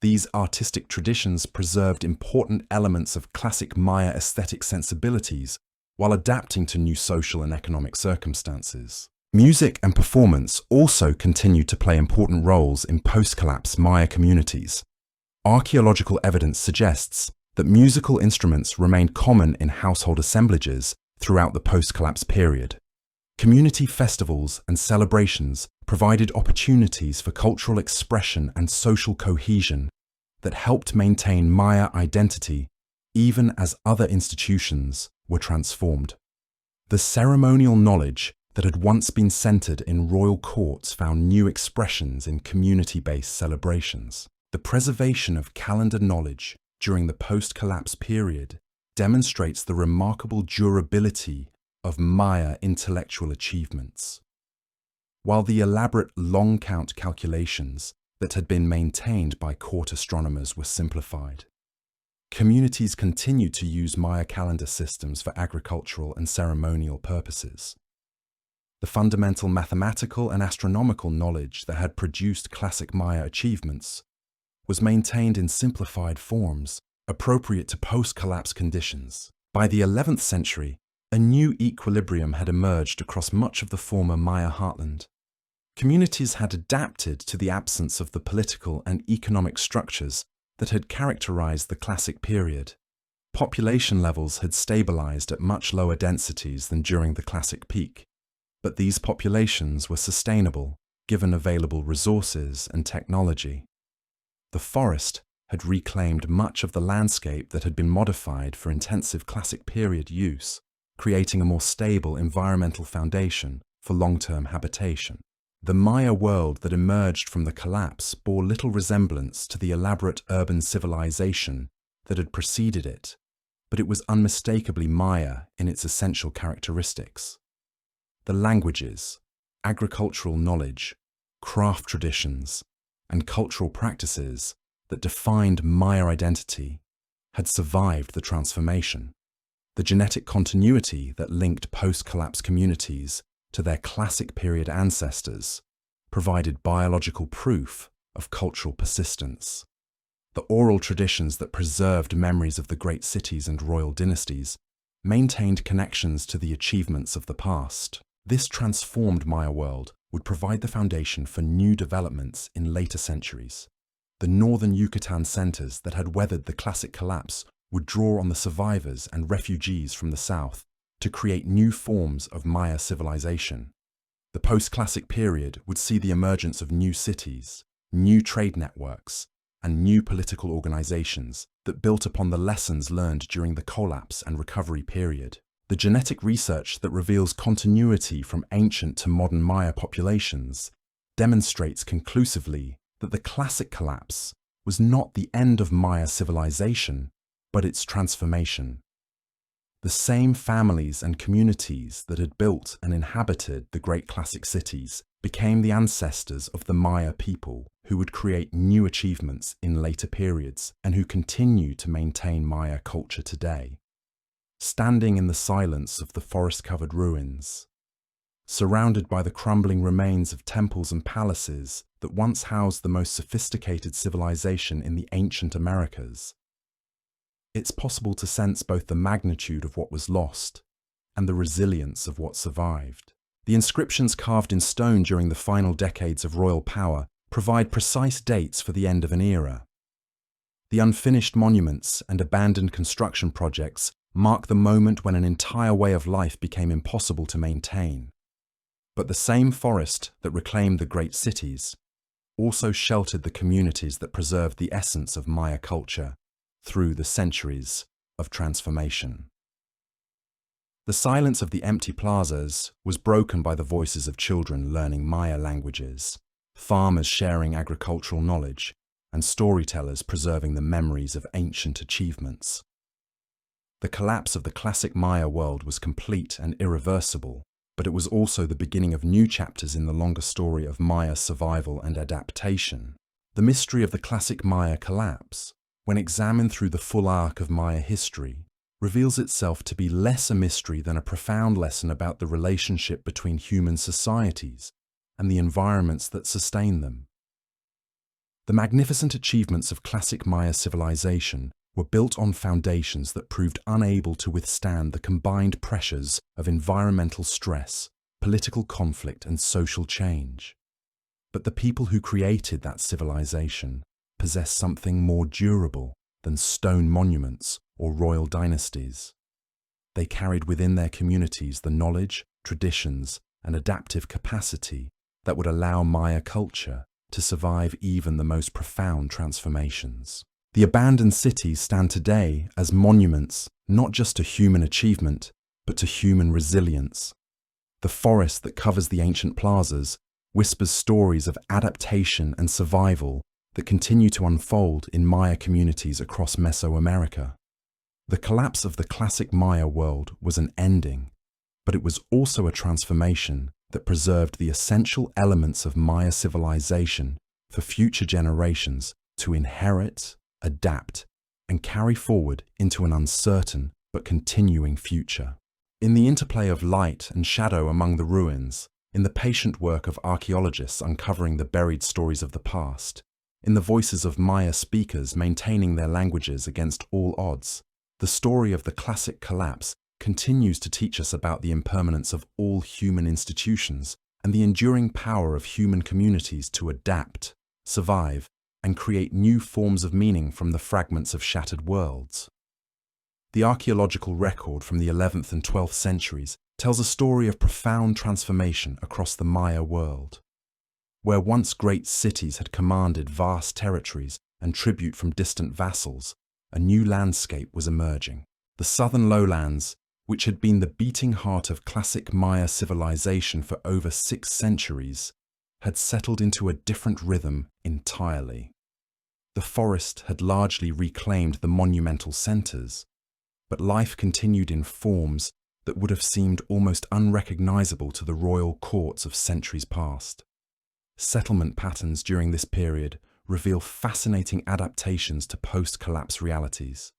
These artistic traditions preserved important elements of classic Maya aesthetic sensibilities while adapting to new social and economic circumstances. Music and performance also continued to play important roles in post-collapse Maya communities. Archaeological evidence suggests that musical instruments remained common in household assemblages throughout the post-collapse period. Community festivals and celebrations provided opportunities for cultural expression and social cohesion that helped maintain Maya identity even as other institutions were transformed. The ceremonial knowledge that had once been centered in royal courts found new expressions in community-based celebrations. The preservation of calendar knowledge during the post-collapse period demonstrates the remarkable durability of Maya intellectual achievements. While the elaborate long count calculations that had been maintained by court astronomers were simplified, communities continued to use Maya calendar systems for agricultural and ceremonial purposes. The fundamental mathematical and astronomical knowledge that had produced classic Maya achievements was maintained in simplified forms, appropriate to post-collapse conditions. By the 11th century, a new equilibrium had emerged across much of the former Maya heartland. Communities had adapted to the absence of the political and economic structures that had characterized the classic period. Population levels had stabilized at much lower densities than during the classic peak, but these populations were sustainable given available resources and technology. The forest had reclaimed much of the landscape that had been modified for intensive classic period use, creating a more stable environmental foundation for long-term habitation. The Maya world that emerged from the collapse bore little resemblance to the elaborate urban civilization that had preceded it, but it was unmistakably Maya in its essential characteristics. The languages, agricultural knowledge, craft traditions, and cultural practices that defined Maya identity had survived the transformation. The genetic continuity that linked post-collapse communities to their classic period ancestors provided biological proof of cultural persistence. The oral traditions that preserved memories of the great cities and royal dynasties maintained connections to the achievements of the past. This transformed Maya world would provide the foundation for new developments in later centuries. The northern Yucatan centers that had weathered the classic collapse would draw on the survivors and refugees from the south to create new forms of Maya civilization. The post-classic period would see the emergence of new cities, new trade networks, and new political organizations that built upon the lessons learned during the collapse and recovery period. The genetic research that reveals continuity from ancient to modern Maya populations demonstrates conclusively that the classic collapse was not the end of Maya civilization, but its transformation. The same families and communities that had built and inhabited the great classic cities became the ancestors of the Maya people who would create new achievements in later periods and who continue to maintain Maya culture today. Standing in the silence of the forest-covered ruins, surrounded by the crumbling remains of temples and palaces that once housed the most sophisticated civilization in the ancient Americas, it's possible to sense both the magnitude of what was lost and the resilience of what survived. The inscriptions carved in stone during the final decades of royal power provide precise dates for the end of an era. The unfinished monuments and abandoned construction projects mark the moment when an entire way of life became impossible to maintain. But the same forest that reclaimed the great cities also sheltered the communities that preserved the essence of Maya culture through the centuries of transformation. The silence of the empty plazas was broken by the voices of children learning Maya languages, farmers sharing agricultural knowledge, and storytellers preserving the memories of ancient achievements. The collapse of the classic Maya world was complete and irreversible, but it was also the beginning of new chapters in the longer story of Maya survival and adaptation. The mystery of the classic Maya collapse, when examined through the full arc of Maya history, reveals itself to be less a mystery than a profound lesson about the relationship between human societies and the environments that sustain them. The magnificent achievements of classic Maya civilization were built on foundations that proved unable to withstand the combined pressures of environmental stress, political conflict, and social change. But the people who created that civilization possessed something more durable than stone monuments or royal dynasties. They carried within their communities the knowledge, traditions, and adaptive capacity that would allow Maya culture to survive even the most profound transformations. The abandoned cities stand today as monuments not just to human achievement, but to human resilience. The forest that covers the ancient plazas whispers stories of adaptation and survival that continue to unfold in Maya communities across Mesoamerica. The collapse of the classic Maya world was an ending, but it was also a transformation that preserved the essential elements of Maya civilization for future generations to inherit, adapt, and carry forward into an uncertain but continuing future. In the interplay of light and shadow among the ruins, in the patient work of archaeologists uncovering the buried stories of the past, in the voices of Maya speakers maintaining their languages against all odds, the story of the classic collapse continues to teach us about the impermanence of all human institutions and the enduring power of human communities to adapt, survive, and create new forms of meaning from the fragments of shattered worlds. The archaeological record from the 11th and 12th centuries tells a story of profound transformation across the Maya world. Where once great cities had commanded vast territories and tribute from distant vassals, a new landscape was emerging. The southern lowlands, which had been the beating heart of classic Maya civilization for over 6 centuries, had settled into a different rhythm entirely. The forest had largely reclaimed the monumental centers, but life continued in forms that would have seemed almost unrecognizable to the royal courts of centuries past. Settlement patterns during this period reveal fascinating adaptations to post-collapse realities.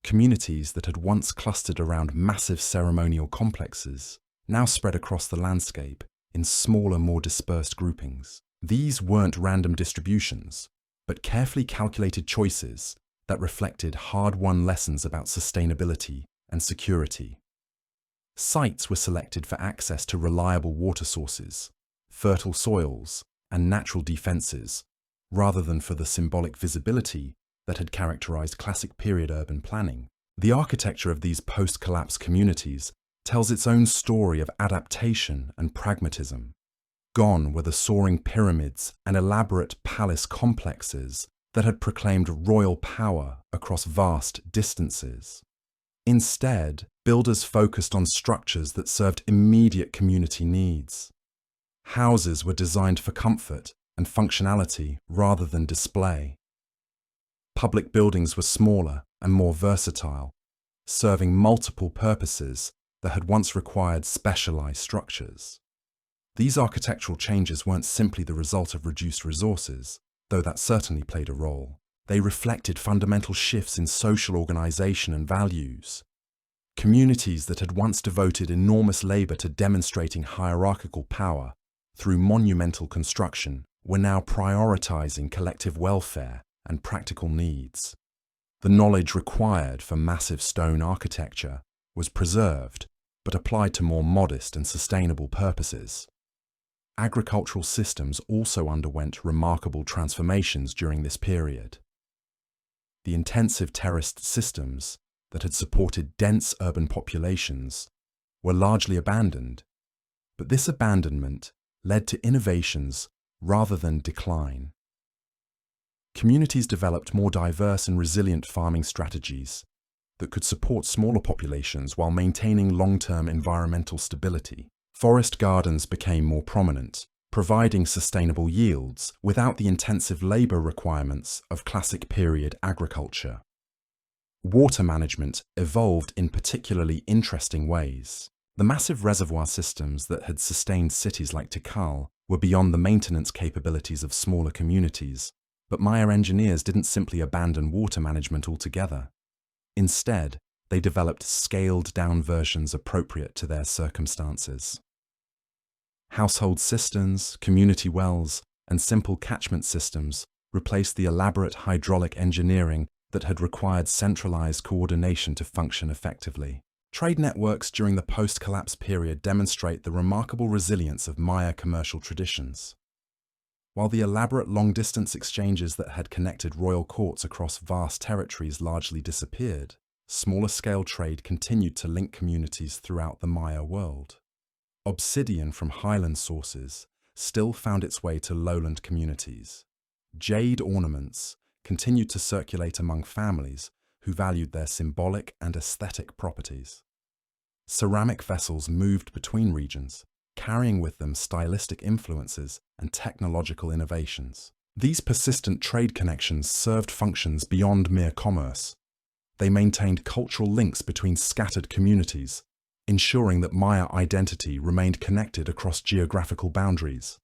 Communities that had once clustered around massive ceremonial complexes now spread across the landscape in smaller, more dispersed groupings. These weren't random distributions, but carefully calculated choices that reflected hard-won lessons about sustainability and security. Sites were selected for access to reliable water sources, fertile soils, and natural defenses, rather than for the symbolic visibility that had characterized classic period urban planning. The architecture of these post-collapse communities tells its own story of adaptation and pragmatism. Gone were the soaring pyramids and elaborate palace complexes that had proclaimed royal power across vast distances. Instead, builders focused on structures that served immediate community needs. Houses were designed for comfort and functionality rather than display. Public buildings were smaller and more versatile, serving multiple purposes that had once required specialized structures. These architectural changes weren't simply the result of reduced resources, though that certainly played a role. They reflected fundamental shifts in social organization and values. Communities that had once devoted enormous labor to demonstrating hierarchical power through monumental construction were now prioritizing collective welfare and practical needs. The knowledge required for massive stone architecture was preserved, but applied to more modest and sustainable purposes. Agricultural systems also underwent remarkable transformations during this period. The intensive terraced systems that had supported dense urban populations were largely abandoned, but this abandonment led to innovations rather than decline. Communities developed more diverse and resilient farming strategies that could support smaller populations while maintaining long-term environmental stability. Forest gardens became more prominent, providing sustainable yields without the intensive labor requirements of classic period agriculture. Water management evolved in particularly interesting ways. The massive reservoir systems that had sustained cities like Tikal were beyond the maintenance capabilities of smaller communities, but Maya engineers didn't simply abandon water management altogether. Instead, they developed scaled-down versions appropriate to their circumstances. Household cisterns, community wells, and simple catchment systems replaced the elaborate hydraulic engineering that had required centralized coordination to function effectively. Trade networks during the post-collapse period demonstrate the remarkable resilience of Maya commercial traditions. While the elaborate long-distance exchanges that had connected royal courts across vast territories largely disappeared, smaller-scale trade continued to link communities throughout the Maya world. Obsidian from highland sources still found its way to lowland communities. Jade ornaments continued to circulate among families who valued their symbolic and aesthetic properties. Ceramic vessels moved between regions, carrying with them stylistic influences and technological innovations. These persistent trade connections served functions beyond mere commerce. They maintained cultural links between scattered communities, ensuring that Maya identity remained connected across geographical boundaries.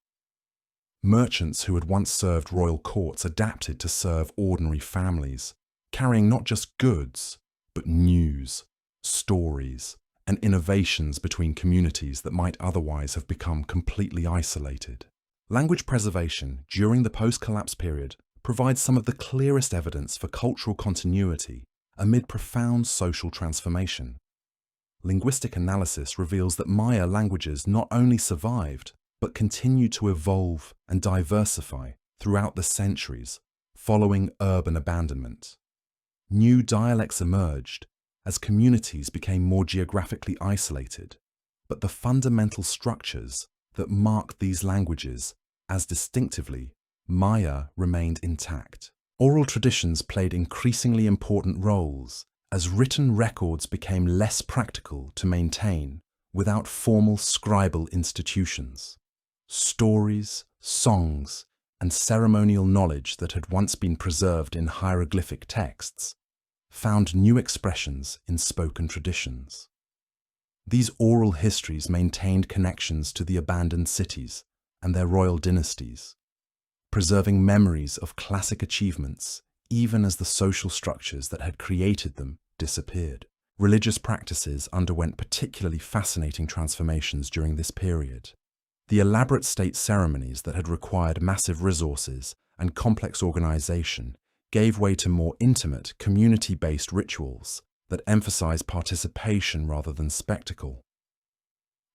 Merchants who had once served royal courts adapted to serve ordinary families, carrying not just goods, but news, stories, and innovations between communities that might otherwise have become completely isolated. Language preservation during the post-collapse period provides some of the clearest evidence for cultural continuity amid profound social transformation. Linguistic analysis reveals that Maya languages not only survived, but continued to evolve and diversify throughout the centuries following urban abandonment. New dialects emerged as communities became more geographically isolated, but the fundamental structures that marked these languages as distinctively Maya remained intact. Oral traditions played increasingly important roles as written records became less practical to maintain without formal scribal institutions. Stories, songs, and ceremonial knowledge that had once been preserved in hieroglyphic texts found new expressions in spoken traditions. These oral histories maintained connections to the abandoned cities and their royal dynasties, preserving memories of classic achievements even as the social structures that had created them disappeared. Religious practices underwent particularly fascinating transformations during this period. The elaborate state ceremonies that had required massive resources and complex organization gave way to more intimate, community-based rituals that emphasized participation rather than spectacle.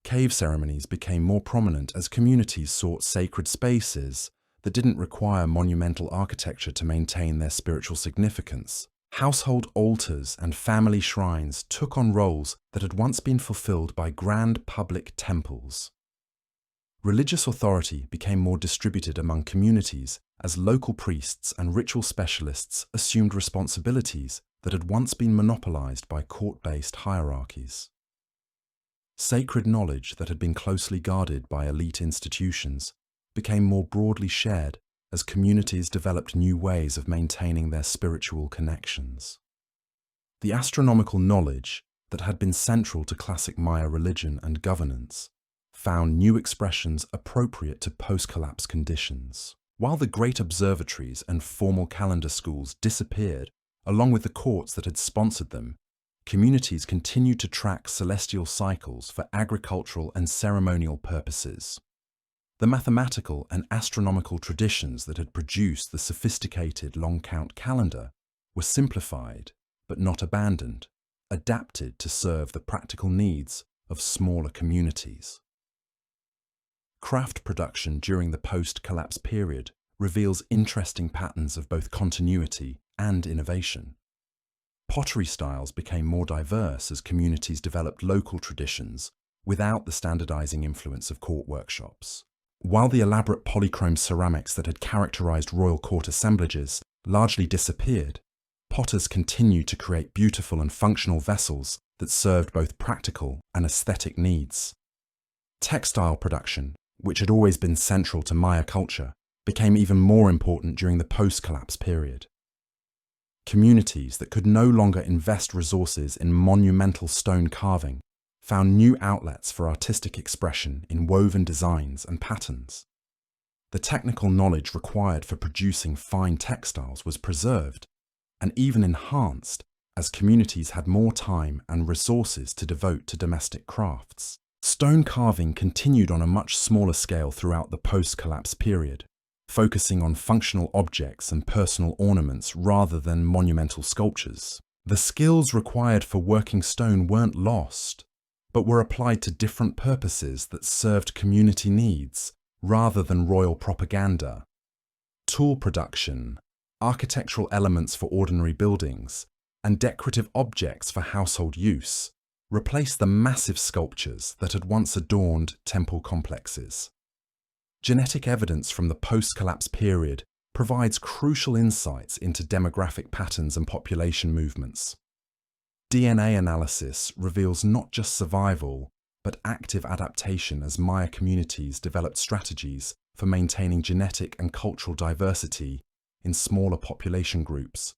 Cave ceremonies became more prominent as communities sought sacred spaces that didn't require monumental architecture to maintain their spiritual significance. Household altars and family shrines took on roles that had once been fulfilled by grand public temples. Religious authority became more distributed among communities as local priests and ritual specialists assumed responsibilities that had once been monopolized by court-based hierarchies. Sacred knowledge that had been closely guarded by elite institutions became more broadly shared as communities developed new ways of maintaining their spiritual connections. The astronomical knowledge that had been central to classic Maya religion and governance found new expressions appropriate to post-collapse conditions. While the great observatories and formal calendar schools disappeared, along with the courts that had sponsored them, communities continued to track celestial cycles for agricultural and ceremonial purposes. The mathematical and astronomical traditions that had produced the sophisticated long-count calendar were simplified, but not abandoned, adapted to serve the practical needs of smaller communities. Craft production during the post-collapse period reveals interesting patterns of both continuity and innovation. Pottery styles became more diverse as communities developed local traditions without the standardizing influence of court workshops. While the elaborate polychrome ceramics that had characterized royal court assemblages largely disappeared, potters continued to create beautiful and functional vessels that served both practical and aesthetic needs. Textile production which had always been central to Maya culture, became even more important during the post-collapse period. Communities that could no longer invest resources in monumental stone carving found new outlets for artistic expression in woven designs and patterns. The technical knowledge required for producing fine textiles was preserved and even enhanced as communities had more time and resources to devote to domestic crafts. Stone carving continued on a much smaller scale throughout the post-collapse period, focusing on functional objects and personal ornaments rather than monumental sculptures. The skills required for working stone weren't lost, but were applied to different purposes that served community needs rather than royal propaganda. Tool production, architectural elements for ordinary buildings, and decorative objects for household use replaced the massive sculptures that had once adorned temple complexes. Genetic evidence from the post-collapse period provides crucial insights into demographic patterns and population movements. DNA analysis reveals not just survival, but active adaptation as Maya communities developed strategies for maintaining genetic and cultural diversity in smaller population groups.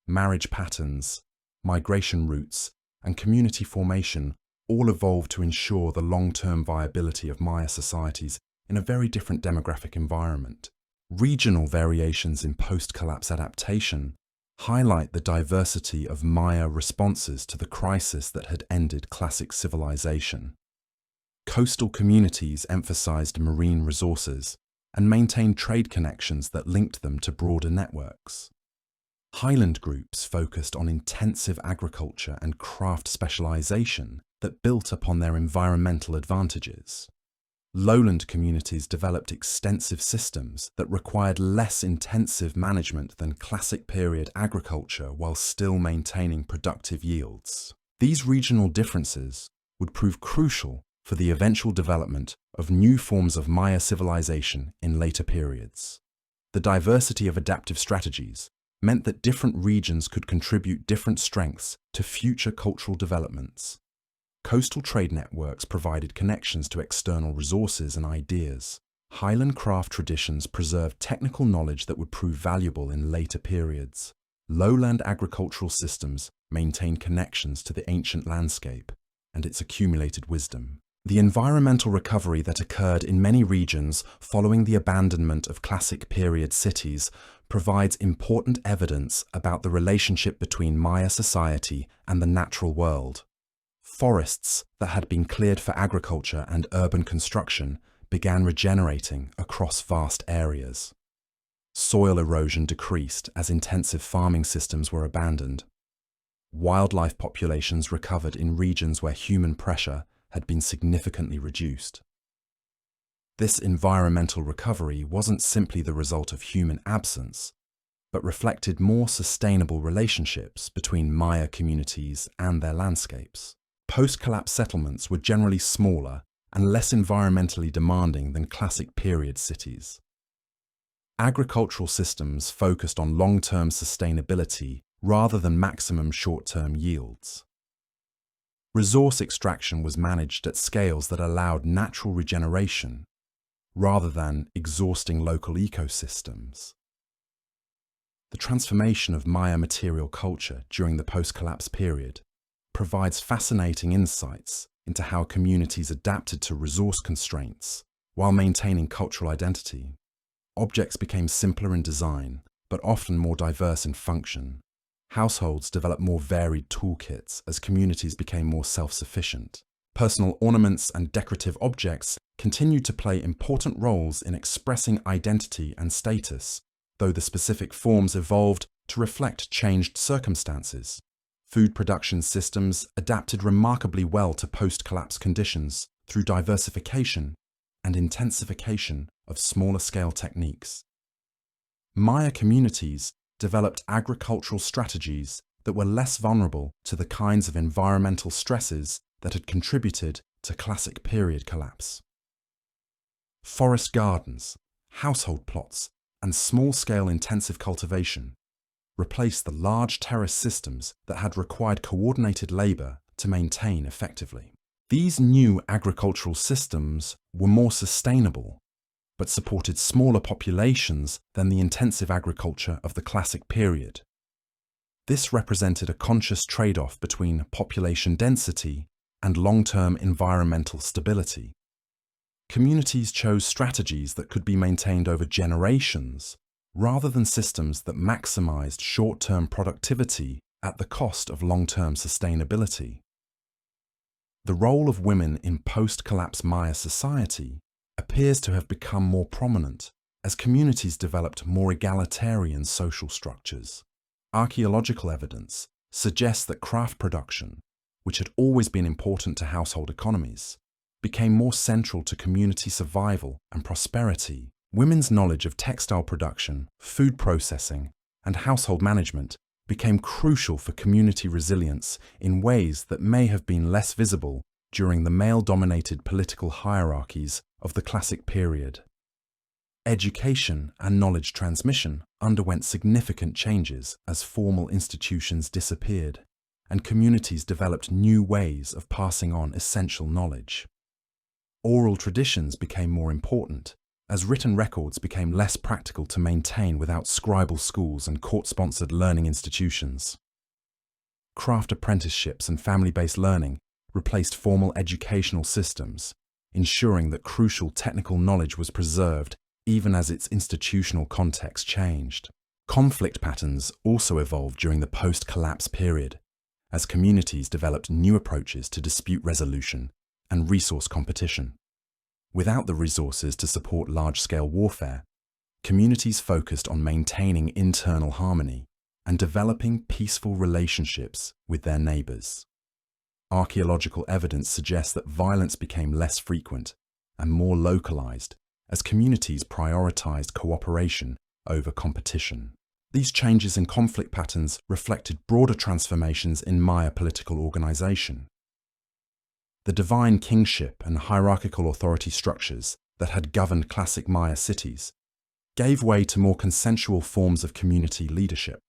Marriage patterns, migration routes, and community formation all evolved to ensure the long-term viability of Maya societies in a very different demographic environment. Regional variations in post-collapse adaptation highlight the diversity of Maya responses to the crisis that had ended classic civilization. Coastal communities emphasized marine resources and maintained trade connections that linked them to broader networks. Highland groups focused on intensive agriculture and craft specialization that built upon their environmental advantages. Lowland communities developed extensive systems that required less intensive management than classic period agriculture while still maintaining productive yields. These regional differences would prove crucial for the eventual development of new forms of Maya civilization in later periods. The diversity of adaptive strategies meant that different regions could contribute different strengths to future cultural developments. Coastal trade networks provided connections to external resources and ideas. Highland craft traditions preserved technical knowledge that would prove valuable in later periods. Lowland agricultural systems maintained connections to the ancient landscape and its accumulated wisdom. The environmental recovery that occurred in many regions following the abandonment of classic period cities provides important evidence about the relationship between Maya society and the natural world. Forests that had been cleared for agriculture and urban construction began regenerating across vast areas. Soil erosion decreased as intensive farming systems were abandoned. Wildlife populations recovered in regions where human pressure had been significantly reduced. This environmental recovery wasn't simply the result of human absence, but reflected more sustainable relationships between Maya communities and their landscapes. Post-collapse settlements were generally smaller and less environmentally demanding than classic period cities. Agricultural systems focused on long-term sustainability rather than maximum short-term yields. Resource extraction was managed at scales that allowed natural regeneration rather than exhausting local ecosystems. The transformation of Maya material culture during the post-collapse period provides fascinating insights into how communities adapted to resource constraints while maintaining cultural identity. Objects became simpler in design, but often more diverse in function. Households developed more varied toolkits as communities became more self-sufficient. Personal ornaments and decorative objects continued to play important roles in expressing identity and status, though the specific forms evolved to reflect changed circumstances. Food production systems adapted remarkably well to post-collapse conditions through diversification and intensification of smaller-scale techniques. Maya communities developed agricultural strategies that were less vulnerable to the kinds of environmental stresses that had contributed to classic period collapse. Forest gardens, household plots, and small-scale intensive cultivation replaced the large terrace systems that had required coordinated labor to maintain effectively. These new agricultural systems were more sustainable, but supported smaller populations than the intensive agriculture of the classic period. This represented a conscious trade-off between population density and long-term environmental stability. Communities chose strategies that could be maintained over generations, rather than systems that maximized short-term productivity at the cost of long-term sustainability. The role of women in post-collapse Maya society appears to have become more prominent as communities developed more egalitarian social structures. Archaeological evidence suggests that craft production, which had always been important to household economies, became more central to community survival and prosperity. Women's knowledge of textile production, food processing, and household management became crucial for community resilience in ways that may have been less visible during the male-dominated political hierarchies of the classic period. Education and knowledge transmission underwent significant changes as formal institutions disappeared, and communities developed new ways of passing on essential knowledge. Oral traditions became more important, as written records became less practical to maintain without scribal schools and court-sponsored learning institutions. Craft apprenticeships and family-based learning replaced formal educational systems, ensuring that crucial technical knowledge was preserved even as its institutional context changed. Conflict patterns also evolved during the post-collapse period, as communities developed new approaches to dispute resolution and resource competition. Without the resources to support large-scale warfare, communities focused on maintaining internal harmony and developing peaceful relationships with their neighbors. Archaeological evidence suggests that violence became less frequent and more localized as communities prioritized cooperation over competition. These changes in conflict patterns reflected broader transformations in Maya political organization. The divine kingship and hierarchical authority structures that had governed classic Maya cities gave way to more consensual forms of community leadership.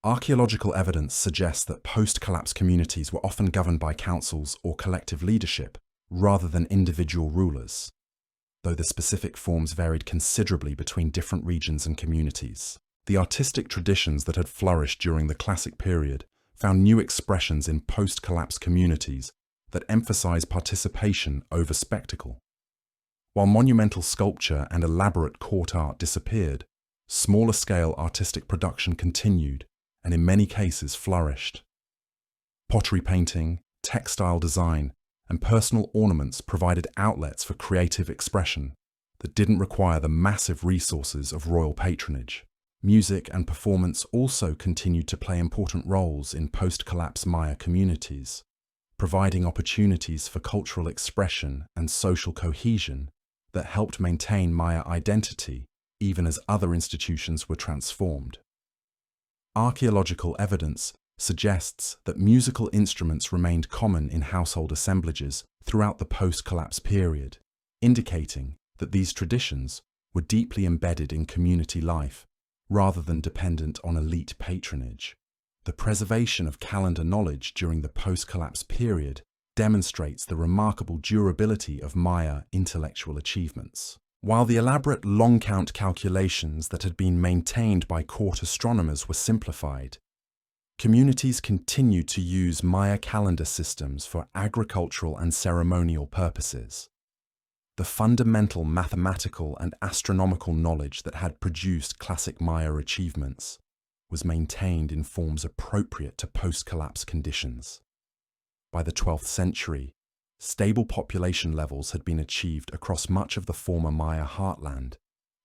Archaeological evidence suggests that post-collapse communities were often governed by councils or collective leadership rather than individual rulers, though the specific forms varied considerably between different regions and communities. The artistic traditions that had flourished during the classic period found new expressions in post-collapse communities that emphasize participation over spectacle. While monumental sculpture and elaborate court art disappeared, smaller-scale artistic production continued and in many cases flourished. Pottery painting, textile design, and personal ornaments provided outlets for creative expression that didn't require the massive resources of royal patronage. Music and performance also continued to play important roles in post-collapse Maya communities, providing opportunities for cultural expression and social cohesion that helped maintain Maya identity even as other institutions were transformed. Archaeological evidence suggests that musical instruments remained common in household assemblages throughout the post-collapse period, indicating that these traditions were deeply embedded in community life rather than dependent on elite patronage. The preservation of calendar knowledge during the post-collapse period demonstrates the remarkable durability of Maya intellectual achievements. While the elaborate long-count calculations that had been maintained by court astronomers were simplified, communities continued to use Maya calendar systems for agricultural and ceremonial purposes. The fundamental mathematical and astronomical knowledge that had produced classic Maya achievements was maintained in forms appropriate to post-collapse conditions. By the 12th century, stable population levels had been achieved across much of the former Maya heartland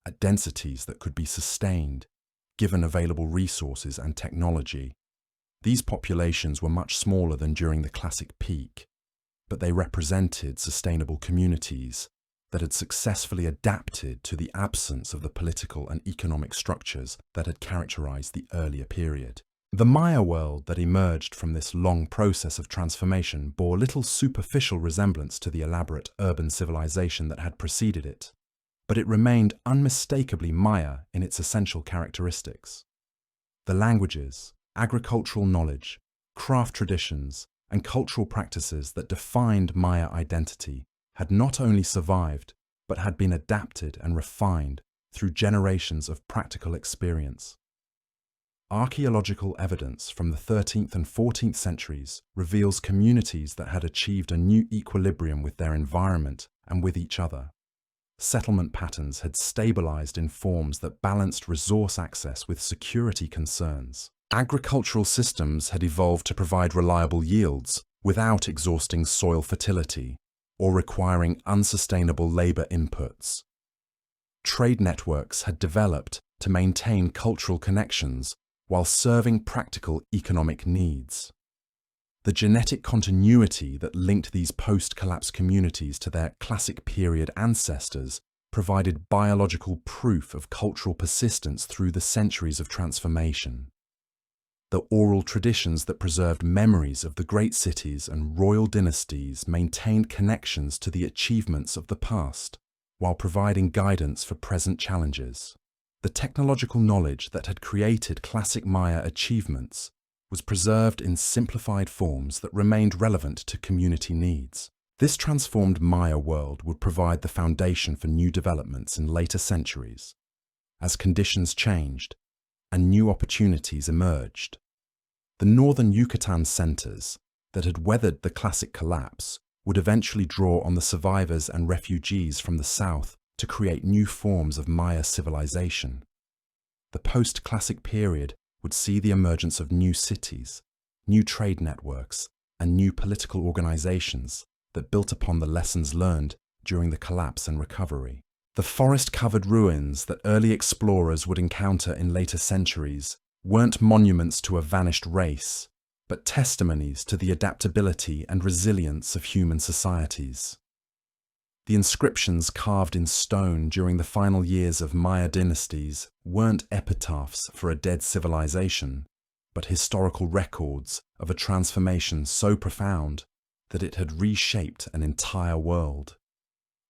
at densities that could be sustained given available resources and technology. These populations were much smaller than during the classic peak, but they represented sustainable communities that had successfully adapted to the absence of the political and economic structures that had characterized the earlier period. The Maya world that emerged from this long process of transformation bore little superficial resemblance to the elaborate urban civilization that had preceded it, but it remained unmistakably Maya in its essential characteristics. The languages, agricultural knowledge, craft traditions, and cultural practices that defined Maya identity had not only survived, but had been adapted and refined through generations of practical experience. Archaeological evidence from the 13th and 14th centuries reveals communities that had achieved a new equilibrium with their environment and with each other. Settlement patterns had stabilized in forms that balanced resource access with security concerns. Agricultural systems had evolved to provide reliable yields without exhausting soil fertility or requiring unsustainable labor inputs. Trade networks had developed to maintain cultural connections while serving practical economic needs. The genetic continuity that linked these post-collapse communities to their classic period ancestors provided biological proof of cultural persistence through the centuries of transformation. The oral traditions that preserved memories of the great cities and royal dynasties maintained connections to the achievements of the past, while providing guidance for present challenges. The technological knowledge that had created classic Maya achievements was preserved in simplified forms that remained relevant to community needs. This transformed Maya world would provide the foundation for new developments in later centuries. As conditions changed and new opportunities emerged, the northern Yucatan centers that had weathered the classic collapse would eventually draw on the survivors and refugees from the south to create new forms of Maya civilization. The post-classic period would see the emergence of new cities, new trade networks, and new political organizations that built upon the lessons learned during the collapse and recovery. The forest-covered ruins that early explorers would encounter in later centuries weren't monuments to a vanished race, but testimonies to the adaptability and resilience of human societies. The inscriptions carved in stone during the final years of Maya dynasties weren't epitaphs for a dead civilization, but historical records of a transformation so profound that it had reshaped an entire world.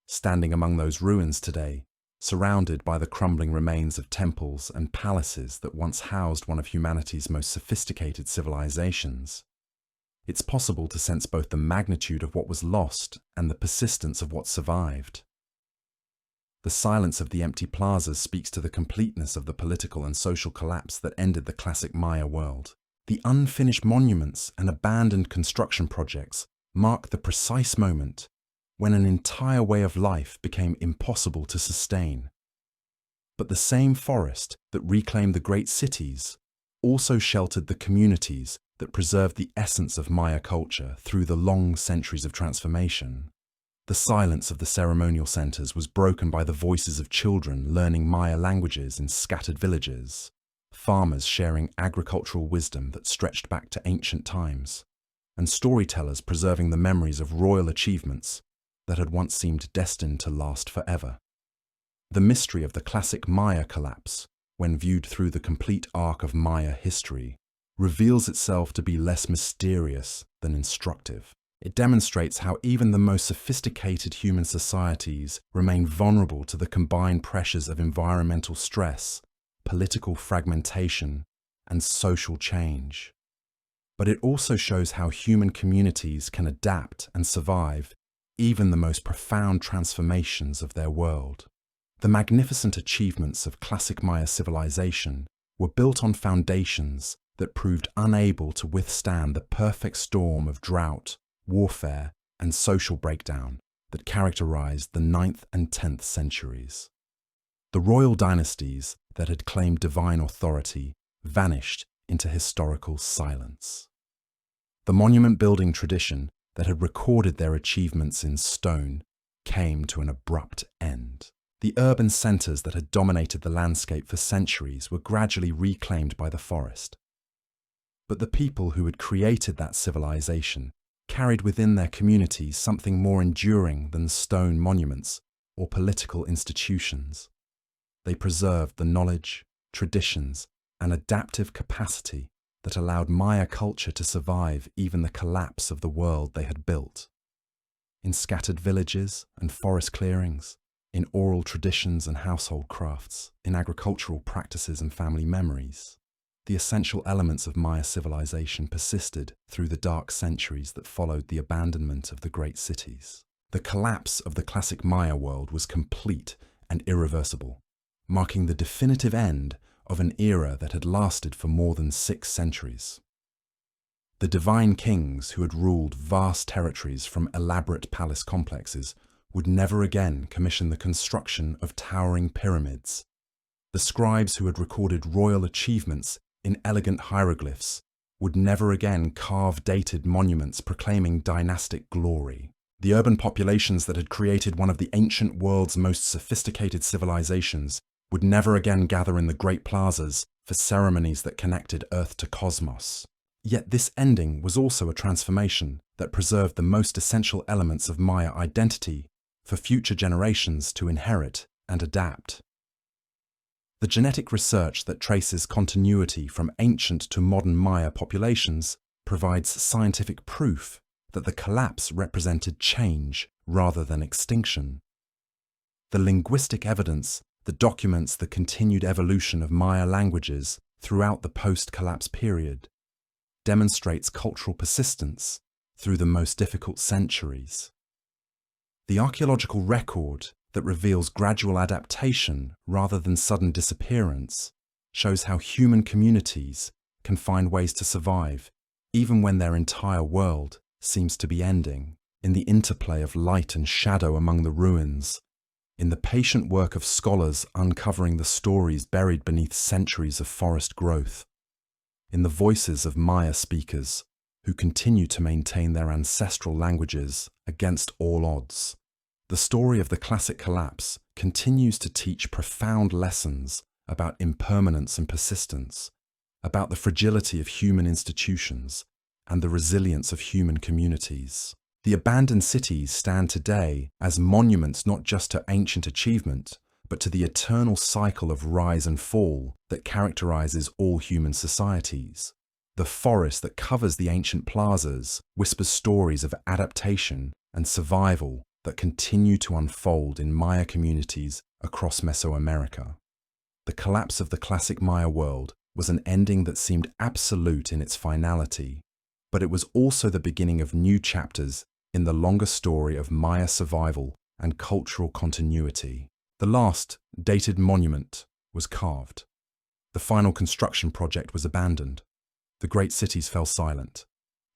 Standing among those ruins today, surrounded by the crumbling remains of temples and palaces that once housed one of humanity's most sophisticated civilizations, it's possible to sense both the magnitude of what was lost and the persistence of what survived. The silence of the empty plazas speaks to the completeness of the political and social collapse that ended the classic Maya world. The unfinished monuments and abandoned construction projects mark the precise moment when an entire way of life became impossible to sustain. But the same forest that reclaimed the great cities also sheltered the communities that preserved the essence of Maya culture through the long centuries of transformation. The silence of the ceremonial centers was broken by the voices of children learning Maya languages in scattered villages, farmers sharing agricultural wisdom that stretched back to ancient times, and storytellers preserving the memories of royal achievements that had once seemed destined to last forever. The mystery of the classic Maya collapse, when viewed through the complete arc of Maya history, reveals itself to be less mysterious than instructive. It demonstrates how even the most sophisticated human societies remain vulnerable to the combined pressures of environmental stress, political fragmentation, and social change. But it also shows how human communities can adapt and survive even the most profound transformations of their world. The magnificent achievements of classic Maya civilization were built on foundations that proved unable to withstand the perfect storm of drought, warfare, and social breakdown that characterized the 9th and 10th centuries. The royal dynasties that had claimed divine authority vanished into historical silence. The monument-building tradition that had recorded their achievements in stone came to an abrupt end. The urban centers that had dominated the landscape for centuries were gradually reclaimed by the forest. But the people who had created that civilization carried within their communities something more enduring than stone monuments or political institutions. They preserved the knowledge, traditions, and adaptive capacity that allowed Maya culture to survive even the collapse of the world they had built. In scattered villages and forest clearings, in oral traditions and household crafts, in agricultural practices and family memories, the essential elements of Maya civilization persisted through the dark centuries that followed the abandonment of the great cities. The collapse of the classic Maya world was complete and irreversible, marking the definitive end of an era that had lasted for more than 6 centuries. The divine kings who had ruled vast territories from elaborate palace complexes would never again commission the construction of towering pyramids. The scribes who had recorded royal achievements in elegant hieroglyphs would never again carve dated monuments proclaiming dynastic glory. The urban populations that had created one of the ancient world's most sophisticated civilizations would never again gather in the great plazas for ceremonies that connected Earth to cosmos. Yet this ending was also a transformation that preserved the most essential elements of Maya identity for future generations to inherit and adapt. The genetic research that traces continuity from ancient to modern Maya populations provides scientific proof that the collapse represented change rather than extinction. The linguistic evidence that documents the continued evolution of Maya languages throughout the post-collapse period demonstrates cultural persistence through the most difficult centuries. The archaeological record that reveals gradual adaptation rather than sudden disappearance shows how human communities can find ways to survive even when their entire world seems to be ending. In the interplay of light and shadow among the ruins, in the patient work of scholars uncovering the stories buried beneath centuries of forest growth, in the voices of Maya speakers who continue to maintain their ancestral languages against all odds, the story of the classic collapse continues to teach profound lessons about impermanence and persistence, about the fragility of human institutions and the resilience of human communities. The abandoned cities stand today as monuments not just to ancient achievement, but to the eternal cycle of rise and fall that characterizes all human societies. The forest that covers the ancient plazas whispers stories of adaptation and survival that continue to unfold in Maya communities across Mesoamerica. The collapse of the classic Maya world was an ending that seemed absolute in its finality, but it was also the beginning of new chapters in the longer story of Maya survival and cultural continuity. The last dated monument was carved. The final construction project was abandoned. The great cities fell silent,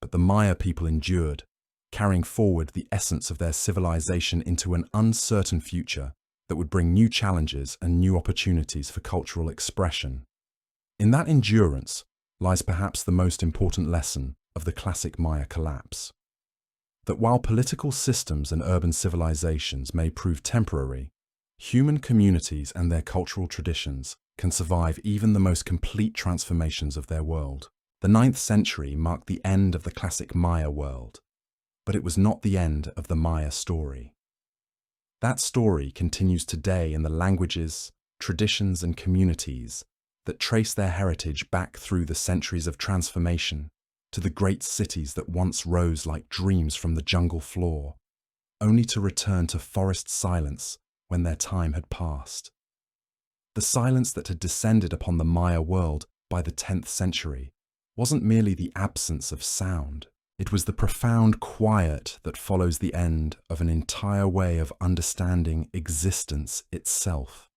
but the Maya people endured, carrying forward the essence of their civilization into an uncertain future that would bring new challenges and new opportunities for cultural expression. In that endurance lies perhaps the most important lesson of the classic Maya collapse. That while political systems and urban civilizations may prove temporary, human communities and their cultural traditions can survive even the most complete transformations of their world. The 9th century marked the end of the classic Maya world, but it was not the end of the Maya story. That story continues today in the languages, traditions, and communities that trace their heritage back through the centuries of transformation to the great cities that once rose like dreams from the jungle floor, only to return to forest silence when their time had passed. The silence that had descended upon the Maya world by the 10th century wasn't merely the absence of sound. It was the profound quiet that follows the end of an entire way of understanding existence itself.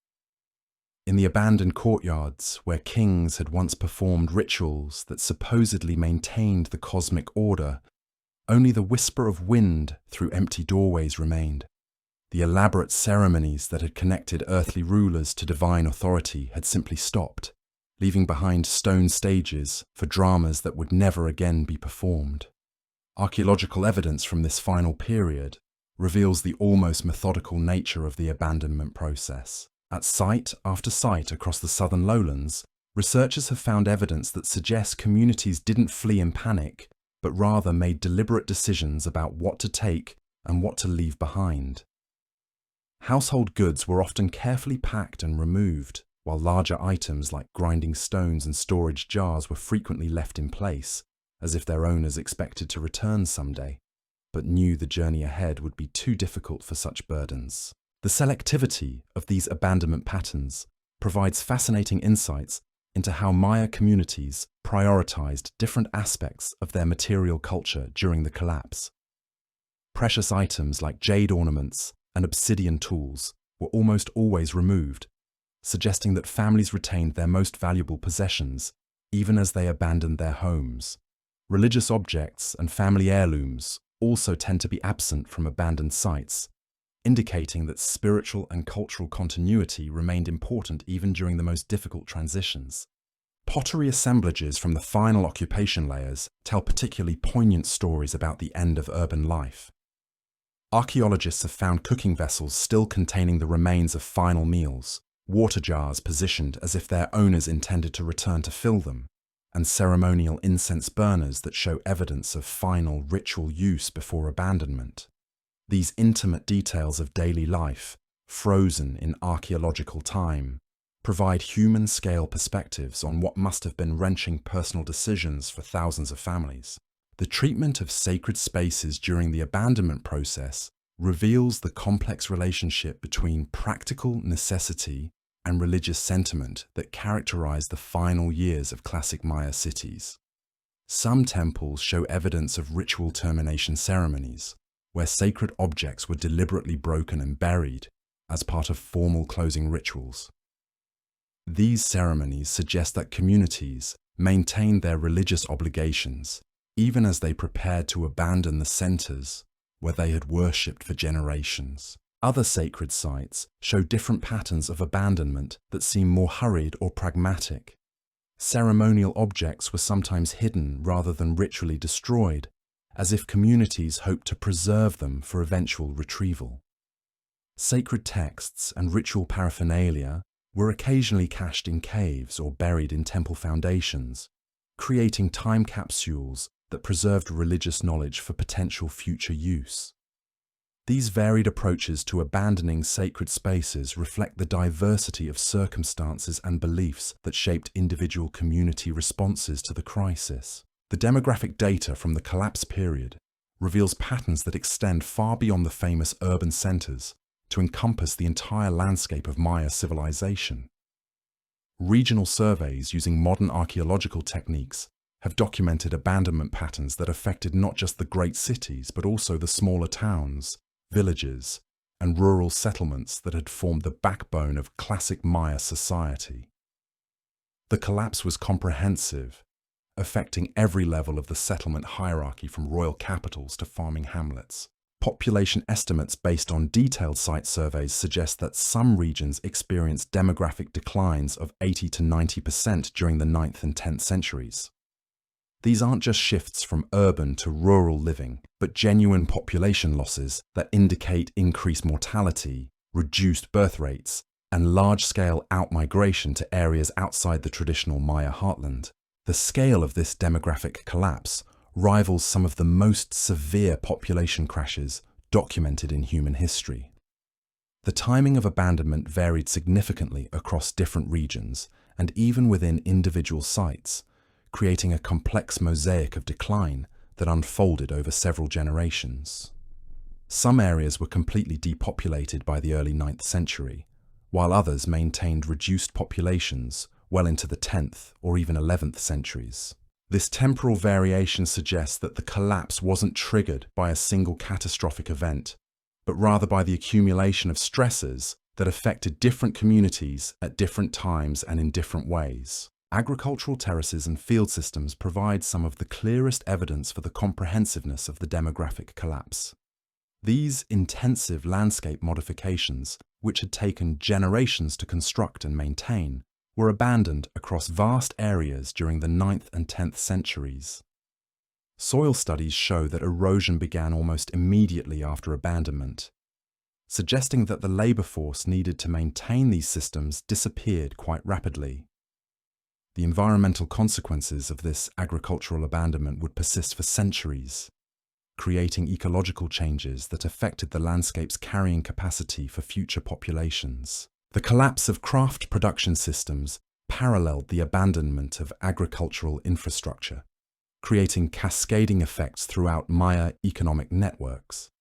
In the abandoned courtyards where kings had once performed rituals that supposedly maintained the cosmic order, only the whisper of wind through empty doorways remained. The elaborate ceremonies that had connected earthly rulers to divine authority had simply stopped, leaving behind stone stages for dramas that would never again be performed. Archaeological evidence from this final period reveals the almost methodical nature of the abandonment process. At site after site across the southern lowlands, researchers have found evidence that suggests communities didn't flee in panic, but rather made deliberate decisions about what to take and what to leave behind. Household goods were often carefully packed and removed, while larger items like grinding stones and storage jars were frequently left in place, as if their owners expected to return someday, but knew the journey ahead would be too difficult for such burdens. The selectivity of these abandonment patterns provides fascinating insights into how Maya communities prioritized different aspects of their material culture during the collapse. Precious items like jade ornaments and obsidian tools were almost always removed, suggesting that families retained their most valuable possessions even as they abandoned their homes. Religious objects and family heirlooms also tend to be absent from abandoned sites, indicating that spiritual and cultural continuity remained important even during the most difficult transitions. Pottery assemblages from the final occupation layers tell particularly poignant stories about the end of urban life. Archaeologists have found cooking vessels still containing the remains of final meals, water jars positioned as if their owners intended to return to fill them, and ceremonial incense burners that show evidence of final ritual use before abandonment. These intimate details of daily life, frozen in archaeological time, provide human-scale perspectives on what must have been wrenching personal decisions for thousands of families. The treatment of sacred spaces during the abandonment process reveals the complex relationship between practical necessity and religious sentiment that characterized the final years of classic Maya cities. Some temples show evidence of ritual termination ceremonies, where sacred objects were deliberately broken and buried as part of formal closing rituals. These ceremonies suggest that communities maintained their religious obligations even as they prepared to abandon the centers where they had worshipped for generations. Other sacred sites show different patterns of abandonment that seem more hurried or pragmatic. Ceremonial objects were sometimes hidden rather than ritually destroyed, as if communities hoped to preserve them for eventual retrieval. Sacred texts and ritual paraphernalia were occasionally cached in caves or buried in temple foundations, creating time capsules that preserved religious knowledge for potential future use. These varied approaches to abandoning sacred spaces reflect the diversity of circumstances and beliefs that shaped individual community responses to the crisis. The demographic data from the collapse period reveals patterns that extend far beyond the famous urban centers to encompass the entire landscape of Maya civilization. Regional surveys using modern archaeological techniques have documented abandonment patterns that affected not just the great cities, but also the smaller towns, villages, and rural settlements that had formed the backbone of classic Maya society. The collapse was comprehensive, affecting every level of the settlement hierarchy from royal capitals to farming hamlets. Population estimates based on detailed site surveys suggest that some regions experienced demographic declines of 80 to 90% during the 9th and 10th centuries. These aren't just shifts from urban to rural living, but genuine population losses that indicate increased mortality, reduced birth rates, and large-scale outmigration to areas outside the traditional Maya heartland. The scale of this demographic collapse rivals some of the most severe population crashes documented in human history. The timing of abandonment varied significantly across different regions and even within individual sites, creating a complex mosaic of decline that unfolded over several generations. Some areas were completely depopulated by the early 9th century, while others maintained reduced populations well into the 10th or even 11th centuries. This temporal variation suggests that the collapse wasn't triggered by a single catastrophic event, but rather by the accumulation of stressors that affected different communities at different times and in different ways. Agricultural terraces and field systems provide some of the clearest evidence for the comprehensiveness of the demographic collapse. These intensive landscape modifications, which had taken generations to construct and maintain, were abandoned across vast areas during the 9th and 10th centuries. Soil studies show that erosion began almost immediately after abandonment, suggesting that the labor force needed to maintain these systems disappeared quite rapidly. The environmental consequences of this agricultural abandonment would persist for centuries, creating ecological changes that affected the landscape's carrying capacity for future populations. The collapse of craft production systems paralleled the abandonment of agricultural infrastructure, creating cascading effects throughout Maya economic networks.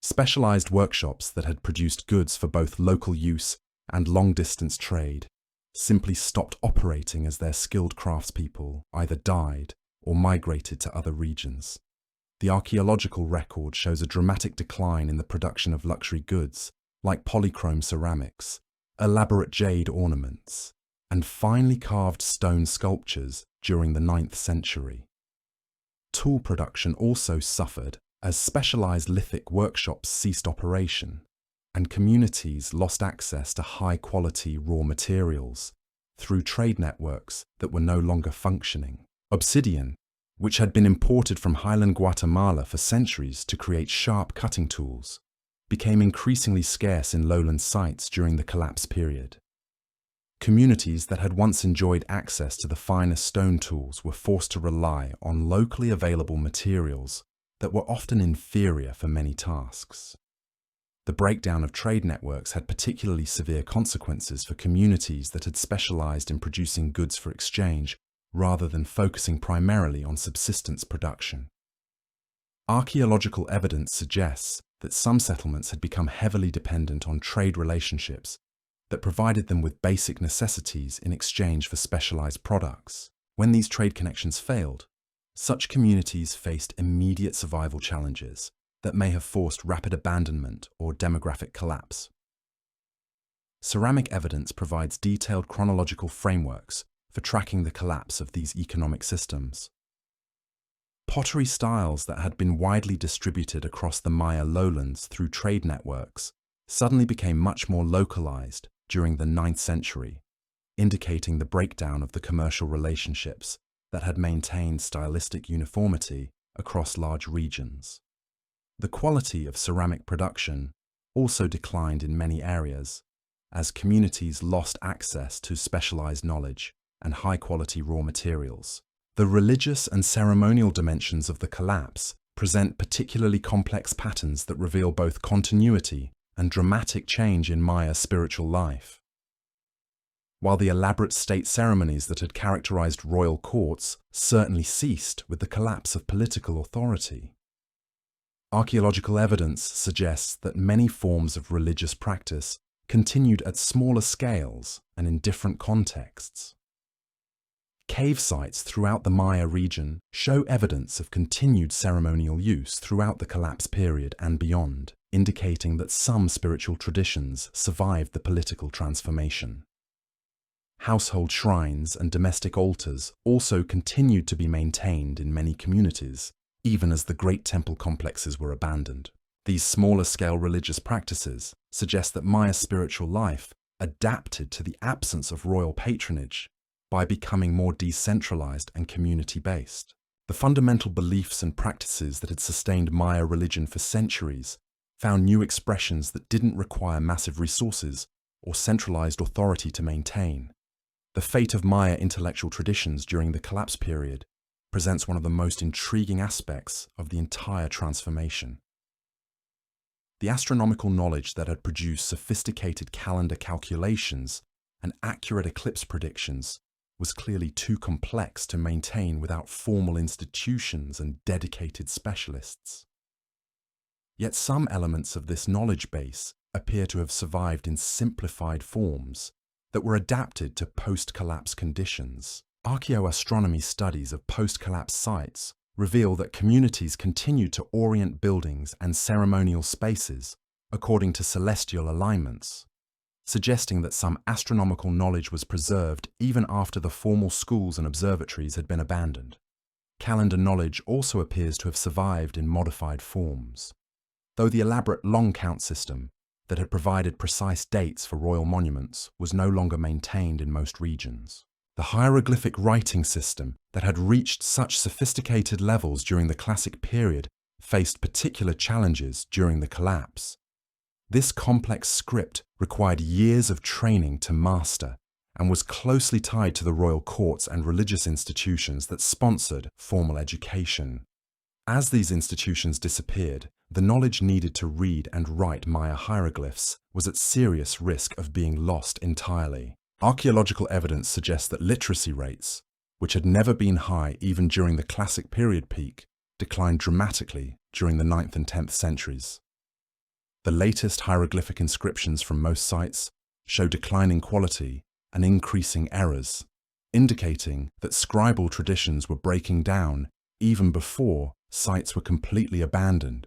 Specialized workshops that had produced goods for both local use and long-distance trade simply stopped operating as their skilled craftspeople either died or migrated to other regions. The archaeological record shows a dramatic decline in the production of luxury goods like polychrome ceramics, elaborate jade ornaments, and finely carved stone sculptures during the 9th century. Tool production also suffered as specialized lithic workshops ceased operation, and communities lost access to high-quality raw materials through trade networks that were no longer functioning. Obsidian, which had been imported from highland Guatemala for centuries to create sharp cutting tools, became increasingly scarce in lowland sites during the collapse period. Communities that had once enjoyed access to the finest stone tools were forced to rely on locally available materials that were often inferior for many tasks. The breakdown of trade networks had particularly severe consequences for communities that had specialized in producing goods for exchange rather than focusing primarily on subsistence production. Archaeological evidence suggests that some settlements had become heavily dependent on trade relationships that provided them with basic necessities in exchange for specialized products. When these trade connections failed, such communities faced immediate survival challenges that may have forced rapid abandonment or demographic collapse. Ceramic evidence provides detailed chronological frameworks for tracking the collapse of these economic systems. Pottery styles that had been widely distributed across the Maya lowlands through trade networks suddenly became much more localized during the 9th century, indicating the breakdown of the commercial relationships that had maintained stylistic uniformity across large regions. The quality of ceramic production also declined in many areas as communities lost access to specialized knowledge and high-quality raw materials. The religious and ceremonial dimensions of the collapse present particularly complex patterns that reveal both continuity and dramatic change in Maya spiritual life. While the elaborate state ceremonies that had characterized royal courts certainly ceased with the collapse of political authority, archaeological evidence suggests that many forms of religious practice continued at smaller scales and in different contexts. Cave sites throughout the Maya region show evidence of continued ceremonial use throughout the collapse period and beyond, indicating that some spiritual traditions survived the political transformation. Household shrines and domestic altars also continued to be maintained in many communities, even as the great temple complexes were abandoned. These smaller-scale religious practices suggest that Maya spiritual life adapted to the absence of royal patronage by becoming more decentralized and community-based. The fundamental beliefs and practices that had sustained Maya religion for centuries found new expressions that didn't require massive resources or centralized authority to maintain. The fate of Maya intellectual traditions during the collapse period presents one of the most intriguing aspects of the entire transformation. The astronomical knowledge that had produced sophisticated calendar calculations and accurate eclipse predictions was clearly too complex to maintain without formal institutions and dedicated specialists. Yet some elements of this knowledge base appear to have survived in simplified forms that were adapted to post-collapse conditions. Archaeoastronomy studies of post-collapse sites reveal that communities continued to orient buildings and ceremonial spaces according to celestial alignments, suggesting that some astronomical knowledge was preserved even after the formal schools and observatories had been abandoned. Calendar knowledge also appears to have survived in modified forms, though the elaborate long count system that had provided precise dates for royal monuments was no longer maintained in most regions. The hieroglyphic writing system that had reached such sophisticated levels during the Classic period faced particular challenges during the collapse. This complex script required years of training to master and was closely tied to the royal courts and religious institutions that sponsored formal education. As these institutions disappeared, the knowledge needed to read and write Maya hieroglyphs was at serious risk of being lost entirely. Archaeological evidence suggests that literacy rates, which had never been high even during the Classic period peak, declined dramatically during the 9th and 10th centuries. The latest hieroglyphic inscriptions from most sites show declining quality and increasing errors, indicating that scribal traditions were breaking down even before sites were completely abandoned.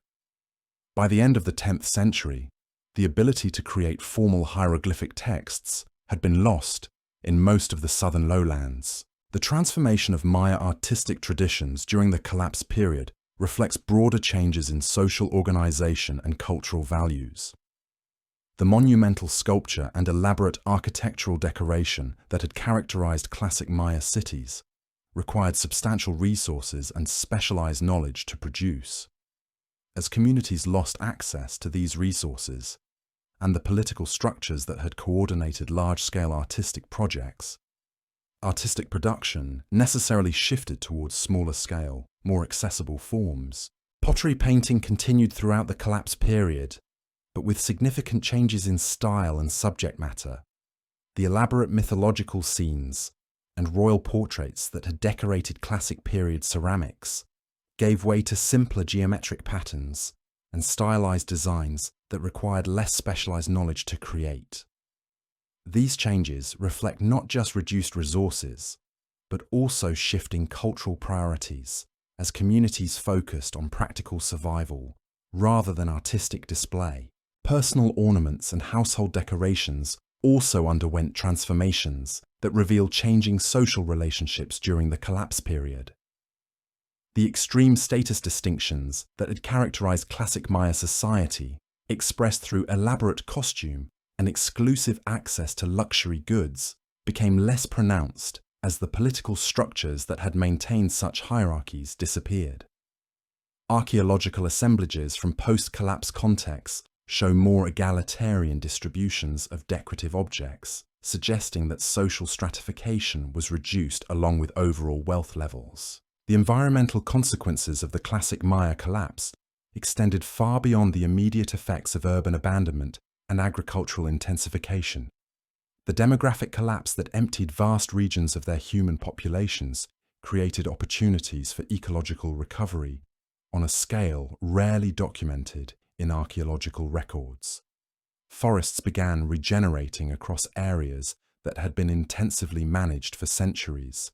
By the end of the 10th century, the ability to create formal hieroglyphic texts had been lost in most of the southern lowlands. The transformation of Maya artistic traditions during the collapse period reflects broader changes in social organization and cultural values. The monumental sculpture and elaborate architectural decoration that had characterized classic Maya cities required substantial resources and specialized knowledge to produce. As communities lost access to these resources and the political structures that had coordinated large-scale artistic projects, artistic production necessarily shifted towards smaller-scale, more accessible forms. Pottery painting continued throughout the collapse period, but with significant changes in style and subject matter. The elaborate mythological scenes and royal portraits that had decorated classic period ceramics gave way to simpler geometric patterns and stylized designs that required less specialized knowledge to create. These changes reflect not just reduced resources, but also shifting cultural priorities as communities focused on practical survival rather than artistic display. Personal ornaments and household decorations also underwent transformations that revealed changing social relationships during the collapse period. The extreme status distinctions that had characterized classic Maya society, expressed through elaborate costume and exclusive access to luxury goods, became less pronounced as the political structures that had maintained such hierarchies disappeared. Archaeological assemblages from post-collapse contexts show more egalitarian distributions of decorative objects, suggesting that social stratification was reduced along with overall wealth levels. The environmental consequences of the classic Maya collapse extended far beyond the immediate effects of urban abandonment and agricultural intensification. The demographic collapse that emptied vast regions of their human populations created opportunities for ecological recovery on a scale rarely documented in archaeological records. Forests began regenerating across areas that had been intensively managed for centuries,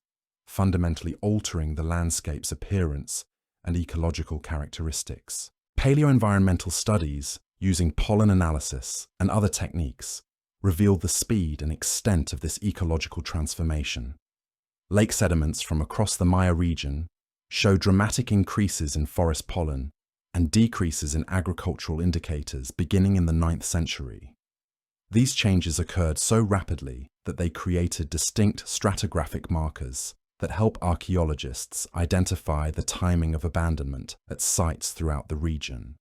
fundamentally altering the landscape's appearance and ecological characteristics. Paleoenvironmental studies, using pollen analysis and other techniques, revealed the speed and extent of this ecological transformation. Lake sediments from across the Maya region show dramatic increases in forest pollen and decreases in agricultural indicators beginning in the 9th century. These changes occurred so rapidly that they created distinct stratigraphic markers that help archaeologists identify the timing of abandonment at sites throughout the region.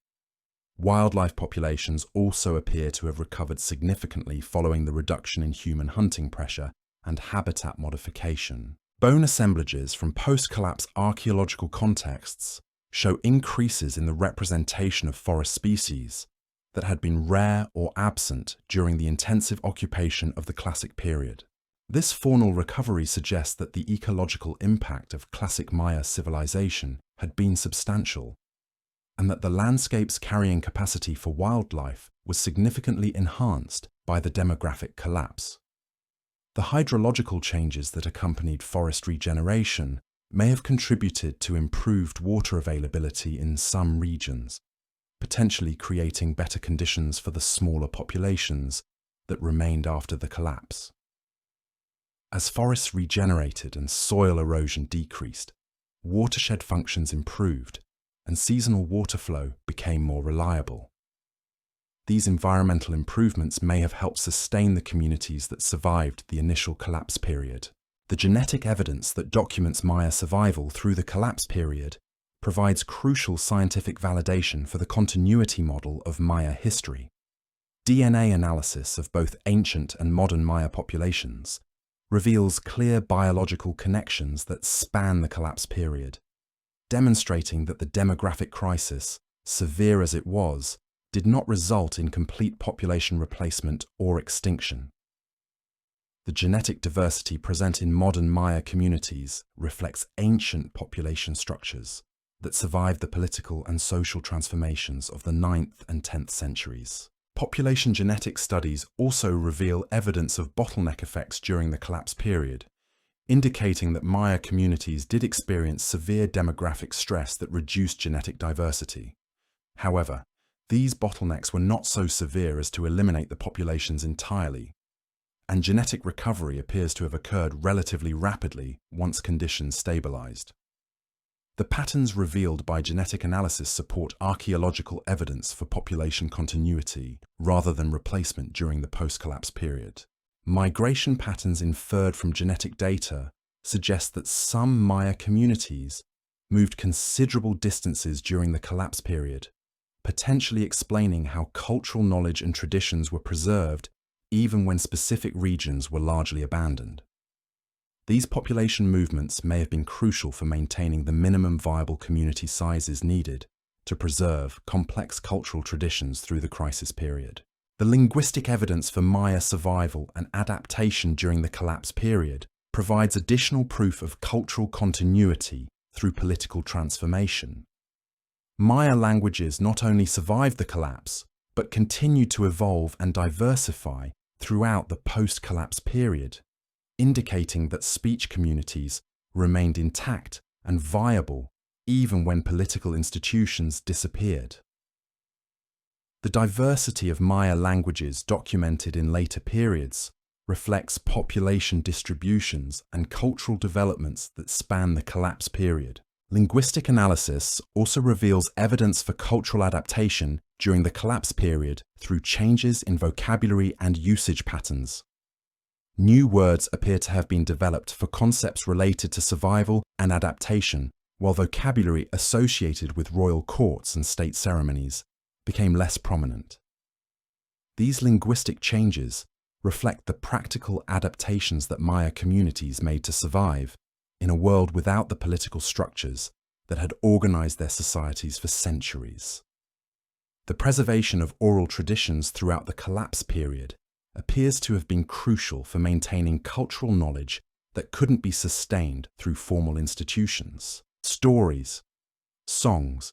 Wildlife populations also appear to have recovered significantly following the reduction in human hunting pressure and habitat modification. Bone assemblages from post-collapse archaeological contexts show increases in the representation of forest species that had been rare or absent during the intensive occupation of the classic period. This faunal recovery suggests that the ecological impact of classic Maya civilization had been substantial, and that the landscape's carrying capacity for wildlife was significantly enhanced by the demographic collapse. The hydrological changes that accompanied forest regeneration may have contributed to improved water availability in some regions, potentially creating better conditions for the smaller populations that remained after the collapse. As forests regenerated and soil erosion decreased, watershed functions improved, and seasonal water flow became more reliable. These environmental improvements may have helped sustain the communities that survived the initial collapse period. The genetic evidence that documents Maya survival through the collapse period provides crucial scientific validation for the continuity model of Maya history. DNA analysis of both ancient and modern Maya populations reveals clear biological connections that span the collapse period, demonstrating that the demographic crisis, severe as it was, did not result in complete population replacement or extinction. The genetic diversity present in modern Maya communities reflects ancient population structures that survived the political and social transformations of the 9th and 10th centuries. Population genetic studies also reveal evidence of bottleneck effects during the collapse period, indicating that Maya communities did experience severe demographic stress that reduced genetic diversity. However, these bottlenecks were not so severe as to eliminate the populations entirely, and genetic recovery appears to have occurred relatively rapidly once conditions stabilized. The patterns revealed by genetic analysis support archaeological evidence for population continuity rather than replacement during the post-collapse period. Migration patterns inferred from genetic data suggest that some Maya communities moved considerable distances during the collapse period, potentially explaining how cultural knowledge and traditions were preserved even when specific regions were largely abandoned. These population movements may have been crucial for maintaining the minimum viable community sizes needed to preserve complex cultural traditions through the crisis period. The linguistic evidence for Maya survival and adaptation during the collapse period provides additional proof of cultural continuity through political transformation. Maya languages not only survived the collapse, but continued to evolve and diversify throughout the post-collapse period, indicating that speech communities remained intact and viable even when political institutions disappeared. The diversity of Maya languages documented in later periods reflects population distributions and cultural developments that span the collapse period. Linguistic analysis also reveals evidence for cultural adaptation during the collapse period through changes in vocabulary and usage patterns. New words appear to have been developed for concepts related to survival and adaptation, while vocabulary associated with royal courts and state ceremonies became less prominent. These linguistic changes reflect the practical adaptations that Maya communities made to survive in a world without the political structures that had organized their societies for centuries. The preservation of oral traditions throughout the collapse period appears to have been crucial for maintaining cultural knowledge that couldn't be sustained through formal institutions. Stories, songs,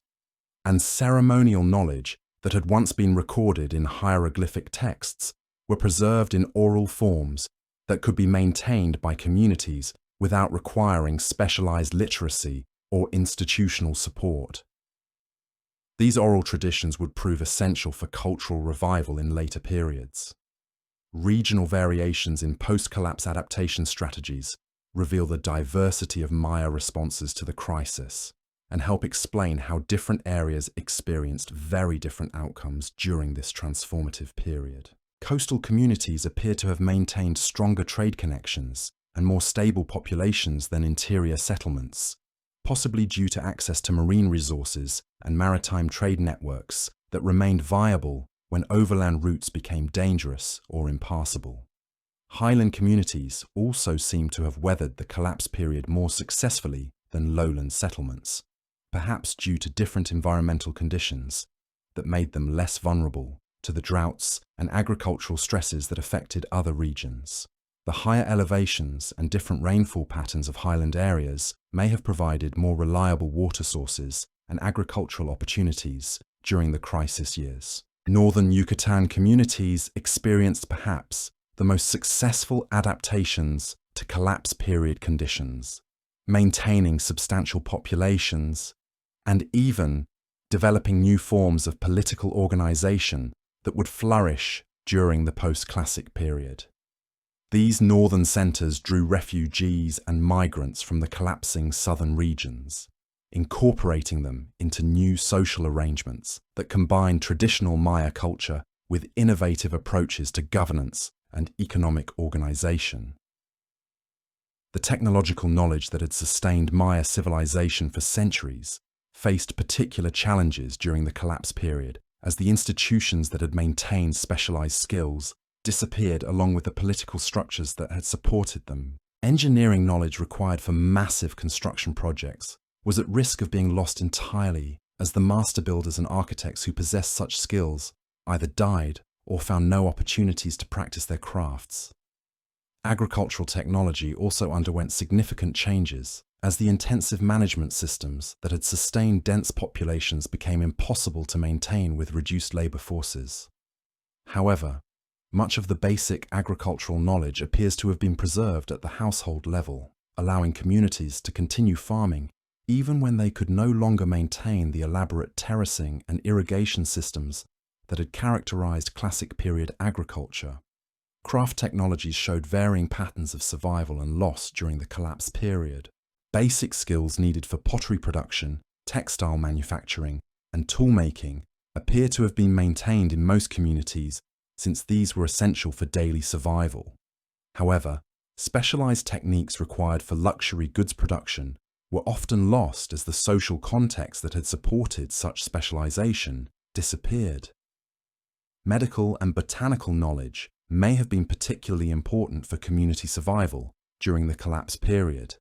and ceremonial knowledge that had once been recorded in hieroglyphic texts were preserved in oral forms that could be maintained by communities without requiring specialized literacy or institutional support. These oral traditions would prove essential for cultural revival in later periods. Regional variations in post-collapse adaptation strategies reveal the diversity of Maya responses to the crisis and help explain how different areas experienced very different outcomes during this transformative period. Coastal communities appear to have maintained stronger trade connections and more stable populations than interior settlements, possibly due to access to marine resources and maritime trade networks that remained viable when overland routes became dangerous or impassable. Highland communities also seem to have weathered the collapse period more successfully than lowland settlements, perhaps due to different environmental conditions that made them less vulnerable to the droughts and agricultural stresses that affected other regions. The higher elevations and different rainfall patterns of highland areas may have provided more reliable water sources and agricultural opportunities during the crisis years. Northern Yucatan communities experienced perhaps the most successful adaptations to collapse period conditions, maintaining substantial populations and even developing new forms of political organization that would flourish during the post-classic period. These northern centers drew refugees and migrants from the collapsing southern regions, incorporating them into new social arrangements that combined traditional Maya culture with innovative approaches to governance and economic organization. The technological knowledge that had sustained Maya civilization for centuries faced particular challenges during the collapse period, as the institutions that had maintained specialized skills disappeared along with the political structures that had supported them. Engineering knowledge required for massive construction projects was at risk of being lost entirely, as the master builders and architects who possessed such skills either died or found no opportunities to practice their crafts. Agricultural technology also underwent significant changes, as the intensive management systems that had sustained dense populations became impossible to maintain with reduced labor forces. However, much of the basic agricultural knowledge appears to have been preserved at the household level, allowing communities to continue farming even when they could no longer maintain the elaborate terracing and irrigation systems that had characterized classic period agriculture. Craft technologies showed varying patterns of survival and loss during the collapse period. Basic skills needed for pottery production, textile manufacturing, and toolmaking appear to have been maintained in most communities since these were essential for daily survival. However, specialized techniques required for luxury goods production were often lost as the social context that had supported such specialization disappeared. Medical and botanical knowledge may have been particularly important for community survival during the collapse period,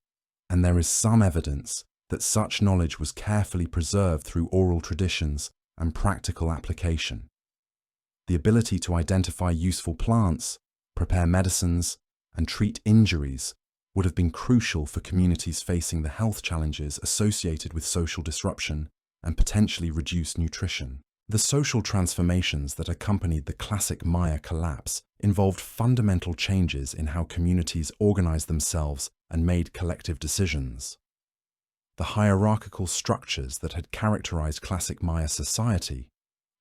and there is some evidence that such knowledge was carefully preserved through oral traditions and practical application. The ability to identify useful plants, prepare medicines, and treat injuries would have been crucial for communities facing the health challenges associated with social disruption and potentially reduced nutrition. The social transformations that accompanied the classic Maya collapse involved fundamental changes in how communities organized themselves and made collective decisions. The hierarchical structures that had characterized classic Maya society,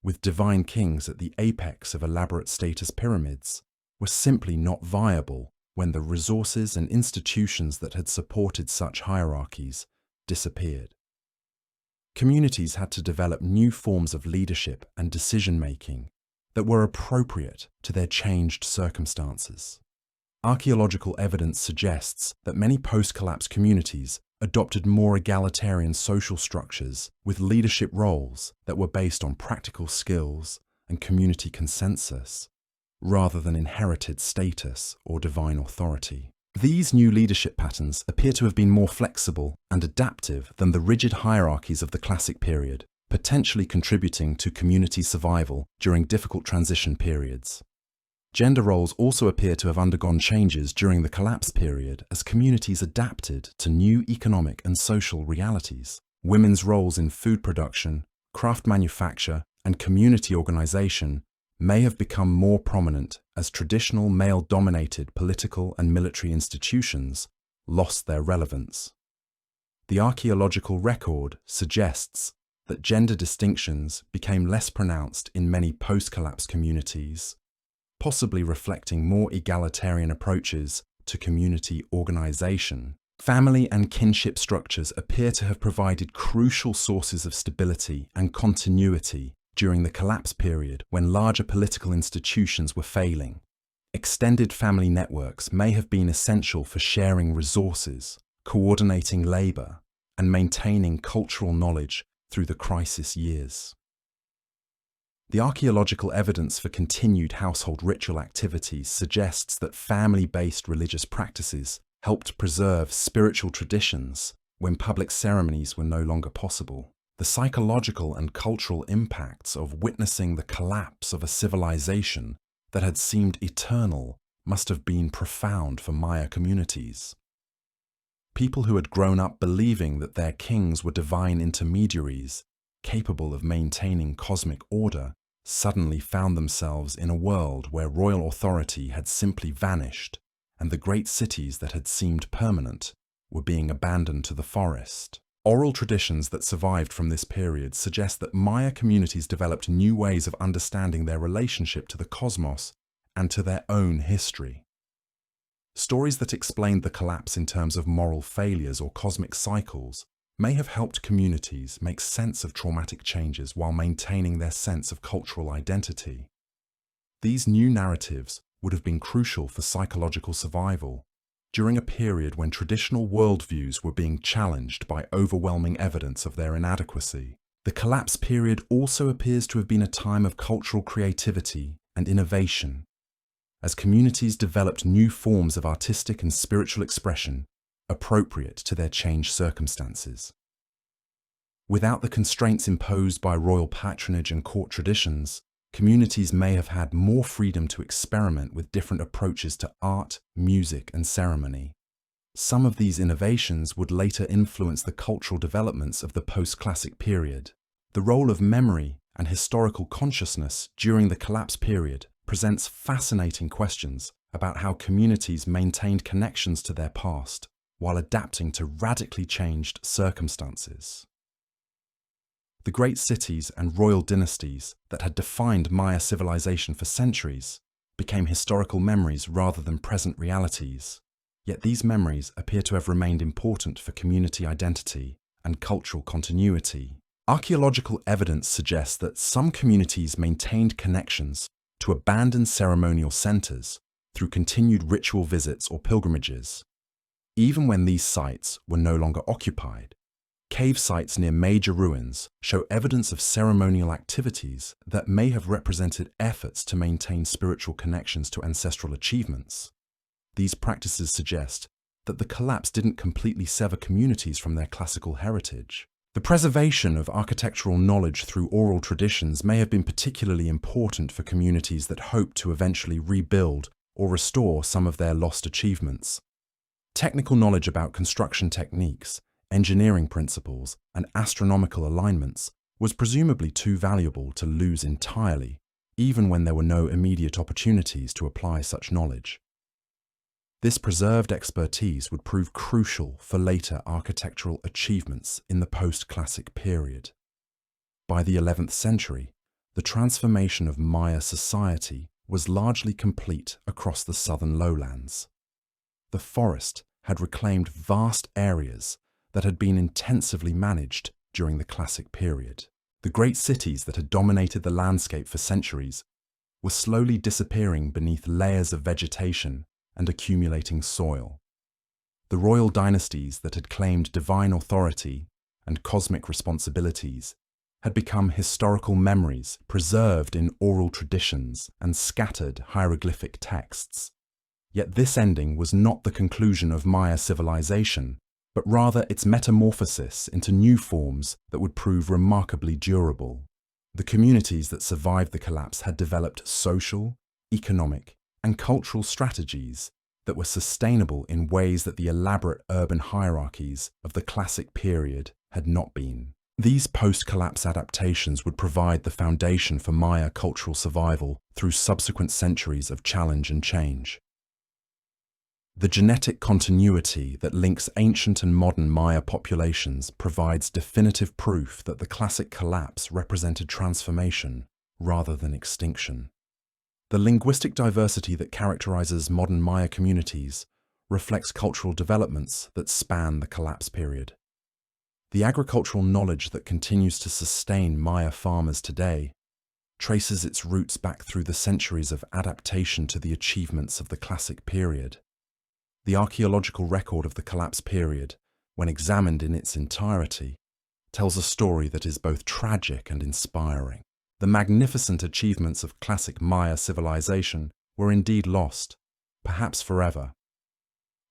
with divine kings at the apex of elaborate status pyramids, were simply not viable when the resources and institutions that had supported such hierarchies disappeared. Communities had to develop new forms of leadership and decision-making that were appropriate to their changed circumstances. Archaeological evidence suggests that many post-collapse communities adopted more egalitarian social structures with leadership roles that were based on practical skills and community consensus, rather than inherited status or divine authority. These new leadership patterns appear to have been more flexible and adaptive than the rigid hierarchies of the classic period, potentially contributing to community survival during difficult transition periods. Gender roles also appear to have undergone changes during the collapse period as communities adapted to new economic and social realities. Women's roles in food production, craft manufacture, and community organization may have become more prominent as traditional male-dominated political and military institutions lost their relevance. The archaeological record suggests that gender distinctions became less pronounced in many post-collapse communities, possibly reflecting more egalitarian approaches to community organization. Family and kinship structures appear to have provided crucial sources of stability and continuity during the collapse period when larger political institutions were failing. Extended family networks may have been essential for sharing resources, coordinating labor, and maintaining cultural knowledge through the crisis years. The archaeological evidence for continued household ritual activities suggests that family-based religious practices helped preserve spiritual traditions when public ceremonies were no longer possible. The psychological and cultural impacts of witnessing the collapse of a civilization that had seemed eternal must have been profound for Maya communities. People who had grown up believing that their kings were divine intermediaries, capable of maintaining cosmic order, suddenly found themselves in a world where royal authority had simply vanished, and the great cities that had seemed permanent were being abandoned to the forest. Oral traditions that survived from this period suggest that Maya communities developed new ways of understanding their relationship to the cosmos and to their own history. Stories that explained the collapse in terms of moral failures or cosmic cycles may have helped communities make sense of traumatic changes while maintaining their sense of cultural identity. These new narratives would have been crucial for psychological survival during a period when traditional worldviews were being challenged by overwhelming evidence of their inadequacy. The collapse period also appears to have been a time of cultural creativity and innovation, as communities developed new forms of artistic and spiritual expression appropriate to their changed circumstances. Without the constraints imposed by royal patronage and court traditions, communities may have had more freedom to experiment with different approaches to art, music, and ceremony. Some of these innovations would later influence the cultural developments of the post-classic period. The role of memory and historical consciousness during the collapse period presents fascinating questions about how communities maintained connections to their past while adapting to radically changed circumstances. The great cities and royal dynasties that had defined Maya civilization for centuries became historical memories rather than present realities, yet these memories appear to have remained important for community identity and cultural continuity. Archaeological evidence suggests that some communities maintained connections to abandoned ceremonial centers through continued ritual visits or pilgrimages. Even when these sites were no longer occupied, cave sites near major ruins show evidence of ceremonial activities that may have represented efforts to maintain spiritual connections to ancestral achievements. These practices suggest that the collapse didn't completely sever communities from their classical heritage. The preservation of architectural knowledge through oral traditions may have been particularly important for communities that hoped to eventually rebuild or restore some of their lost achievements. Technical knowledge about construction techniques, engineering principles, and astronomical alignments was presumably too valuable to lose entirely, even when there were no immediate opportunities to apply such knowledge. This preserved expertise would prove crucial for later architectural achievements in the post-classic period. By the 11th century, the transformation of Maya society was largely complete across the southern lowlands. The forest had reclaimed vast areas that had been intensively managed during the classic period. The great cities that had dominated the landscape for centuries were slowly disappearing beneath layers of vegetation and accumulating soil. The royal dynasties that had claimed divine authority and cosmic responsibilities had become historical memories preserved in oral traditions and scattered hieroglyphic texts. Yet this ending was not the conclusion of Maya civilization, but rather its metamorphosis into new forms that would prove remarkably durable. The communities that survived the collapse had developed social, economic, and cultural strategies that were sustainable in ways that the elaborate urban hierarchies of the classic period had not been. These post-collapse adaptations would provide the foundation for Maya cultural survival through subsequent centuries of challenge and change. The genetic continuity that links ancient and modern Maya populations provides definitive proof that the classic collapse represented transformation rather than extinction. The linguistic diversity that characterizes modern Maya communities reflects cultural developments that span the collapse period. The agricultural knowledge that continues to sustain Maya farmers today traces its roots back through the centuries of adaptation to the achievements of the classic period. The archaeological record of the collapse period, when examined in its entirety, tells a story that is both tragic and inspiring. The magnificent achievements of classic Maya civilization were indeed lost, perhaps forever.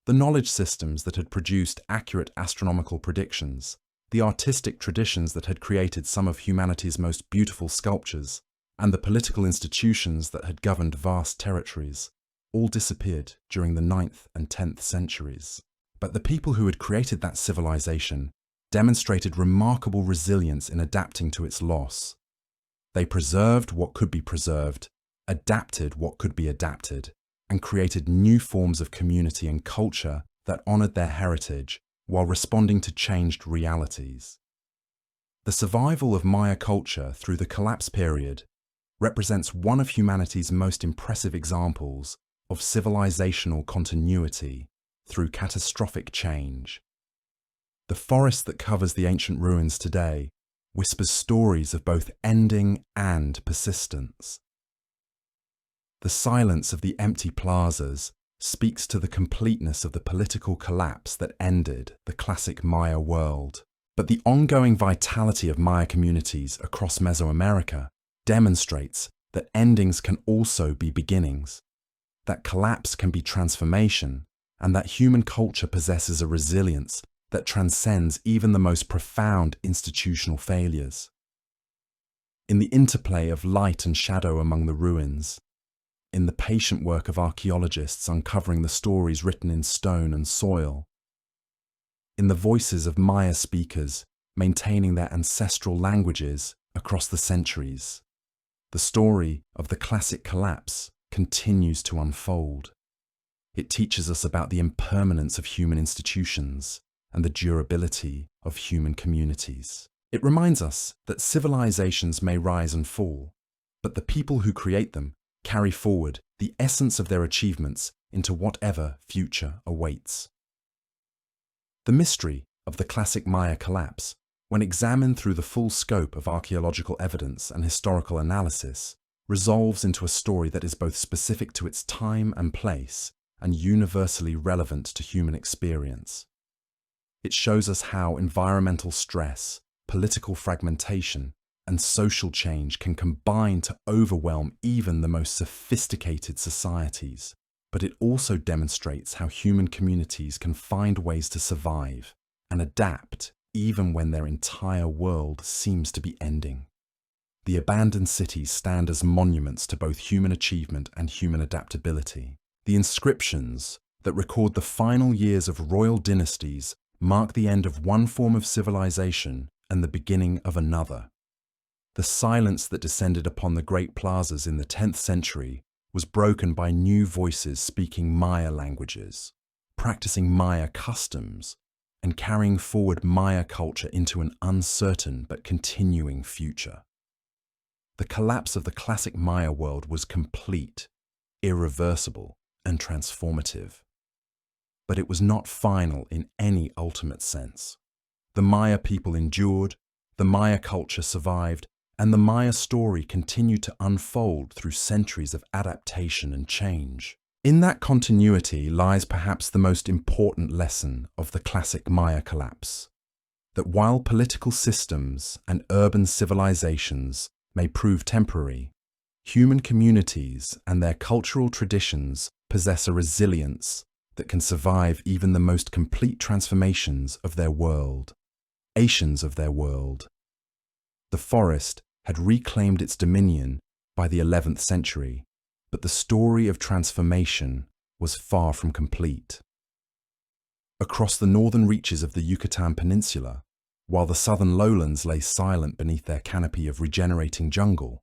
The knowledge systems that had produced accurate astronomical predictions, the artistic traditions that had created some of humanity's most beautiful sculptures, and the political institutions that had governed vast territories, all disappeared during the 9th and 10th centuries. But the people who had created that civilization demonstrated remarkable resilience in adapting to its loss. They preserved what could be preserved, adapted what could be adapted, and created new forms of community and culture that honored their heritage while responding to changed realities. The survival of Maya culture through the collapse period represents one of humanity's most impressive examples of civilizational continuity through catastrophic change. The forest that covers the ancient ruins today whispers stories of both ending and persistence. The silence of the empty plazas speaks to the completeness of the political collapse that ended the classic Maya world. But the ongoing vitality of Maya communities across Mesoamerica demonstrates that endings can also be beginnings, that collapse can be transformation, and that human culture possesses a resilience that transcends even the most profound institutional failures. In the interplay of light and shadow among the ruins, in the patient work of archaeologists uncovering the stories written in stone and soil, in the voices of Maya speakers maintaining their ancestral languages across the centuries, The story of the classic collapse continues to unfold. It teaches us about the impermanence of human institutions and the durability of human communities. It reminds us that civilizations may rise and fall, but the people who create them carry forward the essence of their achievements into whatever future awaits. The mystery of the classic Maya collapse, when examined through the full scope of archaeological evidence and historical analysis, resolves into a story that is both specific to its time and place and universally relevant to human experience. It shows us how environmental stress, political fragmentation, and social change can combine to overwhelm even the most sophisticated societies, but it also demonstrates how human communities can find ways to survive and adapt even when their entire world seems to be ending. The abandoned cities stand as monuments to both human achievement and human adaptability. The inscriptions that record the final years of royal dynasties mark the end of one form of civilization and the beginning of another. The silence that descended upon the great plazas in the 10th century was broken by new voices speaking Maya languages, practicing Maya customs, and carrying forward Maya culture into an uncertain but continuing future. The collapse of the classic Maya world was complete, irreversible, and transformative. But it was not final in any ultimate sense. The Maya people endured, the Maya culture survived, and the Maya story continued to unfold through centuries of adaptation and change. In that continuity lies perhaps the most important lesson of the classic Maya collapse, that while political systems and urban civilizations may prove temporary, human communities and their cultural traditions possess a resilience that can survive even the most complete transformations of their world. The forest had reclaimed its dominion by the 11th century, but the story of transformation was far from complete. Across the northern reaches of the Yucatan Peninsula, while the southern lowlands lay silent beneath their canopy of regenerating jungle,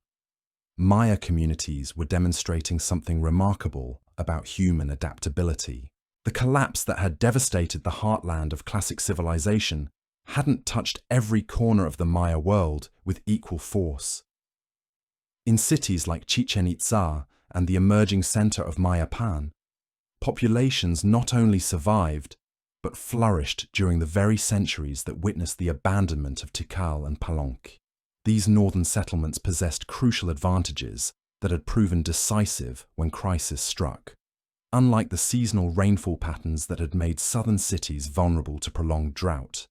Maya communities were demonstrating something remarkable about human adaptability. The collapse that had devastated the heartland of classic civilization hadn't touched every corner of the Maya world with equal force. In cities like Chichen Itza and the emerging center of Mayapan, populations not only survived, but flourished during the very centuries that witnessed the abandonment of Tikal and Palenque. These northern settlements possessed crucial advantages that had proven decisive when crisis struck. Unlike the seasonal rainfall patterns that had made southern cities vulnerable to prolonged drought,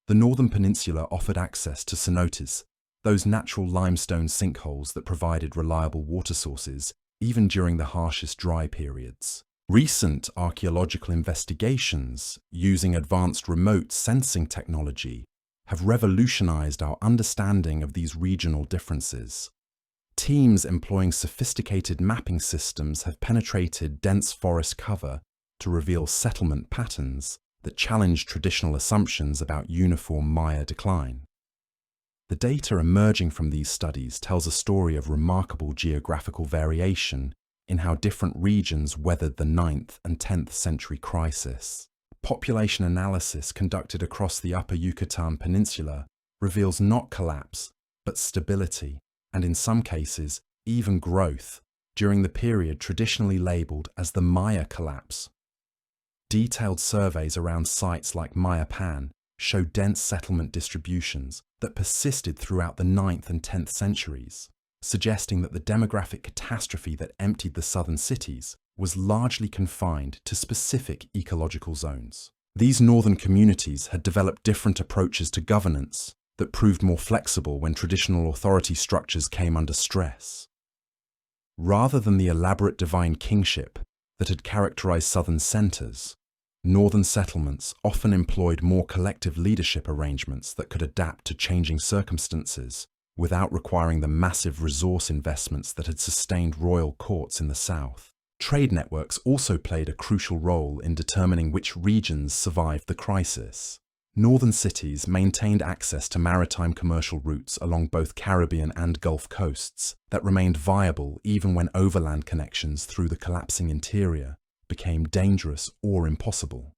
the northern peninsula offered access to cenotes, those natural limestone sinkholes that provided reliable water sources even during the harshest dry periods. Recent archaeological investigations using advanced remote sensing technology have revolutionized our understanding of these regional differences. Teams employing sophisticated mapping systems have penetrated dense forest cover to reveal settlement patterns that challenge traditional assumptions about uniform Maya decline. The data emerging from these studies tells a story of remarkable geographical variation in how different regions weathered the 9th and 10th century crisis. Population analysis conducted across the upper Yucatan Peninsula reveals not collapse, but stability, and in some cases, even growth, during the period traditionally labeled as the Maya collapse. Detailed surveys around sites like Mayapan show dense settlement distributions that persisted throughout the 9th and 10th centuries, suggesting that the demographic catastrophe that emptied the southern cities was largely confined to specific ecological zones. These northern communities had developed different approaches to governance that proved more flexible when traditional authority structures came under stress. Rather than the elaborate divine kingship that had characterized southern centers, northern settlements often employed more collective leadership arrangements that could adapt to changing circumstances without requiring the massive resource investments that had sustained royal courts in the south. Trade networks also played a crucial role in determining which regions survived the crisis. Northern cities maintained access to maritime commercial routes along both Caribbean and Gulf coasts that remained viable even when overland connections through the collapsing interior became dangerous or impossible.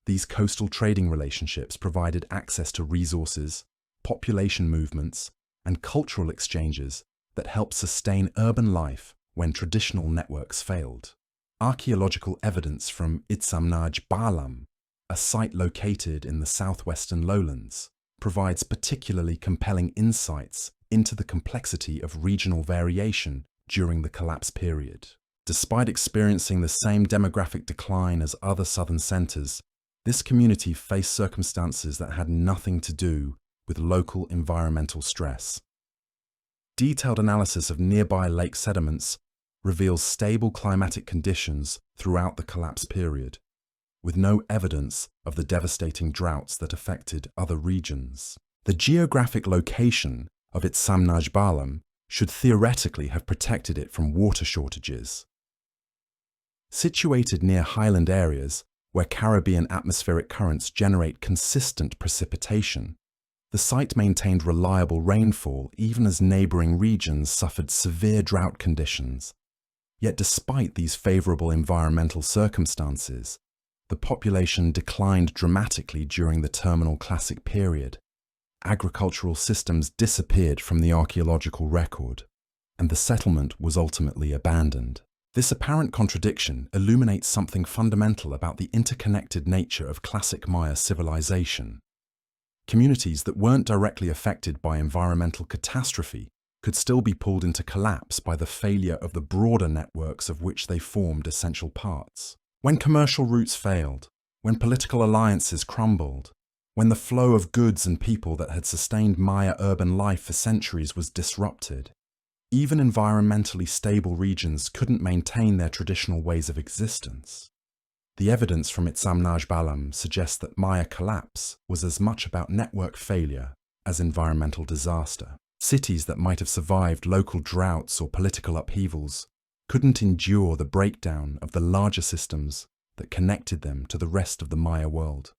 These coastal trading relationships provided access to resources, population movements, and cultural exchanges that helped sustain urban life when traditional networks failed. Archaeological evidence from Itsamnaj Balam, a site located in the southwestern lowlands, provides particularly compelling insights into the complexity of regional variation during the collapse period. Despite experiencing the same demographic decline as other southern centers, this community faced circumstances that had nothing to do with local environmental stress. Detailed analysis of nearby lake sediments reveals stable climatic conditions throughout the collapse period, with no evidence of the devastating droughts that affected other regions. The geographic location of its Samnaj Balam should theoretically have protected it from water shortages. Situated near highland areas where Caribbean atmospheric currents generate consistent precipitation, the site maintained reliable rainfall even as neighboring regions suffered severe drought conditions. Yet despite these favorable environmental circumstances, the population declined dramatically during the terminal classic period. Agricultural systems disappeared from the archaeological record, and the settlement was ultimately abandoned. This apparent contradiction illuminates something fundamental about the interconnected nature of classic Maya civilization. Communities that weren't directly affected by environmental catastrophe could still be pulled into collapse by the failure of the broader networks of which they formed essential parts. When commercial routes failed, when political alliances crumbled, when the flow of goods and people that had sustained Maya urban life for centuries was disrupted, even environmentally stable regions couldn't maintain their traditional ways of existence. The evidence from Itsamnaj Balam suggests that Maya collapse was as much about network failure as environmental disaster. Cities that might have survived local droughts or political upheavals couldn't endure the breakdown of the larger systems that connected them to the rest of the Maya world.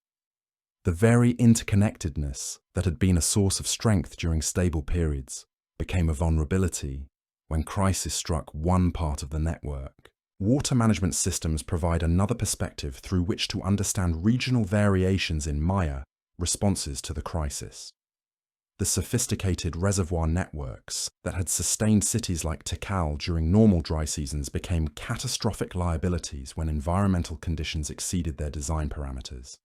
The very interconnectedness that had been a source of strength during stable periods became a vulnerability when crisis struck one part of the network. Water management systems provide another perspective through which to understand regional variations in Maya responses to the crisis. The sophisticated reservoir networks that had sustained cities like Tikal during normal dry seasons became catastrophic liabilities when environmental conditions exceeded their design parameters.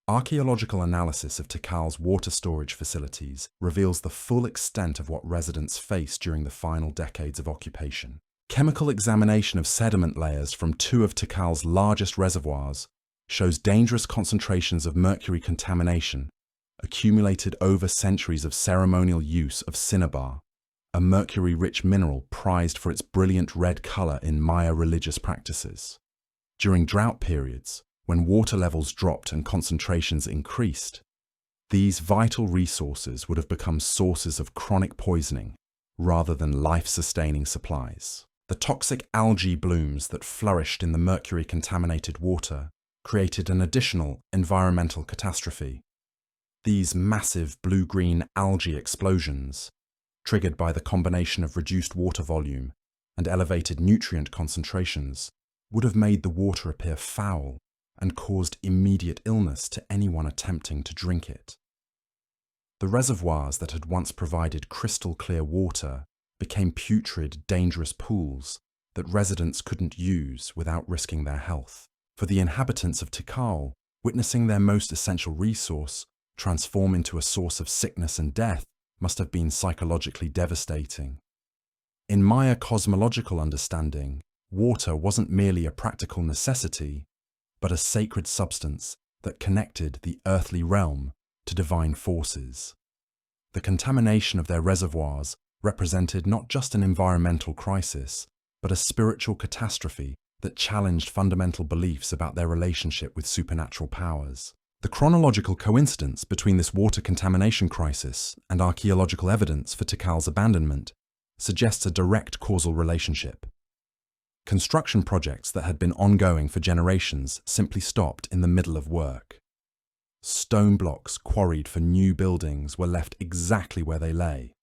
Archaeological analysis of Tikal's water storage facilities reveals the full extent of what residents faced during the final decades of occupation. Chemical examination of sediment layers from two of Tikal's largest reservoirs shows dangerous concentrations of mercury contamination accumulated over centuries of ceremonial use of cinnabar, a mercury-rich mineral prized for its brilliant red color in Maya religious practices. During drought periods, when water levels dropped and concentrations increased, these vital resources would have become sources of chronic poisoning rather than life-sustaining supplies. The toxic algae blooms that flourished in the mercury-contaminated water created an additional environmental catastrophe. These massive blue-green algae explosions, triggered by the combination of reduced water volume and elevated nutrient concentrations, would have made the water appear foul and caused immediate illness to anyone attempting to drink it. The reservoirs that had once provided crystal-clear water became putrid, dangerous pools that residents couldn't use without risking their health. For the inhabitants of Tikal, witnessing their most essential resource transform into a source of sickness and death must have been psychologically devastating. In Maya cosmological understanding, water wasn't merely a practical necessity, but a sacred substance that connected the earthly realm to divine forces. The contamination of their reservoirs represented not just an environmental crisis, but a spiritual catastrophe that challenged fundamental beliefs about their relationship with supernatural powers. The chronological coincidence between this water contamination crisis and archaeological evidence for Tikal's abandonment suggests a direct causal relationship. Construction projects that had been ongoing for generations simply stopped in the middle of work. Stone blocks quarried for new buildings were left exactly where they lay.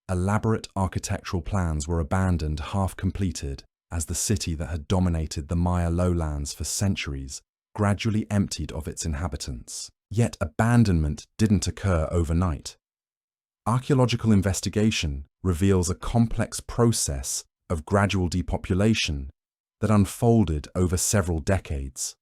Elaborate architectural plans were abandoned half-completed as the city that had dominated the Maya lowlands for centuries gradually emptied of its inhabitants. Yet abandonment didn't occur overnight. Archaeological investigation reveals a complex process of gradual depopulation that unfolded over several decades.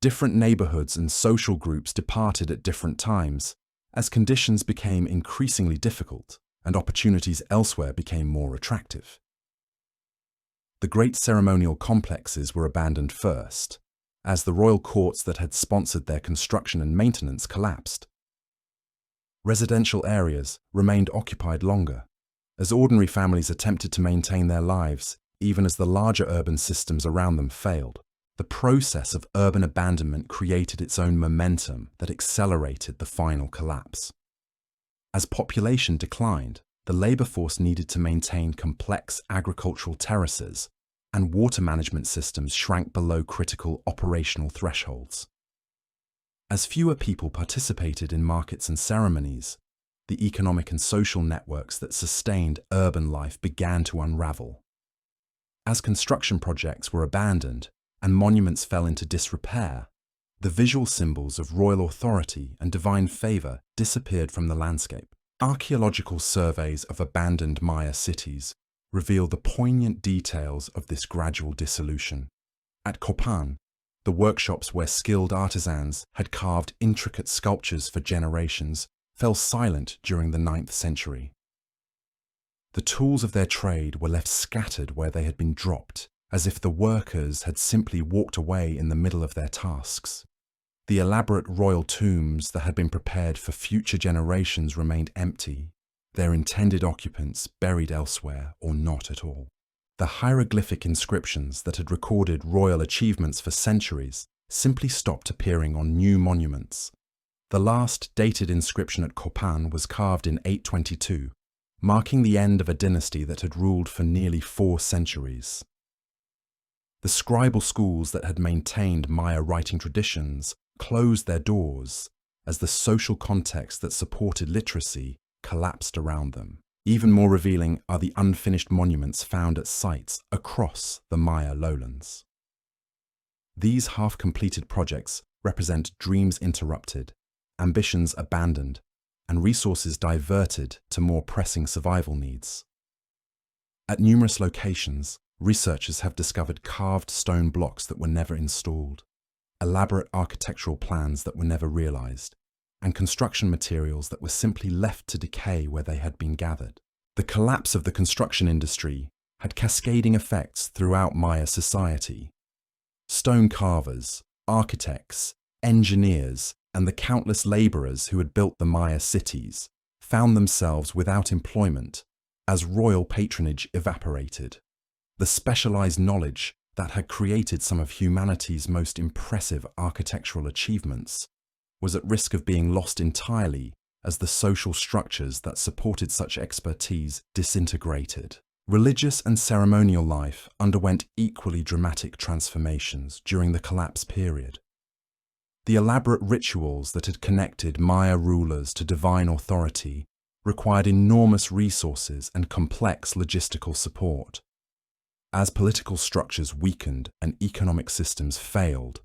Different neighborhoods and social groups departed at different times as conditions became increasingly difficult and opportunities elsewhere became more attractive. The great ceremonial complexes were abandoned first, as the royal courts that had sponsored their construction and maintenance collapsed. Residential areas remained occupied longer, as ordinary families attempted to maintain their lives even as the larger urban systems around them failed. The process of urban abandonment created its own momentum that accelerated the final collapse. As population declined, the labor force needed to maintain complex agricultural terraces, and water management systems shrank below critical operational thresholds. As fewer people participated in markets and ceremonies, the economic and social networks that sustained urban life began to unravel. As construction projects were abandoned and monuments fell into disrepair, the visual symbols of royal authority and divine favor disappeared from the landscape. Archaeological surveys of abandoned Maya cities reveal the poignant details of this gradual dissolution. At Copan, the workshops where skilled artisans had carved intricate sculptures for generations fell silent during the 9th century. The tools of their trade were left scattered where they had been dropped, as if the workers had simply walked away in the middle of their tasks. The elaborate royal tombs that had been prepared for future generations remained empty, their intended occupants buried elsewhere or not at all. The hieroglyphic inscriptions that had recorded royal achievements for centuries simply stopped appearing on new monuments. The last dated inscription at Copan was carved in 822, marking the end of a dynasty that had ruled for nearly 4 centuries. The scribal schools that had maintained Maya writing traditions closed their doors as the social context that supported literacy collapsed around them. Even more revealing are the unfinished monuments found at sites across the Maya lowlands. These half-completed projects represent dreams interrupted, ambitions abandoned, and resources diverted to more pressing survival needs. At numerous locations, researchers have discovered carved stone blocks that were never installed, elaborate architectural plans that were never realized, and construction materials that were simply left to decay where they had been gathered. The collapse of the construction industry had cascading effects throughout Maya society. Stone carvers, architects, engineers, and the countless laborers who had built the Maya cities found themselves without employment as royal patronage evaporated. The specialized knowledge that had created some of humanity's most impressive architectural achievements was at risk of being lost entirely as the social structures that supported such expertise disintegrated. Religious and ceremonial life underwent equally dramatic transformations during the collapse period. The elaborate rituals that had connected Maya rulers to divine authority required enormous resources and complex logistical support. As political structures weakened and economic systems failed,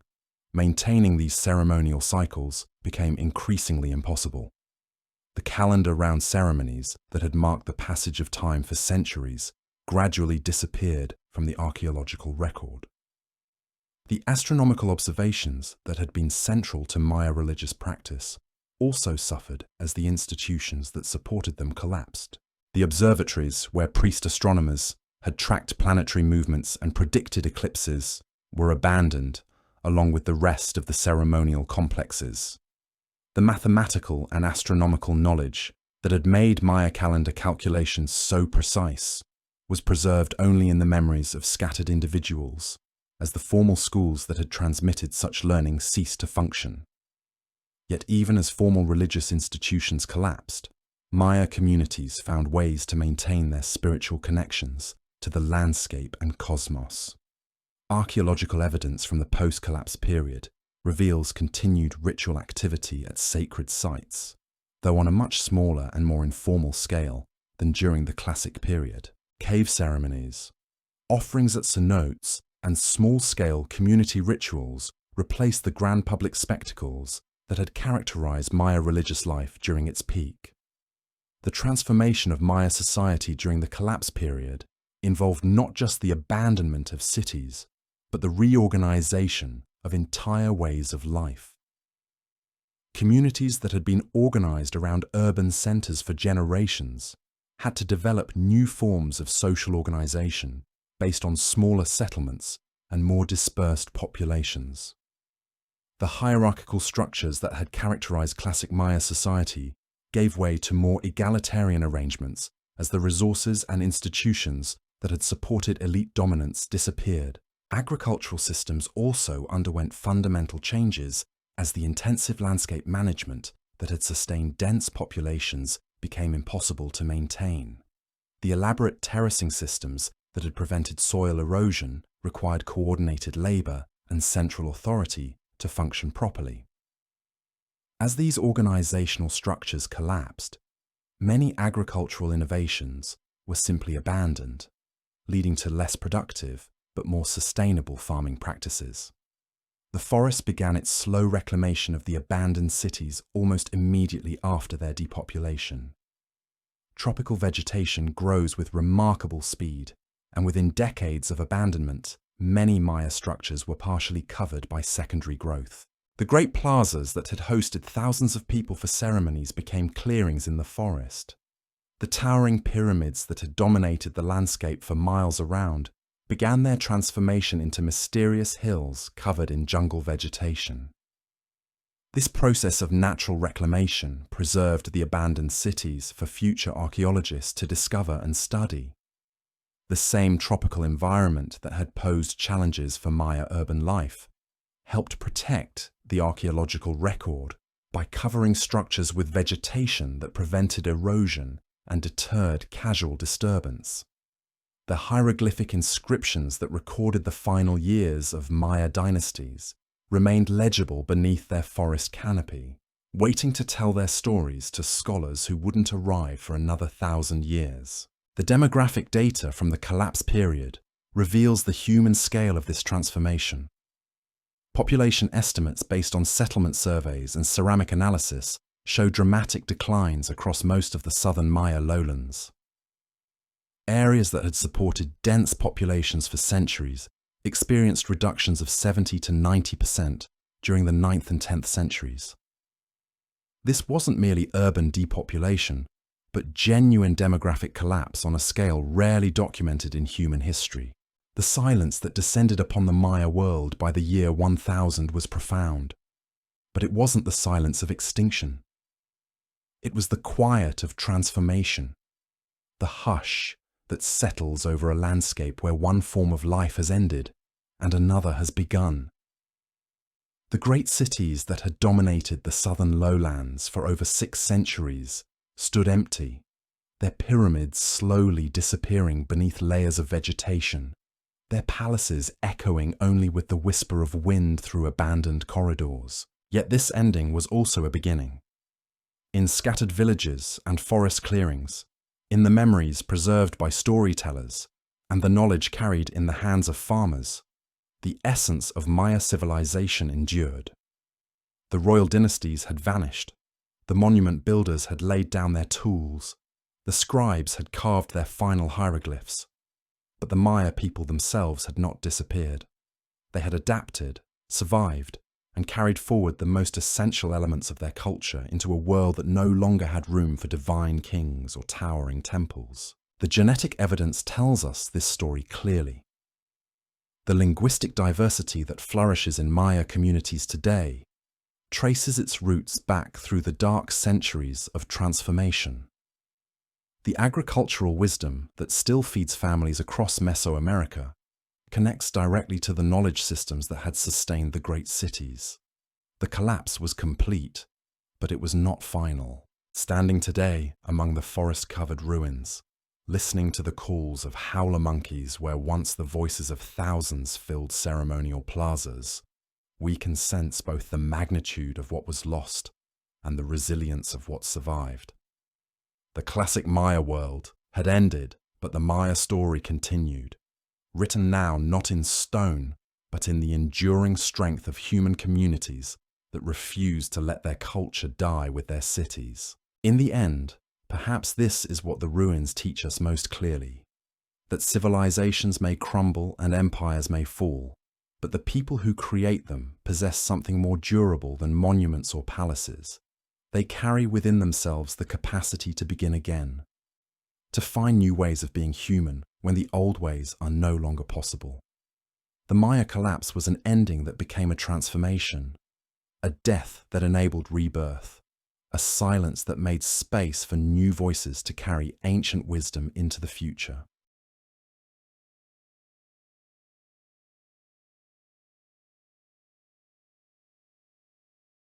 maintaining these ceremonial cycles became increasingly impossible. The calendar round ceremonies that had marked the passage of time for centuries gradually disappeared from the archaeological record. The astronomical observations that had been central to Maya religious practice also suffered as the institutions that supported them collapsed. The observatories where priest astronomers had tracked planetary movements and predicted eclipses were abandoned along with the rest of the ceremonial complexes. The mathematical and astronomical knowledge that had made Maya calendar calculations so precise was preserved only in the memories of scattered individuals as the formal schools that had transmitted such learning ceased to function. Yet even as formal religious institutions collapsed, Maya communities found ways to maintain their spiritual connections to the landscape and cosmos. Archaeological evidence from the post-collapse period reveals continued ritual activity at sacred sites, though on a much smaller and more informal scale than during the classic period. Cave ceremonies, offerings at cenotes, and small-scale community rituals replaced the grand public spectacles that had characterized Maya religious life during its peak. The transformation of Maya society during the collapse period involved not just the abandonment of cities, but the reorganization of entire ways of life. Communities that had been organized around urban centers for generations had to develop new forms of social organization based on smaller settlements and more dispersed populations. The hierarchical structures that had characterized classic Maya society gave way to more egalitarian arrangements as the resources and institutions that had supported elite dominance disappeared. Agricultural systems also underwent fundamental changes as the intensive landscape management that had sustained dense populations became impossible to maintain. The elaborate terracing systems that had prevented soil erosion required coordinated labor and central authority to function properly. As these organizational structures collapsed, many agricultural innovations were simply abandoned, leading to less productive but more sustainable farming practices. The forest began its slow reclamation of the abandoned cities almost immediately after their depopulation. Tropical vegetation grows with remarkable speed, and within decades of abandonment, many Maya structures were partially covered by secondary growth. The great plazas that had hosted thousands of people for ceremonies became clearings in the forest. The towering pyramids that had dominated the landscape for miles around began their transformation into mysterious hills covered in jungle vegetation. This process of natural reclamation preserved the abandoned cities for future archaeologists to discover and study. The same tropical environment that had posed challenges for Maya urban life helped protect the archaeological record by covering structures with vegetation that prevented erosion and deterred casual disturbance. The hieroglyphic inscriptions that recorded the final years of Maya dynasties remained legible beneath their forest canopy, waiting to tell their stories to scholars who wouldn't arrive for another 1,000 years. The demographic data from the collapse period reveals the human scale of this transformation. Population estimates based on settlement surveys and ceramic analysis show dramatic declines across most of the southern Maya lowlands. Areas that had supported dense populations for centuries experienced reductions of 70 to 90% during the 9th and 10th centuries. This wasn't merely urban depopulation, but genuine demographic collapse on a scale rarely documented in human history. The silence that descended upon the Maya world by the year 1000 was profound, but it wasn't the silence of extinction. It was the quiet of transformation, the hush that settles over a landscape where one form of life has ended and another has begun. The great cities that had dominated the southern lowlands for over 6 centuries stood empty, their pyramids slowly disappearing beneath layers of vegetation, their palaces echoing only with the whisper of wind through abandoned corridors. Yet this ending was also a beginning. In scattered villages and forest clearings, in the memories preserved by storytellers, and the knowledge carried in the hands of farmers, the essence of Maya civilization endured. The royal dynasties had vanished, the monument builders had laid down their tools, the scribes had carved their final hieroglyphs, but the Maya people themselves had not disappeared. They had adapted, survived, and carried forward the most essential elements of their culture into a world that no longer had room for divine kings or towering temples. The genetic evidence tells us this story clearly. The linguistic diversity that flourishes in Maya communities today traces its roots back through the dark centuries of transformation. The agricultural wisdom that still feeds families across Mesoamerica connects directly to the knowledge systems that had sustained the great cities. The collapse was complete, but it was not final. Standing today among the forest-covered ruins, listening to the calls of howler monkeys where once the voices of thousands filled ceremonial plazas, we can sense both the magnitude of what was lost and the resilience of what survived. The classic Maya world had ended, but the Maya story continued, written now not in stone, but in the enduring strength of human communities that refused to let their culture die with their cities. In the end, perhaps this is what the ruins teach us most clearly, that civilizations may crumble and empires may fall, but the people who create them possess something more durable than monuments or palaces. They carry within themselves the capacity to begin again, to find new ways of being human when the old ways are no longer possible. The Maya collapse was an ending that became a transformation, a death that enabled rebirth, a silence that made space for new voices to carry ancient wisdom into the future.